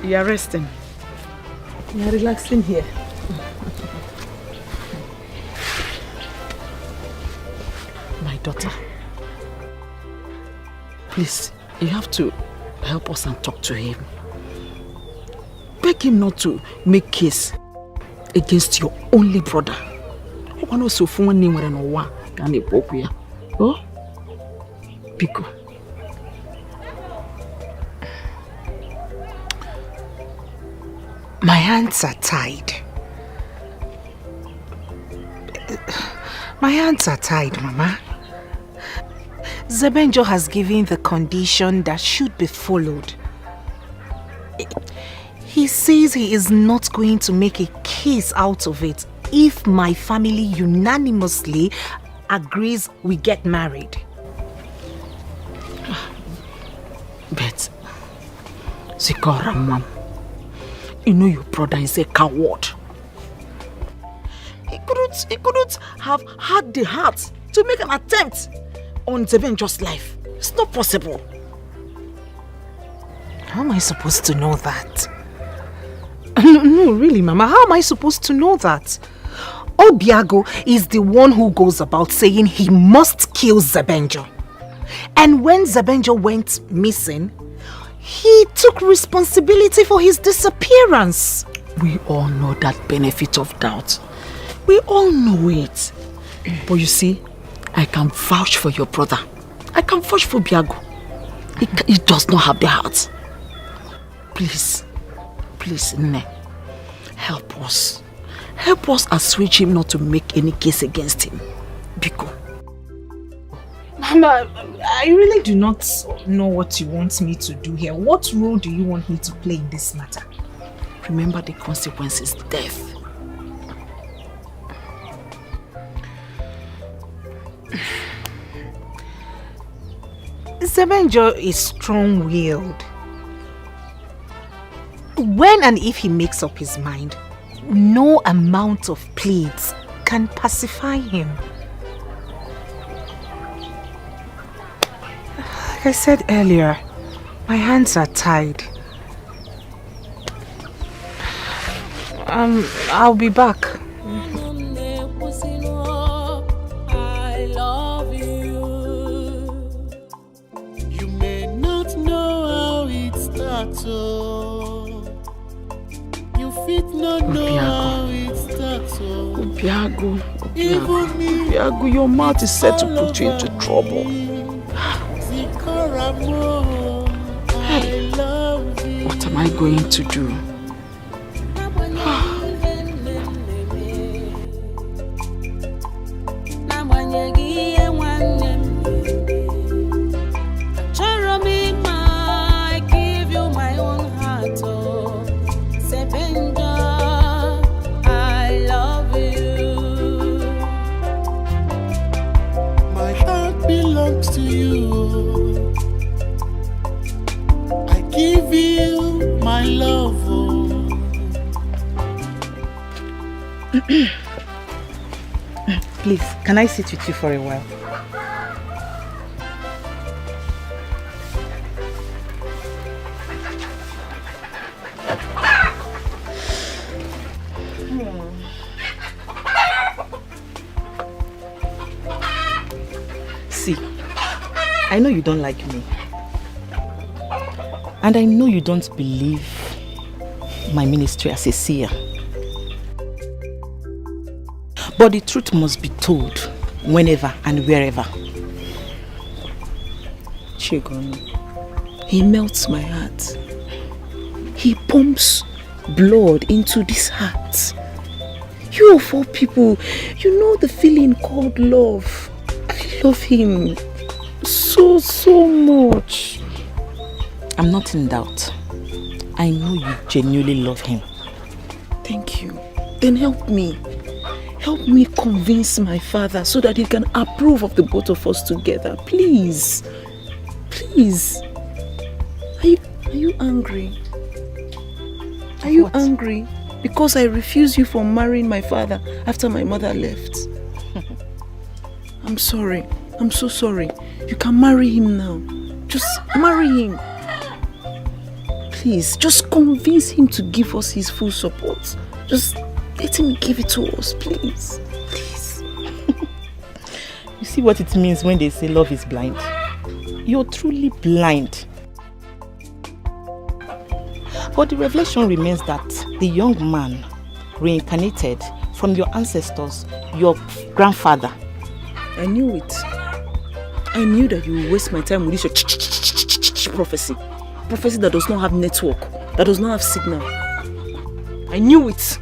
You are resting. You are relaxing here. My daughter, please, you have to help us and talk to him. Beg him not to make case against your only brother. Oh? Pico. My hands are tied. My hands are tied, Mama. Zebenjo has given the condition that should be followed. He says he is not going to make a case out of it if my family unanimously agrees we get married. But, Zikora, Mom, you know your brother is a coward. He couldn't have had the heart to make an attempt on Zebenjo's life. It's not possible. How am I supposed to know that? No, really, Mama, how am I supposed to know that? Obiago is the one who goes about saying he must kill Zebenjo. And when Zebenjo went missing, he took responsibility for his disappearance. We all know that benefit of doubt. We all know it. But you see, I can vouch for your brother. I can vouch for Biago. He does not have the heart. Please, Nne, help us. help us assuage him not to make any case against him. Biko. Mama, I really do not know what you want me to do here. What role do you want me to play in this matter? Remember the consequences, death. Zebenjo is strong-willed. When and if he makes up his mind, no amount of pleads can pacify him. Like I said earlier, my hands are tied. I'll be back. I love you. You may not know how it starts, oh. You fit not know how it starts, oh. Obiago, your mouth is set to put you into trouble. Hey, what am I going to do? To you, I give you my love. Please, can I sit with you for a while? See, I know you don't like me. And I know you don't believe my ministry as a seer. But the truth must be told whenever and wherever. Segun, he melts my heart. He pumps blood into this heart. You of all people, you know the feeling called love. I love him so much. I'm not in doubt. I know you genuinely love him. Thank you. Then help me. Help me convince my father so that he can approve of the both of us together. Please. Please. Are you angry? Are you angry because I refuse you from marrying my father after my mother left? I'm sorry. I'm so sorry. You can marry him now. Just marry him. Please, just convince him to give us his full support. Just let him give it to us, please. Please. You see what it means when they say love is blind? You're truly blind. But the revelation remains that the young man reincarnated from your ancestors, your grandfather. I knew it. I knew that you would waste my time with this prophecy. Prophecy that does not have network, that does not have signal. I knew it.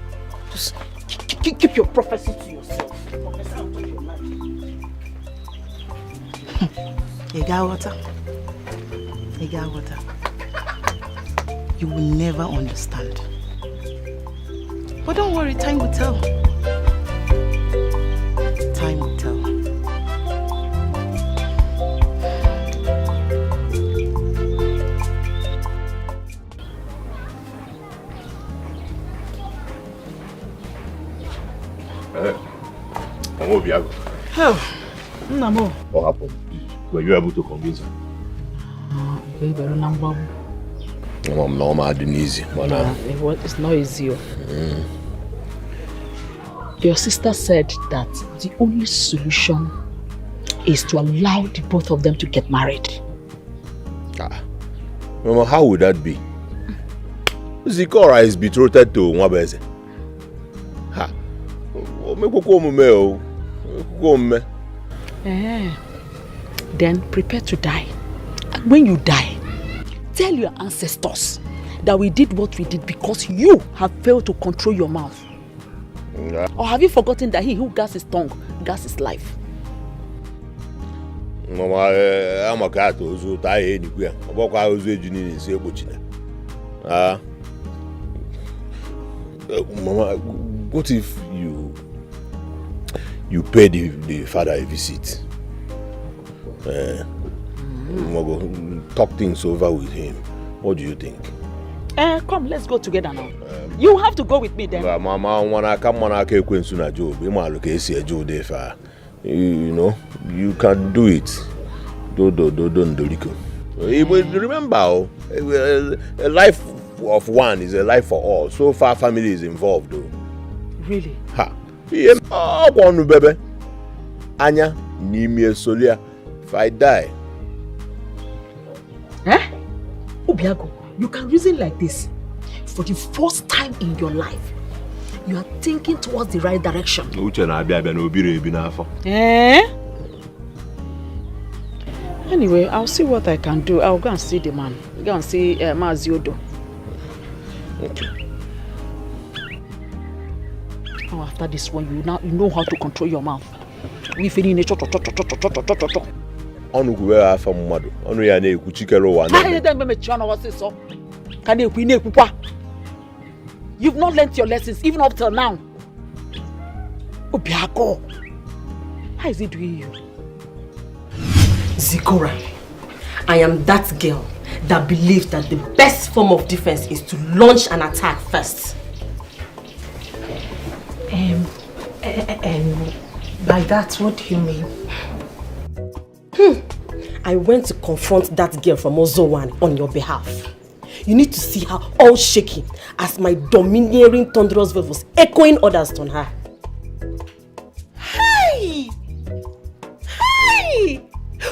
Just keep your prophecy to yourself. Prophesy out of your life. You got water? You got water? You will never understand. But don't worry, time will tell. Time will tell. Oh, Namo. What happened? Were you able to convince her? It's not easy. Your sister said that the only solution is to allow the both of them to get married. Mama, how would that be? Zikora is betrothed to Nwabeze. Then prepare to die. And when you die, tell your ancestors that we did what we did because you have failed to control your mouth. Yeah. Or have you forgotten that he who guards his tongue guards his life? Mama, I'm a cat who's tired anywhere. About I was Regina in Segun. Mama, what if you pay the father a visit? Talk things over with him. What do you think? Come, let's go together now. You have to go with me then. Mama, when I come on, I can't quit soon. Job, you know, you can do it. Don't. Remember, a life of one is a life for all. So far, family is involved, though. Really? Ha. Oh, one baby. Anya, Nimi Solia. If I die. Obiago, you can reason like this. For the first time in your life, you are thinking towards the right direction. Anyway, I'll see what I can do. I'll go and see the man. Go and see Maziodo. Okay. Oh, after this one, you know how to control your mouth. We finish in You've not learnt your lessons even up till now. Obiago, how is he doing you? Zikora, I am that girl that believes that the best form of defense is to launch an attack first. By that, what do you mean? I went to confront that girl from Ozokwor on your behalf. You need to see her all shaking as my domineering thunderous voice was echoing orders on her. Hey!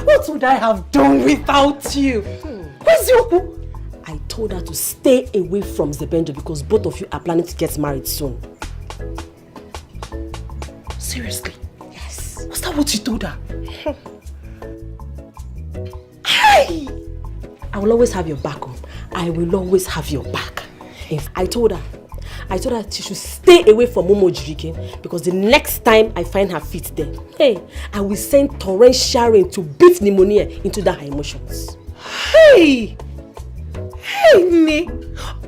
What would I have done without you? I told her to stay away from Zebenjo because both of you are planning to get married soon. Seriously? Yes. Was that what you told her? Hey! I will always have your back. I will always have your back. I told her she should stay away from Momo Jirike because the next time I find her feet there, I will send torrential rain to beat pneumonia into her emotions. Hey, me.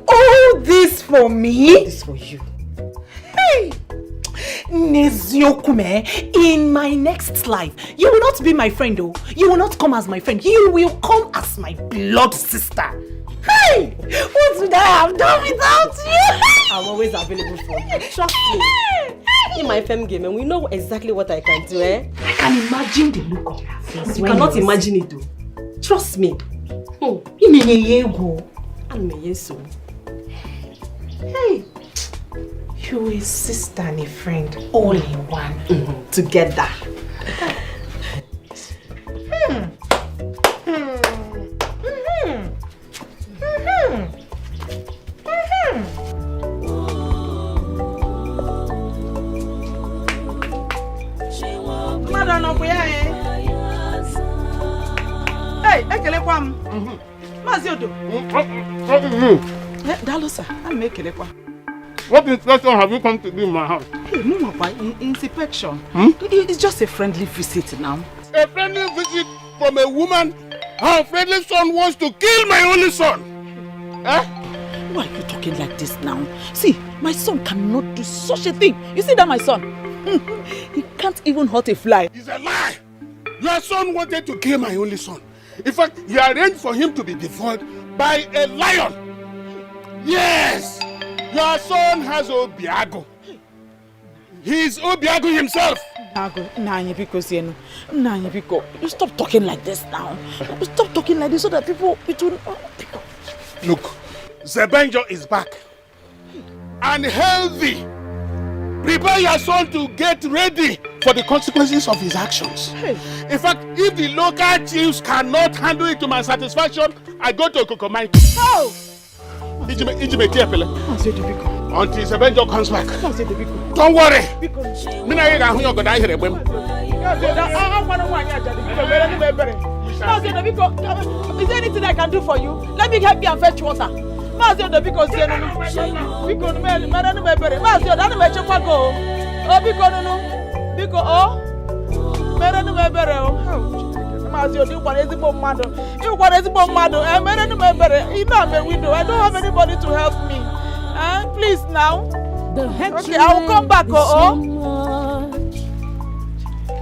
All this for me? All this for you. Hey! Neziokume, in my next life, you will not be my friend though. You will not come as my friend. You will come as my blood sister. Hey! What would I have done without you? I'm always available for you. Trust me. In my fem game, and we know exactly what I can do, I can imagine the look on your face. You cannot imagine it though. Trust me. Hey! You a sister and a friend, all in one. Together. Hey, Ekelekwam. Maziodo. Dalosa, I'm Ekelekwam. What inspection have you come to do in my house? Hey, no, Papa, inspection. It's just a friendly visit now. A friendly visit from a woman? Her friendly son wants to kill my only son. Why are you talking like this now? See, my son cannot do such a thing. You see that, my son? He can't even hurt a fly. It's a lie. Your son wanted to kill my only son. In fact, he arranged for him to be devoured by a lion. Yes! Your son has Obiago. He's Obiago himself. You stop talking like this now. Stop talking like this so that people will... Look, Zebenjo is back. And healthy. Prepare your son to get ready for the consequences of his actions. In fact, if the local chiefs cannot handle it to my satisfaction, I go to Kokomai. Oh! Until Zebenjo comes back. Don't worry. Is there anything I can do for you? Let me help you and fetch water. Mazio the because because Madame Mebere, Mazio, that may check go. Oh, because oh, Madame Mebere, Mazio, you want a bomb mother. You want a bomb mother, and Madame Mebere, you know I'm a widow. I don't have anybody to help me. Please now. Okay, I will come back.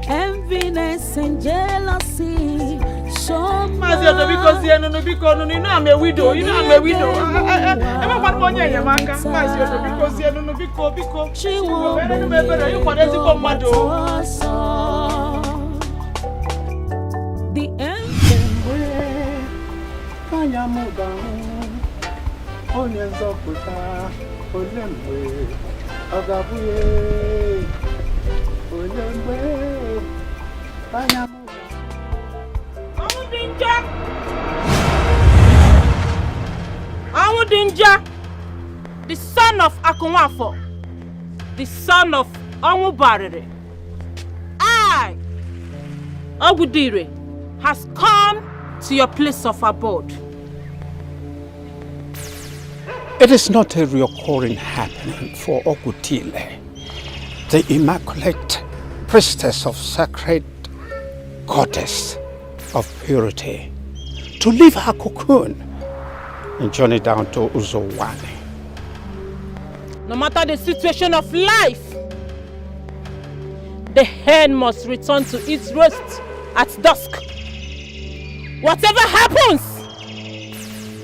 Enviness and jealousy. Mazio, because you know I'm a widow. You know I'm a widow. I'm one more year, Manga. Mazio, because you know because she won't remember you for this bomb mother. The end. Kanyamuga, Onyenzokuta, Olemwe, Agabuye, Olemwe, Kanyamuga. Awudinja, the son of Akunwafo, the son of Amuka-Bird, I, Ogudire, has come to your place of abode. It is not a recurring happening for Ogudile, the immaculate priestess of sacred goddess of purity, to leave her cocoon and journey down to Ezuruonye. No matter the situation of life, the hen must return to its roost at dusk. Whatever happens,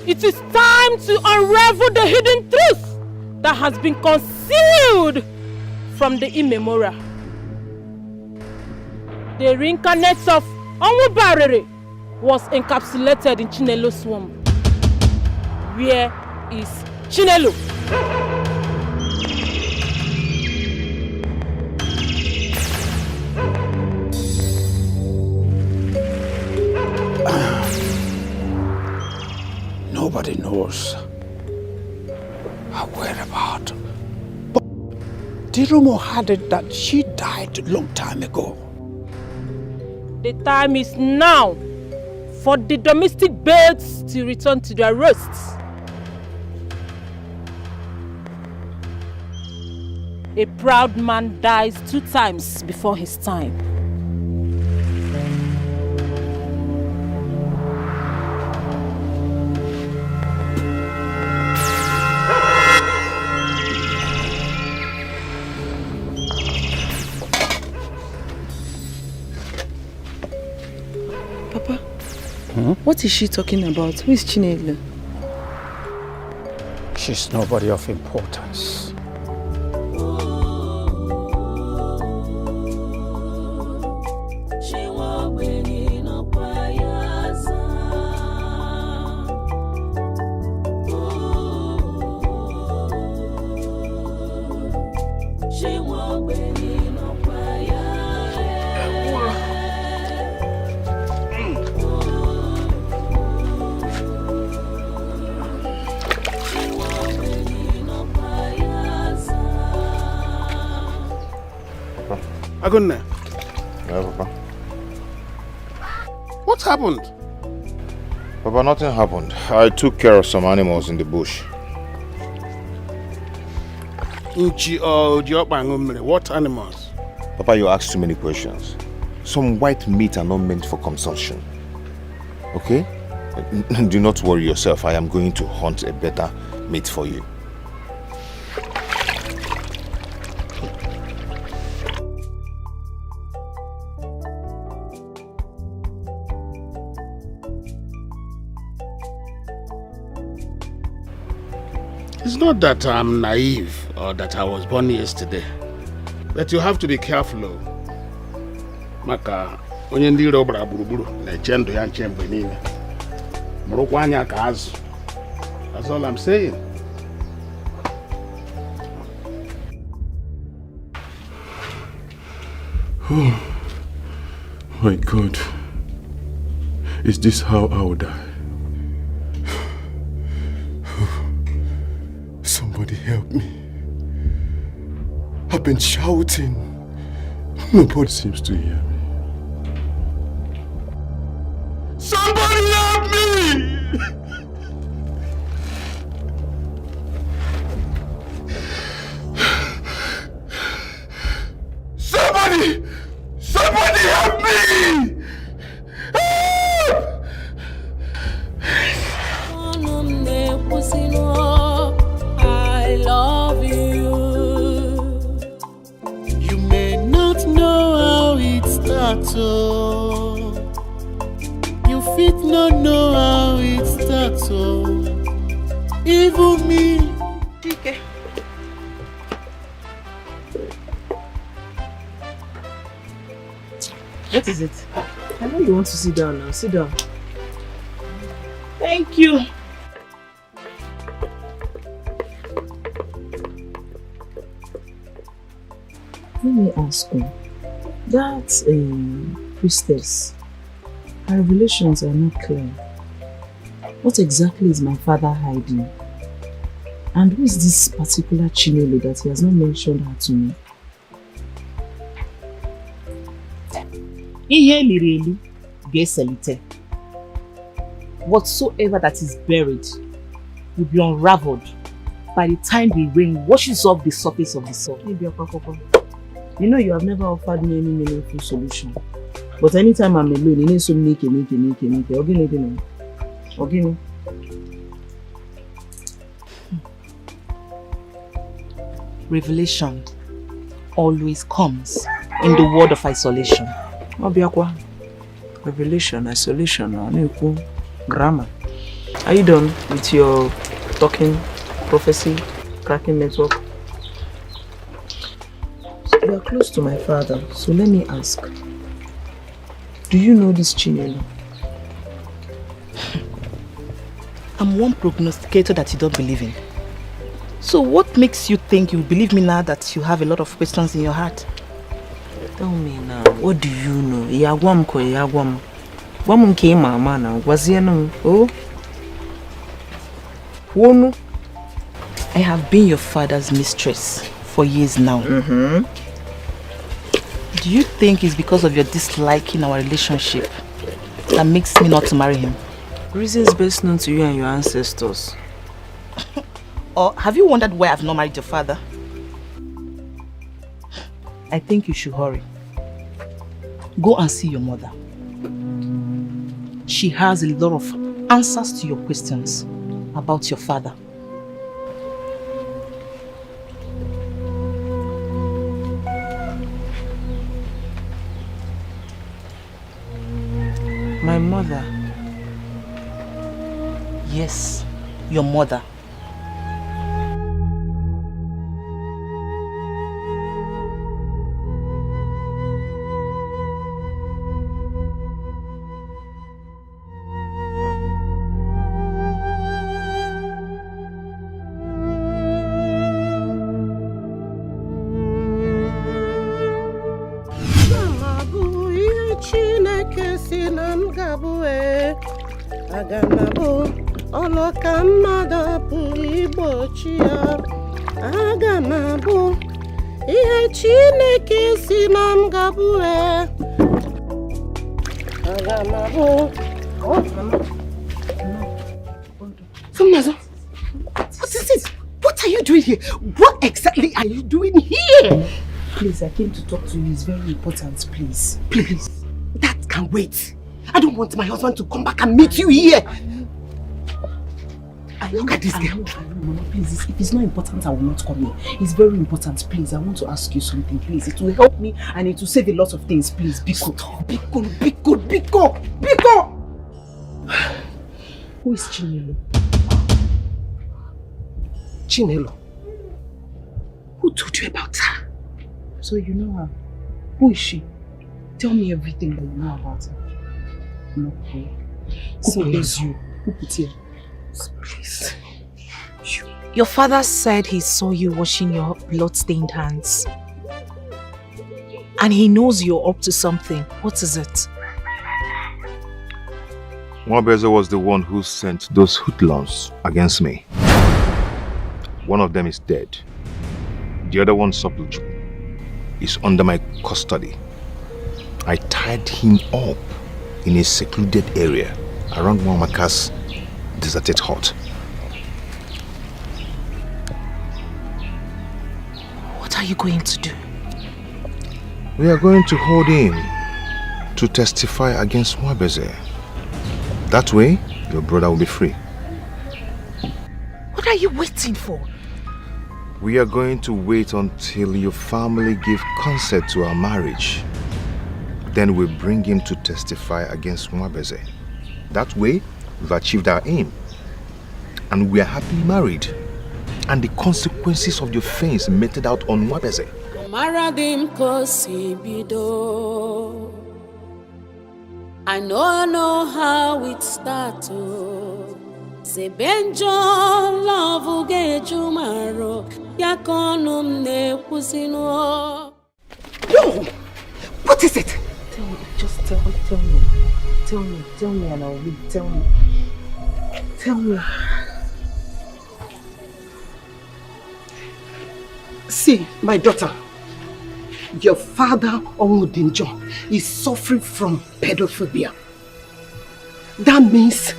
it is time to unravel the hidden truth that has been concealed from the immemorial. The reincarnate of Amuka-Bird was encapsulated in Chinelo's womb. Where is Chinelo? Nobody knows her whereabouts. But the rumor had it that she died a long time ago. The time is now for the domestic birds to return to their roosts. A proud man dies 2 times before his time. What is she talking about? Who is Chinedu? She's nobody of importance. Agunne. Yeah, Papa. What happened? Papa, nothing happened. I took care of some animals in the bush. What animals? Papa, you ask too many questions. Some white meat are not meant for consumption. Okay? Do not worry yourself. I am going to hunt a better meat for you. It's not that I'm naive or that I was born yesterday, but you have to be careful. Maka onye ndị iro gbara gburugburu na-eche ndụ ya nche mgbe niile. Mụrụkwa anya ka azụ. That's all I'm saying. Oh my God. Is this how I will die? Somebody help me. I've been shouting. Nobody seems to hear me. Somebody help me! fit not know how it starts, oh. Even me. Iyke. What is it? I know you want to sit down now. Sit down. Thank you. Let me ask you, that priestess, her revelations are not clear. What exactly is my father hiding? And who is this particular Chinedu that he has not mentioned her to me? Iheme geselite. Whatsoever that is buried will be unraveled by the time the rain washes off the surface of the soil. You know you have never offered me any meaningful solution. But anytime I'm alone, you need to make. Okay. Revelation always comes in the word of isolation. Revelation, isolation, grammar. Are you done with your talking, prophecy, cracking network? You are close to my father, so let me ask. Do you know this Chinedu? I'm one prognosticator that you don't believe in. So what makes you think you believe me now that you have a lot of questions in your heart? Tell me now, what do you know? Yagwam ko yagwam. Wam ke mama na waziano. Oh. Wonu. I have been your father's mistress for years now. Do you think it's because of your dislike in our relationship that makes me not to marry him? Reasons best known to you and your ancestors. Or have you wondered why I've not married your father? I think you should hurry. Go and see your mother. She has a lot of answers to your questions about your father. My mother? Yes, your mother. What is this? What are you doing here? What exactly are you doing here? Please, I came to talk to you. It's very important, please. Please, that can wait. I don't want my husband to come back and meet you here. Look at this girl. Mama, please, if it's not important, I will not come here. It's very important, please. I want to ask you something, please. It will help me and it will save a lot of things, please. Biko. Who is Chinelo? Chinelo? Who told you about her? So you know her. Who is she? Tell me everything that you know about her. Mofe. Who pays you? Who put here? Please. Your father said he saw you washing your blood-stained hands. And he knows you're up to something. What is it? Nwabeze was the one who sent those hoodlums against me. One of them is dead. The other one, Sopluju, is under my custody. I tied him up in a secluded area around Wamaka's deserted hut. What are you going to do? We are going to hold him to testify against Nwabeze. That way, your brother will be free. What are you waiting for? We are going to wait until your family give consent to our marriage. Then we'll bring him to testify against Nwabeze. That way, we've achieved our aim. And we are happily married. And the consequences of the offense meted out on Nwabeze. I know how it started. Sebenjo love Ugeju maro yakonum ne kusino. Yo, what is it? Tell me, just tell me, and I'll read. Tell me. See, my daughter, your father, Damijo, is suffering from pedophobia. That means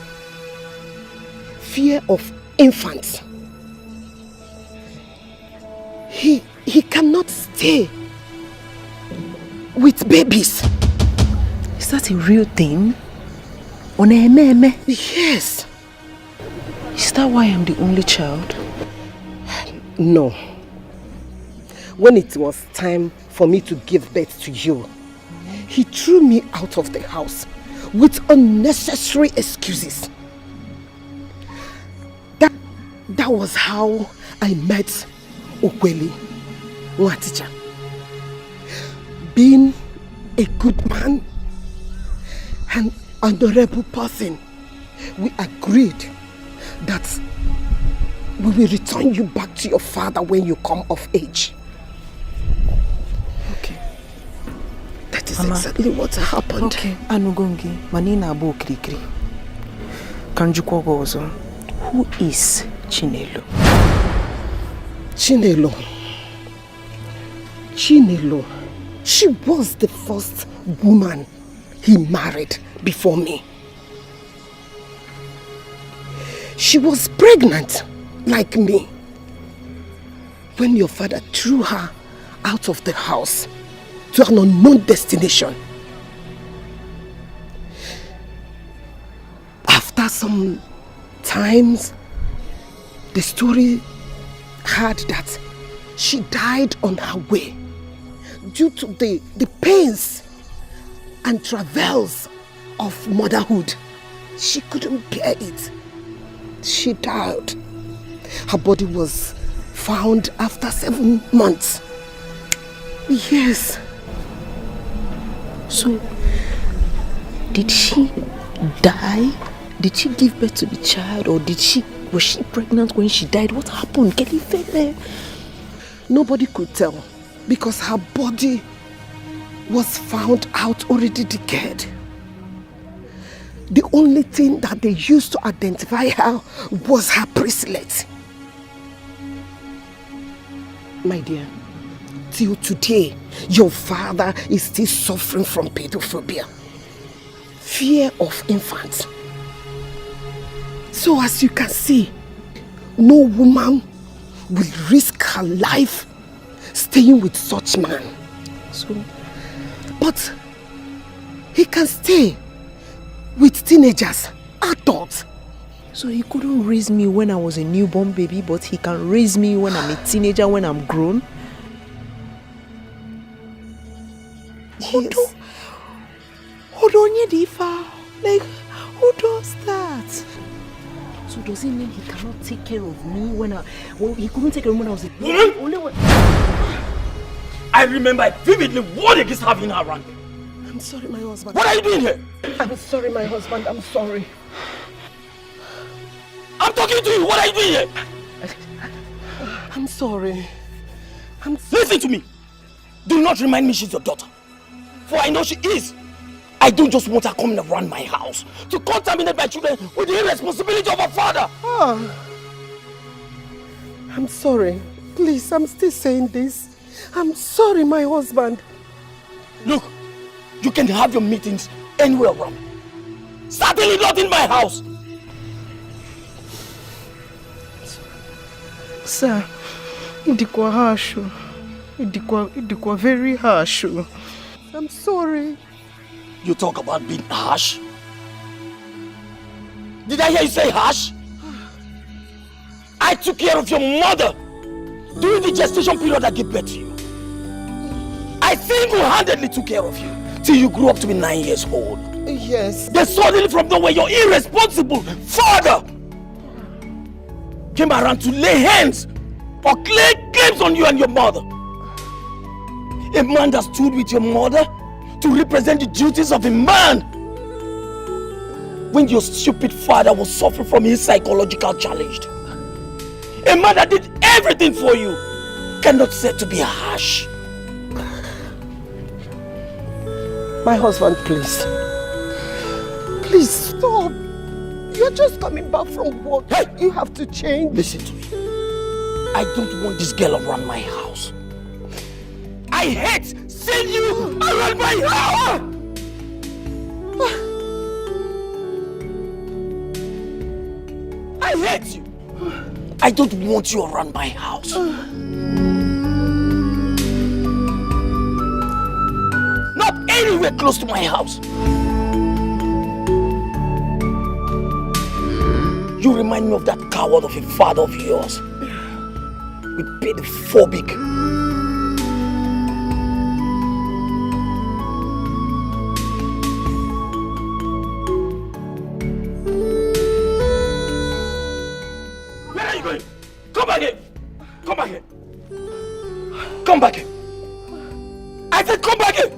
fear of infants. He cannot stay with babies. Is that a real thing? On Iheme? Yes. Is that why I'm the only child? No. When it was time for me to give birth to you, he threw me out of the house with unnecessary excuses. That was how I met Okweli, Nwaticha. Being a good man and honorable person, we agreed that we will return you back to your father when you come of age. Okay. That is exactly what happened. Okay, Anugongi, Manina Abo Krikri. Kanjukwo Gozo. Who is Chinelo? Chinelo, she was the first woman he married before me. She was pregnant like me when your father threw her out of the house to an unknown destination. After some times, the story had that she died on her way due to the pains and travails of motherhood. She couldn't bear it. She died. Her body was found after 7 months. Yes. So, did she die? Did she give birth to the child, or was she pregnant when she died? What happened? Nobody could tell because her body was found out already decayed. The only thing that they used to identify her was her bracelet. My dear, till today, your father is still suffering from pedophobia, fear of infants. So as you can see, no woman will risk her life staying with such man. But he can stay with teenagers, adults. So he couldn't raise me when I was a newborn baby, but he can raise me when I'm a teenager, when I'm grown? Yes. Like, who does that? So does it mean he cannot take care of me he couldn't take care of me when I was a woman? I remember vividly what it is having her around. I'm sorry, my husband. What are you doing here? I'm sorry, my husband. I'm sorry. I'm talking to you. What are you doing here? I'm sorry. Listen to me. Do not remind me she's your daughter. For I know she is. I don't just want her coming around my house to contaminate my children with the irresponsibility of her father. I'm sorry. Please, I'm still saying this. I'm sorry, my husband. Look, you can have your meetings anywhere around. Certainly not in my house. Sir, idikwa harsh. Idikwa very harsh. I'm sorry. You talk about being harsh? Did I hear you say harsh? I took care of your mother during the gestation period I gave birth to you. I single-handedly took care of you till you grew up to be 9 years old. Yes. Then suddenly from nowhere, your irresponsible father came around to lay hands or claim claims on you and your mother. A man that stood with your mother to represent the duties of a man when your stupid father was suffering from his psychological challenge. A man that did everything for you cannot say to be harsh. My husband, please. Please stop. You're just coming back from work. Hey! You have to change. Listen to me. I don't want this girl around my house. I hate seeing you around my house! I hate you. I don't want you around my house. Not anywhere close to my house. You remind me of that coward of a father of yours. With pedophobic. Where are you going? Come back here. Come back here. Come back here. I said come back here.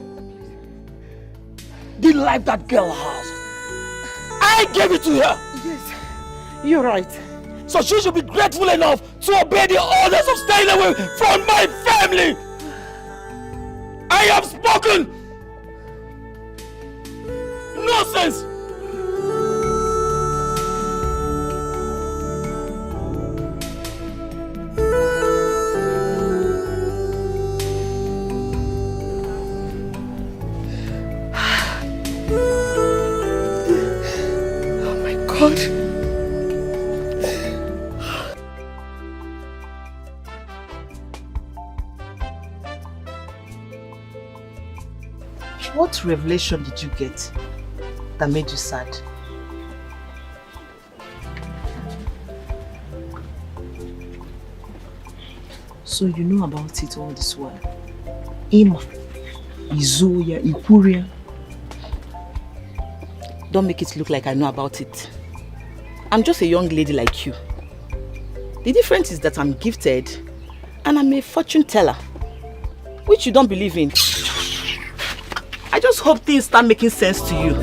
The life that girl has, I gave it to her. Yes, you're right. So she should be grateful enough to obey the orders of staying away from my family. I have spoken. Nonsense. Oh my God. What revelation did you get that made you sad? So you know about it all this while? Ima, Izoya, Ikuria. Don't make it look like I know about it. I'm just a young lady like you. The difference is that I'm gifted and I'm a fortune teller, which you don't believe in. I just hope things start making sense to you.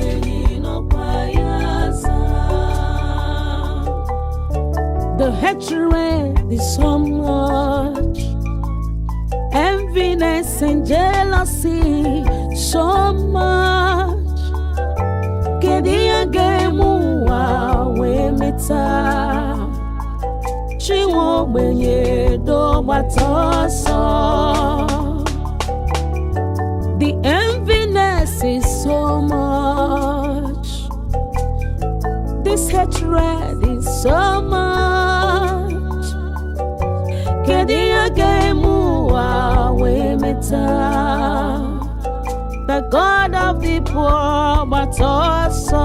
The hatred is so much, enviness and jealousy so much. Kedia gemu we meta, chiwo benye do batoso. The enviness is so much. This hatred is so much. Kedia gemu we meta. The God of the poor, but also.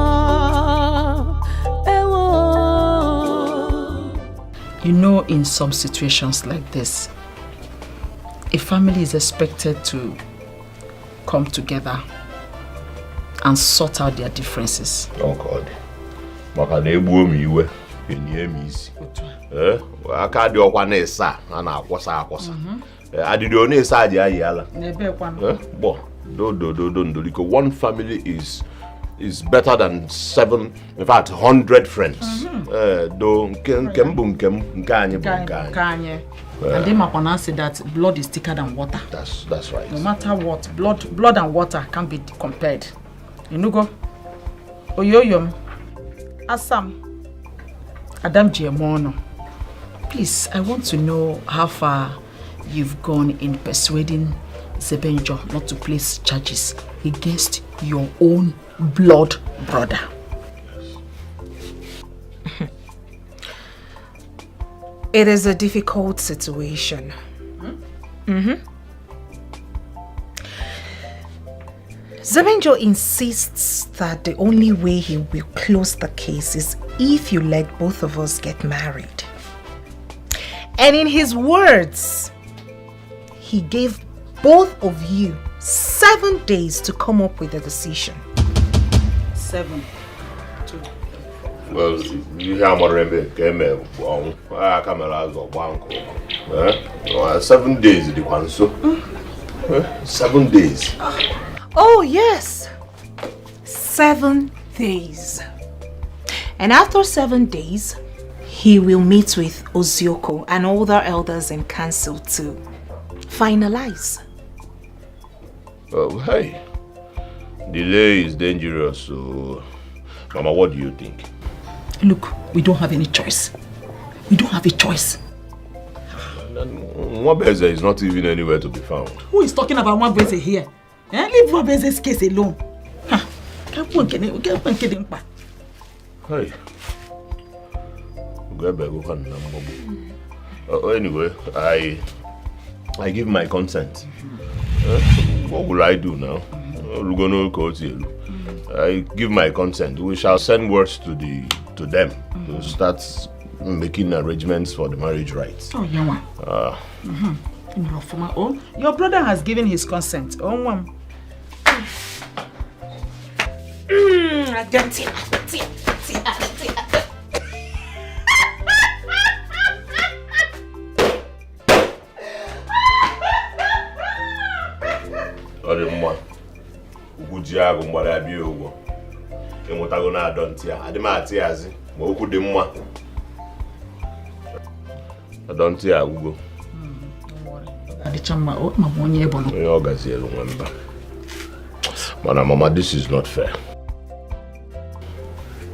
You know, in some situations like this, a family is expected to come together and sort out their differences. Oh God. Maka na egbuo m iwe, enye m isi. Aka dị ọkwa na esa, a na-akwọsa akwọsa. Adịdị ọ na-esa aji ayi ala. N'ebe kwa. Bo, do. One family is better than 7, in fact 100 friends. Do nkem bu nkem, nke anyị bụ nke anyị. And they makwana say that blood is thicker than water. That's right. No matter what, blood and water can't be compared. You know go. Oyoyom. Asam. Adam Jemono. Please, I want to know how far you've gone in persuading Zebenjo not to place charges against your own blood brother. It is a difficult situation. Zebenjo insists that the only way he will close the case is if you let both of us get married. And in his words, he gave both of you 7 days to come up with a decision. 7. 2. Well, you hear what I came I come as a bank. 7 days, the one so. 7 days. Oh, yes. 7 days. And after 7 days, he will meet with Ozokwor and other elders in council to finalize. Oh, hey. Delay is dangerous, so... Mama, what do you think? Look, we don't have any choice. We don't have a choice. Nwabeze is not even anywhere to be found. Who is talking about Nwabeze here? Leave Nwabeze's case alone. Hey. Anyway, I give my consent. What will I do now? I give my consent. We shall send words to them to start making arrangements for the marriage rites. Oh, yeah. Your brother has given his consent. Mama, this is not fair.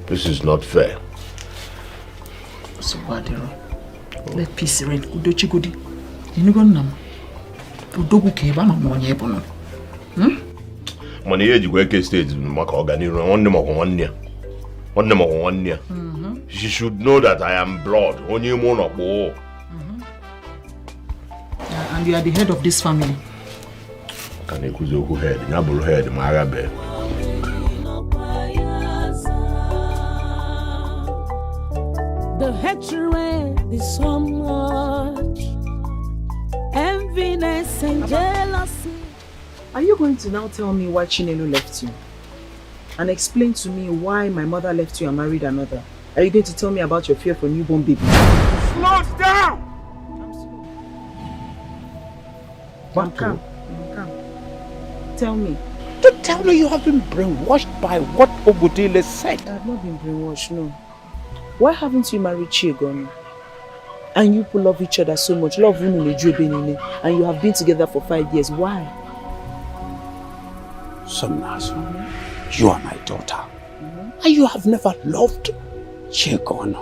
This is not fair. So what, let peace reign. Udochi gudi. You go nam. Udogu keba na monye bono. Money ye jigwe stage maka organiro. One day. She should know that I am blood. Only mono. And you are the head of this family. Can you go head? Nabul head, Marabe. The hatred is so much, enviness and jealousy. Are you going to now tell me why Chinedu left you? And explain to me why my mother left you and married another? Are you going to tell me about your fear for newborn baby? Slow down! I'm calm. Tell me. Don't tell me you have been brainwashed by what Ogudile said. I have not been brainwashed, no. Why haven't you married Chinedu? And you people love each other so much. Love and you have been together for 5 years. Why? Somnasu, you are my daughter. And you have never loved Chinedu.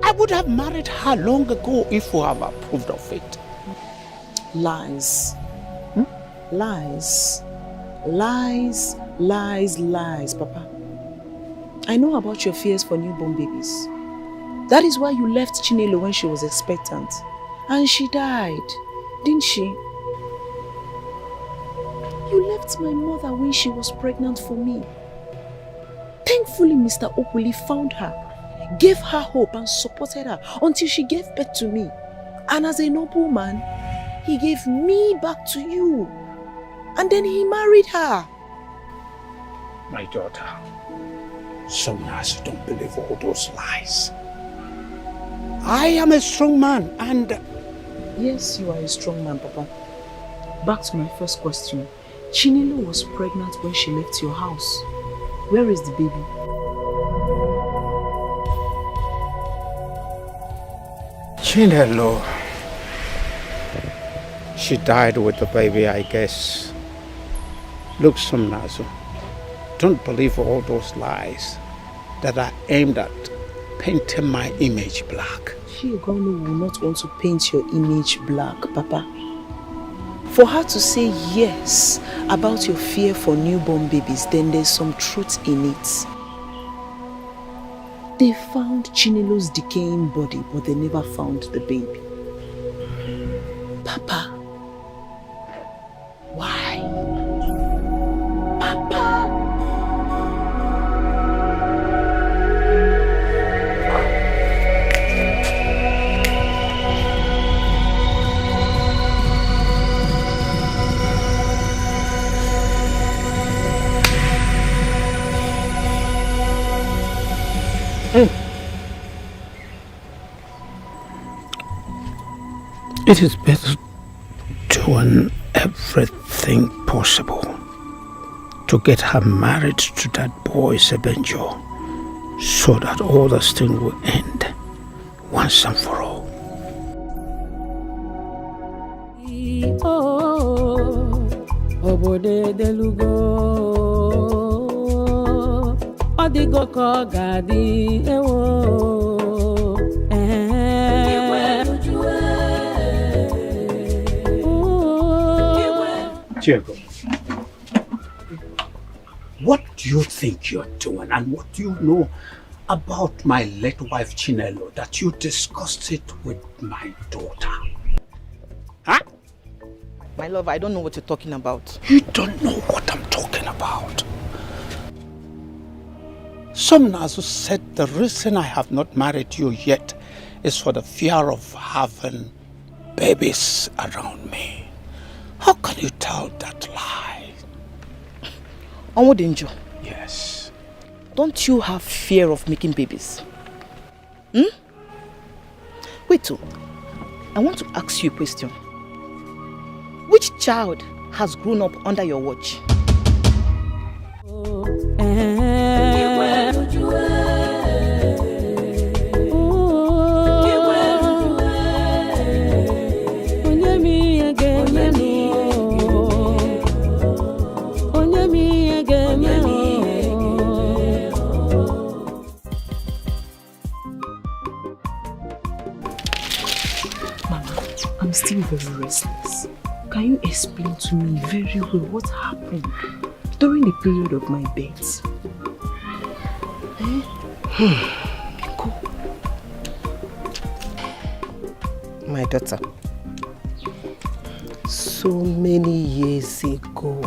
I would have married her long ago if you have approved of it. Lies. Lies. Lies, lies, lies, Papa. I know about your fears for newborn babies. That is why you left Chinedu when she was expectant. And she died, didn't she? You left my mother when she was pregnant for me. Thankfully, Mr. Okuli found her, gave her hope and supported her until she gave birth to me. And as a noble man, he gave me back to you. And then he married her. My daughter, Somnas, don't believe all those lies. I am a strong man and... Yes, you are a strong man, Papa. Back to my first question. Chinedu was pregnant when she left your house. Where is the baby? Chinedu. She died with the baby, I guess. Look, Somnazu, don't believe all those lies that are aimed at painting my image black. Chinedu will not want to paint your image black, Papa. For her to say yes about your fear for newborn babies, then there's some truth in it. They found Chinedu's decaying body, but they never found the baby. Papa, why? Papa! It is better doing everything possible to get her married to that boy Sebenjo, so that all this thing will end once and for all. Obode delugo Odigo kogadi ewo Diego, what do you think you're doing, and what do you know about my late wife Chinelo that you discussed it with my daughter? Huh? My love, I don't know what you're talking about. You don't know what I'm talking about. Some Nazu said the reason I have not married you yet is for the fear of having babies around me. How can you tell that lie? Onwodinjo. Yes. Don't you have fear of making babies? Wait, I want to ask you a question. Which child has grown up under your watch? I'm still very restless. Can you explain to me very well what happened during the period of my birth? My daughter, so many years ago,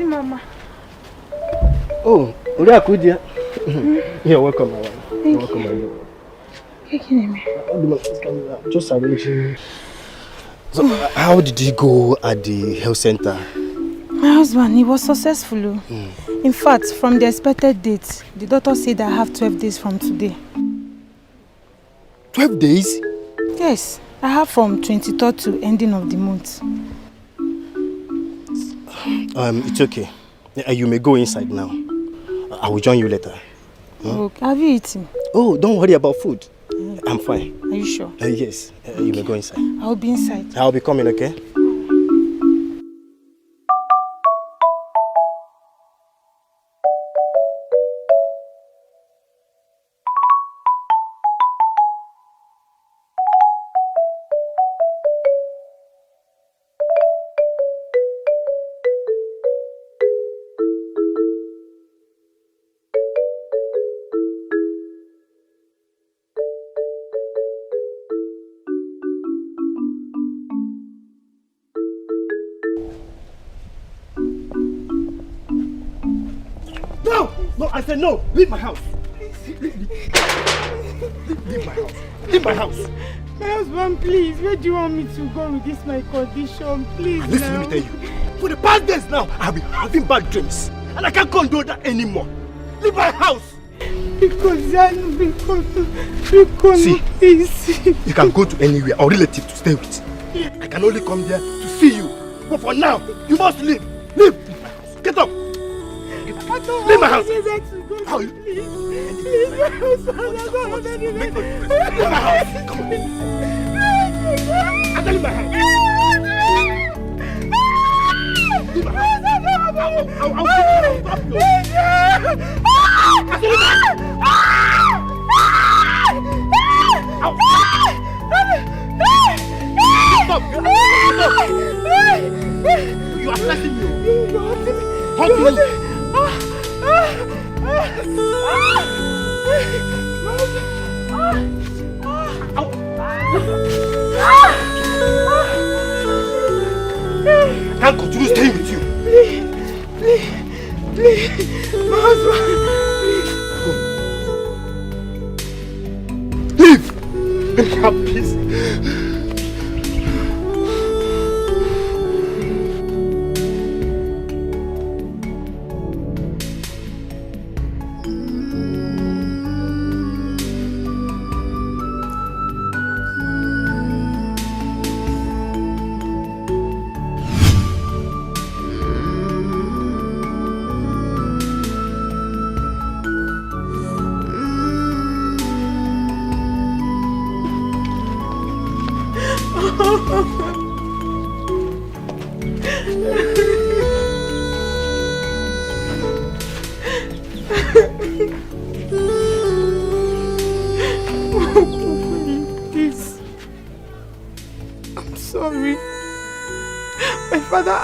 Mama. Oh, Uriakudia. You're welcome, my wife. You're welcome, my love. Just arranging. So, how did you go at the health center? My husband, he was successful. In fact, from the expected date, the doctor said I have 12 days from today. 12 days? Yes, I have from 23rd to ending of the month. It's okay. You may go inside now. I will join you later. Okay. Have you eaten? Oh, don't worry about food. I'm fine. Are you sure? Yes. You may go inside. I'll be inside. I'll be coming, okay? No, I said no. Leave my house. Leave my house. Leave my house. My husband, please. Where do you want me to go with this my condition? Please. Listen, let me tell you. For the past days now, I've been having bad dreams. And I can't condone that anymore. Leave my house. Because see, you can go to anywhere or relative to stay with. I can only come there to see you. But for now, you must leave. Leave my house. Get up. Leave my house. How you? Leave my house. Leave my house. Come on. I tell you my house. Leave my house. I'll stop you. I tell you my house. You are blessing me. How do you? I can't continue staying with you. Please, my husband. Emeka, please.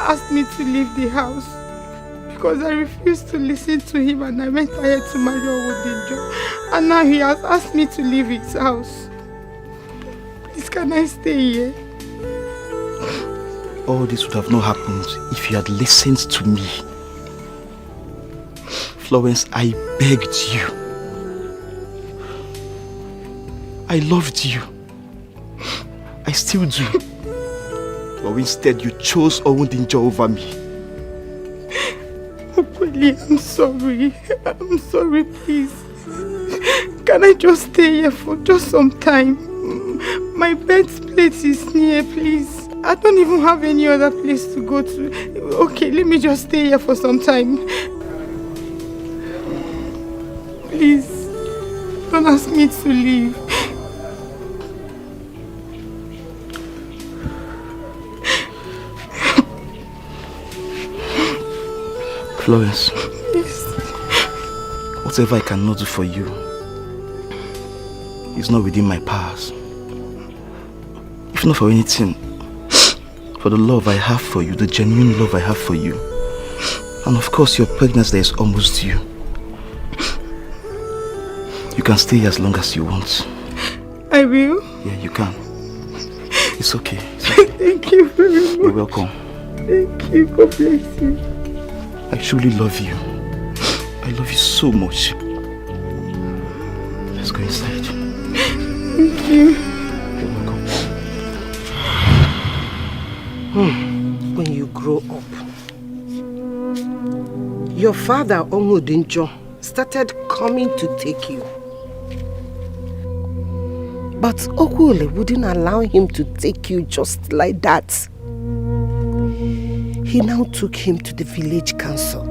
Asked me to leave the house because I refused to listen to him and I went ahead to marry Damijo, and now he has asked me to leave his house. Please, can I stay here? All this would have not happened if you had listened to me. Florence, I begged you. I loved you. I still do. But instead you chose Damijo over me. Really, I'm sorry. I'm sorry, please. Can I just stay here for just some time? My birthplace is near, please. I don't even have any other place to go to. Okay, let me just stay here for some time. Please, don't ask me to leave. Florence, yes. Whatever I cannot do for you is not within my powers. If not for anything, for the love I have for you, the genuine love I have for you, and of course your pregnancy that is almost due. You can stay here as long as you want. I will? Yeah, you can. It's okay. It's okay. Thank you very much. You're welcome. Thank you. God bless you. I truly love you. I love you so much. Let's go inside. Thank you. You're welcome. When you grow up, your father, Damijo, started coming to take you. But Okwule wouldn't allow him to take you just like that. He now took him to the village council.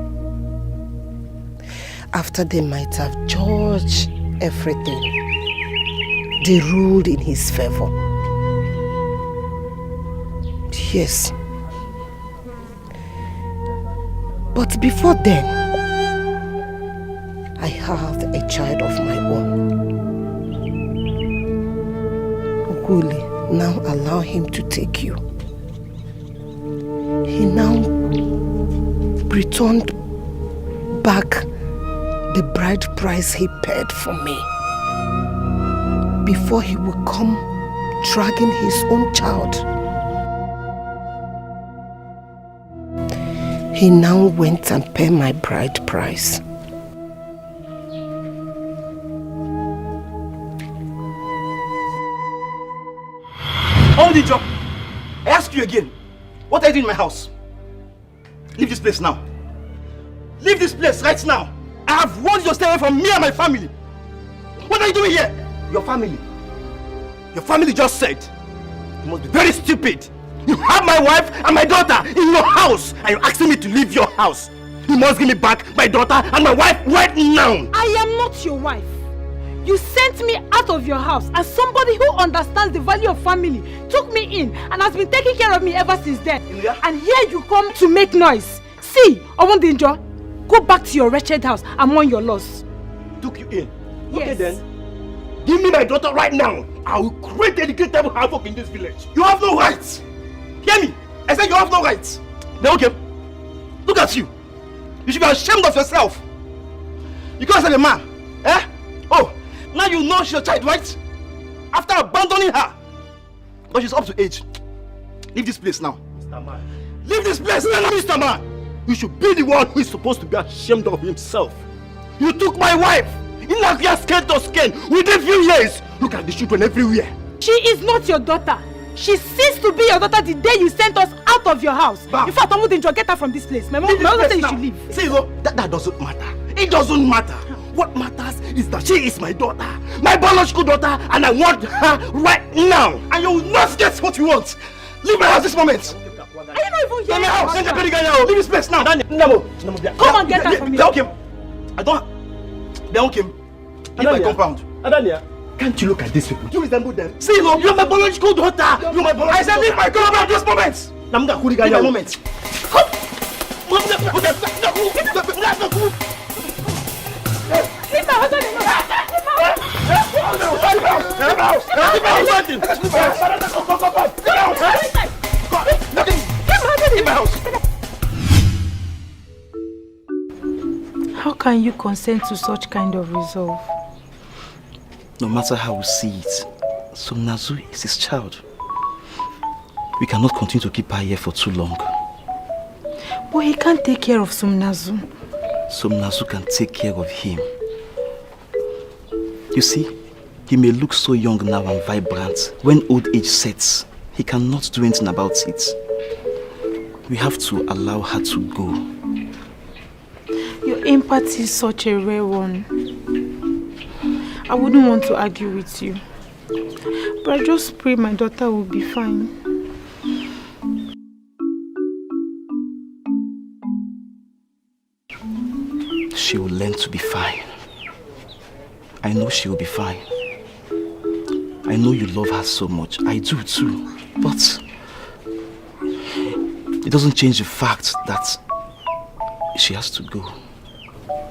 After they might have judged everything, they ruled in his favor. Yes. But before then, I had a child of my own. Okwule now allow him to take you. He now returned back the bride price he paid for me before he would come dragging his own child. He now went and paid my bride price. Damijo, I ask you again. What are you doing in my house? Leave this place now. Leave this place right now. I have warned you to stay away from me and my family. What are you doing here? Your family. Your family just said you must be very stupid. You have my wife and my daughter in your house and you're asking me to leave your house. You must give me back my daughter and my wife right now. I am not your wife. You sent me out of your house and somebody who understands the value of family took me in and has been taking care of me ever since then. Yeah. And here you come to make noise. See, Damijo, go back to your wretched house and mourn your loss. Took you in? Yes. Okay then. Give me my daughter right now. I will create dedicated havoc in this village. You have no rights. Hear me? I said you have no rights. Then okay. Look at you. You should be ashamed of yourself. You can't say the man. Eh? Oh. Now you know she's your child, right? After abandoning her. But she's up to age. Leave this place now. Mr. Man. Leave this place now, Mr. Man. You should be the one who is supposed to be ashamed of himself. You took my wife. In like your skin to skin within a few years. Look at the children everywhere. She is not your daughter. She ceased to be your daughter the day you sent us out of your house. In fact, I'm going to get her from this place. My mom said you should leave. See, that doesn't matter. It doesn't matter. What matters is that she is my daughter, my biological daughter, and I want her right now. And you will not get what you want. Leave my house this moment. Are you not even here? Leave my house. Leave this place now. Come and get her from here. I don't. They don't come. Leave my compound. Adania. Can't you look at these people? You resemble them. See, you're my biological daughter. You're my biological daughter. I said leave my compound this moment. Namga Kuriga moment. How can you consent to such kind of resolve? No matter how we see it, Somnazu is his child. We cannot continue to keep her here for too long. But he can't take care of Somnazu. Somnazu can take care of him. You see, he may look so young now and vibrant. When old age sets, he cannot do anything about it. We have to allow her to go. Your empathy is such a rare one. I wouldn't want to argue with you. But I just pray my daughter will be fine. She will learn to be fine. I know she will be fine. I know you love her so much. I do too. But it doesn't change the fact that she has to go.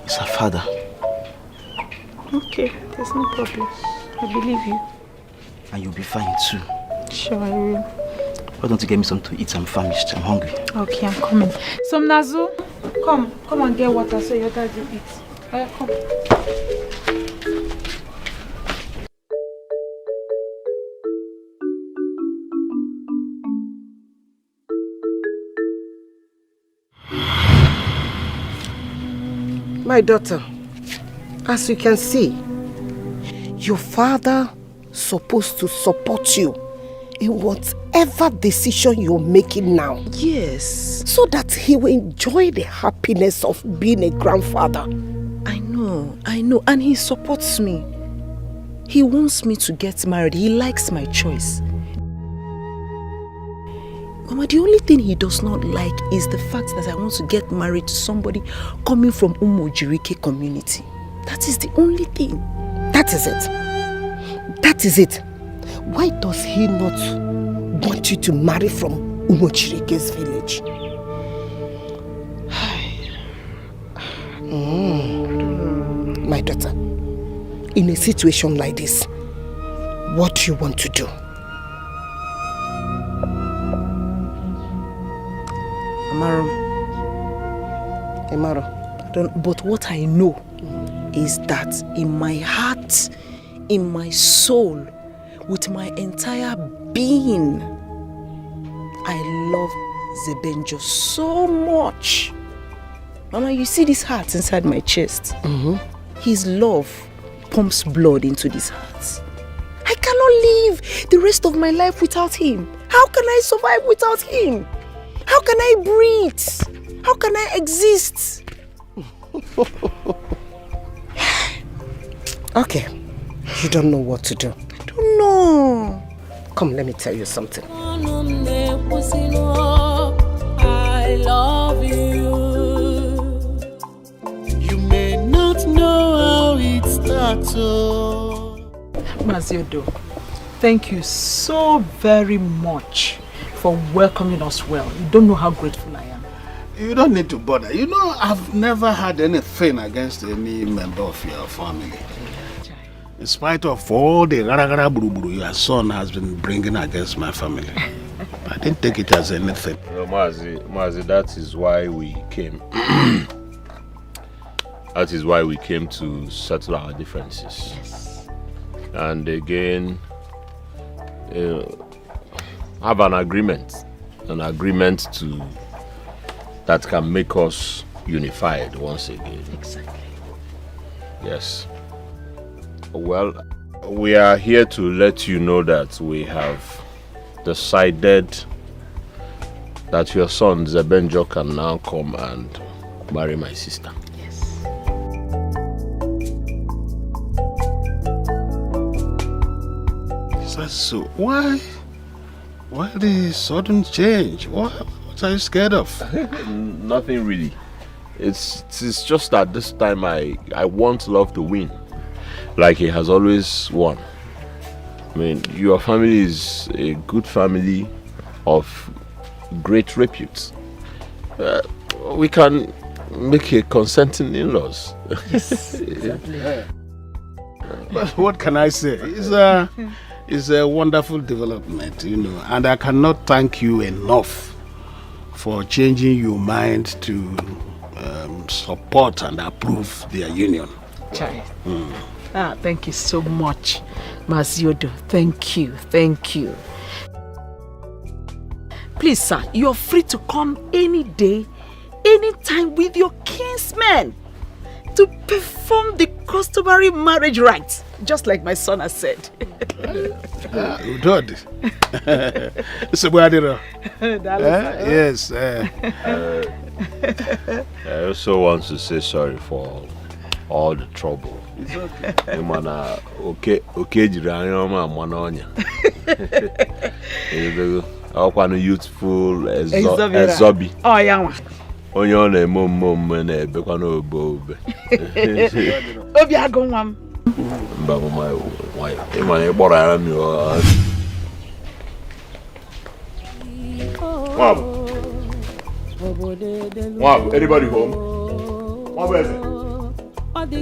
It's her father. Okay, there's no problem. I believe you. And you'll be fine too. Sure, I will. Why don't you get me something to eat? I'm famished. I'm hungry. Okay, I'm coming. Somnazu, come and get water so your dad will eat. Come. My daughter, as you can see, your father is supposed to support you in whatever decision you're making now. Yes. So that he will enjoy the happiness of being a grandfather. I know. And he supports me. He wants me to get married. He likes my choice. Mama, the only thing he does not like is the fact that I want to get married to somebody coming from Umojirike community. That is the only thing. That is it. That is it. Why does he not want you to marry from Umojirike's village? My daughter, in a situation like this, what do you want to do? Amaro, but what I know is that in my heart, in my soul, with my entire being, I love Zebenjo so much. Mama, you see this heart inside my chest? His love pumps blood into this heart. I cannot live the rest of my life without him. How can I survive without him? How can I breathe? How can I exist? Okay, you don't know what to do. I don't know. Come, let me tell you something. I love you. You may not know how it starts. Maziodo, thank you so very much for welcoming us well. You don't know how grateful I am. You don't need to bother. You know, I've never had anything against any member of your family. In spite of all the rara buru your son has been bringing against my family. I didn't take it as anything. No, Mazi, that is why we came. That is why we came to settle our differences. Yes. And again, have an agreement that can make us unified once again. Exactly. Yes. Well, We are here to let you know that we have decided that your son Zebenjo can now come and marry my sister. Yes. Is that so? Why the sudden change? What are you scared of? Nothing really. It's just that this time I want love to win, like he has always won. I mean, your family is a good family of great repute. We can make a consenting in-laws. Yes, exactly. But what can I say? It's a wonderful development, you know, and I cannot thank you enough for changing your mind to support and approve their union. Child. Thank you so much, Maziodo. Thank you. Please, sir, you're free to come any day, anytime with your kinsmen to perform the customary marriage rites, just like my son has said. Udod. Yes. I also want to say sorry for all the trouble. It's okay. Youthful Ezobi. Oh, yeah. Onye ọ na-eme omume na-ebekwa n'obe obe. Obi agụ nwa m. Mba mama, ịma na ịgbọrọ ara m yo. Wow, anybody home? What is it? What is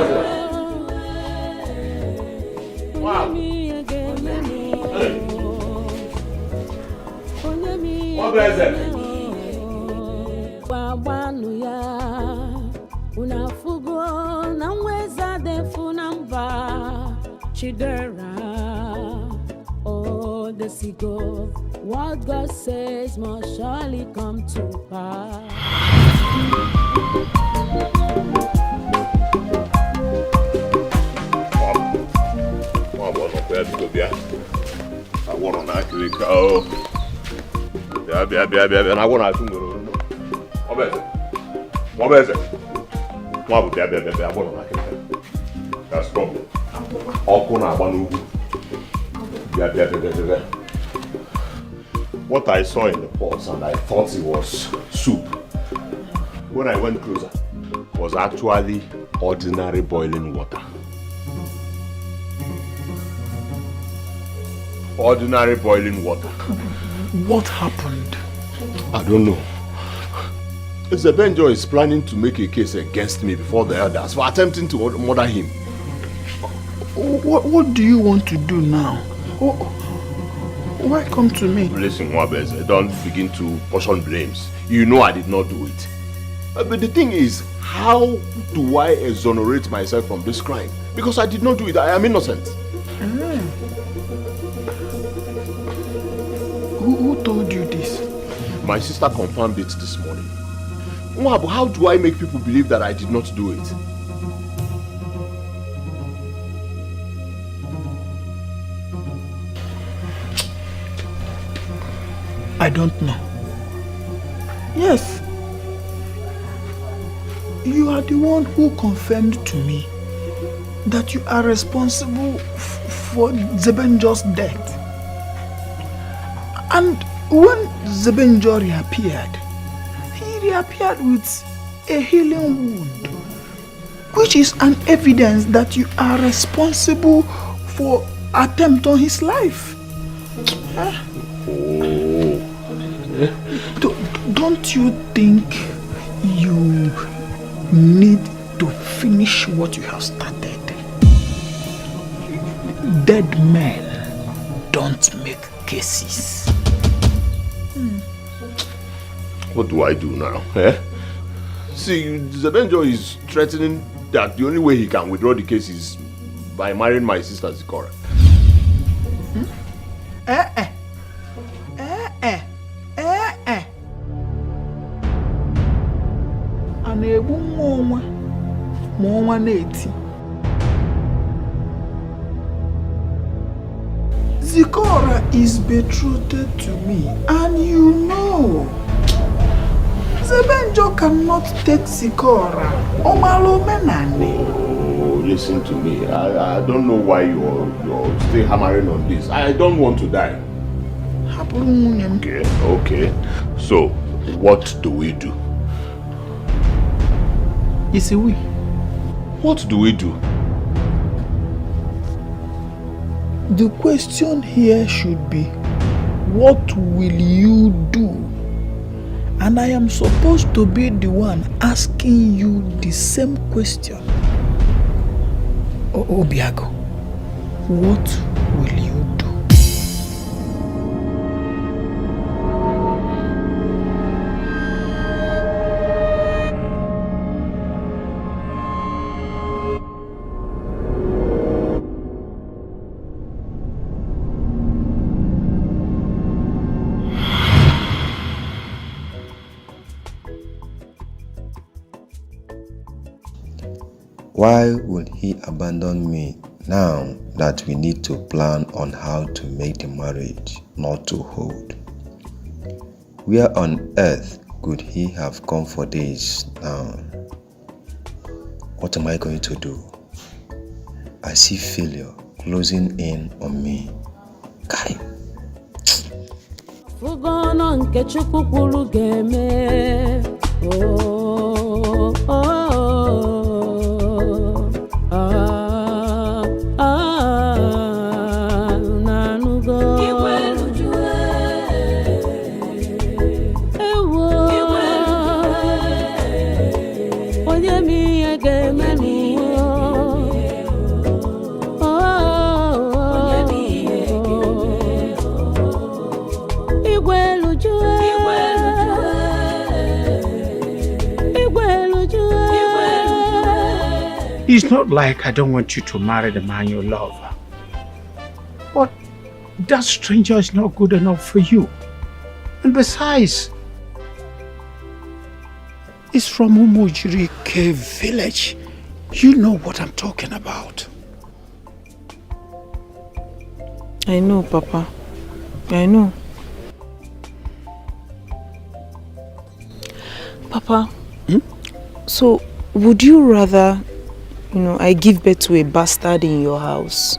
it? Wow. What is it? Chidera, oh, the seagull. What God says must surely come to pass. I want to actually go. Yeah, and I want to go. What is it? I want to that's problem. What I saw in the pots and I thought it was soup. When I went closer, it was actually ordinary boiling water. Ordinary boiling water. What happened? I don't know. Zebenjo is planning to make a case against me before the elders for attempting to murder him. What do you want to do now? Why come to me? Listen, Wabeze, don't begin to portion blames. You know I did not do it. But the thing is, how do I exonerate myself from this crime? Because I did not do it. I am innocent. Who told you this? My sister confirmed it this morning. Wab, how do I make people believe that I did not do it? I don't know. Yes. You are the one who confirmed to me that you are responsible for Zebenjo's death. And when Zebenjo reappeared, he reappeared with a healing wound, which is an evidence that you are responsible for attempt on his life. Don't you think you need to finish what you have started? Dead men don't make cases. What do I do now? See, Zebenjo is threatening that the only way he can withdraw the case is by marrying my sister Zikora. na-egbu nwa ọnwa ma ọnwa na-eti. Zikora is betrothed to me, and you know. Zebenjo cannot take Zikora. Oh, listen to me. I don't know why you're still hammering on this. I don't want to die. Okay. So, what do we do? You see, what do we do? The question here should be, what will you do? And I am supposed to be the one asking you the same question. Obiago, what will you do? Why would he abandon me now that we need to plan on how to make the marriage not to hold? Where on earth could he have come for this now? What am I going to do? I see failure closing in on me. Kai. Fugono nke Chukwu kwuru ga-eme. It's not like I don't want you to marry the man you love. But that stranger is not good enough for you. And besides, it's from Umujirike village. You know what I'm talking about. I know, Papa. I know. Papa, so would you rather, I give birth to a bastard in your house?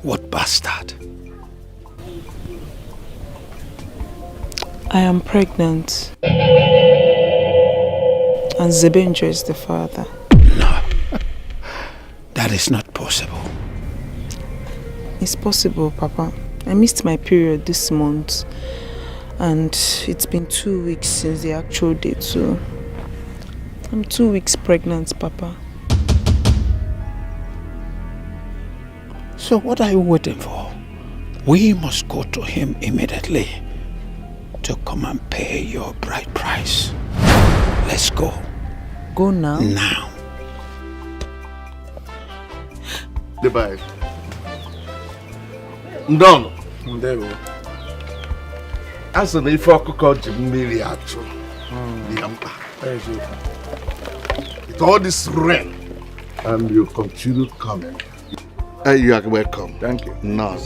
What bastard? I am pregnant. And Zebenjo is the father. No. That is not possible. It's possible, Papa. I missed my period this month. And it's been 2 weeks since the actual date, so I'm 2 weeks pregnant, Papa. So what are you waiting for? We must go to him immediately to come and pay your bride price. Let's go. Go now? Now. Goodbye. Ndon. Ndebo. Asị na ife ọkụkọ ji mmiri atụ dị ya mkpa. With all this rain, and you continue coming. You are welcome. Thank you. No,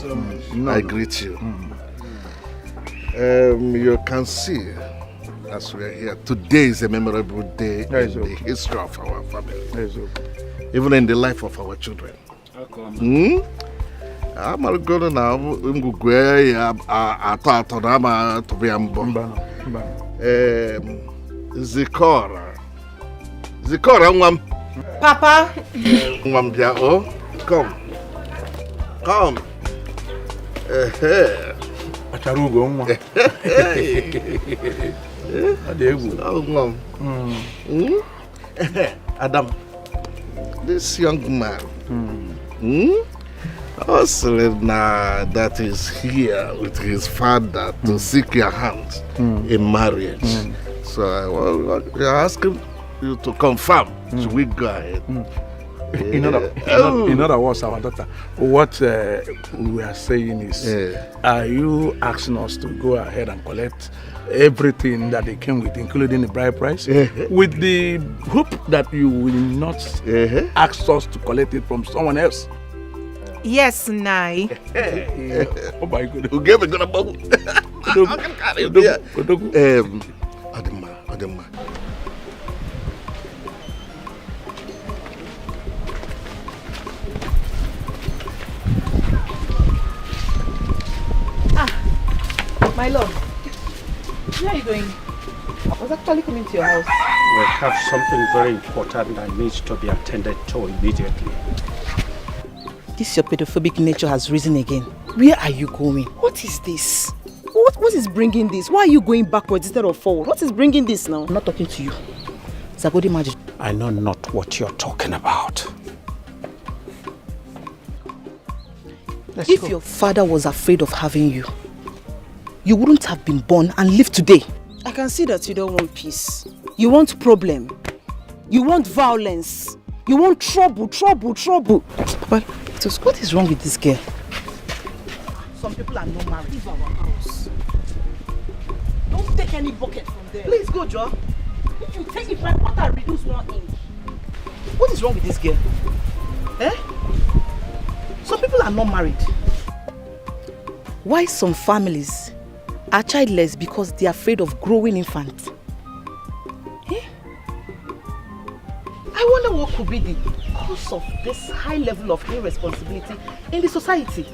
I greet you. You can see, as we are here, today is a memorable day in the history of our family, even in the life of our children. I'm not going to now. I'm going Zikora, Papa. Come. Come. Adam, this young man, that is here with his father to seek your hand in marriage. So I was asking you to confirm. Should we go ahead? In other words, our daughter, what we are saying is, are you asking us to go ahead and collect everything that they came with, including the bride price, with the hope that you will not ask us to collect it from someone else? Yes, Nai. Oh my goodness. Ugezu gonna bubble. Adema. My lord, where are you going? I was actually coming to your house. We have something very important that needs to be attended to immediately. This your pedophobic nature has risen again. Where are you going? What is this? What is bringing this? Why are you going backwards instead of forward? What is bringing this now? I'm not talking to you. Zagodi Magic. I know not what you're talking about. If your father was afraid of having you, you wouldn't have been born and lived today. I can see that you don't want peace. You want problem. You want violence. You want trouble. But what is wrong with this girl? Some people are not married. Leave our house. Don't take any bucket from there. Please go, Joe. If you take it, my water reduce 1 inch. What is wrong with this girl? Some people are not married. Why some families are childless because they are afraid of growing infants? I wonder what could be the cause of this high level of irresponsibility in the society.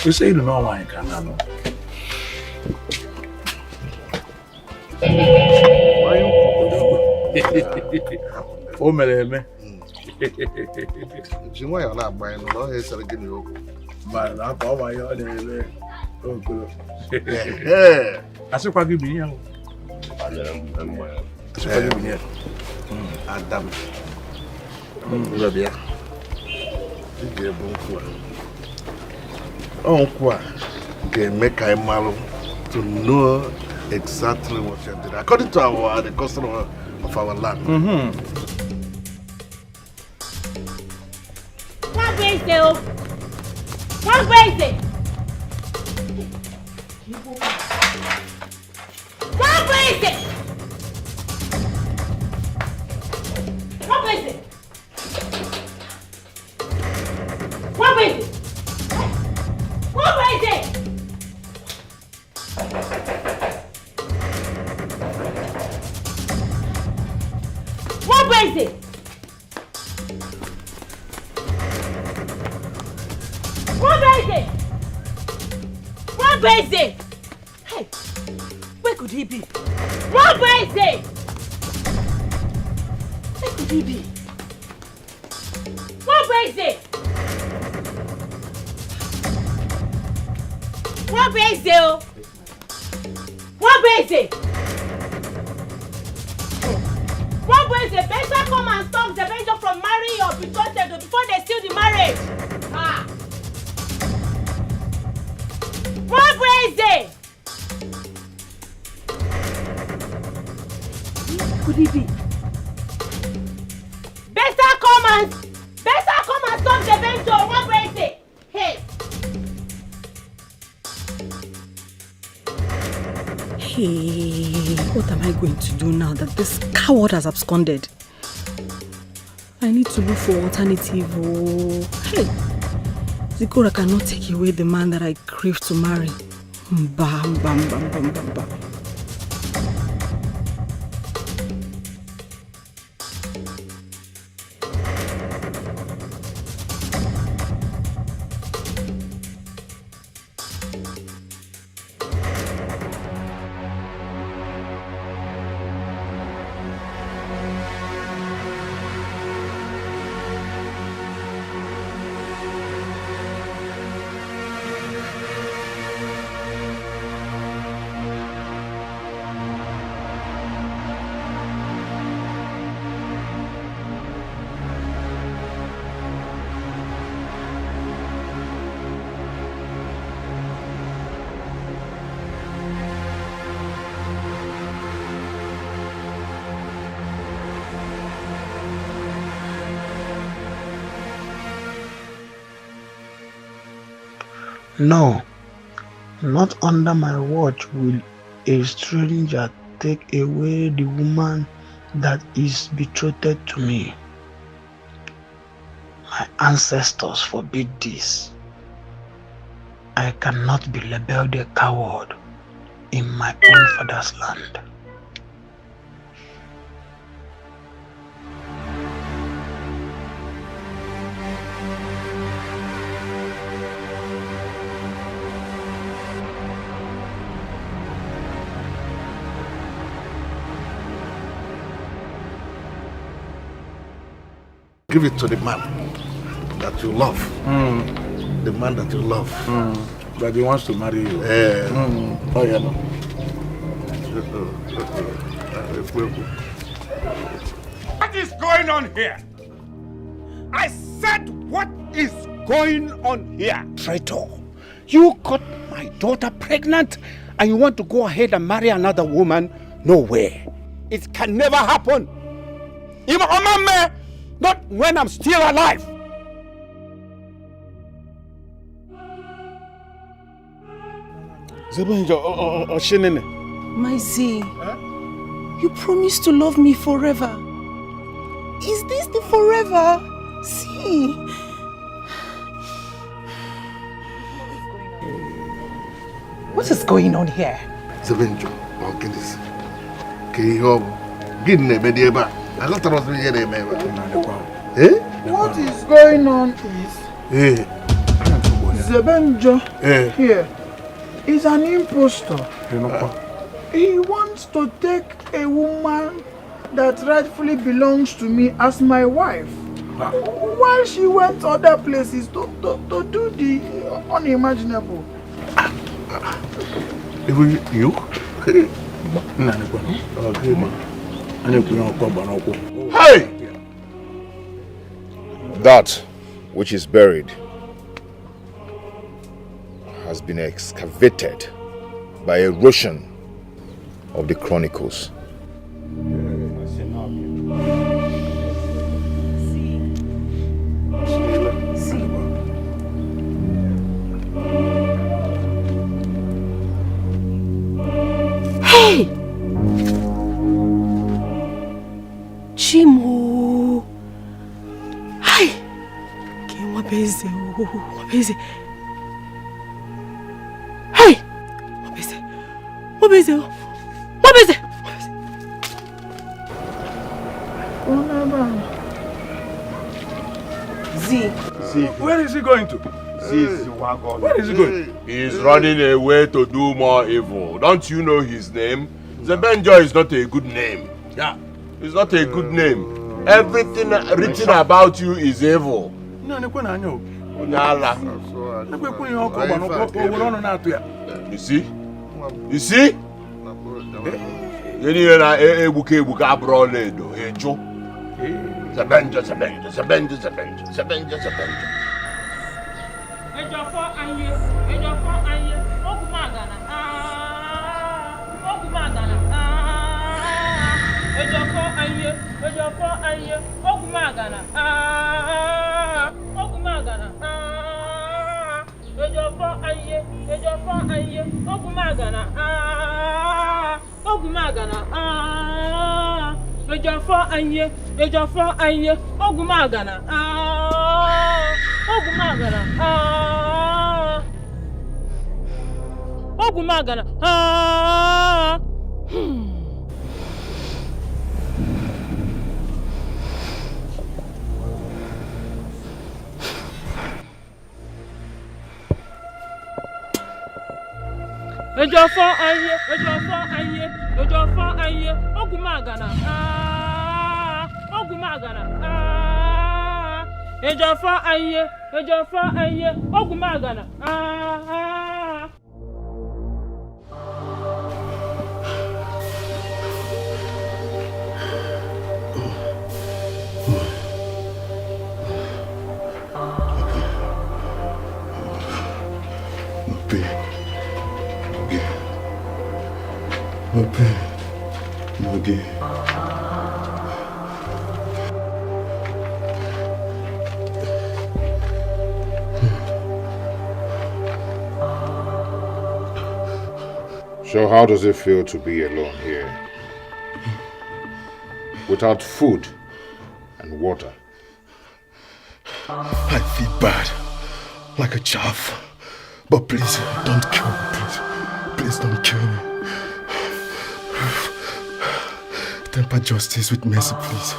Mesailu no wine kanano. O meleme. Jinwa ya na agba enu no e sere gini o. Ma na ko wa yo le ogolo. Asikwa gi bi yan o. Asikwa gi bi yan. Adam. Rabia. Ige bonku. Onkwa ke Emeka Imalu to know exactly what you did according to the custom of our land. What is it? What is it? What is it? What is it? What is it? What is it? What is it? What is it? What is it? Hey, where could he be? What is it? Where could he be? What is it? What is it? What is it? What is it? Better come and stop Damijo from marrying your betrothed before they steal the marriage. Ah. What is it? Could he be? Better come and stop Damijo. What is it? Hey. Hey, what am I going to do now that this coward has absconded? I need to look for alternative. Oh, hey, Zikora cannot take away the man that I crave to marry. Bam, bam, bam, bam, bam, bam. No, not under my watch will a stranger take away the woman that is betrothed to me. My ancestors forbid this. I cannot be labeled a coward in my own father's land. Give it to the man that you love. The man that you love. That he wants to marry you. Oh, yeah, no. What is going on here? I said, what is going on here? Traitor, you got my daughter pregnant and you want to go ahead and marry another woman? No way. It can never happen. Not when I'm still alive. My Z, you promised to love me forever. Is this the forever? See. What is going on here? Sebenjo, Malkinis. Kiyob, Gidne I got to What is going on is Sebenjo here is an impostor. He wants to take a woman that rightfully belongs to me as my wife. While she went other places to do the unimaginable. You? Hey! That which is buried has been excavated by erosion of the chronicles. Hey! Chimo! Hi! Wabeze! Hey! Wabeze! Z. Where is he going to? Where is he going? He's running away to do more evil. Don't you know his name? Sebenjo is not a good name. Yeah, it's not a good name. Everything written about you is evil. You see? You see? Sebenjo. Ejiofor anye, Ogumagana. Ejiofor anye, Ogumagana. Ejiofor anye, Ogumagana. Ejiofor anye, Ogumagana. Ogumagana. Ejiofor anye, Ogumagana. Ejiofor anye, Ogumagana. Mofe. So how does it feel to be alone here? Without food and water? I feel bad, like a chaff. But please, don't kill me, please. Please don't kill me. Temper justice with mercy, please.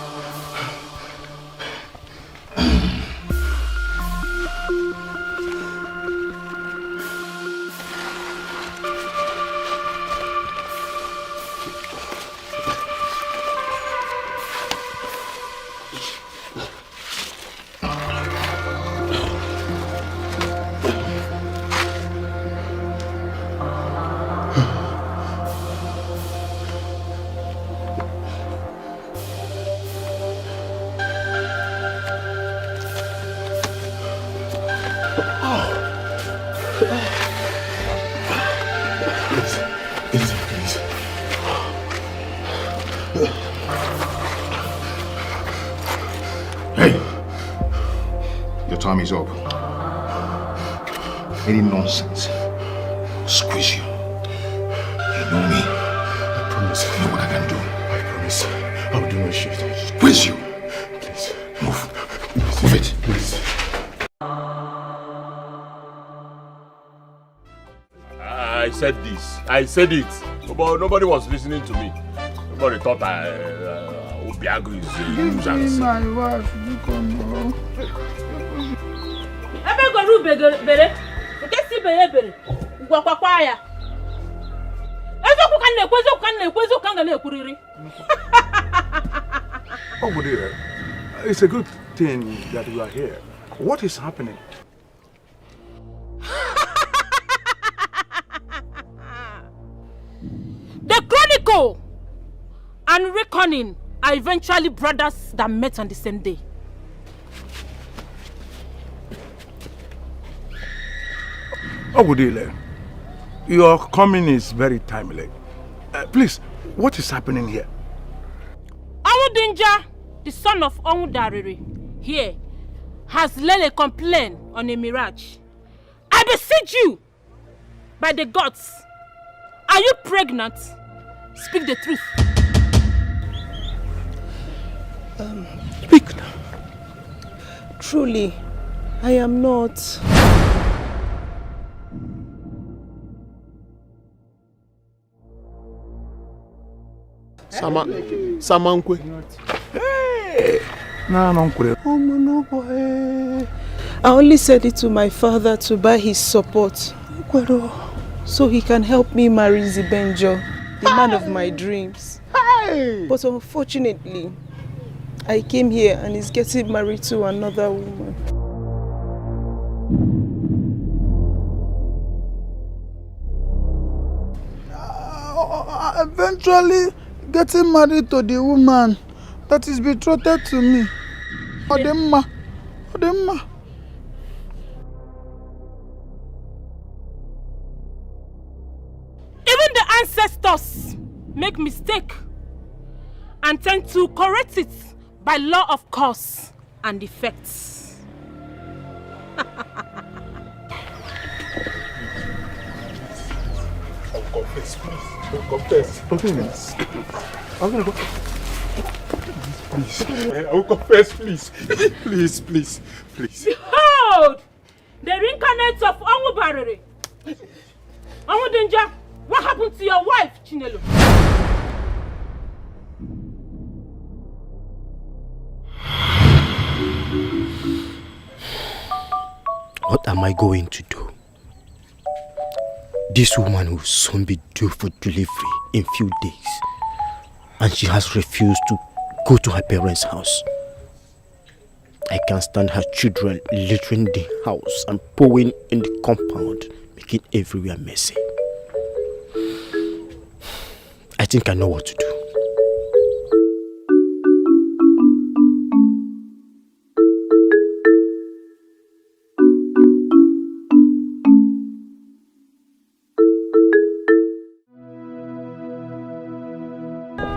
Time is up. Any nonsense, squeeze you. You know me. I promise. You know what I can do. I promise. I'll do my shit. Squeeze you. Please. Move. Move it. Please. I said this. I said it. But nobody was listening to me. Nobody thought Obiago is a Give me my wife. You come on. Ebe goru bere. Nke si bere. Gwakwa ya. Ezoku kan na-ekwezo kan ga na-ekwuriri. Oh, dear. It's a good thing that you are here. What is happening? The Chronicle and Reckoning are eventually brothers that met on the same day. Ogudile, your coming is very timely. Please, what is happening here? Awudinja, the son of Onwudariri, here, has laid a complaint on a mirage. I beseech you, by the gods, are you pregnant? Speak the truth. Speak now. Truly, I am not. Samankwe. Hey! I only said it to my father to buy his support, so he can help me marry Zebenjo, the man of my dreams. But unfortunately, I came here and he's getting married to another woman. Eventually getting married to the woman that is betrothed to me. Odemma. Even the ancestors make mistake and tend to correct it by law of cause and effects. I'll confess, please. I'll confess. Please. I'm gonna go. Please. I will confess, please. Please. Behold! The reincarnate of Onwubariri. Onwudinja, what happened to your wife, Chinelo? What am I going to do? This woman will soon be due for delivery in few days, and she has refused to go to her parents' house. I can't stand her children littering the house and pouring in the compound, making everywhere messy. I think I know what to do.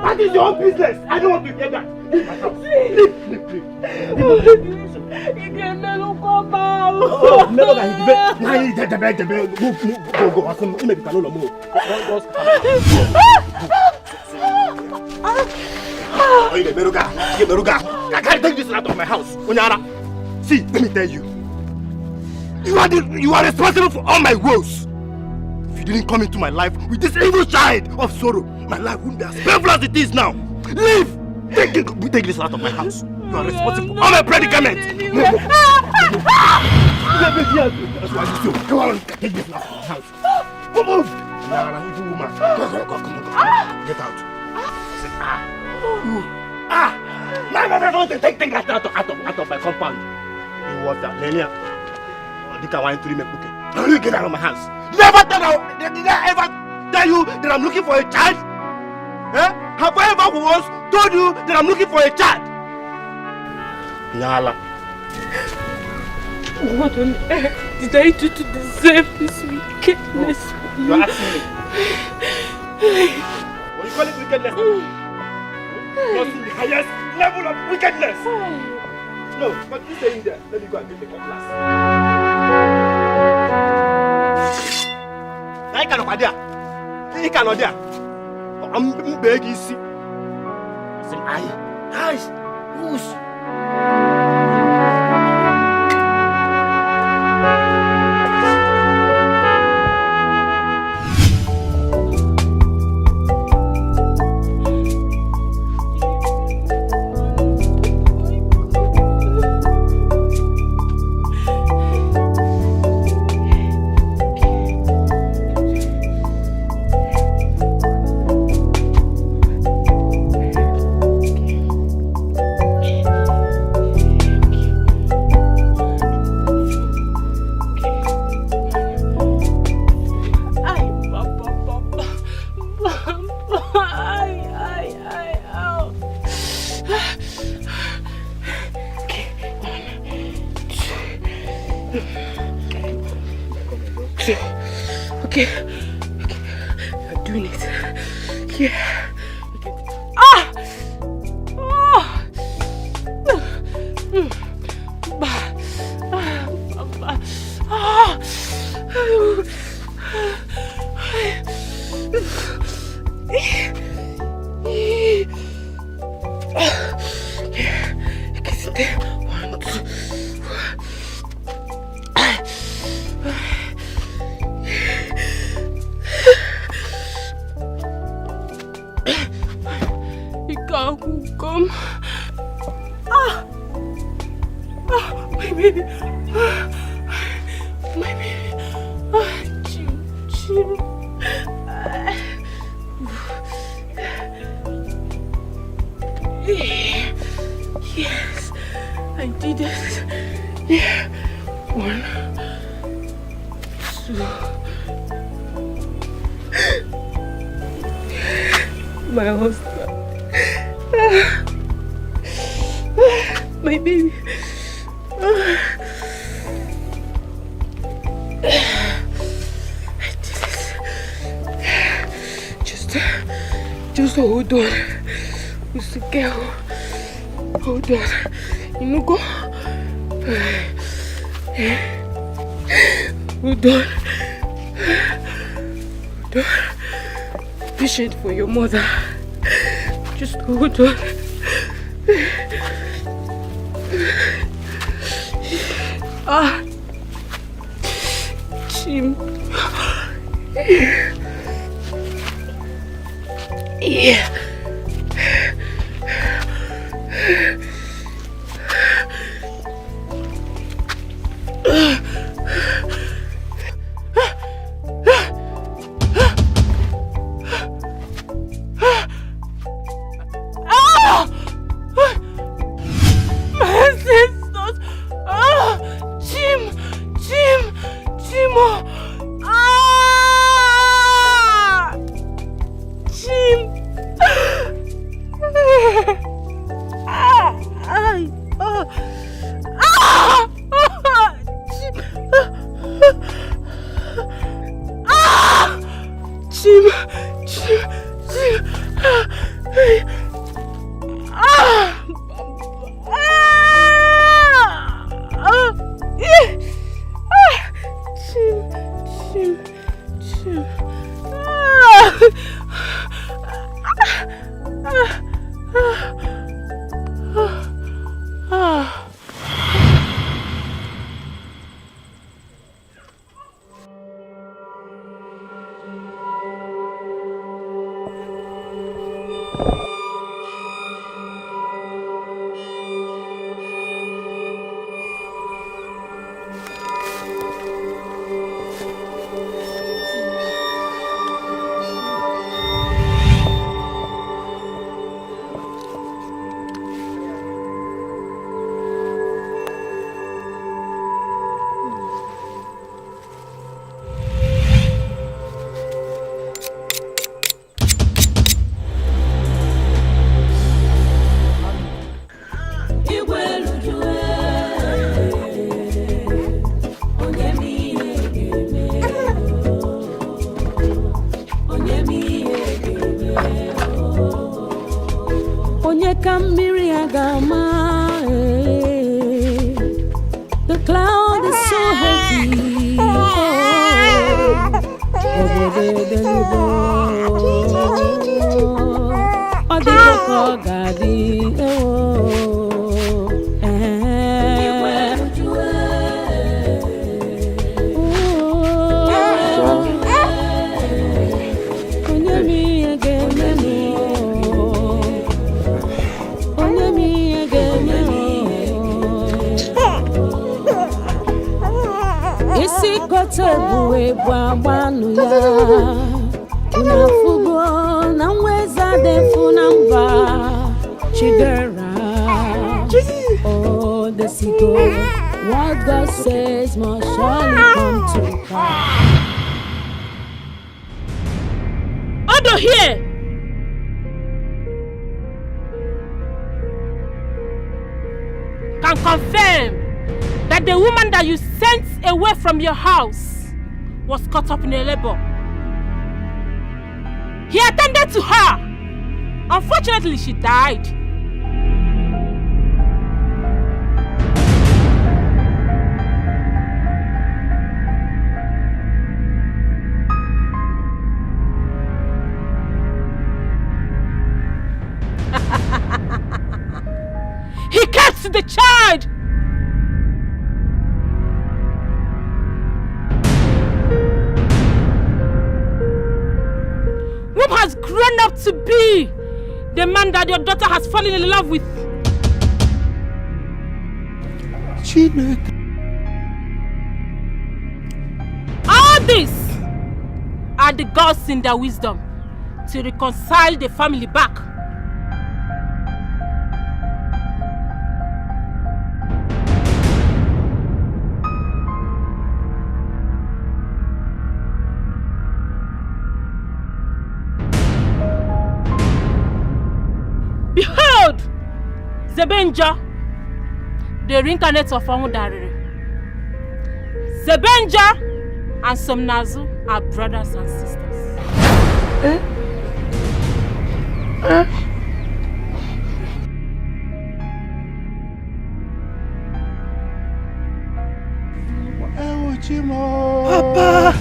That is your own business. I don't want to hear that. my house. Leave. You can never come out. Oh, never can he go. Maybe can no more. Oh, you Meruga. I can't take this out of my house. Onyara. See, let me tell you. You are responsible for all my woes. If you didn't come into my life with this evil child of sorrow, my life wouldn't be as painful as it is now. Leave! Take this out of my house. You are responsible for all my predicaments. Come on, take this out of my house. Move! Nah, evil woman. Come on. Get out. I said, take things out of my compound. You was that Lelia. Did I get out of my house? Did I ever tell you that I'm looking for a child? Eh? Have I ever once told you that I'm looking for a child? Nala. What on earth did I do to deserve this wickedness? You're asking me. What do you call it wickedness? You're in the highest level of wickedness. No, but you stay in there. Let me go and get the cutlass. I cannot there. He cannot there. I'm begging you. See. I said, aye. Whoosh. Okay. You're doing it. Yeah. Yes, I did it. Yeah. 1, 2. My husband. My baby. I did it. Just hold on. Mr. Girl. Hold on. You know, go. Hold on. Hold on. Patient for your mother. Just hold on. Jim. Yeah. Jim. The cloud is so heavy. Oh, the seagull, what God says must surely come to pass. Order here! Can confirm that the woman that you sent away from your house was caught up in a labor. He attended to her. Unfortunately, she died. He kept the child. Whom has grown up to be the man that your daughter has fallen in love with. Chinedu. All these are the gods in their wisdom to reconcile the family back. Behold, Zebenja, the reincarnate of Amudariri. Zebenja and Somnazu are brothers and sisters. Papa!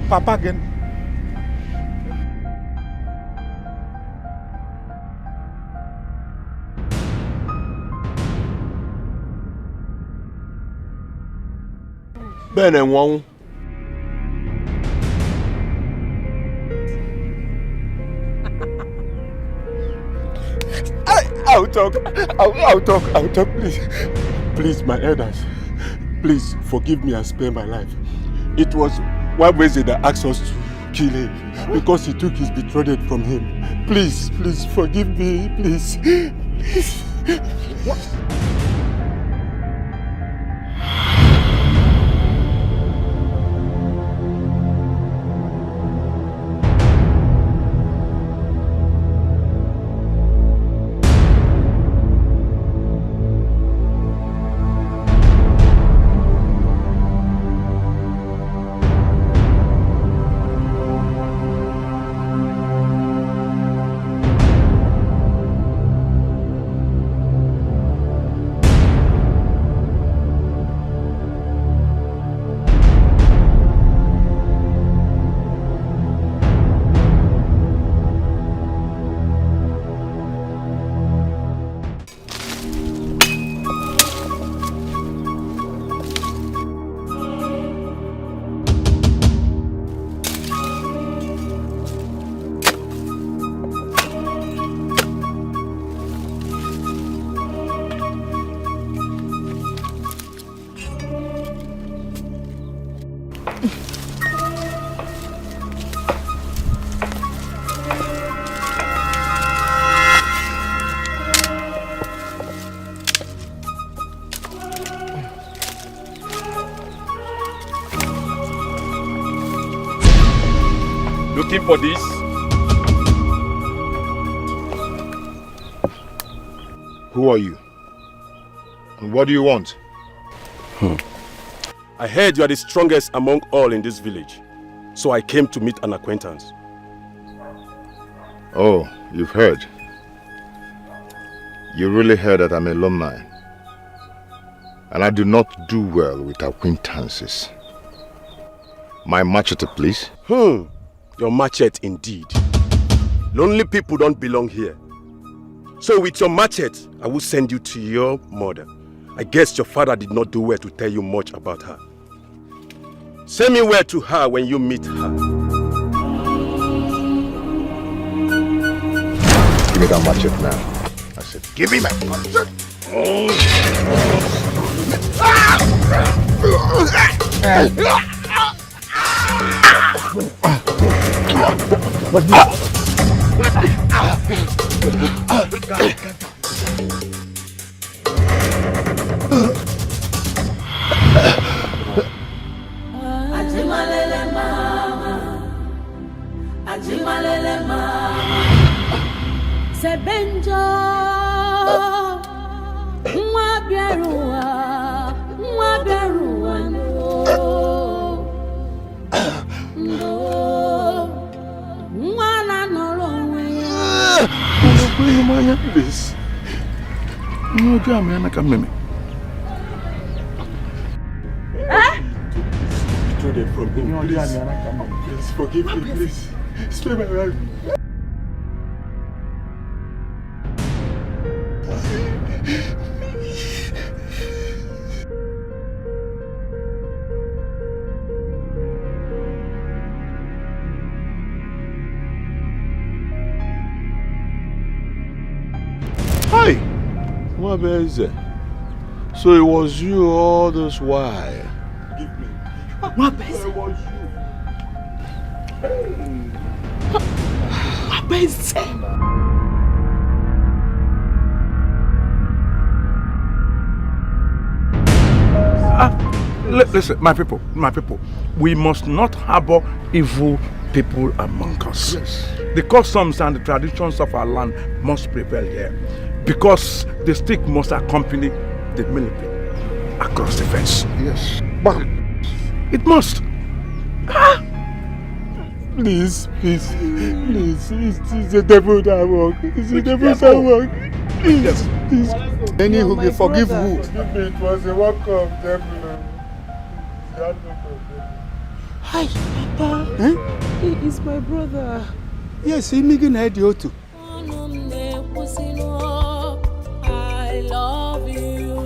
Papa again. Ben and Wong. I'll talk, please. Please, my elders. Please forgive me and spare my life. It was Wabweze that asked us to kill him because he took his betrothed from him. Please, forgive me, please. What? Looking for this? Who are you? And what do you want? I heard you are the strongest among all in this village. So I came to meet an acquaintance. Oh, you've heard. You really heard that I'm a lone man. And I do not do well with acquaintances. My machete, please. Your machete indeed. Lonely people don't belong here. So with your machete, I will send you to your mother. I guess your father did not do well to tell you much about her. Send me word to her when you meet her. Give me that machete now. I said, give me my machete. Ajimalele mama, Ajimalele mama, Sebenjo, Mwabiarua, Please. No, Jamie, I can't remember. From him, please forgive me, please. Spare my life. Hi, what is it? So it was you all this while. Give me. What is it? What is it? Listen, my people, we must not harbor evil people among us. Yes. The customs and the traditions of our land must prevail here, because the stick must accompany the military across the fence. Yes. But it must. Please, it's the devil that work. It's the devil that work. Please. Any who will forgive who? It was a work of devil. Hi, Papa. Huh? He is my brother. Yes, he making Ejiofor. I love you.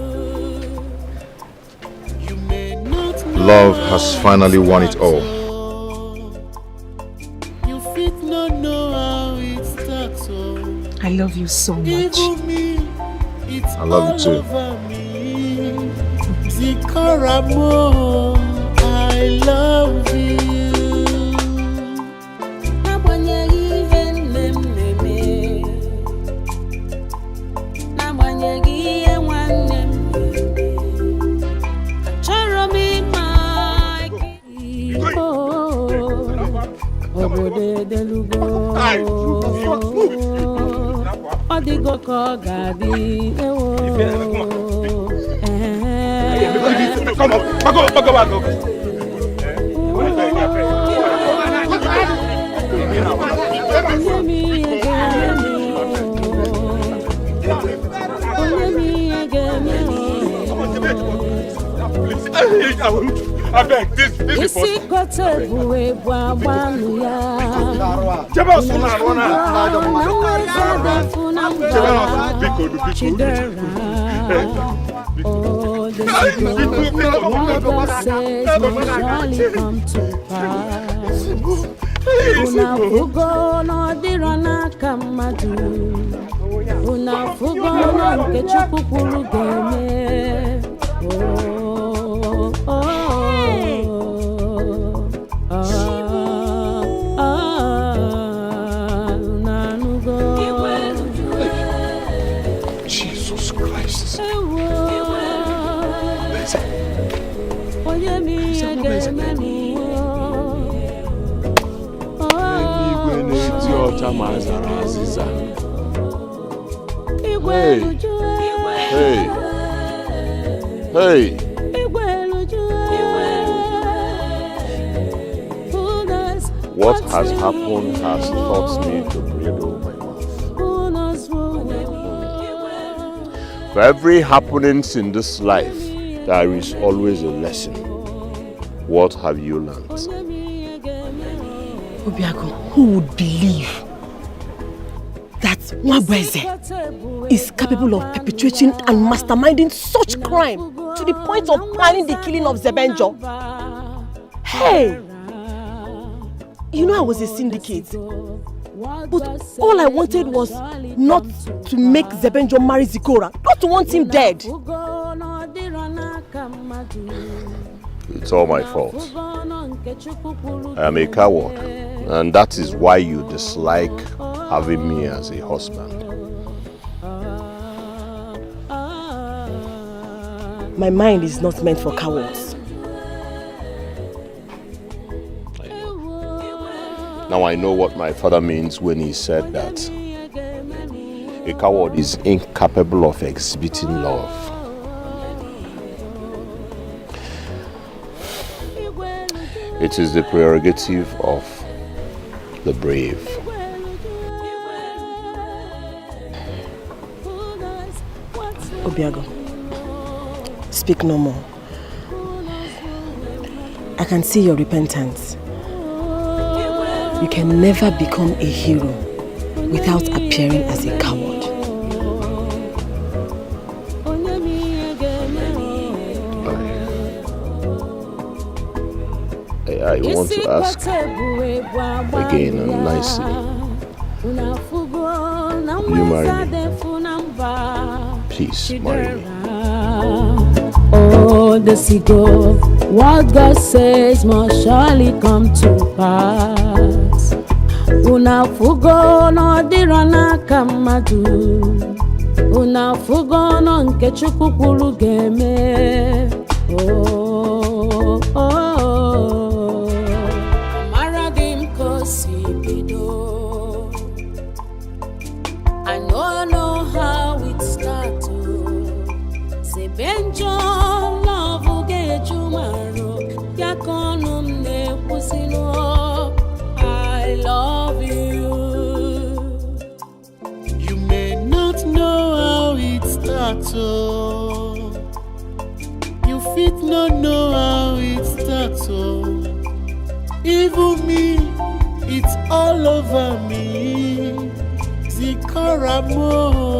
You may not know. Love has finally won it all. You fit not know how it starts. I love you so much. I love you too. Zikaramo, I love you. Come on, back up. I beg, this is oh, the God says will surely come to pass. Unafugo no dirona kamadu. Unafugo no kechukukuru geme. Oh. Chamazara Aziza. Hey. Hey. Hey. What has happened has taught me to bridle my mouth. For every happenings in this life, there is always a lesson. What have you learned? Obiago, who would believe that Nwabweze is capable of perpetrating and masterminding such crime to the point of planning the killing of Zebenjo? Hey! You know I was a syndicate, but all I wanted was not to make Zebenjo marry Zikora, not to want him dead. It's all my fault. I am a coward, and that is why you dislike having me as a husband. My mind is not meant for cowards. Now I know what my father means when he said that a coward is incapable of exhibiting love. It is the prerogative of the brave. Obiago, speak no more. I can see your repentance. You can never become a hero without appearing as a coward. I want to ask again and nicely. Will you marry me? Please marry me. Oh, the seagull, what God says must surely come to pass. Una fugo no dirana kamadu. Una fugo no nke chukwu kwuru game. Oh, oh, oh. Maradim kosi bido. I don't know how it started. Sebenjo love Ugeju maro. Yakonum ne pusino. I love you. You may not know how it starts, oh. You fit not know how it starts, oh. Even me, it's all over me. Zikoramo.